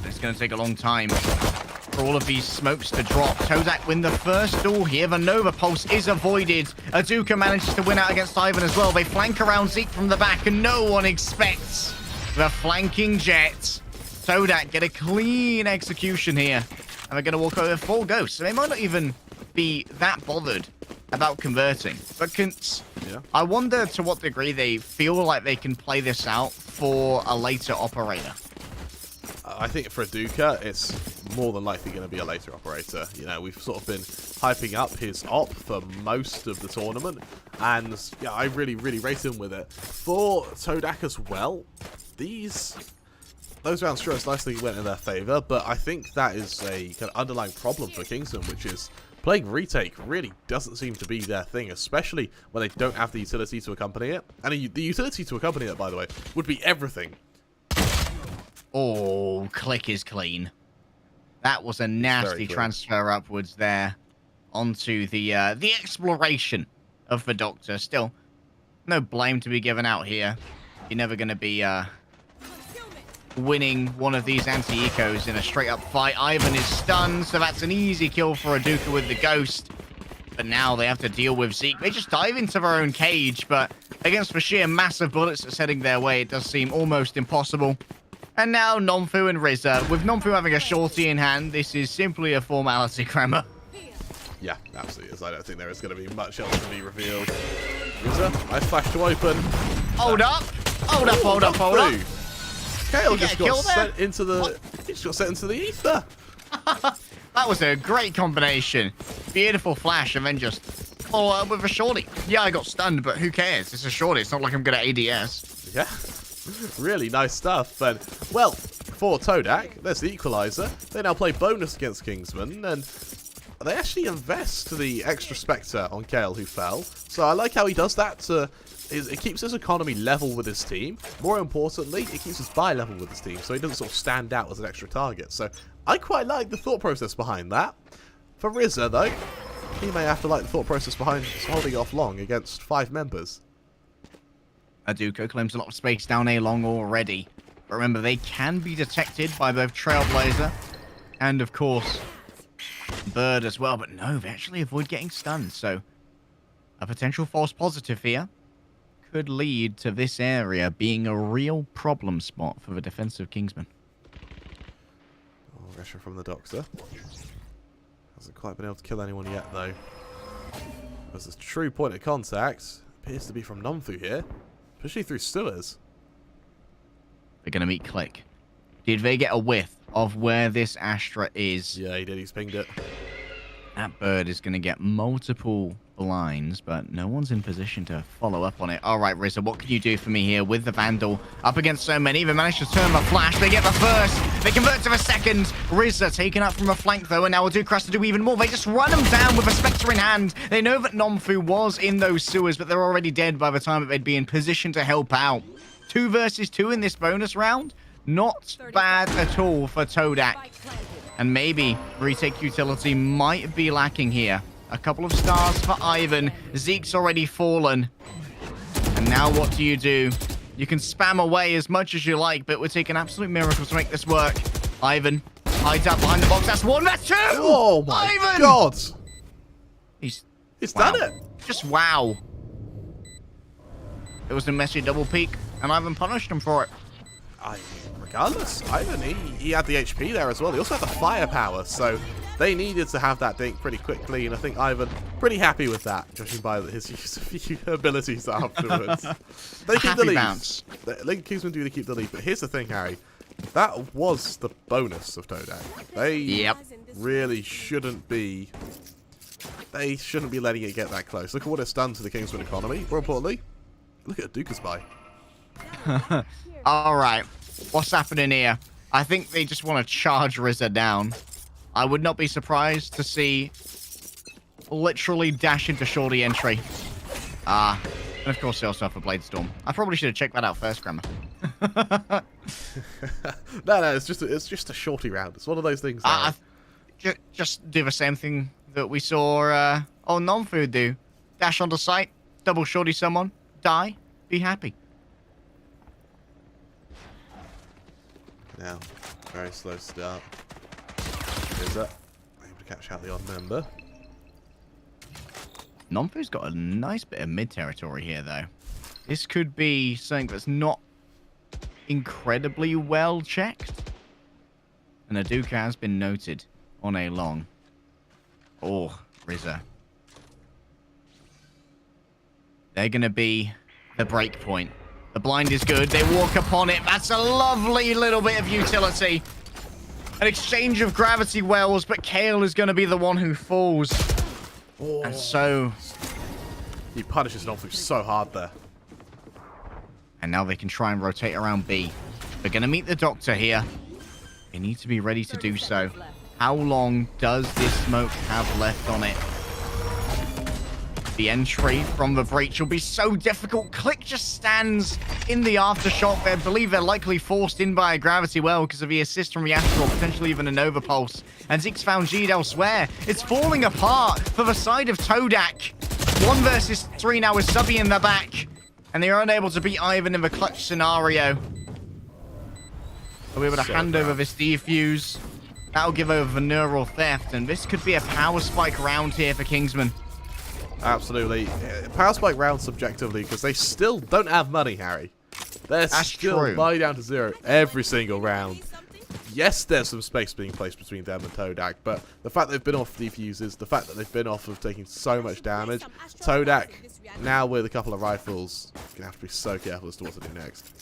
It's going to take a long time for all of these smokes to drop. Todak win the first duel here. The Nova Pulse is avoided. Aduka manages to win out against Ivan as well. They flank around Zeke from the back, and no one expects the flanking Jet. Todak get a clean execution here. And they're going to walk over full ghost. So they might not even be that bothered about converting. But I wonder to what degree they feel like they can play this out for a later operator. I think for Aduka, it's more than likely going to be a later operator. You know, we've sort of been hyping up his op for most of the tournament. And yeah, I really, really rate him with it. For Todak as well, those rounds sure nicely went in their favour, but I think that is a kind of underlying problem for Kingsman, which is playing retake really doesn't seem to be their thing, especially when they don't have the utility to accompany it. And the utility to accompany it, by the way, would be everything. Oh, click is clean. That was a nasty transfer upwards there onto the exploration of the Doctor. Still, no blame to be given out here. You're never going to be winning one of these anti-ecos in a straight-up fight. Ivan is stunned, so that's an easy kill for Aduka with the Ghost. But now they have to deal with Zeke. They just dive into their own cage, but against the sheer massive bullets that's heading their way, it does seem almost impossible. And now Nomfu and Rizza. With Nomfu having a shorty in hand, this is simply a formality, Kramer. Yeah, absolutely is. I don't think there is going to be much else to be revealed. Rizza, nice flash to open. Hold up. Hold up, hold up, hold up. Kale just got sent into the ether. That was a great combination. Beautiful flash and then just follow up with a shorty. Yeah, I got stunned, but who cares? It's a shorty. It's not like I'm good at ADS. Yeah. Really nice stuff. But, well, for Todak, there's the equalizer. They now play bonus against Kingsman, and they actually invest the extra Spectre on Kale, who fell. So I like how he does that. It keeps his economy level with his team. More importantly, it keeps his buy level with his team, so he doesn't sort of stand out as an extra target. So I quite like the thought process behind that. For Rizza, though, he may have to like the thought process behind holding off long against 5 members. Aduka claims a lot of space down A long already. But remember, they can be detected by both Trailblazer and, of course, Bird as well. But no, they actually avoid getting stunned. So a potential false positive here could lead to this area being a real problem spot for the defensive Kingsman. Oh, pressure from the Doctor. Hasn't quite been able to kill anyone yet, though. There's a true point of contact. Appears to be from Nomfu here. Pushing through sewers. They're going to meet Click. Did they get a whiff of where this Astra is? Yeah, he did. He's pinged it. That Bird is going to get multiple blinds, but no one's in position to follow up on it. All right, Rizza, what can you do for me here with the Vandal? Up against so many. They managed to turn the flash. They get the first. They convert to the second. Rizza taken up from a flank, though, and now will do Crust to do even more. They just run them down with a Spectre in hand. They know that Nomfu was in those sewers, but they're already dead by the time that they'd be in position to help out. 2 versus 2 in this bonus round. Not bad at all for Todak. And maybe retake utility might be lacking here. A couple of stars for Ivan. Zeke's already fallen. And now what do? You can spam away as much as you like, but it would take an absolute miracle to make this work. Ivan hides out behind the box. That's 1, that's 2! Oh my Ivan! God! He's done it! Just wow. It was a messy double peek, and Ivan punished him for it. Regardless, Ivan, he had the HP there as well. He also had the firepower, so they needed to have that dink pretty quickly, and I think Ivan pretty happy with that, judging by his use of abilities afterwards. They keep the lead. Kingsman do keep the lead, but here's the thing, Harry. That was the bonus of Todak. They really shouldn't be... They shouldn't be letting it get that close. Look at what it's done to the Kingsman economy. More importantly, look at Aduka's buy. All right. What's happening here? I think they just want to charge Rizza down. I would not be surprised to see literally dash into shorty entry. And of course they also have a Blade Storm. I probably should have checked that out first, Grammar. No, it's just a shorty round. It's one of those things. Just do the same thing that we saw non-food do. Dash onto site, double shorty someone, die, be happy. Now, very slow start. Is that able to catch out the odd member? Non-food's got a nice bit of mid territory here, though. This could be something that's not incredibly well checked. And Aduka has been noted on a long. Oh, Rizza. They're going to be the break point. The blind is good. They walk upon it. That's a lovely little bit of utility. An exchange of gravity wells, but Kale is going to be the one who falls. Oh. And so... He punishes Nonfu so hard there. And now they can try and rotate around B. They're going to meet the Doctor here. They need to be ready to do so. How long does this smoke have left on it? The entry from the breach will be so difficult. Click just stands in the aftershock. I believe they're likely forced in by a gravity well because of the assist from the Astral, potentially even a Nova Pulse. And Zeke's found G'd elsewhere. It's falling apart for the side of Todak. 1 versus 3 now with Subby in the back. And they are unable to beat Ivan in the clutch scenario. They'll be able to hand over this defuse. That'll give over the neural theft. And this could be a power spike round here for Kingsman. Absolutely. Power spike round subjectively because they still don't have money, Harry. They're still money down to 0 every single round. Yes, there's some space being placed between them and Todak, but the fact they've been off defuses, the fact that they've been off of taking so much damage, Todak, now with a couple of rifles, going to have to be so careful as to what to do next.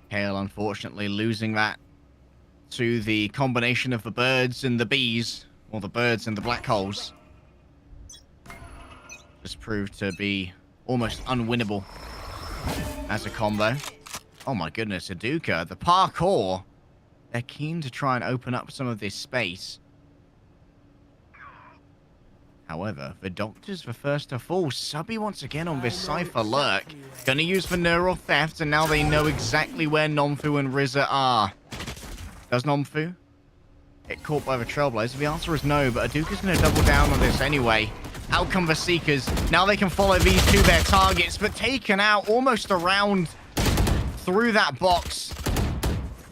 Hale, unfortunately, losing that to the combination of the birds and the bees, or the birds and the black holes. Just proved to be almost unwinnable as a combo. Oh my goodness, Aduka, the parkour. They're keen to try and open up some of this space. However, the Doctor's the first to fall. Subby once again on this Cypher lurk. Gonna use the neural theft, and now they know exactly where Nomfu and Rizza are. Does Nomfu get caught by the Trailblazer? The answer is no, but Aduka's gonna double down on this anyway. Out come the Seekers. Now they can follow these to their targets, but taken out almost around through that box.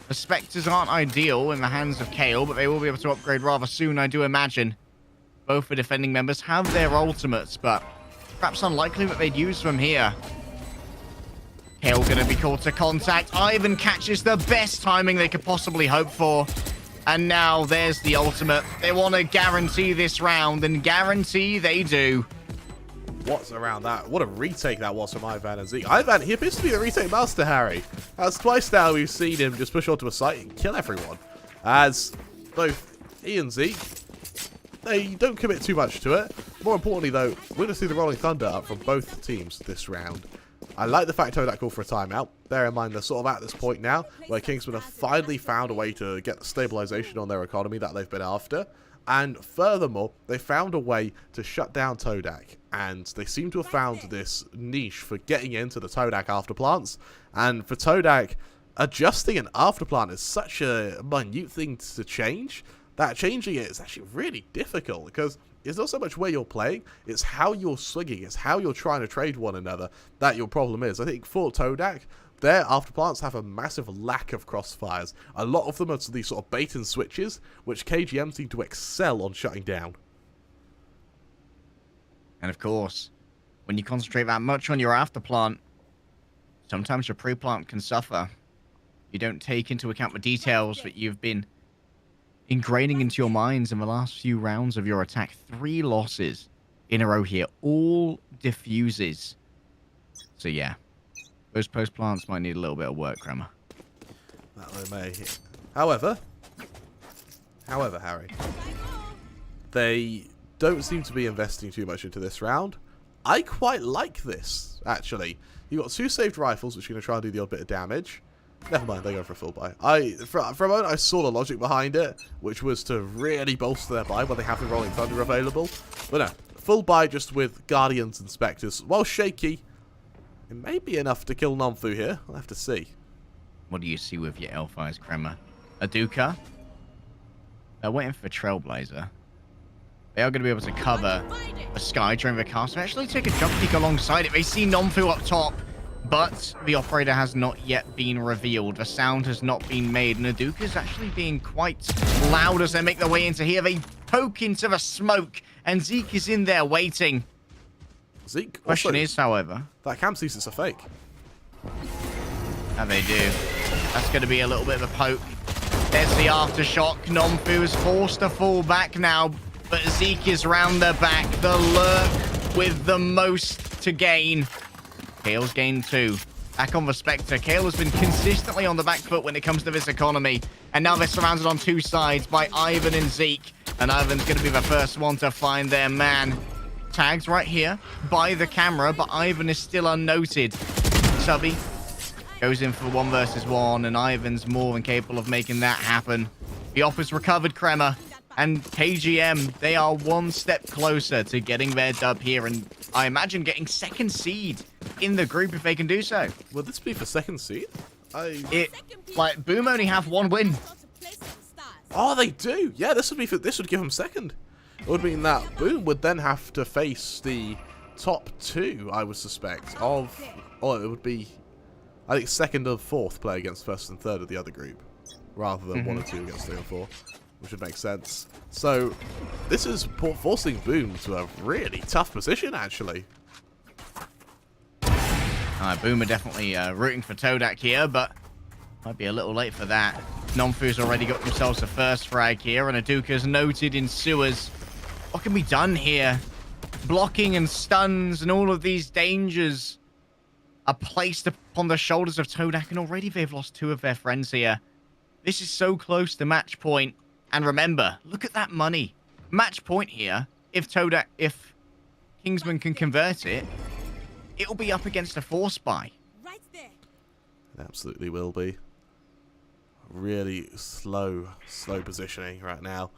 The Spectres aren't ideal in the hands of Kale, but they will be able to upgrade rather soon, I do imagine. Both the defending members have their ultimates, but perhaps unlikely that they'd use them here. Kale going to be called to contact. Ivan catches the best timing they could possibly hope for. And now there's the ultimate. They want to guarantee this round, and guarantee they do. What's around that? What a retake that was from Ivan and Zeke. Ivan, he appears to be the retake master, Harry. That's twice now we've seen him just push onto a site and kill everyone. As both he and Zeke, they don't commit too much to it. More importantly, though, we're going to see the Rolling Thunder up from both teams this round. I like the fact Todak called for a timeout. Bear in mind, they're sort of at this point now where Kingsman have finally found a way to get the stabilization on their economy that they've been after. And furthermore, they found a way to shut down Todak. And they seem to have found this niche for getting into the Todak afterplants. And for Todak, adjusting an afterplant is such a minute thing to change that changing it is actually really difficult, because it's not so much where you're playing, it's how you're swinging, it's how you're trying to trade one another that your problem is. I think for Todak, their afterplants have a massive lack of crossfires. A lot of them are these sort of bait and switches, which KGM seem to excel on shutting down. And of course, when you concentrate that much on your afterplant, sometimes your pre-plant can suffer. You don't take into account the details that you've been ingraining into your minds in the last few rounds of your attack. 3 losses in a row here, all diffuses. So yeah, those post plants might need a little bit of work, Kramer. That they may. However, Harry, they don't seem to be investing too much into this round. I quite like this, actually. You've got 2 saved rifles, which are going to try and do the odd bit of damage. Never mind, they go for a full buy. For a moment, I saw the logic behind it, which was to really bolster their buy when they have the Rolling Thunder available. But no, full buy just with Guardians and Spectres. While shaky, it may be enough to kill Nomfu here. I'll have to see. What do you see with your Hellfire's Crema? Aduka? They're waiting for Trailblazer. They are going to be able to cover a Sky during the cast. They actually take a jump peek alongside it. They see Nomfu up top, but the operator has not yet been revealed. The sound has not been made, and Aduka is actually being quite loud as they make their way into here. They poke into the smoke, and Zeke is in there waiting. Zeke? Question is, however... That cam thesis a fake. And they do. That's going to be a little bit of a poke. There's the aftershock. Nomfu is forced to fall back now, but Zeke is round the back. The lurk with the most to gain. Kale's gained 2. Back on the Spectre. Kale has been consistently on the back foot when it comes to this economy. And now they're surrounded on 2 sides by Ivan and Zeke. And Ivan's going to be the first one to find their man. Tags right here by the camera, but Ivan is still unnoted. Subby goes in for 1 versus 1, and Ivan's more than capable of making that happen. The op has recovered Crema, and KGM, they are 1 step closer to getting their dub here, and I imagine getting 2nd seed in the group if they can do so. Would this be for 2nd seed? Like, Boom only have 1 win. Oh, they do. Yeah, this would give them 2nd. It would mean that Boom would then have to face the top 2, I would suspect, of... Oh, it would be... I think 2nd or 4th play against 1st and 3rd of the other group, rather than 1 or 2 against 3 or 4, which would make sense. So, this is forcing Boom to a really tough position, actually. Boom are definitely rooting for Todak here, but might be a little late for that. Nomfu's already got themselves the first frag here, and Aduka's noted in sewers. What can be done here? Blocking and stuns and all of these dangers are placed upon the shoulders of Todak, and already they've lost 2 of their friends here. This is so close to match point. And remember, look at that money. Match point here. If Kingsman can convert it, it'll be up against a force buy. Right there. It absolutely will be. Really slow positioning right now.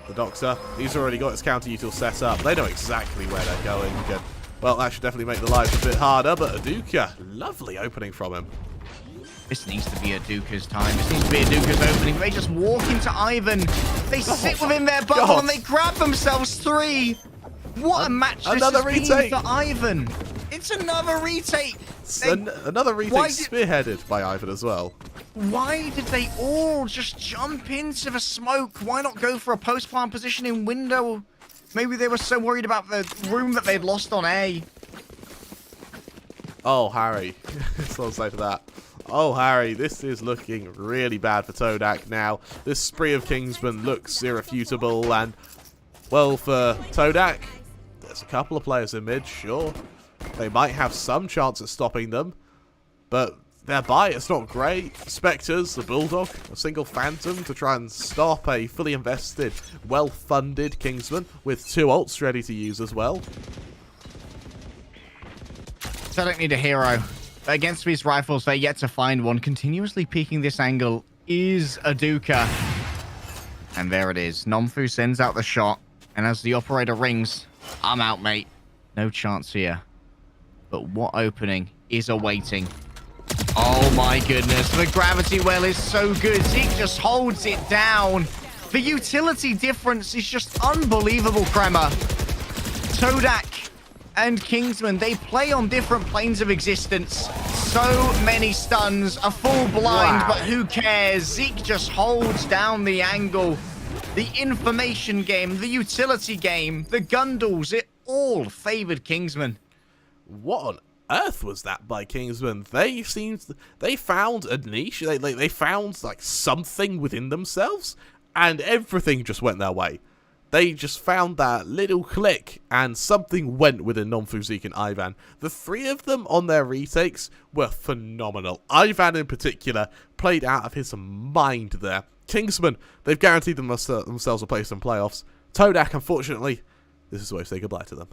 The Doctor, he's already got his counter-util set up. They know exactly where they're going. Well, that should definitely make the lives a bit harder, but Aduka, lovely opening from him. This needs to be Aduka's time. This needs to be Aduka's opening. They just walk into Ivan. They sit within their bubble and they grab themselves 3. What a match this has been for Ivan. It's another retake. Another retake spearheaded by Ivan as well. Why did they all just jump into the smoke? Why not go for a post-plant position in window? Maybe they were so worried about the room that they'd lost on A. Oh, Harry. That's what I'll say to that. Oh, Harry, this is looking really bad for Todak now. This spree of Kingsman looks irrefutable, and, well, for Todak, there's a couple of players in mid, sure. They might have some chance at stopping them, but their buy, it's not great. Spectres, the Bulldog, a single Phantom to try and stop a fully invested, well-funded Kingsman with 2 ults ready to use as well. So I don't need a hero. Against these rifles, they're yet to find one. Continuously peeking this angle is Aduka. And there it is. Nomfu sends out the shot. And as the operator rings, I'm out, mate. No chance here. But what opening is awaiting? Oh my goodness. The gravity well is so good. Zeke just holds it down. The utility difference is just unbelievable, Crema. Todak and Kingsman, they play on different planes of existence. So many stuns, a full blind, but who cares? Zeke just holds down the angle. The information game, the utility game, the Gundles, it all favored Kingsman. What on earth was that by Kingsman? They found a niche. They found like something within themselves, and everything just went their way. They just found that little click, and something went within Nomfu, Zeke, and Ivan. The 3 of them on their retakes were phenomenal. Ivan in particular played out of his mind there. Kingsman, they've guaranteed themselves a place in playoffs. Todak, unfortunately, this is where we say goodbye to them.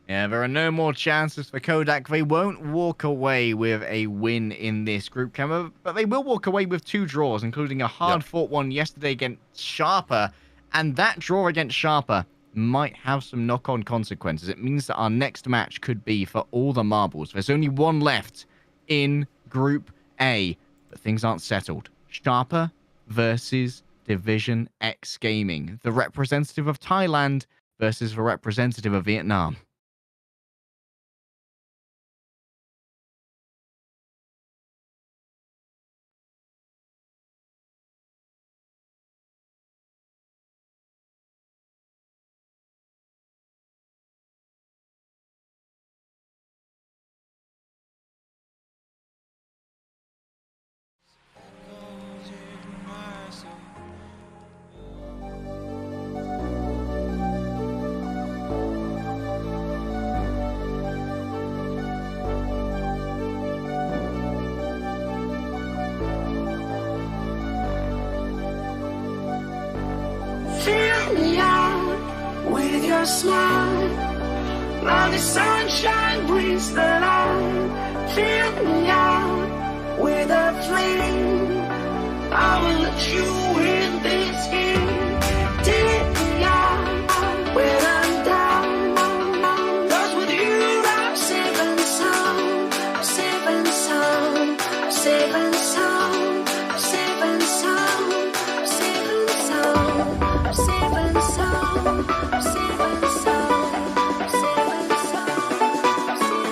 Yeah, there are no more chances for Kodak. They won't walk away with a win in this group, but they will walk away with 2 draws, including a hard-fought one yesterday against Sharper. And that draw against Sharper might have some knock-on consequences. It means that our next match could be for all the marbles. There's only one left in Group A, but things aren't settled. Sharper versus DivisionX Gaming, the representative of Thailand versus the representative of Vietnam. Fill me out with your smile. Now the sunshine brings the light. Fill me out with a flame. I will let you in this game. Take me out when I'm down. 'Cause with you I'm safe and sound. I'm safe and sound. I'm safe and sound. I'm safe and sound. I'm safe and sound. I'm safe and sound. I'm safe and sound. I'm safe and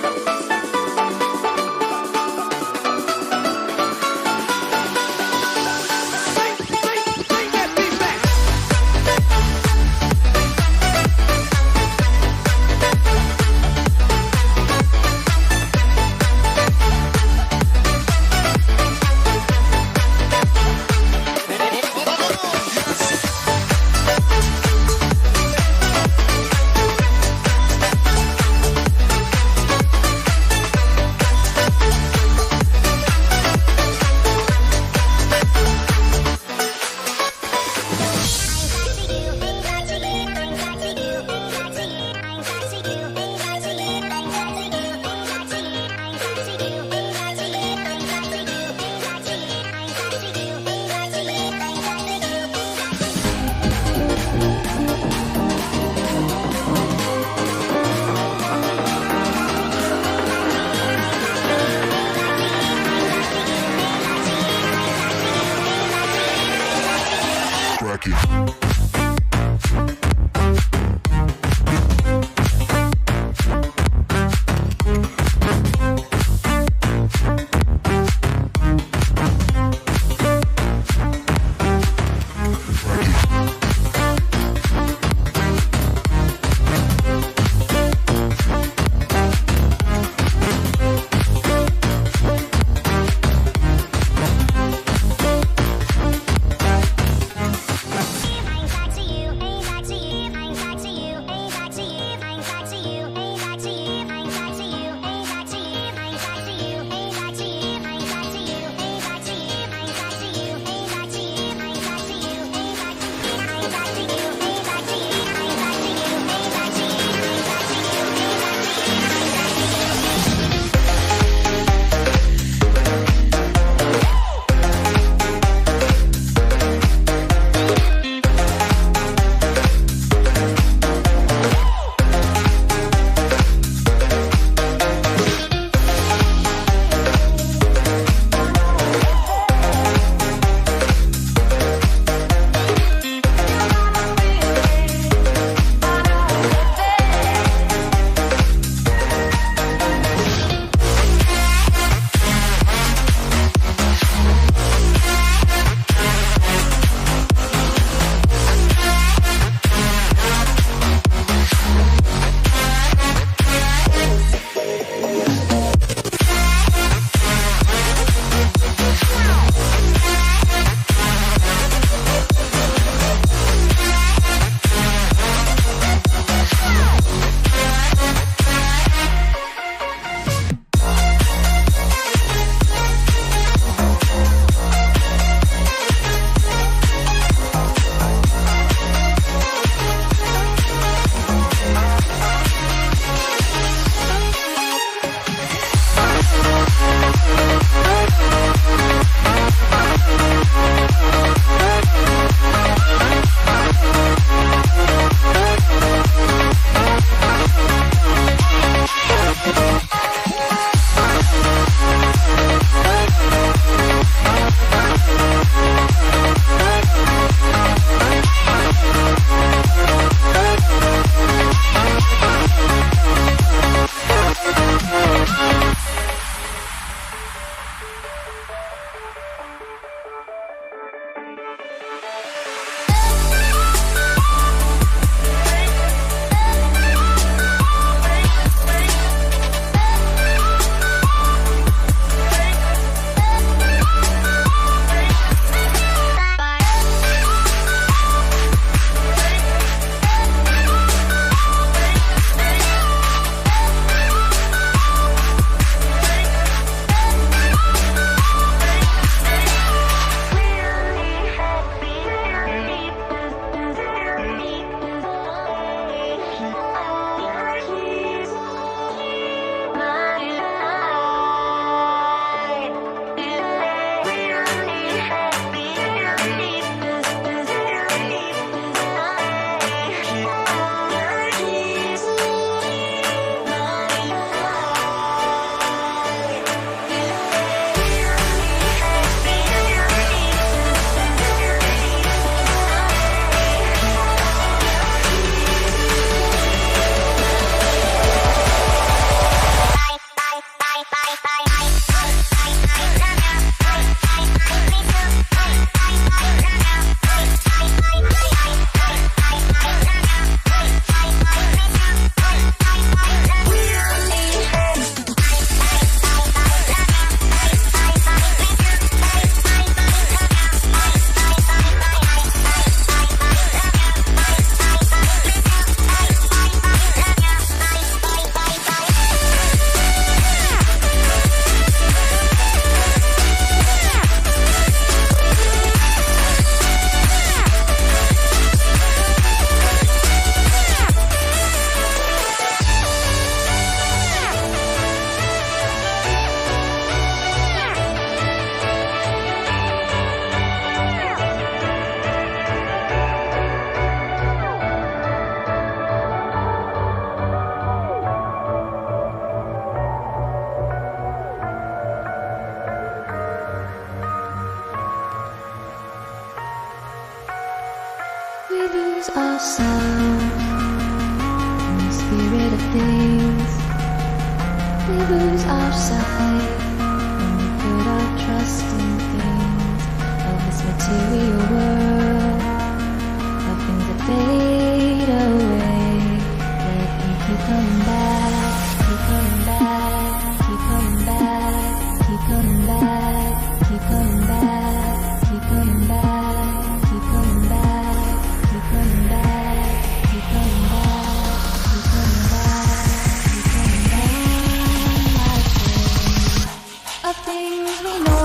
lose ourselves in the spirit of things. We lose our sight when we put our trust in things of this material world, of things that fade away. Let them keep coming back, keep coming back, keep coming back, keep coming back, keep coming back, keep coming back, keep coming back, keep coming back, keep coming back, keep coming back, keep coming back. Of things we know.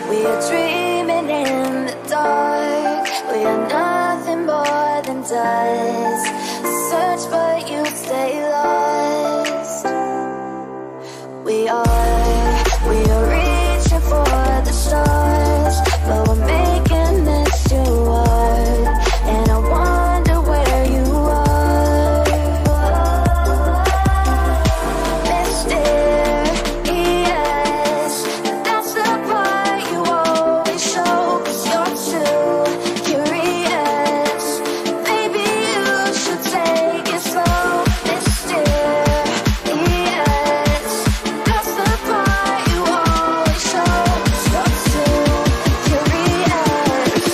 We are dreaming in the dark. We are nothing more than dust. Search but you stay lost. We are reaching for the stars, but we're making this too hard. And I wonder where you are. Mysterious, that's the part you always show. 'Cause you're too curious. Maybe you should take it slow. Mysterious, that's the part you always show. 'Cause you're too curious.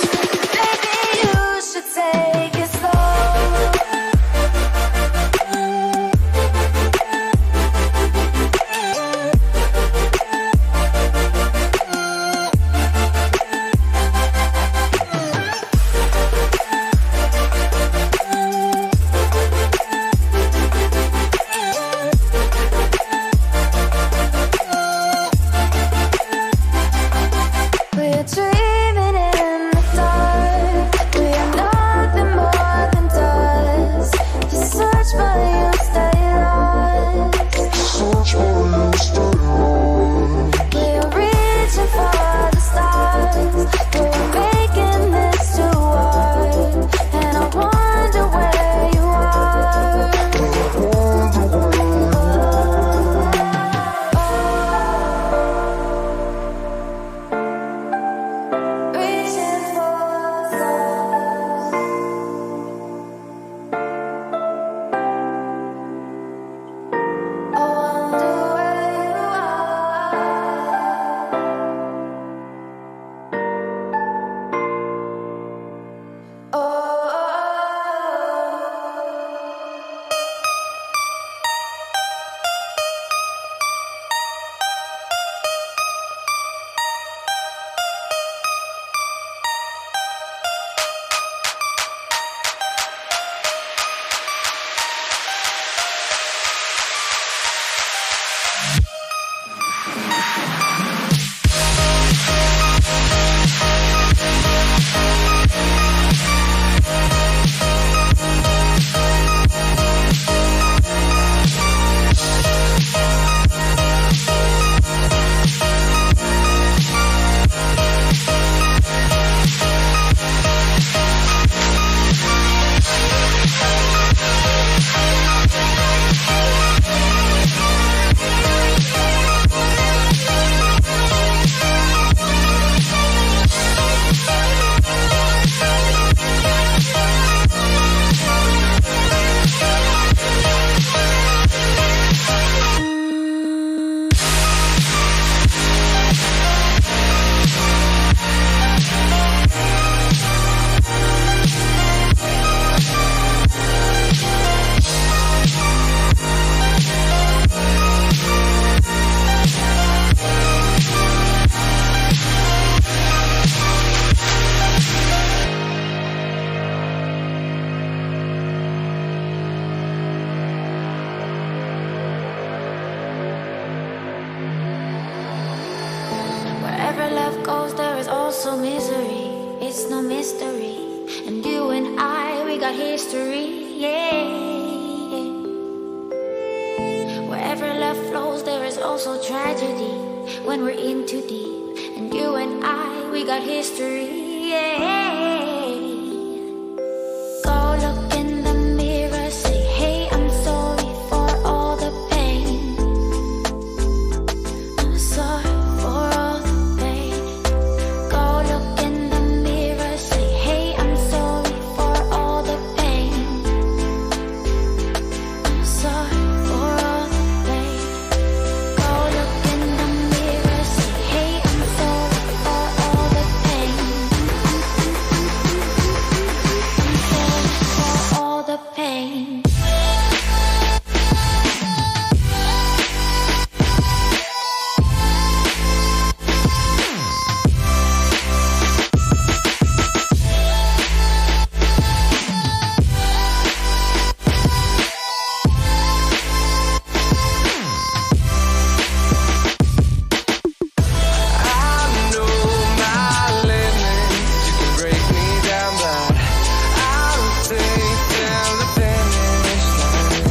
Maybe you should take it slow. We're dreaming in the dark. We are nothing more than dust. You search but you stay lost. We are reaching for the stars, but we're making this too hard. And I wonder where you are. also misery, it's no mystery. And you and I, we got history, yeah. Wherever love flows, there is also tragedy when we're in too deep. And you and I, we got history, yeah. Go look in the mirror, say, hey, I'm sorry for all the pain. I'm sorry for all the pain. Go look in the mirror, say, hey, I'm sorry for all the pain. I'm sorry for all the pain. Go look in the mirror, say, hey, I'm sorry for all the pain. For all the pain. I know my limits. You can break me down, but I'll take till the finish line.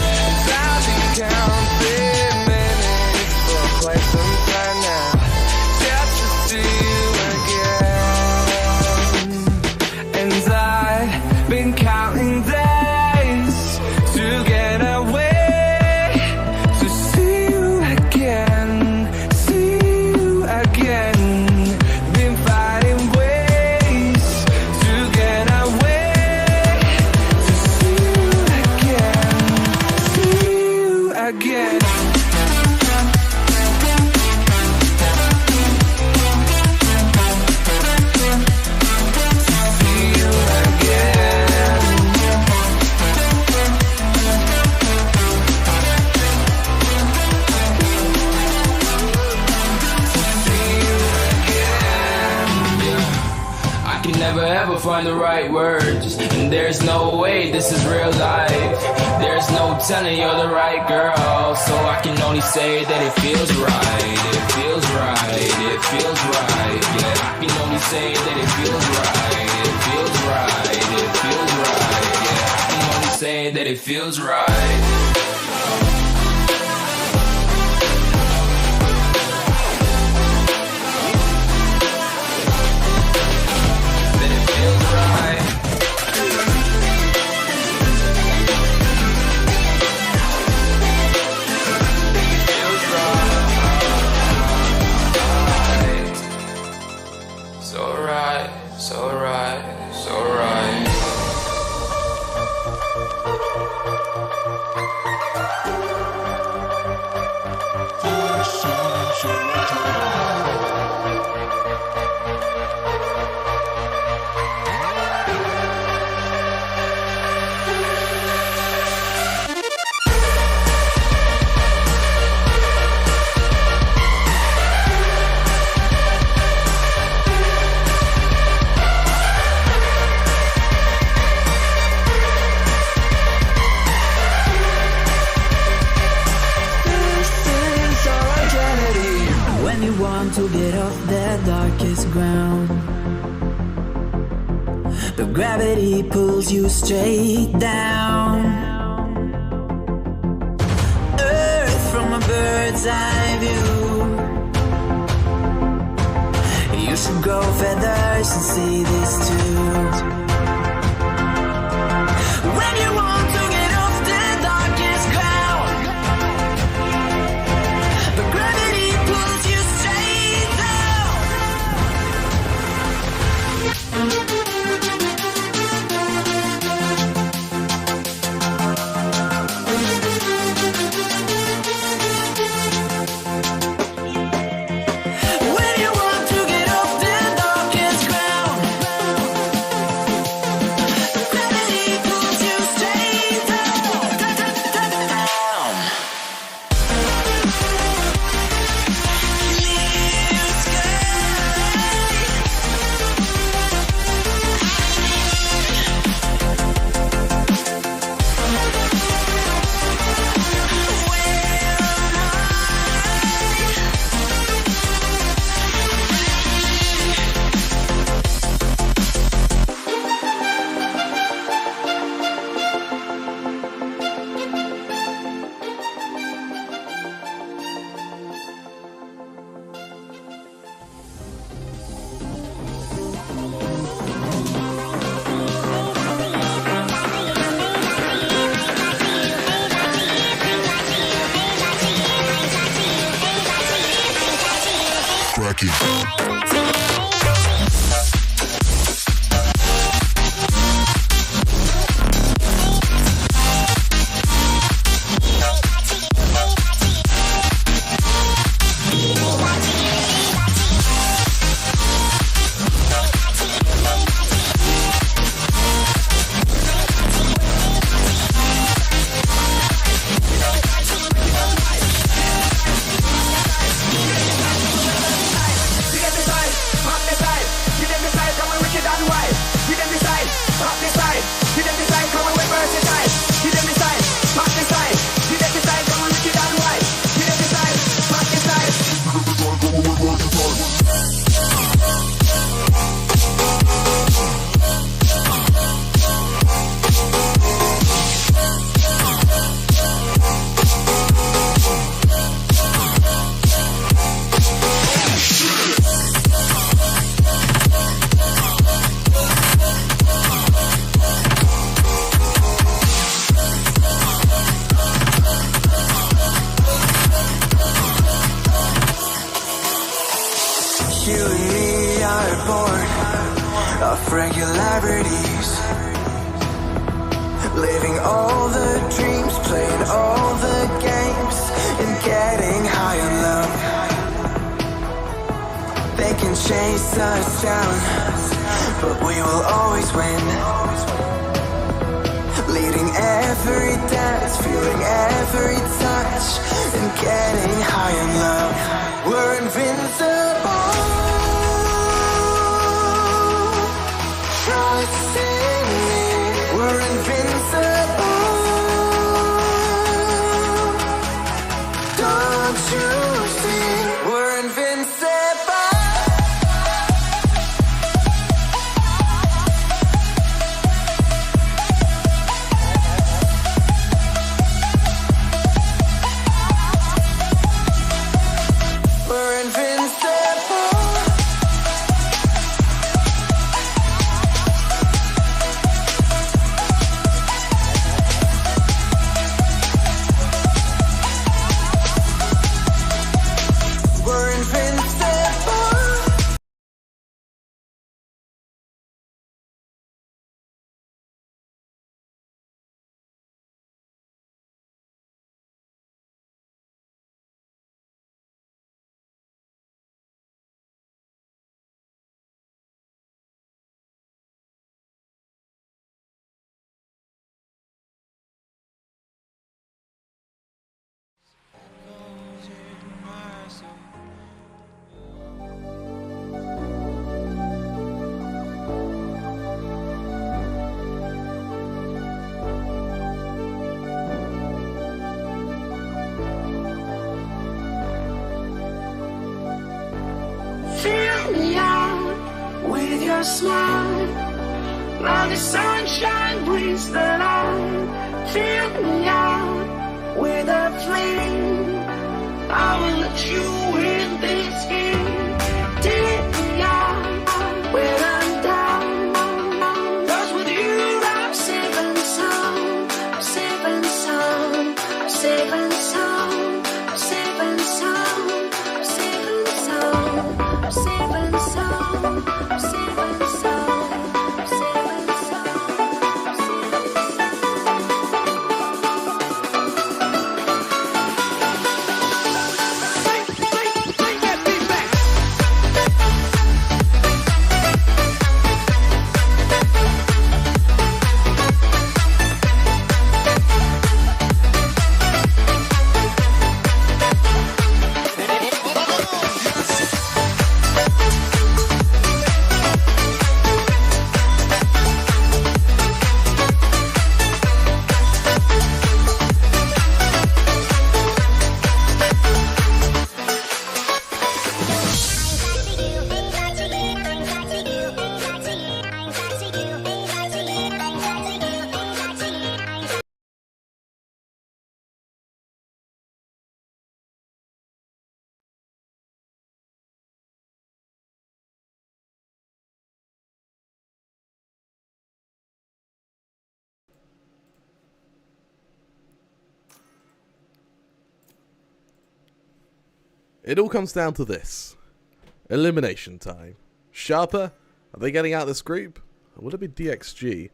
And I've been counting minutes for quite some time now, just to see you again. And I've been counting days to get away, to see you again, see you again. Been finding ways to get away, to see you again, see you again. See you again. I can never ever find the right words, and there's no way this is real life. There's no telling you're the right girl, so I can only say that it feels right. It feels right. It feels right. Yeah, I can only say that it feels right. It feels right. It feels right. Yeah, I can only say that it feels right. That it feels right. Feels right. So right, so right, so right. When you want to get off the darkest ground, but gravity pulls you straight down. Earth from a bird's eye view. You should grow feathers and see this too. When you want to get off the darkest ground, but gravity pulls you straight down. When you want to get off the darkest ground, You and me are born of regularities, living all the dreams, playing all the games, and getting high on love. They can chase us down, but we will always win. Leading every dance, feeling every touch, and getting high on love. We're invincible. Trust in me. We're invincible. Don't you see? We're invincible. We're invincible. We're invincible. Fill me out with your smile. Now the sunshine brings the light. Fill me out with a flame. I will let you in this game. Take me out when I'm down. 'Cause with you I'm safe and sound. I'm safe and sound. I'm safe and sound. I'm safe and sound. I'm safe and sound. I'm safe and sound. I'm safe and sound. I'm safe and sound. Bring that beat back. It all comes down to this. elimination time. Sharper, are they getting out of this group? Or will it be DXG?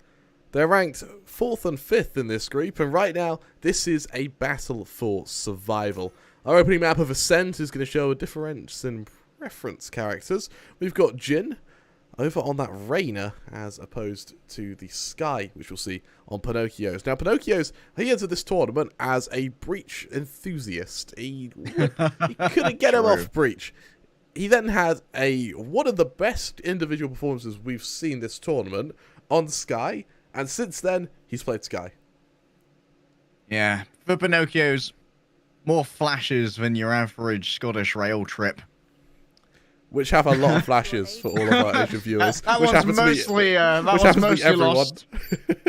They're ranked 4th and 5th in this group, and right now, this is a battle for survival. Our opening map of Ascent is going to show a difference in preference characters. We've got Jin over on that Rainer, as opposed to the Sky, which we'll see on Pinocchio's. Now, Pinocchio's, he entered this tournament as a Breach enthusiast. He couldn't get him off Breach. He then had one of the best individual performances we've seen this tournament on Sky, and since then, he's played Sky. Yeah, for Pinocchio's, more flashes than your average Scottish rail trip. Which have a lot of flashes for all of our Asian viewers. That which one's mostly, lost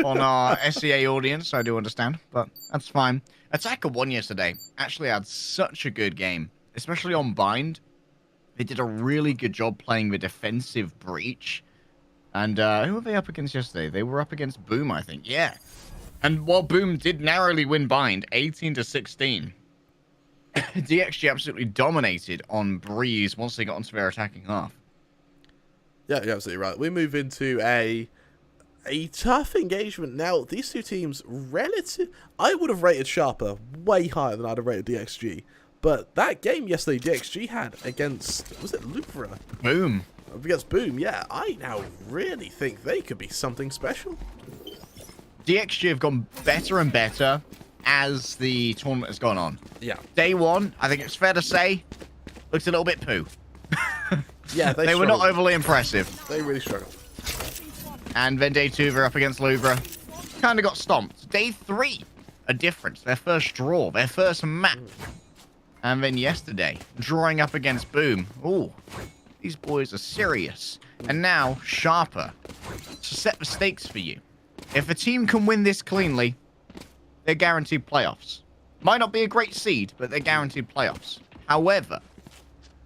on our SEA audience, I do understand, but that's fine. Attacker won yesterday. Actually had such a good game, especially on Bind. They did a really good job playing the defensive Breach. And who were they up against yesterday? They were up against Boom, I think. Yeah. And while Boom did narrowly win Bind, 18-16, DXG absolutely dominated on Breeze once they got onto their attacking half. Yeah, you're absolutely right. We move into a tough engagement. Now, these two teams, I would have rated Sharper way higher than I'd have rated DXG. But that game yesterday DXG had against, was it Louvre? Boom. Against Boom, yeah. I now really think they could be something special. DXG have gone better and better as the tournament has gone on. Yeah. Day one, I think it's fair to say, looked a little bit poo. Yeah, they were not overly impressive. They really struggled. And then day two, they're up against Louvre. Kind of got stomped. Day three, a difference. Their first draw, their first map. And then yesterday, drawing up against Boom. Ooh, these boys are serious. And now, Sharper, to set the stakes for you. If a team can win this cleanly, they're guaranteed playoffs. Might not be a great seed, but they're guaranteed playoffs. However,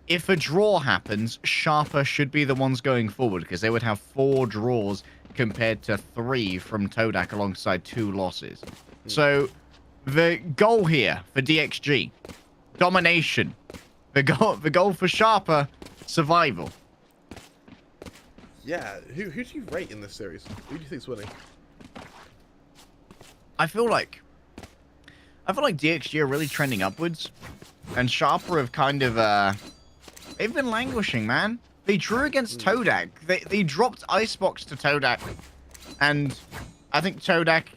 if a draw happens, Sharper should be the ones going forward, because they would have 4 draws compared to 3 from Todak alongside 2 losses. So, the goal here for DXG, domination. The goal for Sharper, survival. Yeah, who do you rate in this series? Who do you think's winning? I feel like DXG are really trending upwards, and Sharper have kind of they've been languishing, man. They drew against Todak. They dropped Icebox to Todak, and I think Todak,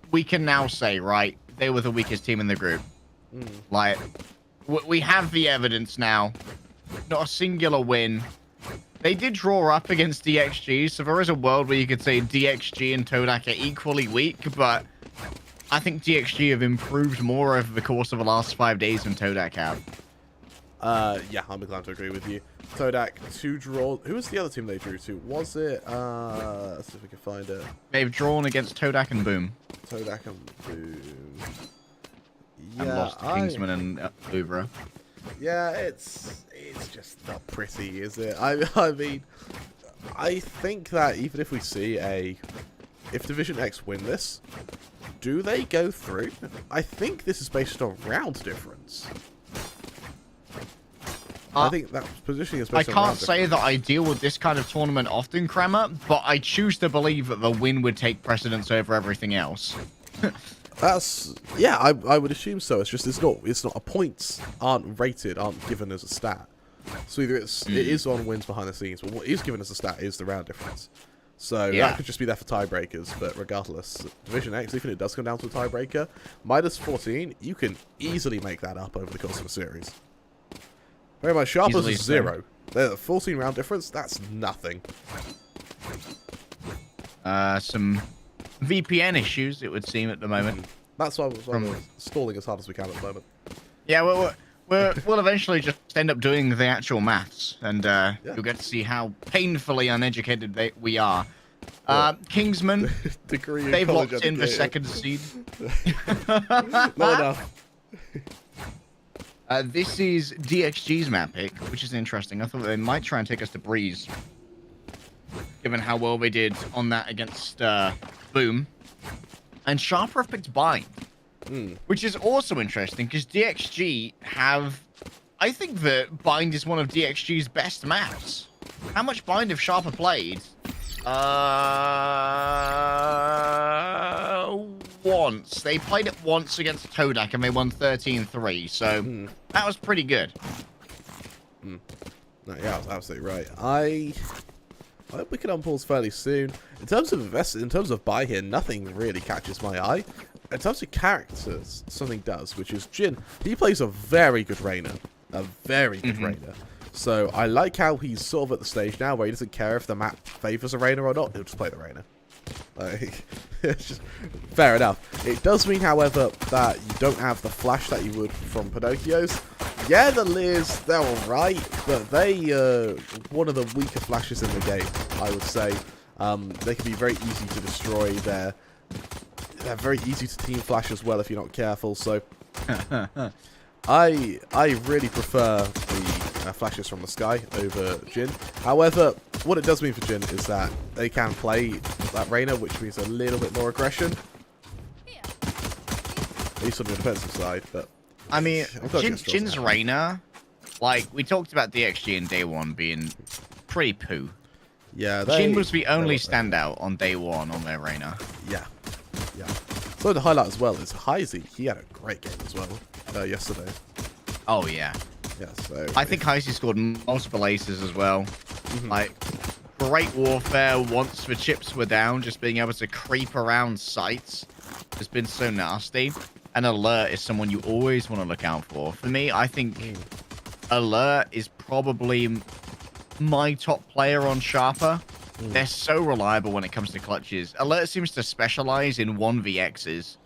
we can now say, right, they were the weakest team in the group. Like, we have the evidence now. Not a singular win. They did draw up against DXG, so there is a world where you could say DXG and Todak are equally weak, but I think DXG have improved more over the course of the last 5 days than Todak have. Yeah, I'm inclined to agree with you. Todak, 2 draws. Who was the other team they drew to? Was it, let's see if we can find it. They've drawn against Todak and Boom. Todak and Boom. Yeah, And lost to Kingsman and Louvre. Yeah, it's just not pretty, is it? I mean, I think that even if we see if DivisionX win this, do they go through? I think this is based on round difference. I think that positioning is based on round difference. I can't say that I deal with this kind of tournament often, Kramer, but I choose to believe that the win would take precedence over everything else. Yeah, I would assume so. It's just it's not a points aren't given as a stat. So either it is on wins behind the scenes, but what is given as a stat is the round difference. So that could just be there for tiebreakers, but regardless, DivisionX, even if it does come down to a tiebreaker, minus 14, you can easily make that up over the course of a series. Very much Sharper's is 0. The 14 round difference, that's nothing. Some VPN issues, it would seem, at the moment. That's why we're stalling as hard as we can at the moment. Yeah, we'll eventually just end up doing the actual maths, and you'll get to see how painfully uneducated we are. Kingsman, they've locked in the 2nd seed. Not enough. This is DXG's map pick, which is interesting. I thought they might try and take us to Breeze, given how well they did on that against Boom. And Sharper have picked Bind, which is also interesting because DXG have I think that Bind is one of DXG's best maps. How much Bind have Sharper played? Once. They played it once against Todak and they won 13-3, so that was pretty good. No, yeah, I was absolutely right. I hope we can unpause fairly soon. In terms of buy here, nothing really catches my eye. In terms of characters, something does, which is Jin. He plays a very good Reyna. A very good Reyna. So I like how he's sort of at the stage now where he doesn't care if the map favors a Reyna or not. He'll just play the Reyna. Like, it's just fair enough. It does mean, however, that you don't have the flash that you would from Pinocchio's. Yeah, the Lears, they're alright, but they one of the weaker flashes in the game, I would say. They can be very easy to destroy. They're very easy to team flash as well if you're not careful. So I really prefer the flashes from the sky over Jin. However, what it does mean for Jin is that they can play that Reyna, which means a little bit more aggression. At least on the defensive side, but I mean, Jin's Reyna, like, we talked about DXG in day one being pretty poo. Yeah, Jin was the only standout on day one on their Reyna. Yeah. So the highlight as well is Heisey. He had a great game as well yesterday. Oh, yeah. Yeah, so I think Heisey scored multiple aces as well. Like, great warfare once the chips were down, just being able to creep around sites has been so nasty. And Alert is someone you always want to look out for. For me, I think Alert is probably my top player on Sharper. They're so reliable when it comes to clutches. Alert seems to specialize in 1vx's.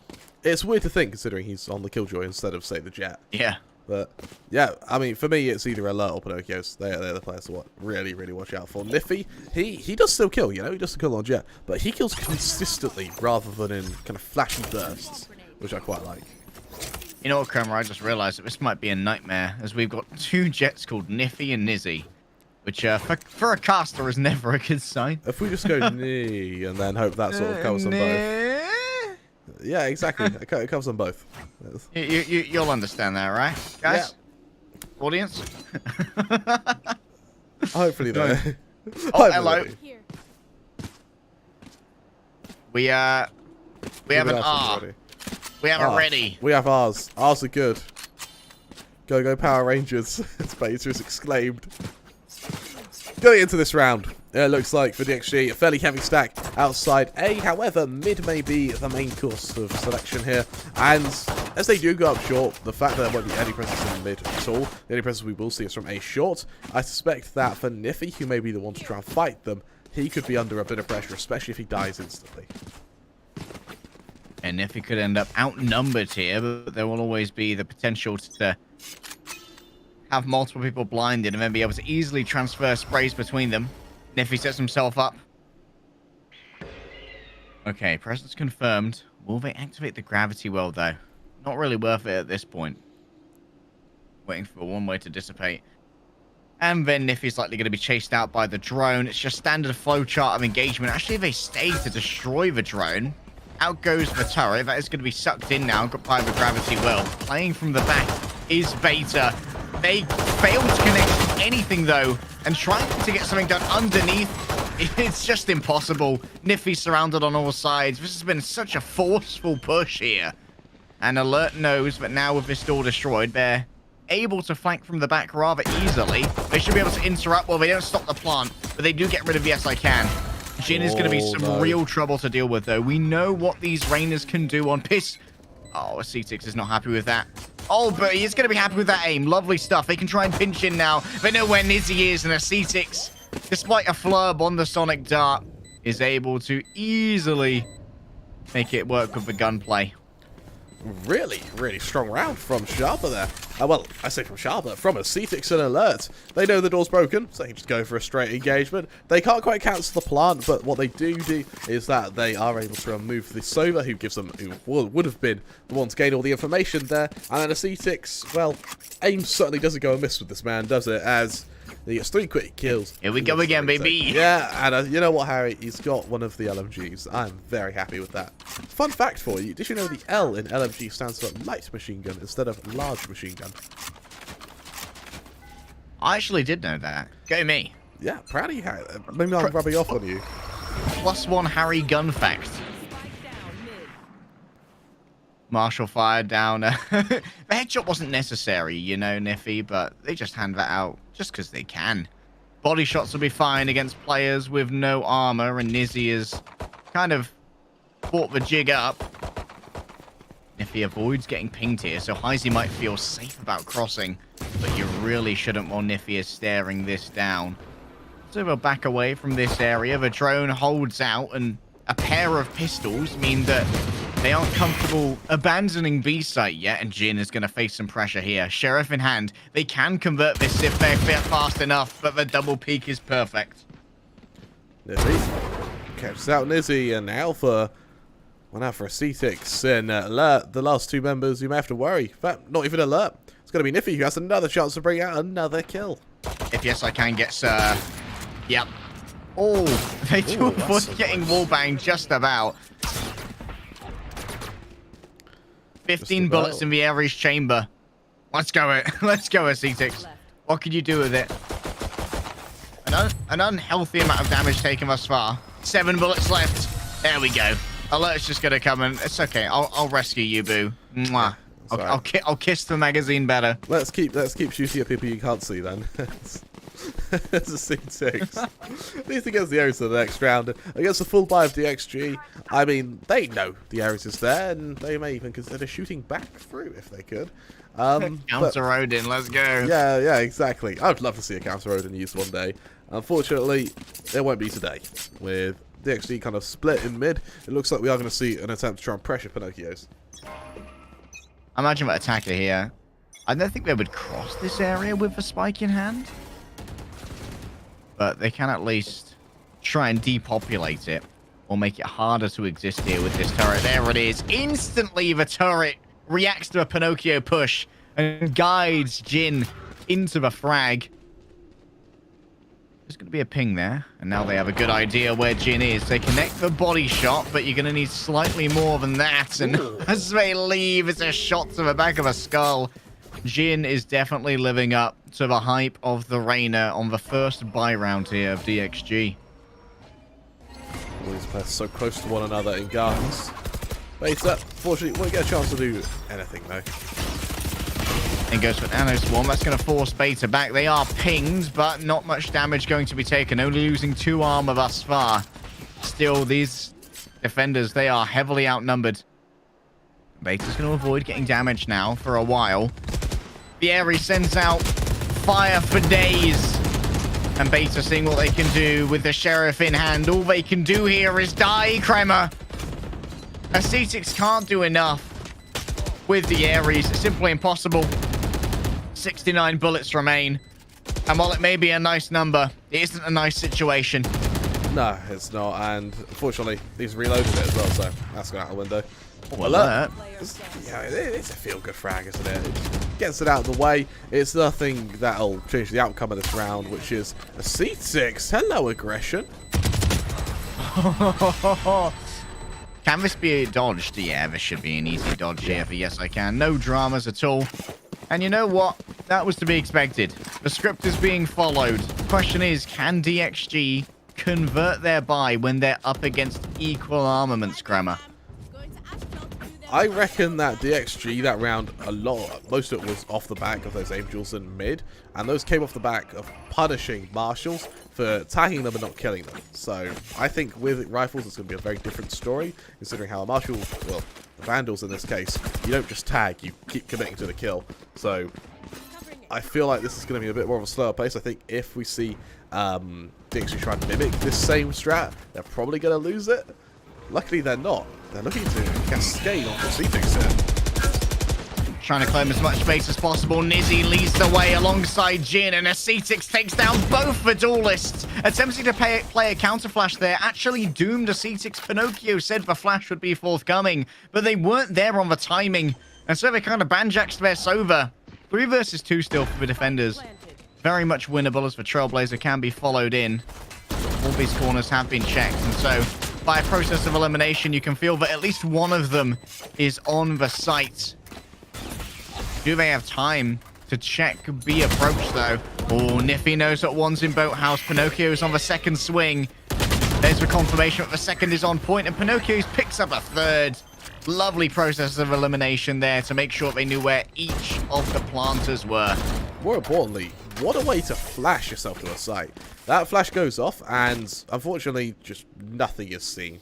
It's weird to think, considering he's on the Killjoy instead of, say, the Jet. Yeah. But, yeah, I mean, for me, it's either Alert or Pinocchio's. They're the players to really, really watch out for. Niffy, he does still kill, you know? He does still kill on Jet. But he kills consistently rather than in kind of flashy bursts, which I quite like. You know what, Kramer? I just realized that this might be a nightmare, as we've got two Jets called Niffy and Nizzy. Which, for a caster, is never a good sign. If we just go knee and then hope that sort of covers them both. Yeah, exactly. It covers them both. You'll understand that, right, guys? Yeah. Audience? Hopefully, though. Oh, hello. We have an R. We have a ready. We have ours. Ours are good. Go Power Rangers, as Beaters exclaimed. Going into this round, it looks like for DXG, a fairly heavy stack outside A. However, mid may be the main course of selection here. And as they do go up short, the fact that there won't be any presence in mid at all, the only presence we will see is from A short. I suspect that for Niffy, who may be the one to try and fight them, he could be under a bit of pressure, especially if he dies instantly. And Niffy could end up outnumbered here, but there will always be the potential to have multiple people blinded and then be able to easily transfer sprays between them. Niffy sets himself up. Okay, presence confirmed. Will they activate the gravity well, though? Not really worth it at this point. Waiting for one way to dissipate. And then Niffy's likely going to be chased out by the drone. It's just standard flowchart of engagement. Actually, they stay to destroy the drone. Out goes the turret. That is going to be sucked in now by the gravity well. Playing from the back is Beta. They failed to connect anything, though, and trying to get something done underneath, it's just impossible. Niffy's surrounded on all sides. This has been such a forceful push here. And Alert knows that now with this door destroyed, they're able to flank from the back rather easily. They should be able to interrupt. Well, they don't stop the plant, but they do get rid of the SI-Can. Jin is going to be some real trouble to deal with, though. We know what these Reynas can do on piss. Oh, C6 is not happy with that. Oh, but he is going to be happy with that aim. Lovely stuff. They can try and pinch in now. They know where Nizzy is, and a C6, despite a flurb on the Sonic Dart, is able to easily make it work with the gunplay. Really, really strong round from Sharper there. Well, I say from Sharper, from a C6 and Alert. They know the door's broken, so they can just go for a straight engagement. They can't quite cancel the plant, but what they do is that they are able to remove the Sova, who gives them, who would have been the one to gain all the information there. And then a C6, well, aim certainly doesn't go amiss with this man, does it? As he gets 3 quick kills. Here we go again, baby. Yeah, and you know what, Harry? He's got one of the LMGs. I'm very happy with that. Fun fact for you, did you know the L in LMG stands for light machine gun instead of large machine gun? I actually did know that. Go me. Yeah, proud of you, Harry. Maybe I'm rubbing off on you. +1 Harry gun fact. Marshall fired down. The headshot wasn't necessary, you know, Niffy, but they just hand that out just because they can. Body shots will be fine against players with no armor, and Nizzy has kind of brought the jig up. Niffy avoids getting pinged here, so Heisey might feel safe about crossing, but you really shouldn't while Niffy is staring this down. So we'll back away from this area. The drone holds out, and a pair of pistols mean that they aren't comfortable abandoning B site yet, and Jin is going to face some pressure here. Sheriff in hand. They can convert this if they're fast enough, but the double peek is perfect. Nizzy catches out Nizzy, and Alpha went out for a C6 and alert the last two members. You may have to worry. In fact, not even alert. It's going to be Niffy who has another chance to bring out another kill. If yes, I can get Sir. Yep. Oh, they do avoid getting wallbanged just about. 15 bullets in the Ares chamber. Let's go it. Let's go it, C6. What can you do with it? An unhealthy amount of damage taken thus far. 7 bullets left. There we go. Alert's just gonna come and it's okay. I'll rescue you, boo. Mwah. I'll kiss the magazine better. Let's keep shooting at people you can't see then. It's a C6. At least against the Ares in the next round. Against the full buy of DXG, I mean, they know the Ares is there, and they may even consider shooting back through if they could. Counter Odin, let's go. Yeah, exactly. I would love to see a counter Odin used one day. Unfortunately, it won't be today. With DXG kind of split in mid, it looks like we are going to see an attempt to try and pressure Pinocchios. Imagine that attacker here. I don't think they would cross this area with a spike in hand. But they can at least try and depopulate it or make it harder to exist here with this turret. There it is. Instantly, the turret reacts to a Pinocchio push and guides Jin into the frag. There's going to be a ping there. And now they have a good idea where Jin is. They connect the body shot, but you're going to need slightly more than that. And as they leave, it's a shot to the back of a skull. Jin is definitely living up to the hype of the Reina on the first buy round here of DXG. All these players so close to one another in guns. Beta, fortunately, won't get a chance to do anything though. And goes for Nano Swarm. That's going to force Beta back. They are pinged, but not much damage going to be taken. Only losing 2 armor thus far. Still, these defenders, they are heavily outnumbered. Beta's going to avoid getting damaged now for a while. The Ares sends out fire for days. And Beta seeing what they can do with the Sheriff in hand. All they can do here is die, Kremer. A C6 can't do enough with the Ares. It's simply impossible. 69 bullets remain. And while it may be a nice number, it isn't a nice situation. No, it's not. And unfortunately, he's reloaded it as well, so that's gone out the window. Oh, alert. Yeah, it's a feel-good frag, isn't it? It gets it out of the way. It's nothing that'll change the outcome of this round, which is a C6. Hello, aggression. Can this be dodged? Yeah, this should be an easy dodge here for Yes I Can. No dramas at all. And you know what? That was to be expected. The script is being followed. The question is, can DXG convert their buy when they're up against equal armaments, Grammar? I reckon that DXG, that round, most of it was off the back of those Angels in mid, and those came off the back of punishing Marshals for tagging them and not killing them. So I think with rifles, it's going to be a very different story, considering how a Marshal, well, the Vandals in this case, you don't just tag, you keep committing to the kill. So I feel like this is going to be a bit more of a slower pace. I think if we see DXG try and mimic this same strat, they're probably going to lose it. Luckily, they're not. They're looking to cascade onto C6 here. Trying to claim as much space as possible. Nizzy leads the way alongside Jin, and a C6 takes down both the duelists. Attempting to play a counter flash there actually doomed a C6. Pinocchio said the flash would be forthcoming, but they weren't there on the timing, and so they kind of banjaxed their Sova. 3 versus 2 still for the defenders. Very much winnable as the Trailblazer can be followed in. All these corners have been checked, and so by a process of elimination, you can feel that at least one of them is on the site. Do they have time to check B approach, though. Oh, Niffy knows that one's in Boathouse. Pinocchio's on the second swing. There's the confirmation that the second is on point, and Pinocchio's picks up a third. Lovely process of elimination there to make sure they knew where each of the planters were. More importantly, what a way to flash yourself to a site. That flash goes off, and unfortunately, just nothing is seen.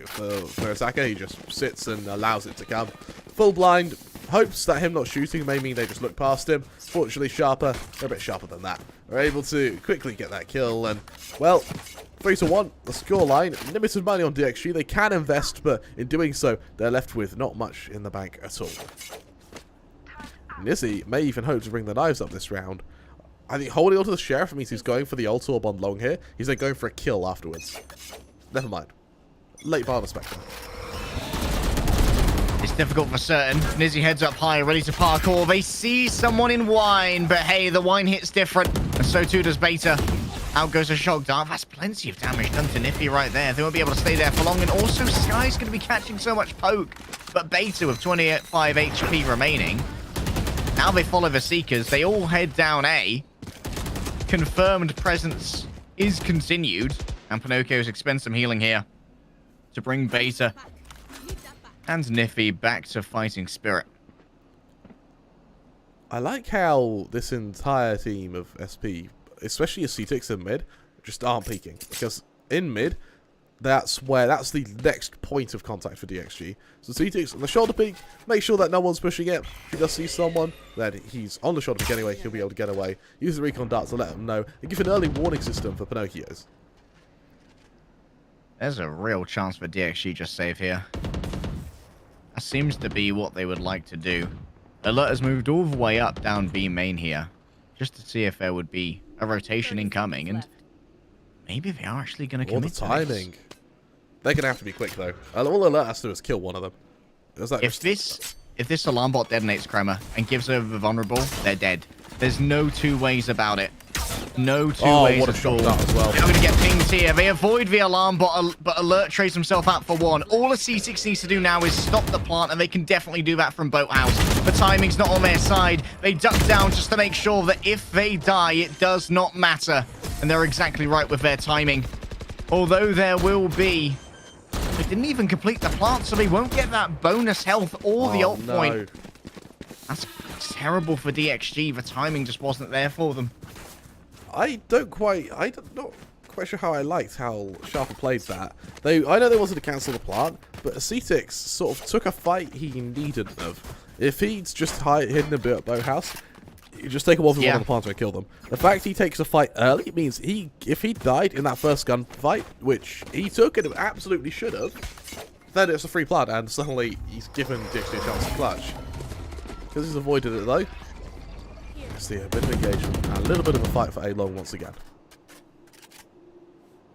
For attacker, he just sits and allows it to come. Full blind, hopes that him not shooting may mean they just look past him. Fortunately, Sharper, they're a bit sharper than that, are able to quickly get that kill, and, well, 3-1, the scoreline. Limited money on DXG, they can invest, but in doing so, they're left with not much in the bank at all. Nizzy may even hope to bring the knives up this round. I think holding onto the Sheriff means he's going for the ult orb on long here. He's then going for a kill afterwards. Never mind. Late Barber Spectre. It's difficult for certain. Nizzy heads up high, ready to parkour. They see someone in wine, but hey, the wine hit's different, and so too does Beta. Out goes a shock dart. That's plenty of damage done to Niffy right there. They won't be able to stay there for long, and also Sky's going to be catching so much poke. But Beta with 25 HP remaining. Now they follow the Seekers. They all head down A. Confirmed presence is continued, and Pinocchio's expend some healing here to bring Beta and Niffy back to fighting spirit. I like how this entire team of SP, especially Acetix in mid, just aren't peeking. Because in mid, that's the next point of contact for DXG. So Acetix on the shoulder peek, make sure that no one's pushing it. If he does see someone, then he's on the shoulder peek anyway, he'll be able to get away. Use the recon dart to let them know, and give an early warning system for Pinocchio's. There's a real chance for DXG just save here. That seems to be what they would like to do. Alert has moved all the way up down B main here, just to see if there would be a rotation incoming, and maybe they are actually going to commit to timing. They're going to have to be quick, though. All Alert has to do is kill one of them. If this alarm bot detonates Kremer and gives over the vulnerable, they're dead. There's no two ways about it. No two ways what a at shot all. that as well. They're going to get pinged here. They avoid the alarm bot, but Alert trades himself out for one. All a C6 needs to do now is stop the plant, and they can definitely do that from Boathouse. The timing's not on their side. They duck down just to make sure that if they die, it does not matter. And they're exactly right with their timing. Although there will be... They didn't even complete the plant, so they won't get that bonus health or the ult point. That's terrible for DXG. The timing just wasn't there for them. I'm not quite sure how I liked how Sharper played that. I know they wanted to cancel the plant, but Acetix sort of took a fight he needn't have. If he'd just hidden a bit at Boathouse, you just take a 1v1 on the planter and kill them. The fact he takes a fight early means if he died in that first gunfight, which he took and absolutely should have, then it's a free plant, and suddenly he's given DXG a chance to clutch. Because he's avoided it though. See a bit of engagement and a little bit of a fight for A-Long once again.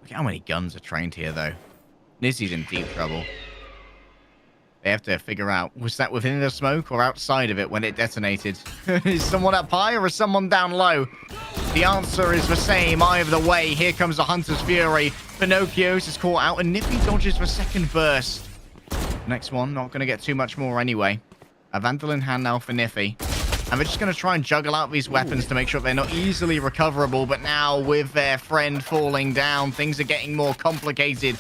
Look at how many guns are trained here though. Nizzy's in deep trouble. They have to figure out, was that within the smoke or outside of it when it detonated? Is someone up high or is someone down low? The answer is the same either way. Here comes the Hunter's Fury. Pinocchio's is caught out and Niffy dodges the second burst. Next one, not going to get too much more anyway. A Vandal in hand now for Niffy. And they're just going to try and juggle out these weapons to make sure they're not easily recoverable. But now, with their friend falling down, things are getting more complicated.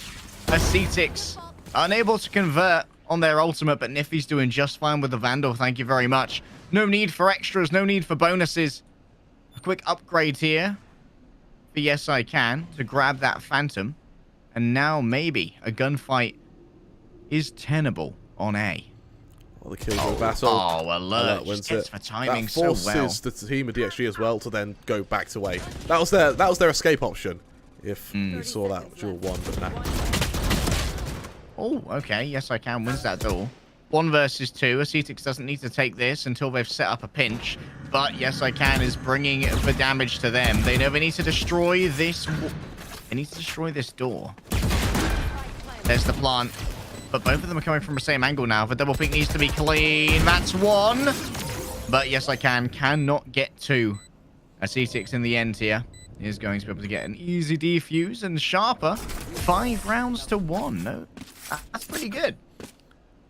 Acetix unable to convert on their ultimate, but Niffy's doing just fine with the Vandal. Thank you very much. No need for extras, no need for bonuses. A quick upgrade here for Yes I Can to grab that Phantom. And now maybe a gunfight is tenable on A. The kill go battle. Alert wins it. For timing that forces the team of DXG as well to then go back to A. That was their escape option. If we saw that duel 1, but no. Oh, okay. Yes, I Can wins that duel. 1 versus 2. Acetix doesn't need to take this until they've set up a pinch. But Yes, I Can is bringing the damage to them. They know they need to destroy this. They need to destroy this door. There's the plant. But both of them are coming from the same angle now. The double peek needs to be clean. That's one. But Yes, I cannot get 2. Acetix in the end here is going to be able to get an easy defuse. And Sharper, 5 rounds to 1. No, that's pretty good.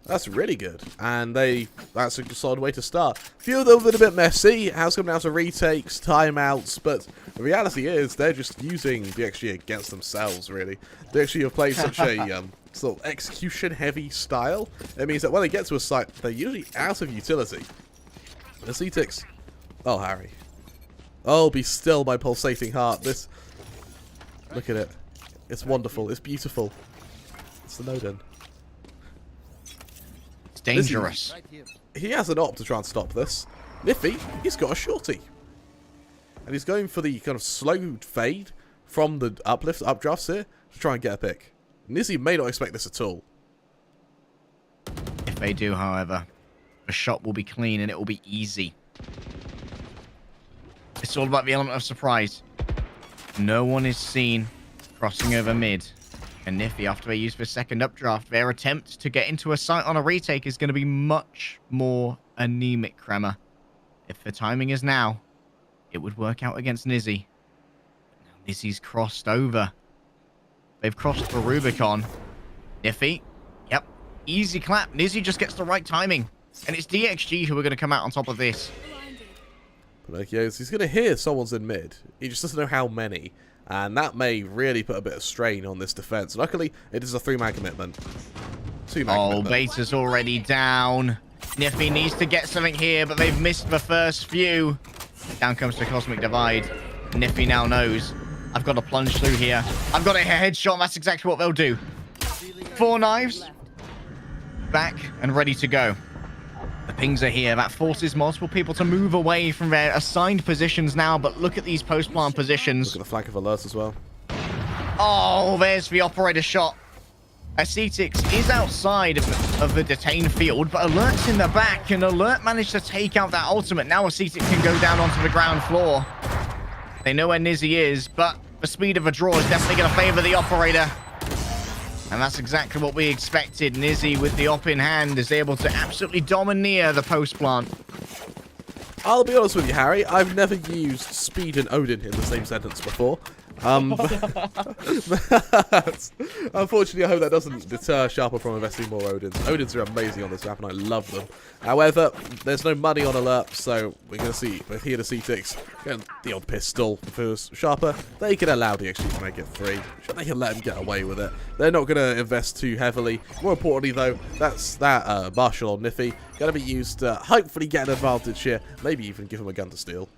That's really good, and that's a solid way to start. A few of them have been a bit messy, has come down to retakes, timeouts, but the reality is they're just using DXG against themselves, really. DXG have played such a sort of execution-heavy style. It means that when they get to a site, they're usually out of utility. The CTX... Oh, Harry. Oh, be still, my pulsating heart. This... Look at it. It's wonderful. It's beautiful. It's the Nodin. Dangerous. He has an op to try and stop this. Niffy, he's got a shorty. And he's going for the kind of slow fade from the uplift, updrafts here, to try and get a pick. Nizzy may not expect this at all. If they do, however, the shot will be clean and it will be easy. It's all about the element of surprise. No one is seen crossing over mid. And Niffy, after they use the second updraft, their attempt to get into a site on a retake is going to be much more anemic, Kremer. If the timing is now, it would work out against Nizzy. Now Nizzy's crossed over. They've crossed the Rubicon. Niffy, yep, easy clap. Nizzy just gets the right timing. And it's DXG who are going to come out on top of this. Pinocchio's, he's going to hear someone's in mid. He just doesn't know how many. And that may really put a bit of strain on this defense. Luckily, it is a 3-man commitment. 2-man commitment. Beta's already down. Niffy needs to get something here, but they've missed the first few. Down comes the Cosmic Divide. Niffy now knows. I've got to plunge through here. I've got a headshot, and that's exactly what they'll do. 4 knives. Back and ready to go. The pings are here. That forces multiple people to move away from their assigned positions now, but look at these post-plant positions. Look at the flank of Alert as well. Oh, there's the operator shot. Acetix is outside of the detained field, but Alert's in the back, and Alert managed to take out that ultimate. Now Acetix can go down onto the ground floor. They know where Nizzy is, but the speed of a draw is definitely going to favor the operator. And that's exactly what we expected. Nizzy, with the op in hand, is able to absolutely domineer the post plant. I'll be honest with you, Harry. I've never used Speed and Odin in the same sentence before. Unfortunately, I hope that doesn't deter Sharper from investing more Odins. Odins are amazing on this map, and I love them. However, there's no money on Alert, so we're going to see. We're here to see Tix getting the odd pistol for Sharper. They can allow DXG to make it 3. They can let him get away with it. They're not going to invest too heavily. More importantly, though, that's that Marshall on Niffy going to be used to hopefully get an advantage here. Maybe even give him a gun to steal.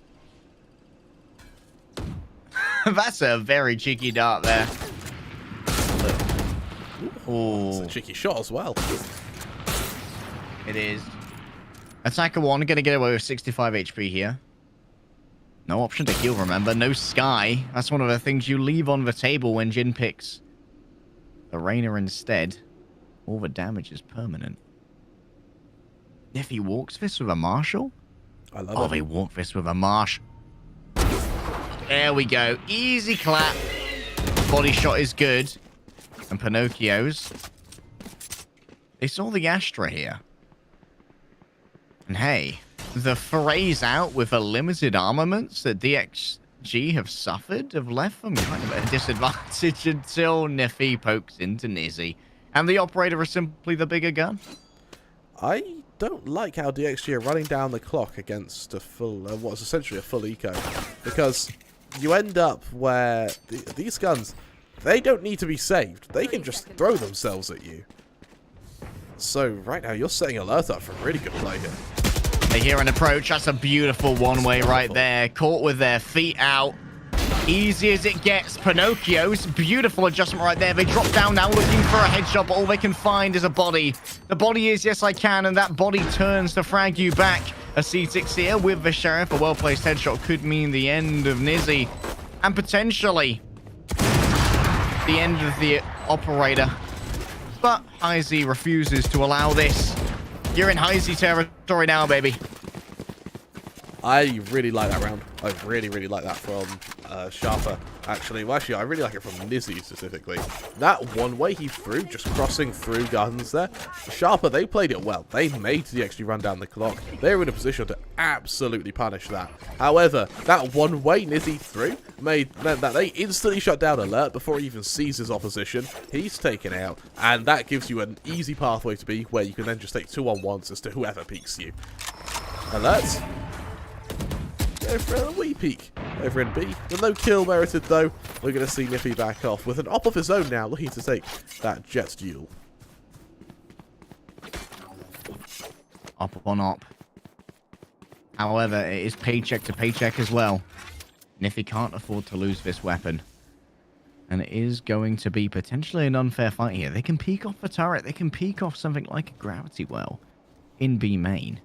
That's a very cheeky dart there. Oh, it's a cheeky shot as well. It is. Attacker 1 going to get away with 65 HP here. No option to heal, remember. No Sky. That's one of the things you leave on the table when Jin picks the Rainer instead. All the damage is permanent. If he walks this with a Marshal? I love it. Oh, they walk this with a Marsh. There we go. Easy clap. Body shot is good. And Pinocchio's. They saw the Astra here. And hey, the forays out with the limited armaments that DXG have suffered have left them kind of at a disadvantage until Niffy pokes into Nizzy. And the operator is simply the bigger gun. I don't like how DXG are running down the clock against a full, what's essentially a full eco. Because you end up where these guns, they don't need to be saved. They can just throw themselves at you. So right now you're setting Alert up for a really good play here. They hear an approach. That's a beautiful one-way right there. Caught with their feet out. Easy as it gets. Pinocchio's beautiful adjustment right there. They drop down now looking for a headshot, but all they can find is a body. The body is yes I can, and that body turns to frag you back. A C6 here with the Sheriff. A well-placed headshot could mean the end of Nizzy. And potentially the end of the operator. But Heisey refuses to allow this. You're in Heisey territory now, baby. I really like that round. I really, really like that from Sharper. Actually, well, I really like it from Nizzy specifically. That one way he threw, just crossing through gardens there. Sharper, they played it well. They made the XG run down the clock. They were in a position to absolutely punish that. However, that one way Nizzy threw meant that they instantly shut down Alert before he even sees his opposition. He's taken out, and that gives you an easy pathway to B, where you can then just take 2-on-1s as to whoever peeks you. Alert. Go for a wee peek over in B. With no kill merited though, we're going to see Niffy back off with an op of his own now, looking to take that Jet duel. Op on op. However, it is paycheck to paycheck as well. Niffy can't afford to lose this weapon. And it is going to be potentially an unfair fight here. They can peek off a turret. They can peek off something like a gravity well in B main.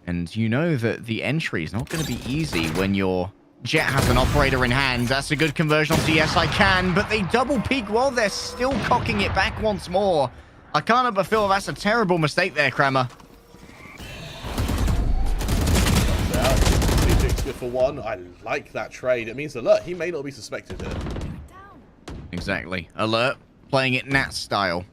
And you know that the entry is not going to be easy when your Jet has an operator in hand. That's a good conversion onto Yes I Can, but they double peek while they're still cocking it back once more. I can't help but feel that's a terrible mistake there, Kramer. Good for one. I like that trade. It means Alert, he may not be suspected here. Exactly. Alert, playing it Nat style.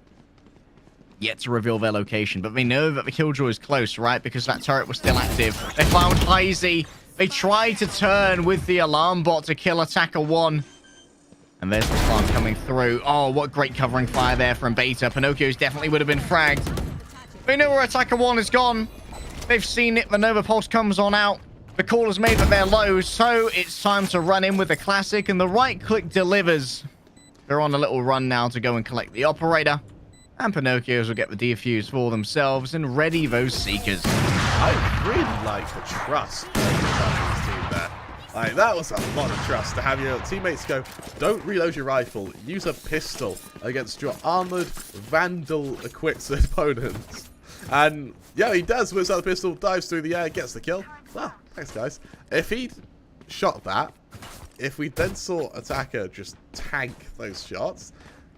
Yet to reveal their location, but they know that the Killjoy is close, right? Because that turret was still active. They found Heisey. They tried to turn with the alarm bot to kill Attacker 1. And there's the slam coming through. Oh, what great covering fire there from Beta. Pinocchio's definitely would have been fragged. They know where Attacker 1 is gone. They've seen it. The Nova Pulse comes on out. The call is made that they're low, so it's time to run in with the classic, and the right click delivers. They're on a little run now to go and collect the operator. And Pinocchios will get the defuse for themselves and ready those Seekers. I really like the trust of this team there. Like, that was a lot of trust to have your teammates go, don't reload your rifle, use a pistol against your armored, vandal-equipped opponents. And, yeah, he does, whips out the pistol, dives through the air, gets the kill. Well, thanks, guys. If he'd shot that, if we then saw Attacker just tank those shots,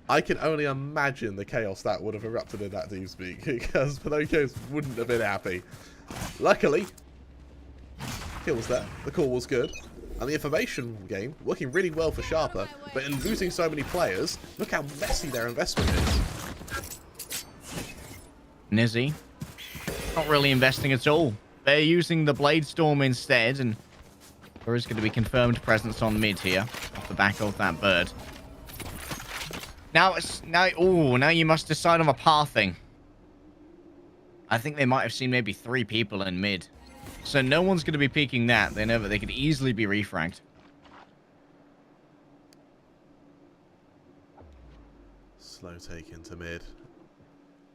I can only imagine the chaos that would have erupted in that TeamSpeak, because Pinocchios wouldn't have been happy. Luckily, kill was there, the call was good, and the information game working really well for Sharper, but in losing so many players, look how messy their investment is. Nizzy, not really investing at all. They're using the Blade Storm instead, and there is going to be confirmed presence on mid here, off the back of that bird. Now you must decide on a pathing. I think they might have seen maybe 3 people in mid. So no one's going to be peeking that. They know that they could easily be refragged. Slow take into mid.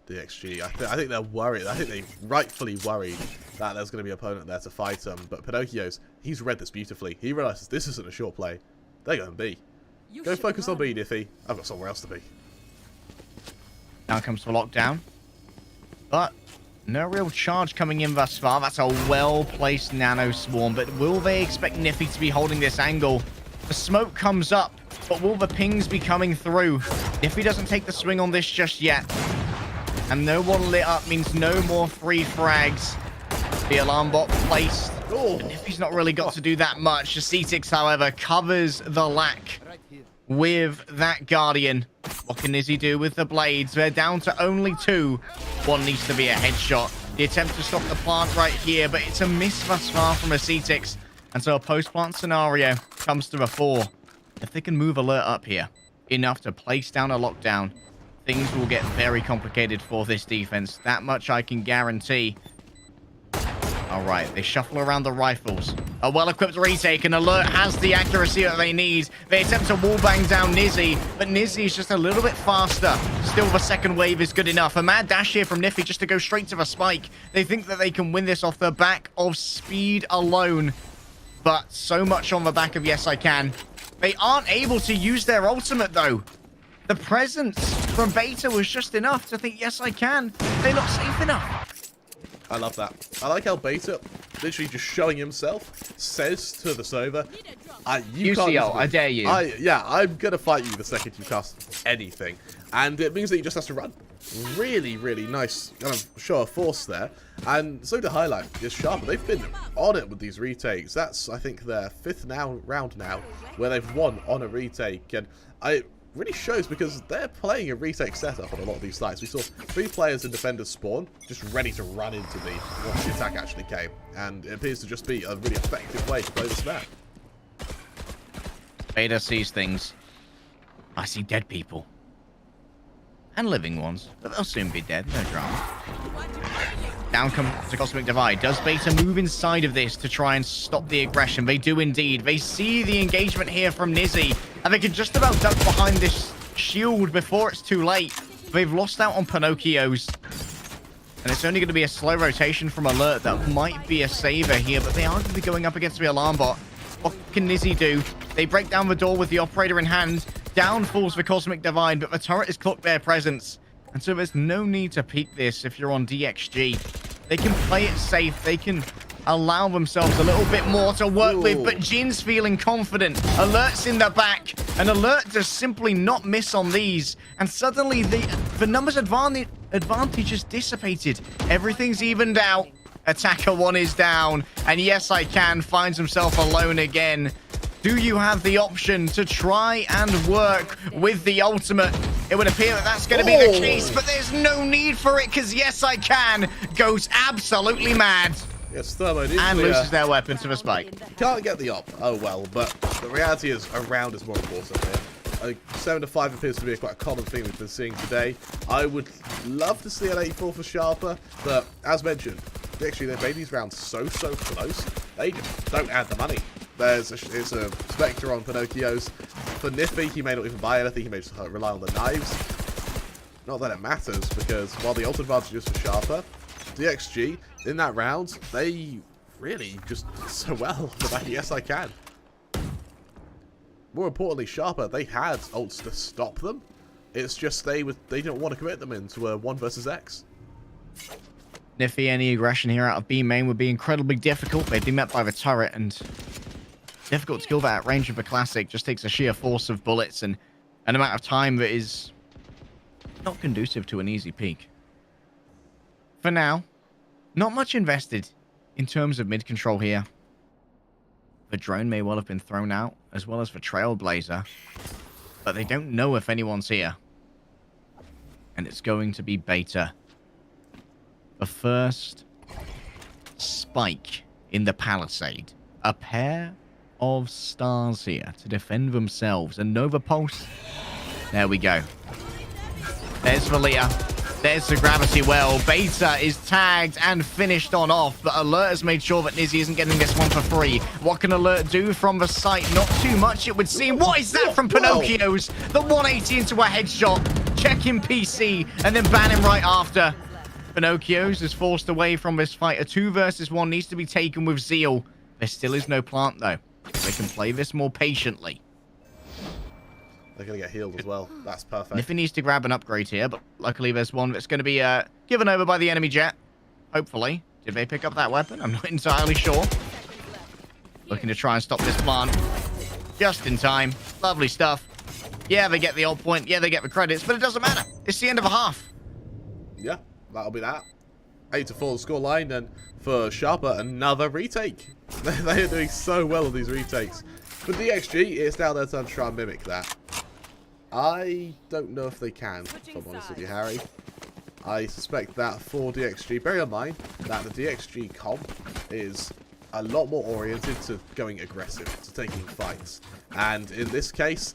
DXG. I think they're worried. I think they rightfully worried that there's going to be an opponent there to fight them. But Pinocchios, he's read this beautifully. He realizes this isn't a short play. They're going to be. Go focus on B, Niffy. I've got somewhere else to be. Now comes the lockdown. But no real charge coming in thus far. That's a well-placed nano swarm. But will they expect Niffy to be holding this angle? The smoke comes up, but will the pings be coming through? Niffy doesn't take the swing on this just yet. And no one lit up means no more free frags. The alarm bot placed. Oh. Niffy's not really got to do that much. Cetix, however, covers the lack with that Guardian. What can Nizzy do with the blades? They're down to only 2. One needs to be a headshot. The attempt to stop the plant right here, but it's a miss thus far from a Cetix. And so a post-plant scenario comes to the fore. If they can move Alert up here enough to place down a lockdown, things will get very complicated for this defense. That much I can guarantee. All right, they shuffle around the rifles. A well-equipped retake, and Alert has the accuracy that they need. They attempt to wallbang down Nizzy, but Nizzy is just a little bit faster. Still, the second wave is good enough. A mad dash here from Niffy just to go straight to the spike. They think that they can win this off the back of speed alone, but so much on the back of Yes I Can. They aren't able to use their ultimate, though. The presence from Beta was just enough to think, yes, I can. They're not safe enough. I love that. I like how Beta, literally just showing himself, says to the Sova, you can't UCL, I dare you. I'm going to fight you the second you cast anything. And it means that he just has to run. Really, really nice kind of show of force there. And so to highlight is Sharper. They've been on it with these retakes. That's, I think, their 5th round now where they've won on a retake. And it really shows because they're playing a retake setup on a lot of these sites. We saw 3 players in defenders spawn, just ready to run into me once the attack actually came. And it appears to just be a really effective way to play this map. Beta sees things. I see dead people. And living ones, but they'll soon be dead, no drama. Down comes the Cosmic Divide. Does Beta move inside of this to try and stop the aggression? They do indeed. They see the engagement here from Nizzy, and they can just about duck behind this shield before it's too late. They've lost out on Pinocchios, and it's only going to be a slow rotation from Alert that might be a saver here, but they are going to be going up against the alarm bot. What can Nizzy do? They break down the door with the operator in hand. Down falls the Cosmic Divide, but the turret has clocked their presence. And so there's no need to peek this if you're on DXG. They can play it safe. They can allow themselves a little bit more to work with, but Jin's feeling confident. Alert's in the back, and Alert does simply not miss on these. And suddenly the numbers advantage is dissipated. Everything's evened out. Attacker 1 is down, and Yes I Can finds himself alone again. Do you have the option to try and work with the ultimate? It would appear that that's going to be the case, but there's no need for it because Yes I Can goes absolutely mad. Yes, Thermo and loses their weapon to the spike. You can't get the op. Oh well, but the reality is a round is more important here. 7 to 5 appears to be quite a common thing we've been seeing today. I would love to see an 8-4 for Sharper, but as mentioned, actually they've made these rounds so close. They just don't add the money. It's a Spectre on Pinocchios. For Niffy, he may not even buy anything. He may just rely on the knives. Not that it matters, because while the ult advantage is for Sharper, DXG, in that round, they really just did so well. Yes, I can. More importantly, Sharper, they had ults to stop them. It's just they didn't want to commit them into a 1 versus X. Niffy, any aggression here out of B main would be incredibly difficult. They'd be met by the turret, and difficult to kill that at range of a classic. Just takes a sheer force of bullets and an amount of time that is not conducive to an easy peak. For now, not much invested in terms of mid control here. The drone may well have been thrown out, as well as the Trailblazer, but they don't know if anyone's here. And it's going to be Beta. The first spike in the Palisade. A pair of stars here to defend themselves. And Nova Pulse. There we go. There's Valia. There's the Gravity Well. Beta is tagged and finished on off, but Alert has made sure that Nizzy isn't getting this one for free. What can Alert do from the site? Not too much, it would seem. What is that from Pinocchios? The 180 into a headshot. Check him PC, and then ban him right after. Pinocchios is forced away from this fight. A 2 versus 1 needs to be taken with zeal. There still is no plant, though. They can play this more patiently. They're going to get healed as well. That's perfect. Niffy needs to grab an upgrade here, but luckily there's one that's going to be given over by the enemy jet. Hopefully. Did they pick up that weapon? I'm not entirely sure. Looking to try and stop this plant. Just in time. Lovely stuff. Yeah, they get the ult point. Yeah, they get the credits, but it doesn't matter. It's the end of a half. Yeah, that'll be that. 8 to 4 scoreline, and for Sharper, another retake. They are doing so well with these retakes. For DXG, it's now their turn to try and mimic that. I don't know if they can, if I'm honest with you, Harry. I suspect that for DXG, bear in mind that the DXG comp is a lot more oriented to going aggressive, to taking fights. And in this case,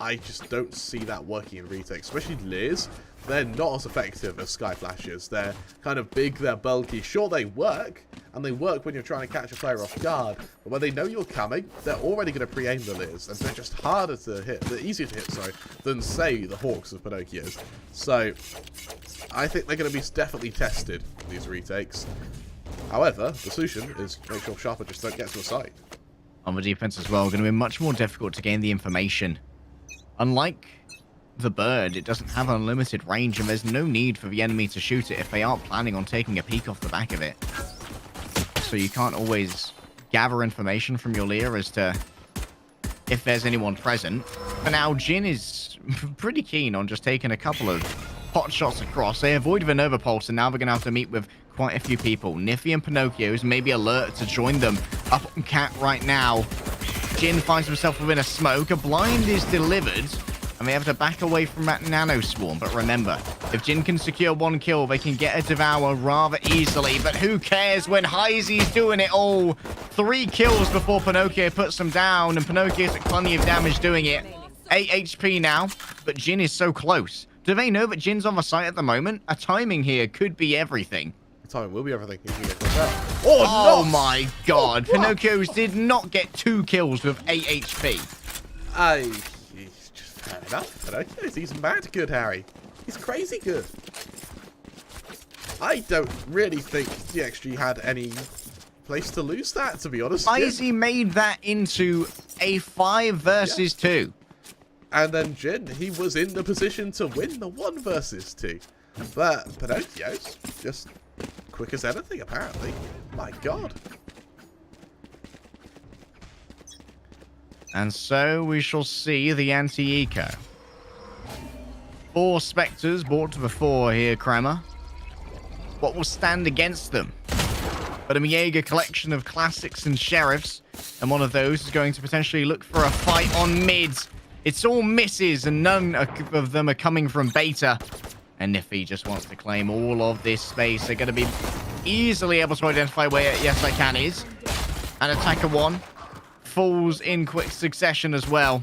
I just don't see that working in retakes, especially Lears. They're not as effective as Sky Flashes. They're kind of big, they're bulky. Sure, they work, and they work when you're trying to catch a player off guard. But when they know you're coming, they're already going to pre-aim the Lears, and they're just harder to hit, they're easier to hit, sorry, than, say, the Hawks of Pinocchios. So, I think they're going to be definitely tested in these retakes. However, the solution is make sure Sharper just don't get to a site. On the defense as well, going to be much more difficult to gain the information. Unlike the bird, it doesn't have unlimited range, and there's no need for the enemy to shoot it if they aren't planning on taking a peek off the back of it. So you can't always gather information from your Lear as to if there's anyone present. For now, Jin is pretty keen on just taking a couple of pot shots across. They avoid the Nova Pulse, and now they're going to have to meet with quite a few people. Nifty and Pinocchio's maybe alert to join them up on Cat right now. Jin finds himself within a smoke. A blind is delivered, and they have to back away from that Nano Swarm. But remember, if Jin can secure 1 kill, they can get a Devour rather easily. But who cares when Heizi's doing it all? 3 kills before Pinocchio puts them down, and Pinocchio's at plenty of damage doing it. 8 HP now, but Jin is so close. Do they know that Jin's on the site at the moment? A timing here could be everything. The timing will be everything. Oh my god. Pinocchio's did not get 2 kills with 8 HP. He's just fair enough. Pinocchio's he's mad good, Harry. He's crazy good. I don't really think DXG had any place to lose that, to be honest. Heizi made that into a 5 versus 2. And then Jin, he was in the position to win the 1 versus 2. But Pinocchio's just quick as anything, apparently. My god. And so we shall see the anti-eco. 4 Spectres brought to the fore here, Kramer. What will stand against them? But a Miega collection of classics and sheriffs. And one of those is going to potentially look for a fight on mid. It's all misses, and none of them are coming from beta. And Nifty just wants to claim all of this space. They're going to be easily able to identify where Yes I Can is. And Attacker 1 falls in quick succession as well.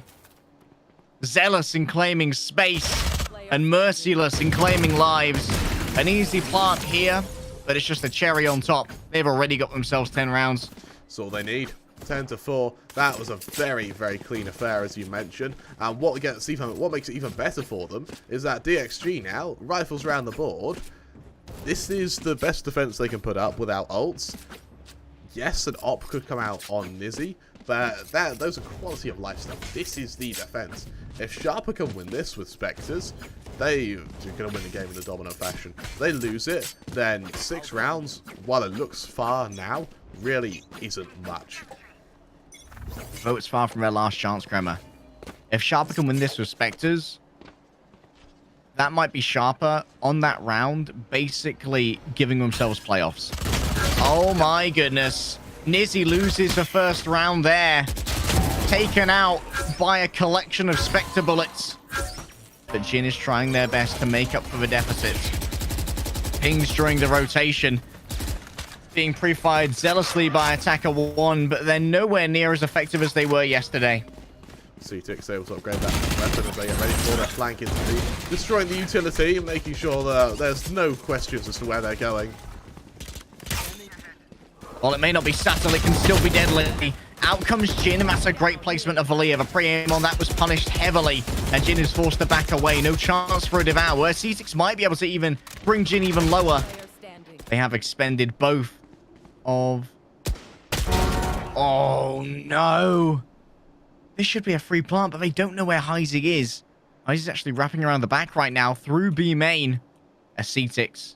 Zealous in claiming space, and merciless in claiming lives. An easy plant here, but it's just a cherry on top. They've already got themselves 10 rounds. That's all they need. 10-4. That was a very, very clean affair, as you mentioned. And what makes it even better for them is that DXG now, rifles around the board. This is the best defense they can put up without ults. Yes, an op could come out on Nizzy, but those are quality of life stuff. This is the defense. If Sharper can win this with Spectres, they're going to win the game in a dominant fashion. They lose it, then 6 rounds, while it looks far now, really isn't much. Oh, it's far from their last chance, Kremer. If Sharper can win this with Spectres, that might be Sharper on that round, basically giving themselves playoffs. Oh my goodness. Nizzy loses the first round there. Taken out by a collection of Spectre bullets. But Jin is trying their best to make up for the deficit. Pings during the rotation. Being pre-fired zealously by Attacker 1, but they're nowhere near as effective as they were yesterday. C6 able to upgrade that weapon as they get ready for their flank into the destroying the utility and making sure that there's no questions as to where they're going. While it may not be subtle, it can still be deadly. Out comes Jin, and that's a great placement of Valia. The pre-aim on that was punished heavily, and Jin is forced to back away. No chance for a Devour. C6 might be able to even bring Jin even lower. They have expended both of... Oh, no. This should be a free plant, but they don't know where Heizig is. Heizig's actually wrapping around the back right now through B main. A C6.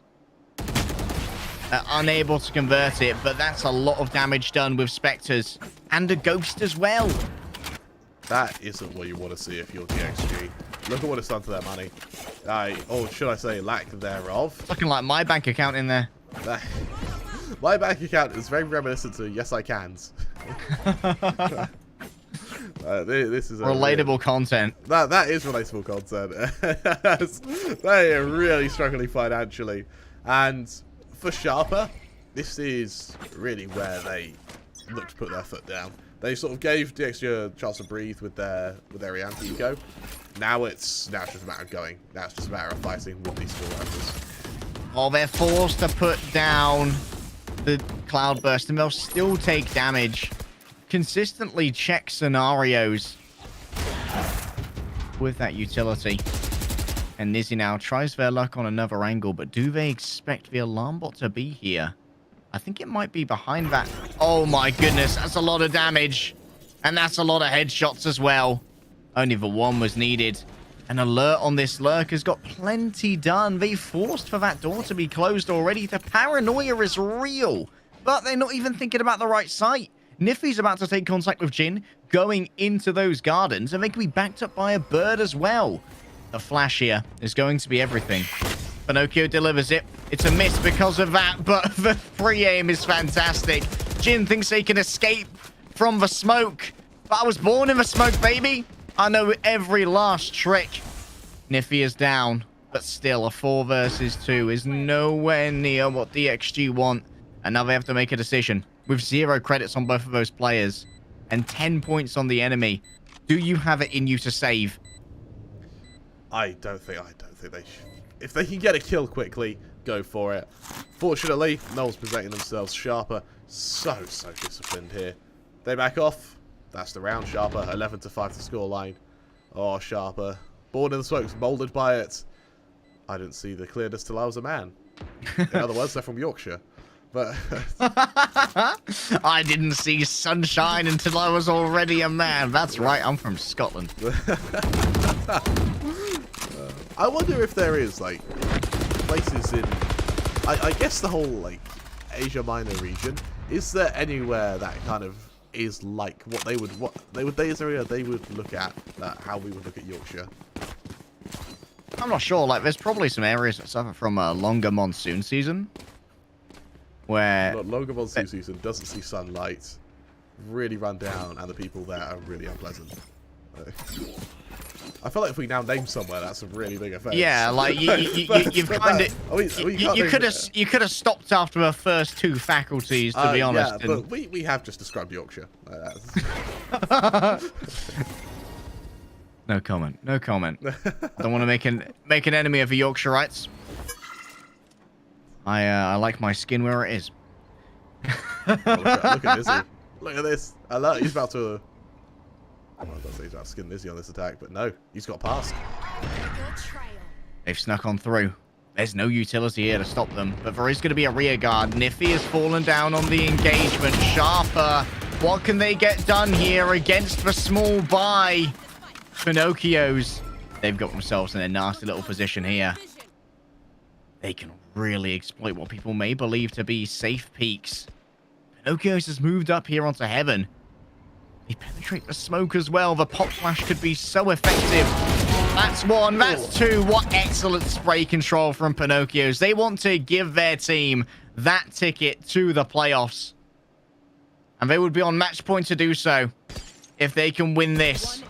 Unable to convert it, but that's a lot of damage done with Spectres. And a Ghost as well. That isn't what you want to see if you're DXG. Look at what it's done to their money. Or should I say lack thereof. It's looking like my bank account in there. My bank account is very reminiscent to Yes I Can's. This is relatable content. That is relatable content. They are really struggling financially. And for Sharper, this is really where they look to put their foot down. They sort of gave DXG a chance to breathe with their anti-eco. Now it's just a matter of going. Now it's just a matter of fighting with these 4 rifles. Oh, they're forced to put down the Cloudburst, and they'll still take damage. Consistently check scenarios with that utility. And Nizzy now tries their luck on another angle, but do they expect the alarm bot to be here? I think it might be behind that. Oh my goodness, that's a lot of damage. And that's a lot of headshots as well. Only the 1 was needed. An alert on this lurk has got plenty done. They forced for that door to be closed already. The paranoia is real, but they're not even thinking about the right site. Nifty's about to take contact with Jin, going into those gardens, and they can be backed up by a bird as well. The flash here is going to be everything. Pinocchio delivers it. It's a miss because of that, but the free aim is fantastic. Jin thinks he can escape from the smoke. But I was born in the smoke, baby. I know every last trick. Niffy is down, but still a 4 versus 2 is nowhere near what DXG want. And now they have to make a decision. With 0 credits on both of those players and 10 points on the enemy. Do you have it in you to save? I don't think they should. If they can get a kill quickly, go for it. Fortunately, no one's presenting themselves. Sharper, so disciplined here. They back off. That's the round. Sharper, 11-5 to scoreline. Oh, Sharper, born in the smokes, molded by it. I didn't see the clearness till I was a man. In other words, they're from Yorkshire. But I didn't see sunshine until I was already a man. That's right, I'm from Scotland. I wonder if there is, like, places in, I guess the whole, like, Asia Minor region. Is there anywhere that kind of is like what they would look at, how we would look at Yorkshire? I'm not sure. Like, there's probably some areas that suffer from a longer monsoon season. Where... Longer monsoon season, doesn't see sunlight, really run down, and the people there are really unpleasant. I feel like if we now name somewhere, that's a really big offense. Yeah, like you've kind of you could have stopped after the first 2 faculties, to be honest. Yeah, but we have just described Yorkshire. No comment. No comment. I don't want to make an enemy of the Yorkshirites. I like my skin where it is. Oh, look at Izzy. Look at this. I love. He's about to. I don't say he's about to skin Izzy on this attack, but no, he's got past. They've snuck on through. There's no utility here to stop them, but there is going to be a rear guard. Niffy has fallen down on the engagement. Sharper, what can they get done here against the small buy? Pinocchios. They've got themselves in a nasty little position here. They can really exploit what people may believe to be safe peaks. Pinocchios has moved up here onto heaven. They penetrate the smoke as well. The pop flash could be so effective. That's 1. That's 2. What excellent spray control from Pinocchios. They want to give their team that ticket to the playoffs. And they would be on match point to do so if they can win this.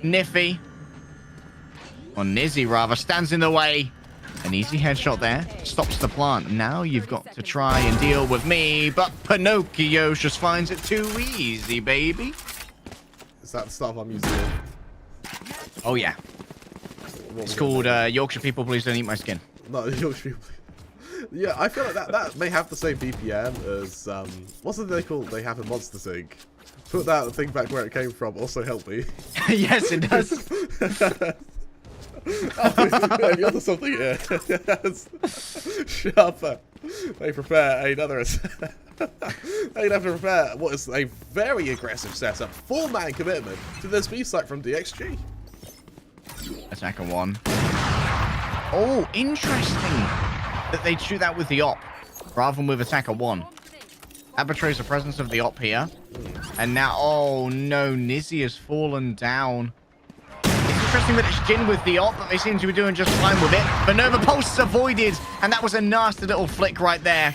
Niffy, or Nizzy rather, stands in the way. An easy headshot there. Stops the plant. Now you've got to try and deal with me. But Pinocchio just finds it too easy, baby. Is that the start of our museum? Oh, yeah. It's called Yorkshire People Please Don't Eat My Skin. No, Yorkshire People. Yeah, I feel like that may have the same VPN as, what's the thing they call they have in Monster Sync? Put that thing back where it came from. Also help me. Yes, it does. Oh, you're something here. Sharper. They prepare another. They'd have to prepare what is a very aggressive setup. 4-man commitment to this B site from DXG. Attacker 1. Oh, interesting that they'd shoot that with the op rather than with attacker 1. That betrays the presence of the op here. And now, oh no, Nizzy has fallen down. Interesting that it's Jin with the op, but they seem to be doing just fine with it. But no, the pulse is avoided, and that was a nasty little flick right there.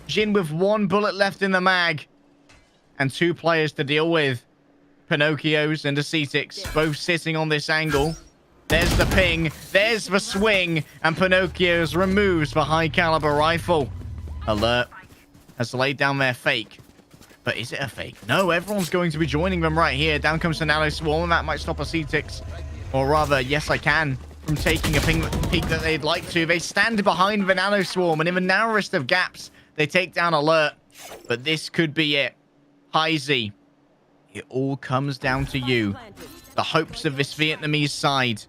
Jin with 1 bullet left in the mag, and 2 players to deal with. Pinocchios and Acetix, both sitting on this angle. There's the ping, there's the swing, and Pinocchios removes the high caliber rifle. Alert has laid down their fake. But is it a fake? No, everyone's going to be joining them right here. Down comes the Nano Swarm, and that might stop Acetix. Or rather, yes, I can, from taking a peek that they'd like to. They stand behind the Nano Swarm, and in the narrowest of gaps, they take down Alert. But this could be it. Heisey, it all comes down to you. The hopes of this Vietnamese side.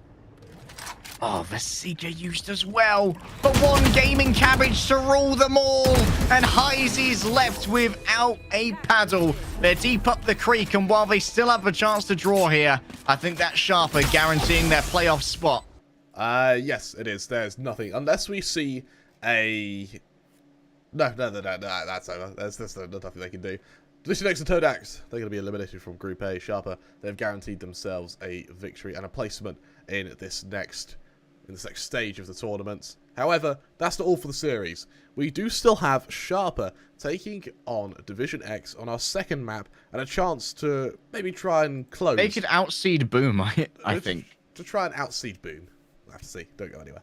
Oh, the Seeker used as well. But 1 gaming cabbage to rule them all. And Heisey's left without a paddle. They're deep up the creek, and while they still have a chance to draw here, I think that's Sharper guaranteeing their playoff spot. Yes, it is. There's nothing. Unless we see a... No, that's over. There's nothing they can do. DivisionX and Todak, they're going to be eliminated from Group A. Sharper, they've guaranteed themselves a victory and a placement in this next stage of the tournament. However, that's not all for the series. We do still have Sharper taking on DivisionX on our second map and a chance to maybe try and close. They could outseed Boom, I think. To try and outseed Boom. We'll have to see. Don't go anywhere.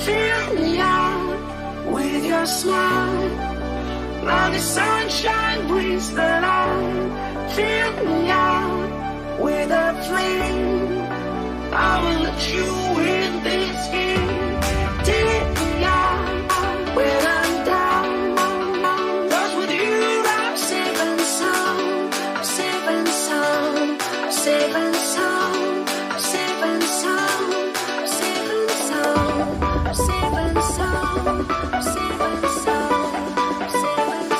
Fill me out with your smile. Now the sunshine brings the light. Fill me out with a flame. I will let you in this game. Take me out when I'm down. 'Cause with you I'm safe and sound. I'm safe and sound. I'm safe and sound. I'm safe and sound. I'm safe and sound. I'm safe and sound. I'm safe and sound. I'm safe and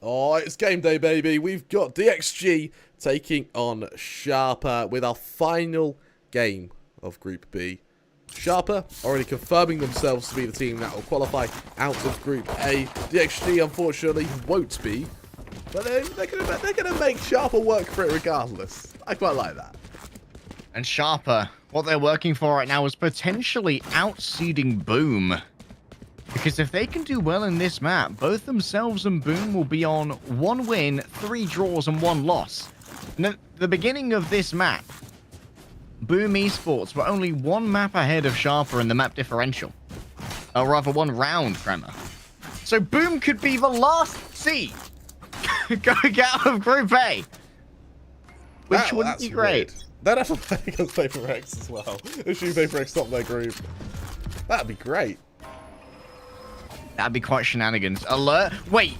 Oh, it's game day, baby. We've got DXG taking on Sharper with our final game of Group B. Sharper already confirming themselves to be the team that will qualify out of Group A. DXG, unfortunately, won't be. But they're gonna make Sharper work for it regardless. I quite like that. And Sharper, what they're working for right now is potentially outseeding Boom. Because if they can do well in this map, both themselves and Boom will be on 1 win, 3 draws, and 1 loss. And at the beginning of this map, Boom Esports were only 1 map ahead of Sharper in the map differential. Or rather, 1 round, Tremor. So Boom could be the last seed going out of Group A. Which wouldn't be great. Weird. They'd have to play against Paper X as well. Assuming Paper X stopped their group. That'd be great. That'd be quite shenanigans. Alert. Wait.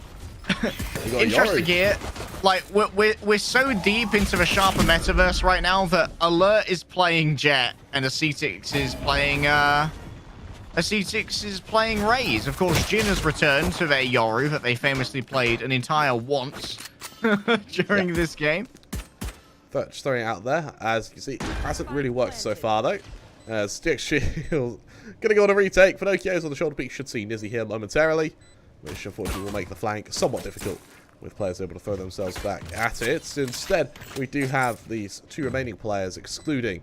Interesting here. Like, we're so deep into the Sharper metaverse right now that Alert is playing Jet and Acetix is playing Raze. Of course, Jin has returned to their Yoru that they famously played an entire once during this game. Just throwing it out there. As you can see, it hasn't really worked so far, though. As DXG gonna go on a retake. Pinocchio's on the shoulder peak. Should see Nizzy here momentarily, which unfortunately will make the flank somewhat difficult with players able to throw themselves back at it. Instead, we do have these 2 remaining players, excluding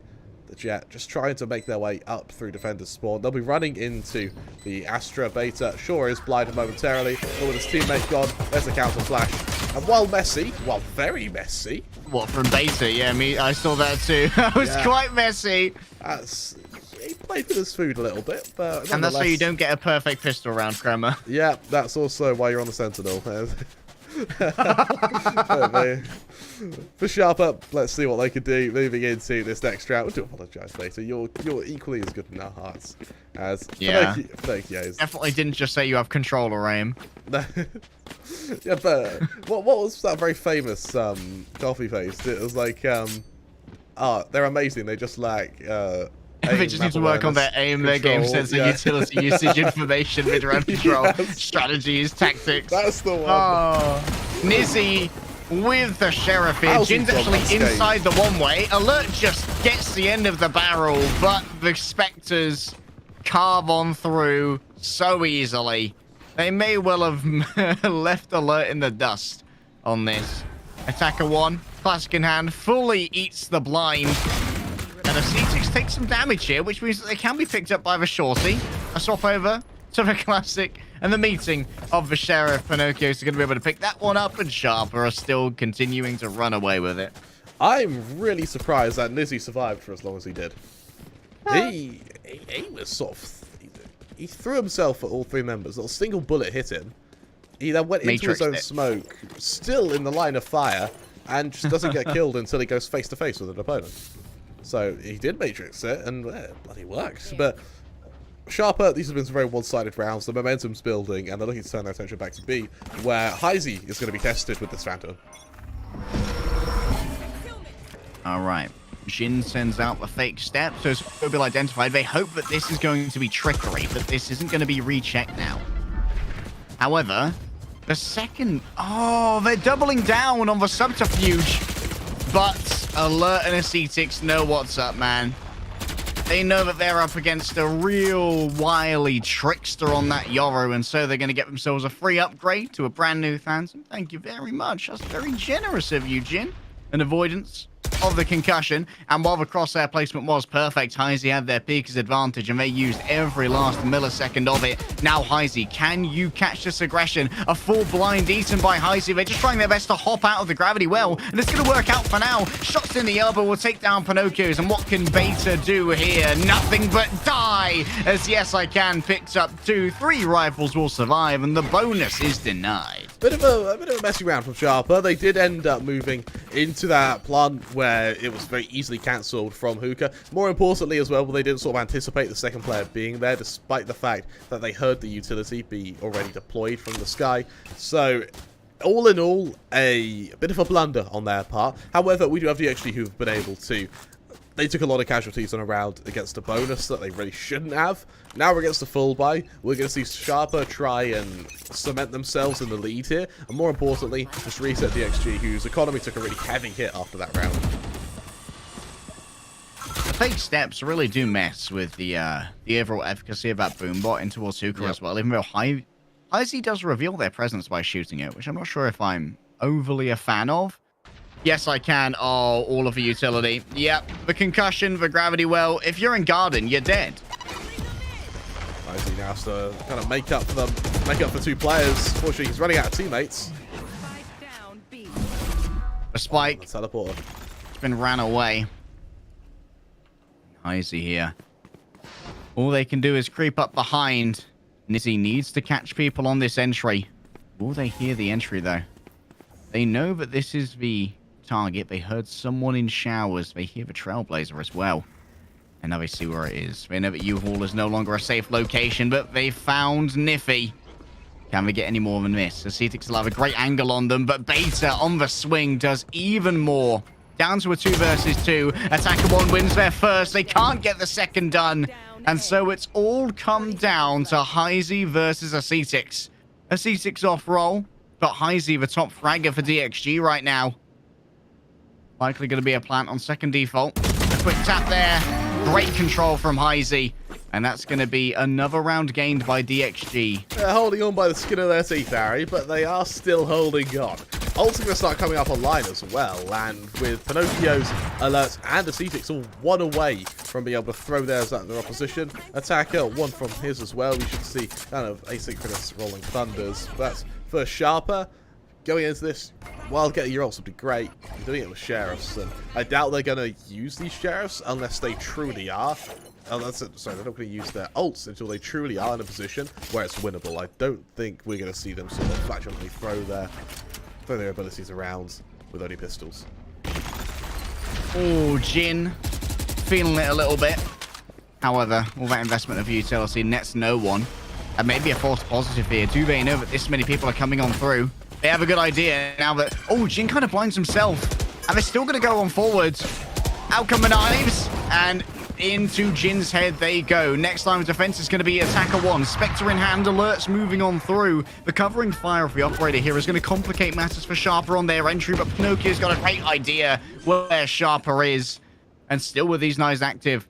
the Jet, just trying to make their way up through defender's spawn. They'll be running into the Astra Beta. Shaw is blinded momentarily, but with his teammate gone, there's a counter flash. And while very messy. What, from Beta? Yeah, I saw that too. That was quite messy. He played with his food a little bit, but and that's why you don't get a perfect pistol round, Crema. Yeah, that's also why you're on the Sentinel. For Sharper, let's see what they can do moving into this next round. I do apologise, Beta. You're equally as good in our hearts as Pinocchio's. Definitely didn't just say you have controller aim. Yeah, but what was that very famous coffee paste? It was like, they're amazing. They just lack they just need to work on their aim, their game sense, and utility usage, information, mid-round control, strategies, tactics. That's the one. Oh, Nizzy with the Sheriff here. Jin's actually inside the one-way. Alert just gets the end of the barrel, but the Spectres carve on through so easily. They may well have left Alert in the dust on this. Attacker 1, classic in hand, fully eats the blind. And the C6 takes some damage here, which means that they can be picked up by the Shorty. A swap over to the classic, and the meeting of the Sheriff. Pinocchio is going to be able to pick that one up, and Sharper are still continuing to run away with it. I'm really surprised that Nizzy survived for as long as he did. He was sort of... He threw himself at all 3 members. Not a single bullet hit him. He then went into his own smoke, still in the line of fire, and just doesn't get killed until he goes face-to-face with an opponent. So he did Matrix it, and bloody worked. But Sharper, these have been some very one-sided rounds. The momentum's building, and they're looking to turn their attention back to B, where Heisey is going to be tested with this Phantom. All right. Jin sends out the fake step, so it's Mobile identified. They hope that this is going to be trickery, that this isn't going to be rechecked now. However, the second... Oh, they're doubling down on the subterfuge. But Alert and Acetix know what's up, man. They know that they're up against a real wily trickster on that Yoru, and so they're going to get themselves a free upgrade to a brand new Phantom. Thank you very much. That's very generous of you, Jin. An avoidance of the concussion, and while the crosshair placement was perfect, Heisey had their peak as advantage, and they used every last millisecond of it. Now Heisey, can you catch this aggression? A full blind eaten by Heisey. They're just trying their best to hop out of the gravity well, and it's going to work out for now. Shots in the elbow will take down Pinocchio's, and what can Beta do here? Nothing but die, as Yes I Can picks up 2. 3 rifles will survive, and the bonus is denied. Bit of a messy round from Sharper. They did end up moving into that plant where it was very easily cancelled from Hookah. More importantly as well, they didn't sort of anticipate the second player being there, despite the fact that they heard the utility be already deployed from the sky. So, all in all, a bit of a blunder on their part. However, we do have DXG who've been able to They took a lot of casualties on a round against a bonus that they really shouldn't have. Now we're against a full buy. We're going to see Sharper try and cement themselves in the lead here. And more importantly, just reset DXG, whose economy took a really heavy hit after that round. The fake steps really do mess with the overall efficacy of that boombot into Ortuka as well, even though Heisey does reveal their presence by shooting it, which I'm not sure if I'm overly a fan of. Yes, I can. Oh, all of the utility. Yep, the concussion, the gravity well. If you're in Garden, you're dead. Heisey now has to kind of make up for two players. Fortunately, he's running out of teammates. A spike. The teleporter. It's been ran away. Heisey here. All they can do is creep up behind. Nizzy needs to catch people on this entry. Will they hear the entry, though? They know that this is the target. They heard someone in showers. They hear the Trailblazer as well. And now they see where it is. They know that U-Haul is no longer a safe location, but they found Niffy. Can we get any more than this? Acetix will have a great angle on them, but Beta on the swing does even more. Down to a 2 versus 2. Attacker 1 wins their first. They can't get the second done. And so it's all come down to Heisey versus Acetix. Acetix off roll, but Heisey the top fragger for DXG right now. Likely going to be a plant on second default. A quick tap there. Great control from Heisey. And that's going to be another round gained by DXG. They're holding on by the skin of their teeth, Harry, but they are still holding on. Ult's going to start coming up online as well, and with Pinocchio's alerts and Acetix all one away from being able to throw theirs at their opposition. Attacker, one from his as well. We should see kind of asynchronous rolling thunders. But for Sharper, going into this, while getting your ults would be great, you're doing it with Sheriffs, and I doubt they're going to use these Sheriffs unless they truly are. Sorry, they're not going to use their ults until they truly are in a position where it's winnable. I don't think we're going to see them sort of flatulently throw their abilities around with only pistols. Oh, Jin. Feeling it a little bit. However, all that investment of utility nets no one. And maybe a false positive here. Do they know that this many people are coming on through? They have a good idea now that... Oh, Jin kind of blinds himself. And they're still going to go on forwards. Out come the knives. And into Jin's head they go. Next time's defense is going to be Attacker 1. Spectre in hand, alerts moving on through. The covering fire of the operator here is going to complicate matters for Sharper on their entry, but Pinocchio's got a great idea where Sharper is. And still with these knives active,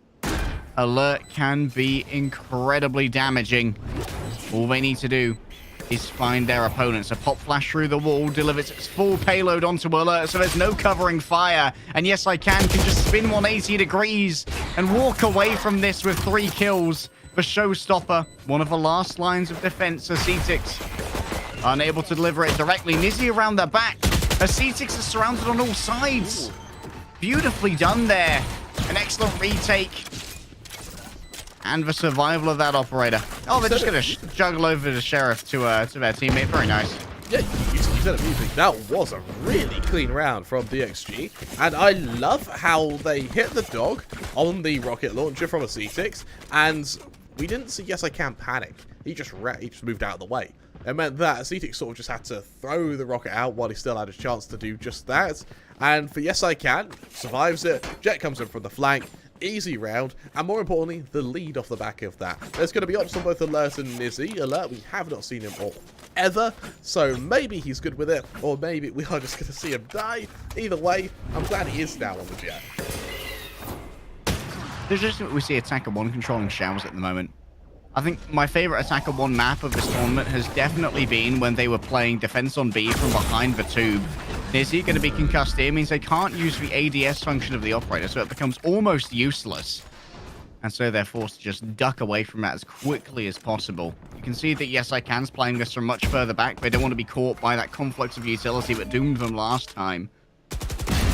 alert can be incredibly damaging. All they need to do is find their opponents. A pop flash through the wall delivers its full payload onto alert, so there's no covering fire. And yes, I can just spin 180 degrees and walk away from this with 3 kills. The showstopper, one of the last lines of defense. Acetix unable to deliver it directly. Nizzy around the back. Acetix is surrounded on all sides. Beautifully done there. An excellent retake. And the survival of that operator. Oh, they're just going to juggle over the Sheriff to their teammate. Very nice. Yeah, you said it beautifully. That was a really clean round from DXG. And I love how they hit the dog on the rocket launcher from Acetix. And we didn't see Yes I Can panic. He just moved out of the way. It meant that Acetix sort of just had to throw the rocket out while he still had a chance to do just that. And for Yes I Can, survives it. Jet comes in from the flank. Easy round, and more importantly, the lead off the back of that. There's going to be options on both Alert and Nizzy. Alert, we have not seen him all ever, so maybe he's good with it, or maybe we are just going to see him die. Either way, I'm glad he is now on the Jet. There's just we see Attacker 1 controlling showers at the moment. I think my favorite Attacker 1 map of this tournament has definitely been when they were playing defense on B from behind the tube. Nizzy going to be concussed here, means they can't use the ADS function of the operator, so it becomes almost useless. And so they're forced to just duck away from that as quickly as possible. You can see that Yes I Can's playing this from much further back. They don't want to be caught by that conflict of utility that doomed them last time.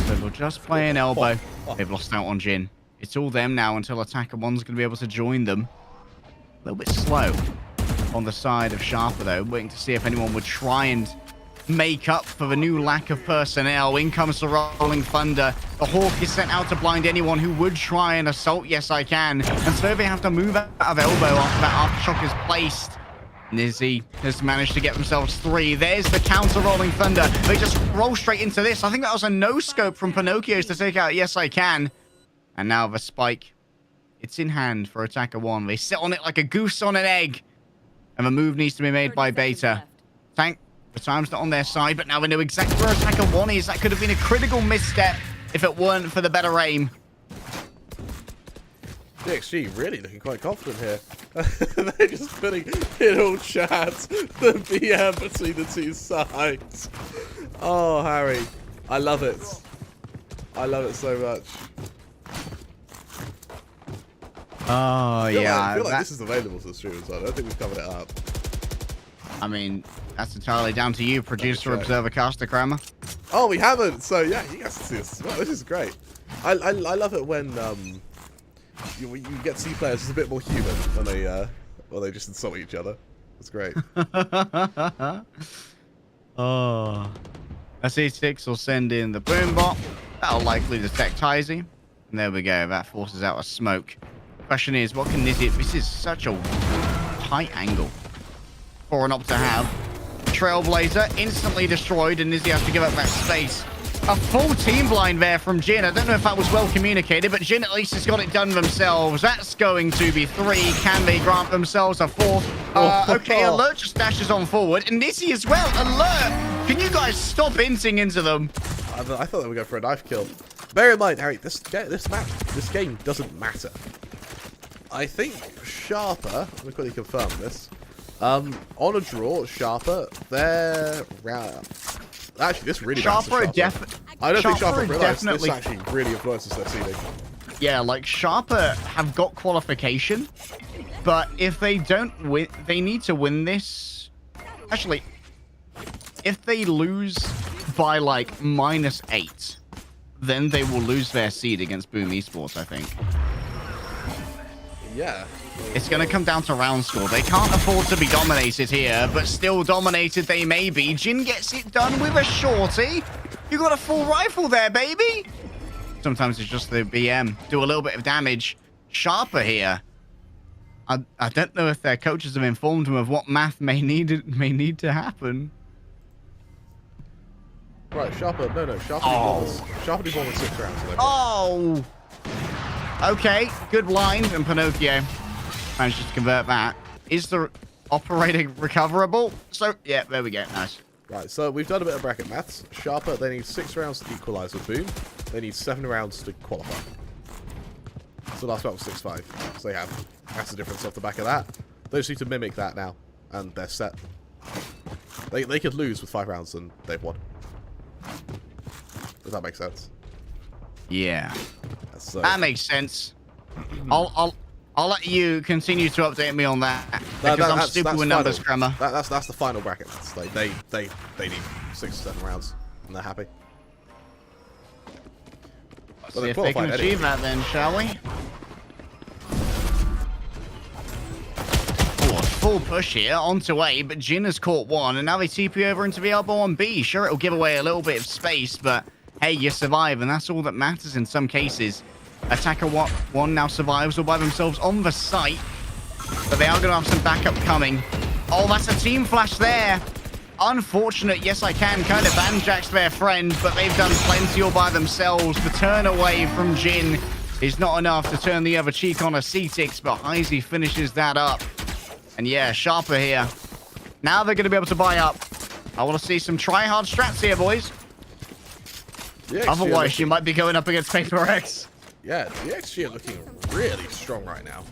So they'll just play an elbow. They've lost out on Jin. It's all them now until Attacker 1's going to be able to join them. A little bit slow on the side of Sharper, though, waiting to see if anyone would try and make up for the new lack of personnel. In comes the Rolling Thunder. The Hawk is sent out to blind anyone who would try and assault Yes I Can. And so they have to move out of elbow after that aftershock is placed. Nizzy has managed to get themselves 3. There's the counter Rolling Thunder. They just roll straight into this. I think that was a no-scope from Pinocchio's to take out Yes I Can. And now the spike, it's in hand for attacker 1. They sit on it like a goose on an egg. And the move needs to be made by Beta. Tank, the time's not on their side, but now they know exactly where attacker 1 is. That could have been a critical misstep if it weren't for the better aim. DXG really looking quite confident here. They're just putting in all chat the BM between the two sides. Oh, Harry. I love it. I love it so much. Oh, yeah. I feel like this is available to the stream as well. I don't think we've covered it up. I mean, that's entirely down to you, producer, observer, caster, Kramer. Oh, we haven't. So, yeah, you guys can see this as well. This is great. I love it when you get to see players just a bit more human when they just insult each other. It's great. Oh. SE6 will send in the boom bot. That'll likely detect Izzy. And there we go. That forces out a smoke. Question is, what can Nizzy... This is such a tight angle for an op to have. Trailblazer instantly destroyed, and Nizzy has to give up that space. A full team blind there from Jin. I don't know if that was well communicated, but Jin at least has got it done themselves. That's going to be 3. Can they grant themselves a 4th? Okay, Alert just dashes on forward. And Nizzy as well. Alert! Can you guys stop inting into them? I thought they would go for a knife kill. Bear in mind, Harry, this game doesn't matter. I think Sharper, let me quickly confirm this. On a draw, Sharper, they're round. Actually, this really matters for Sharper. I don't think Sharper realised this actually really influences their seeding. Yeah, like Sharper have got qualification, but if they don't win, they need to win this. Actually, if they lose by like -8, then they will lose their seed against Boom Esports, I think. Yeah. It's going to come down to round score. They can't afford to be dominated here, but still dominated they may be. Jin gets it done with a shorty. You got a full rifle there, baby. Sometimes it's just the BM. Do a little bit of damage. Sharper here. I don't know if their coaches have informed them of what math may need to happen. Right, Sharper. No. Sharper did more than 6 rounds. Oh. Okay, good blind, and Pinocchio managed to convert that. Is the operator recoverable? So, yeah, there we go. Nice. Right, so we've done a bit of bracket maths. Sharper, they need 6 rounds to equalise with Boom. They need 7 rounds to qualify. So last round was 6-5. So they have. That's the difference off the back of that. They just need to mimic that now, and they're set. They could lose with 5 rounds, and they've won. Does that make sense? Yeah. That makes sense. I'll let you continue to update me on that. Because I'm stupid with numbers, Kramer. That's the final bracket. They need 6 or 7 rounds, and they're happy. Let's see if they can achieve that then, shall we? Oh, a full push here onto A, but Jin has caught one, and now they TP over into the elbow on B. Sure, it'll give away a little bit of space, but hey, you survive, and that's all that matters in some cases. Attacker 1 now survives all by themselves on the site, but they are going to have some backup coming. Oh, that's a team flash there. Unfortunate, yes I can, kind of banjacks their friend, but they've done plenty all by themselves. The turn away from Jin is not enough to turn the other cheek on a C6, but Izzy finishes that up. And yeah, Sharper here. Now they're going to be able to buy up. I want to see some try-hard strats here, boys. Otherwise, you might be going up against Paper X. Yeah, the XG are looking really strong right now.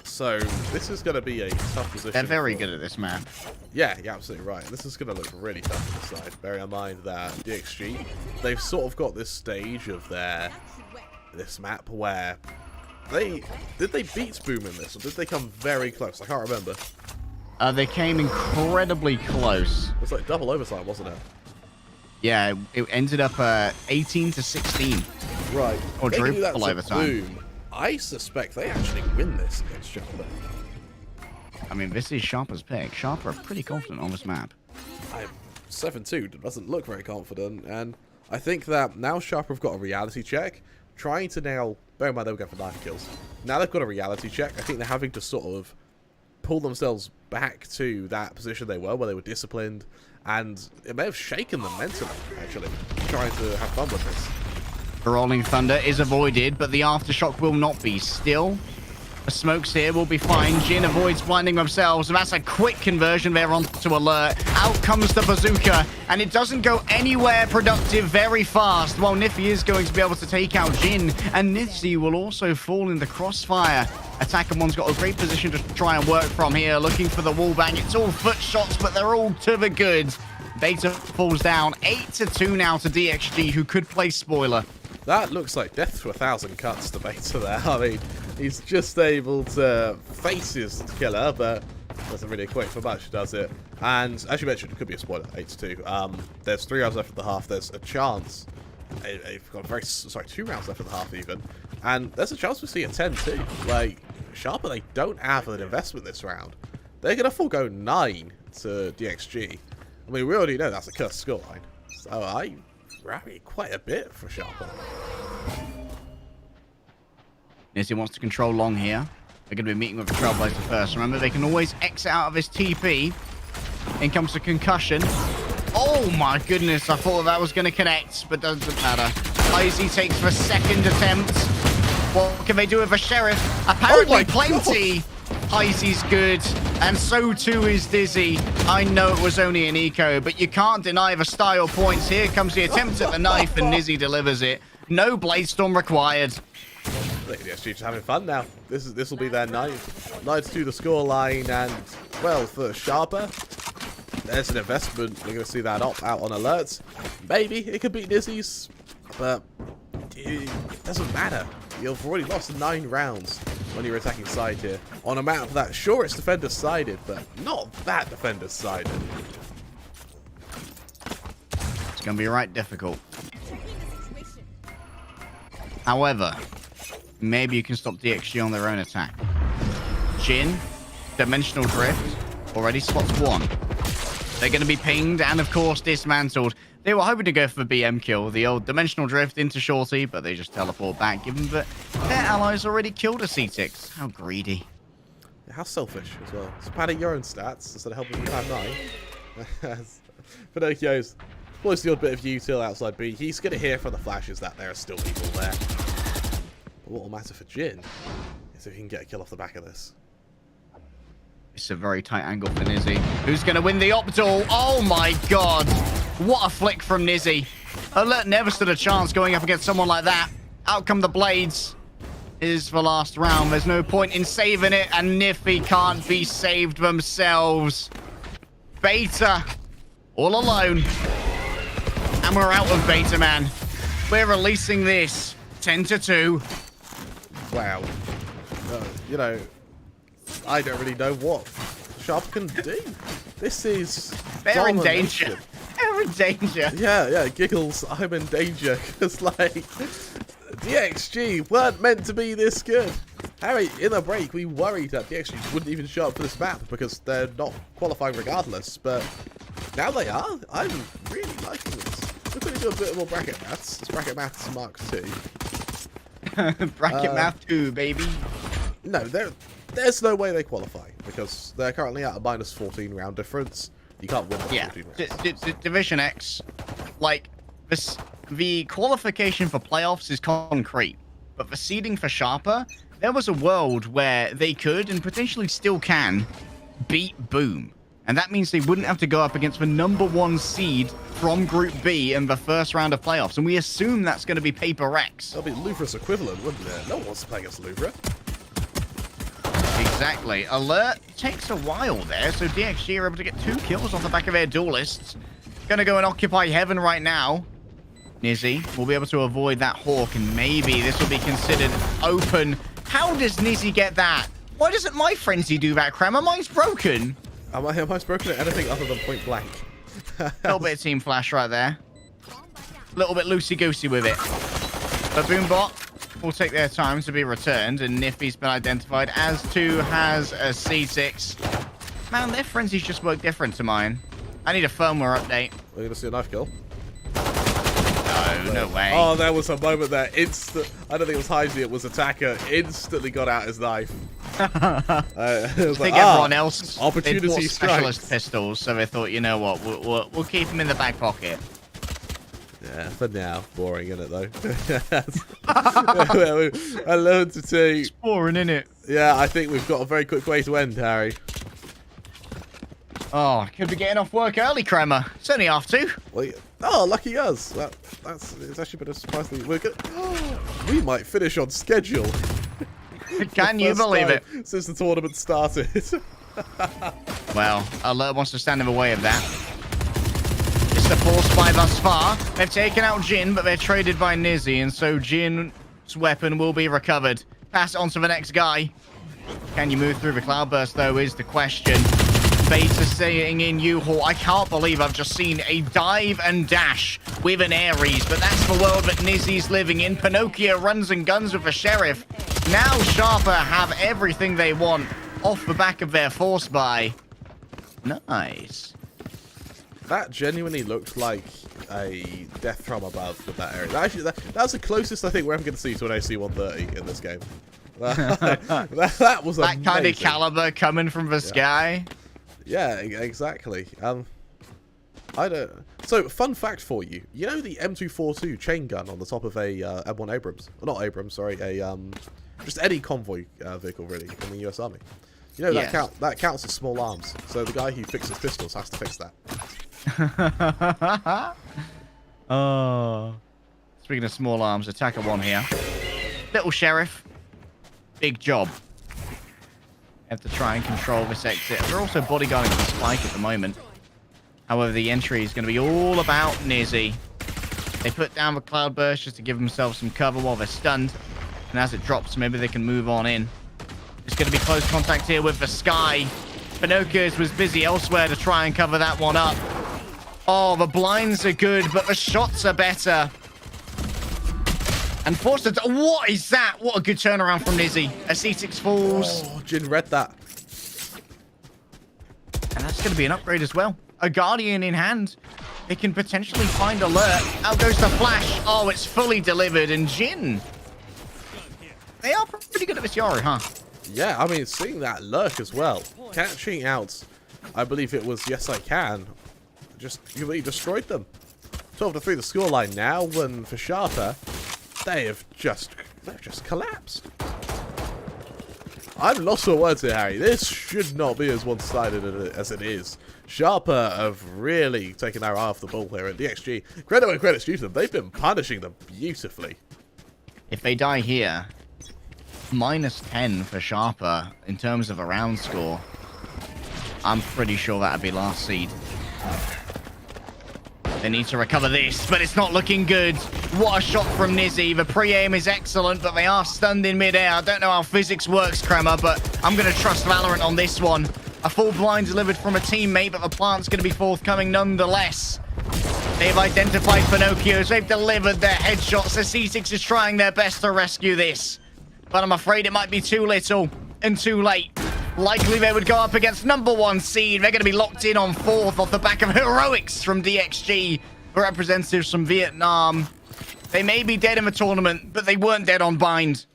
So this is going to be a tough position. They're very good at this map. Yeah, you're absolutely right. This is going to look really tough on this side. Bearing in mind that DXG, they've sort of got this stage of this map where did they beat Boom in this, or did they come very close? I can't remember. They came incredibly close. It was like double overtime, wasn't it? Yeah, it ended up 18-16. Right. Or triple overtime. Boom. I suspect they actually win this against Sharper. I mean, this is Sharper's pick. Sharper are pretty confident on this map. 7-2 doesn't look very confident, and I think that now Sharper have got a reality check, trying to now, bear in mind they were going for knife kills. Now they've got a reality check. I think they're having to sort of pull themselves back to that position they were, where they were disciplined, and it may have shaken them mentally, actually, trying to have fun with this. The Rolling Thunder is avoided, but the Aftershock will not be. Still, the smokes here will be fine. Jin avoids blinding themselves, and that's a quick conversion there onto Alert. Out comes the bazooka, and it doesn't go anywhere productive very fast, while Niffy is going to be able to take out Jin, and Nizzy will also fall in the crossfire. Attacker one's got a great position to try and work from here, looking for the wall bang. It's all foot shots, but they're all to the good. Beta falls down 8-2 now to DXG, who could play spoiler. That looks like death to 1,000 cuts to Beta there. I mean, he's just able to face his killer, but doesn't really equate for much, does it? And as you mentioned, it could be a spoiler, 8-2. There's 3 rounds left of the half. There's a chance. They've got 2 rounds left of the half even. And there's a chance we see a 10-2. Like, Sharper, they don't have an investment this round. They're going to forego 9 to DXG. I mean, we already know that's a cursed scoreline. So I rally quite a bit for Sharper. Nizzy wants to control long here. They're going to be meeting with the Trailblazer first. Remember, they can always exit out of his TP. In comes the concussion. Oh my goodness, I thought that was going to connect, but doesn't matter. Izzy takes the second attempt. What can they do with a Sheriff? Apparently plenty. Izzy's good, and so too is Dizzy. I know it was only an eco, but you can't deny the style points. Here comes the attempt at the knife, and Nizzy delivers it. No Blade Storm required. I think the SG just having fun now. This will be their 9th to the scoreline, and well, for Sharper, there's an investment. We're going to see that out on Alerts. Maybe it could beat Nizzy's, but it doesn't matter. You've already lost 9 rounds on your attacking side here. On a map that, sure, it's defender-sided, but not that defender-sided. It's going to be right difficult. However, maybe you can stop DXG on their own attack. Jin, Dimensional Drift, already spots 1. They're going to be pinged and, of course, dismantled. They were hoping to go for the BM kill, the old Dimensional Drift into Shorty, but they just teleport back, given that their allies already killed a C6. How greedy. How selfish as well. It's padding your own stats instead of helping you have 9. Pinocchio's deploys the odd bit of util outside B. He's going to hear from the flashes that there are still people there. But what will matter for Jin is if he can get a kill off the back of this. It's a very tight angle for Nizzy. Who's going to win the Optal? Oh my god. What a flick from Nizzy. Alert never stood a chance going up against someone like that. Out come the Blades. Is the last round. There's no point in saving it, and Niffy can't be saved themselves. Beta all alone. And we're out of Beta, man. We're releasing this 10-2. Wow. You know, I don't really know what Sharp can do. This is They're in domination. danger. They're in danger. Yeah, Giggles, I'm in danger. Because, like, DXG weren't meant to be this good. Harry, in the break, we worried that DXG wouldn't even show up for this map because they're not qualifying regardless. But now they are. I'm really liking this. We're going to do a bit more bracket maths. It's bracket maths Mark 2. Bracket math 2, baby. No, there's no way they qualify because they're currently at a -14 round difference. You can't win the 14 rounds. DivisionX, like, the qualification for playoffs is concrete, but the seeding for Sharper, there was a world where they could, and potentially still can, beat Boom. And that means they wouldn't have to go up against the #1 seed from Group B in the first round of playoffs. And we assume that's going to be Paper Rex. That'll be Louvre's equivalent, wouldn't it? No one wants to play against Louvre. Exactly. Alert takes a while there, so DXG are able to get 2 kills off the back of their duelists. Gonna go and occupy Heaven right now. Nizzy will be able to avoid that Hawk, and maybe this will be considered open. How does Nizzy get that? Why doesn't my frenzy do that, Kramer? Mine's broken. Am I broken at anything other than point blank? Little bit of team flash right there. Little bit loosey-goosey with it. The Boombot will take their time to be returned, and Niffy's been identified, as too has a C6. Man, their frenzies just work different to mine. I need a firmware update. We're going to see a knife kill. No way. Oh, there was a moment there. I don't think it was Heisey, it was Attacker. Instantly got out his knife. It was I like, think everyone else opportunity bought specialist strikes. pistols, so they thought, you know what, we'll keep them in the back pocket. Yeah, Yeah, for now. Boring, isn't it, though? I learned to take... It's boring, isn't it? Yeah, I think we've got a very quick way to end, Harry. Oh, could be getting off work early, Kremer. It's only half 2. Well, oh, lucky us. It's actually been a surprisingly... We might finish on schedule. Can you believe it? Since the tournament started. Well, Alert wants to stand in the way of that. It's the force by thus far. They've taken out Jin, but they're traded by Nizzy, and so Jin's weapon will be recovered. Pass it on to the next guy. Can you move through the cloudburst, though, is the question. Beta staying in U-Haul. I can't believe I've just seen a dive and dash with an Ares, but that's the world that Nizzy's living in. Pinocchio runs and guns with the Sheriff. Now Sharper have everything they want off the back of their force buy. Nice. That genuinely looked like a death from above with that area. Actually, that's the closest I think we're ever going to see to an AC-130 in this game. That was that amazing. Kind of caliber coming from the sky. Yeah, exactly. I don't. So, fun fact for you: you know the M242 chain gun on the top of a M1 Abrams, not Abrams, sorry, a just any convoy vehicle really in the US Army. You know that counts as small arms. So the guy who fixes pistols has to fix that. Oh. Speaking of small arms, attacker 1 here. Little Sheriff. Big job. Have to try and control this exit. They're also bodyguarding the Spike at the moment. However, the entry is going to be all about Nizzy. They put down the cloudburst just to give themselves some cover while they're stunned. And as it drops, maybe they can move on in. It's going to be close contact here with the Sky. Pinocchio's was busy elsewhere to try and cover that one up. Oh, the blinds are good, but the shots are better. And Forster, what is that? What a good turnaround from Nizzy. A C6 falls. Oh, Jin read that. And that's going to be an upgrade as well. A Guardian in hand. They can potentially find Alert. Out goes the flash. Oh, it's fully delivered. And Jin. They are pretty good at this Yari, huh? Yeah, I mean, seeing that lurk as well. Catching out, I believe it was Yes I Can. Just completely destroyed them. 12-3 the scoreline now, and for Sharper, they've just collapsed. I'm lost for words here, Harry. This should not be as one-sided as it is. Sharper have really taken their eye off the ball here at DXG. Credit where credit's due to them. They've been punishing them beautifully. If they die here, -10 for Sharper in terms of a round score. I'm pretty sure that'd be last seed. They need to recover this, but it's not looking good. What a shot from Nizzy. The pre-aim is excellent, but they are stunned in midair. I don't know how physics works, Kremer, but I'm going to trust Valorant on this one. A full blind delivered from a teammate, but the plant's going to be forthcoming nonetheless. They've identified Pinocchios. They've delivered their headshots. The C6 is trying their best to rescue this. But I'm afraid it might be too little and too late. Likely they would go up against #1 seed. They're going to be locked in on 4th off the back of heroics from DXG. The representatives from Vietnam. They may be dead in the tournament, but they weren't dead on bind.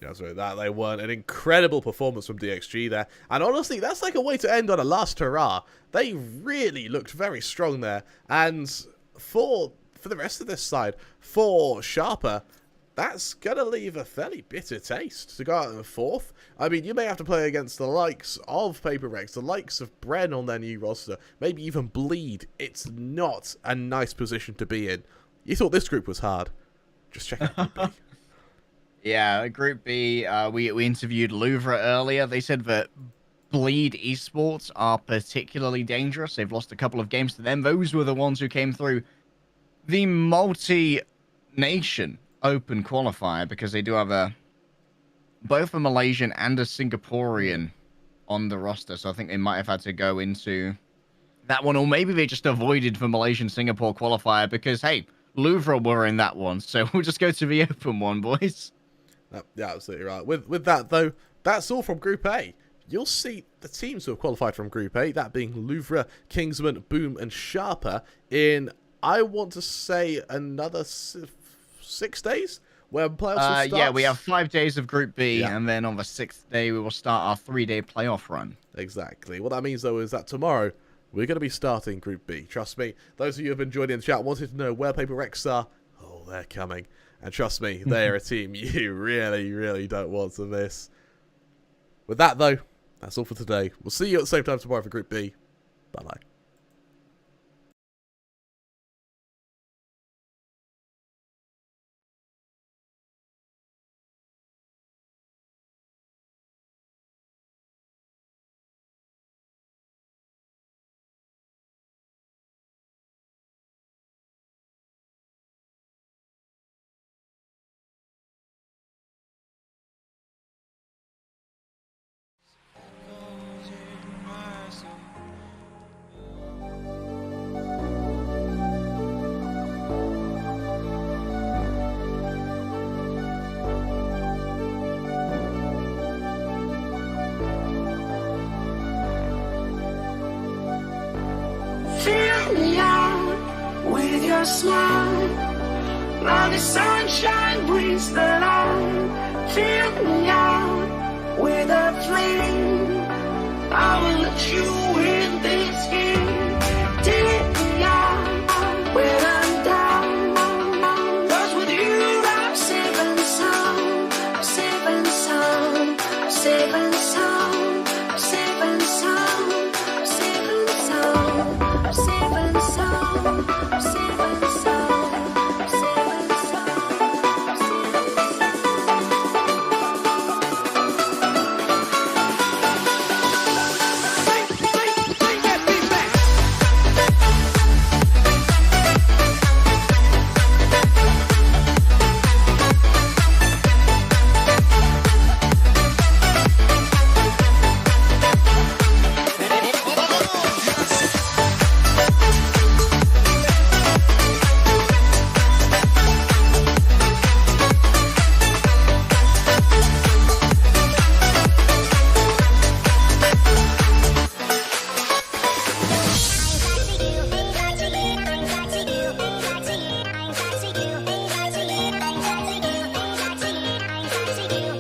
Yeah, sorry, that they weren't. An incredible performance from DXG there. And honestly, that's like a way to end on a last hurrah. They really looked very strong there. And for the rest of this side, for Sharper, that's going to leave a fairly bitter taste to go out in the 4th. I mean, you may have to play against the likes of Paper Rex, the likes of Bren on their new roster, maybe even Bleed. It's not a nice position to be in. You thought this group was hard. Just check out Group B. Yeah, Group B, we interviewed Louvre earlier. They said that Bleed Esports are particularly dangerous. They've lost a couple of games to them. Those were the ones who came through the multi-nation open qualifier, because they do have both a Malaysian and a Singaporean on the roster, so I think they might have had to go into that one, or maybe they just avoided the Malaysian-Singapore qualifier because, hey, Louvre were in that one, so we'll just go to the open one, boys. Yeah, absolutely right. With that, though, that's all from Group A. You'll see the teams who have qualified from Group A, that being Louvre, Kingsman, Boom, and Sharper, in, I want to say, another 6 days? Where playoffs will start? Yeah, we have 5 days of Group B, and then on the 6th day, we will start our 3-day playoff run. Exactly. What that means, though, is that tomorrow, we're going to be starting Group B. Trust me, those of you who have been joining the chat wanted to know where Paper Rex are. Oh, they're coming. And trust me, they're a team you really, really don't want to miss. With that, though, that's all for today. We'll see you at the same time tomorrow for Group B. Bye-bye. Fill me out with your smile. Now the sunshine brings the light. Fill me out with a flame. I will let you in this game. Take me out when I'm down. 'Cause with you I'm safe and sound. I'm safe and sound. I'm safe and sound. I'm safe and sound. I'm safe and sound. I'm safe and sound. I'm safe and sound. I'm safe and I got to do.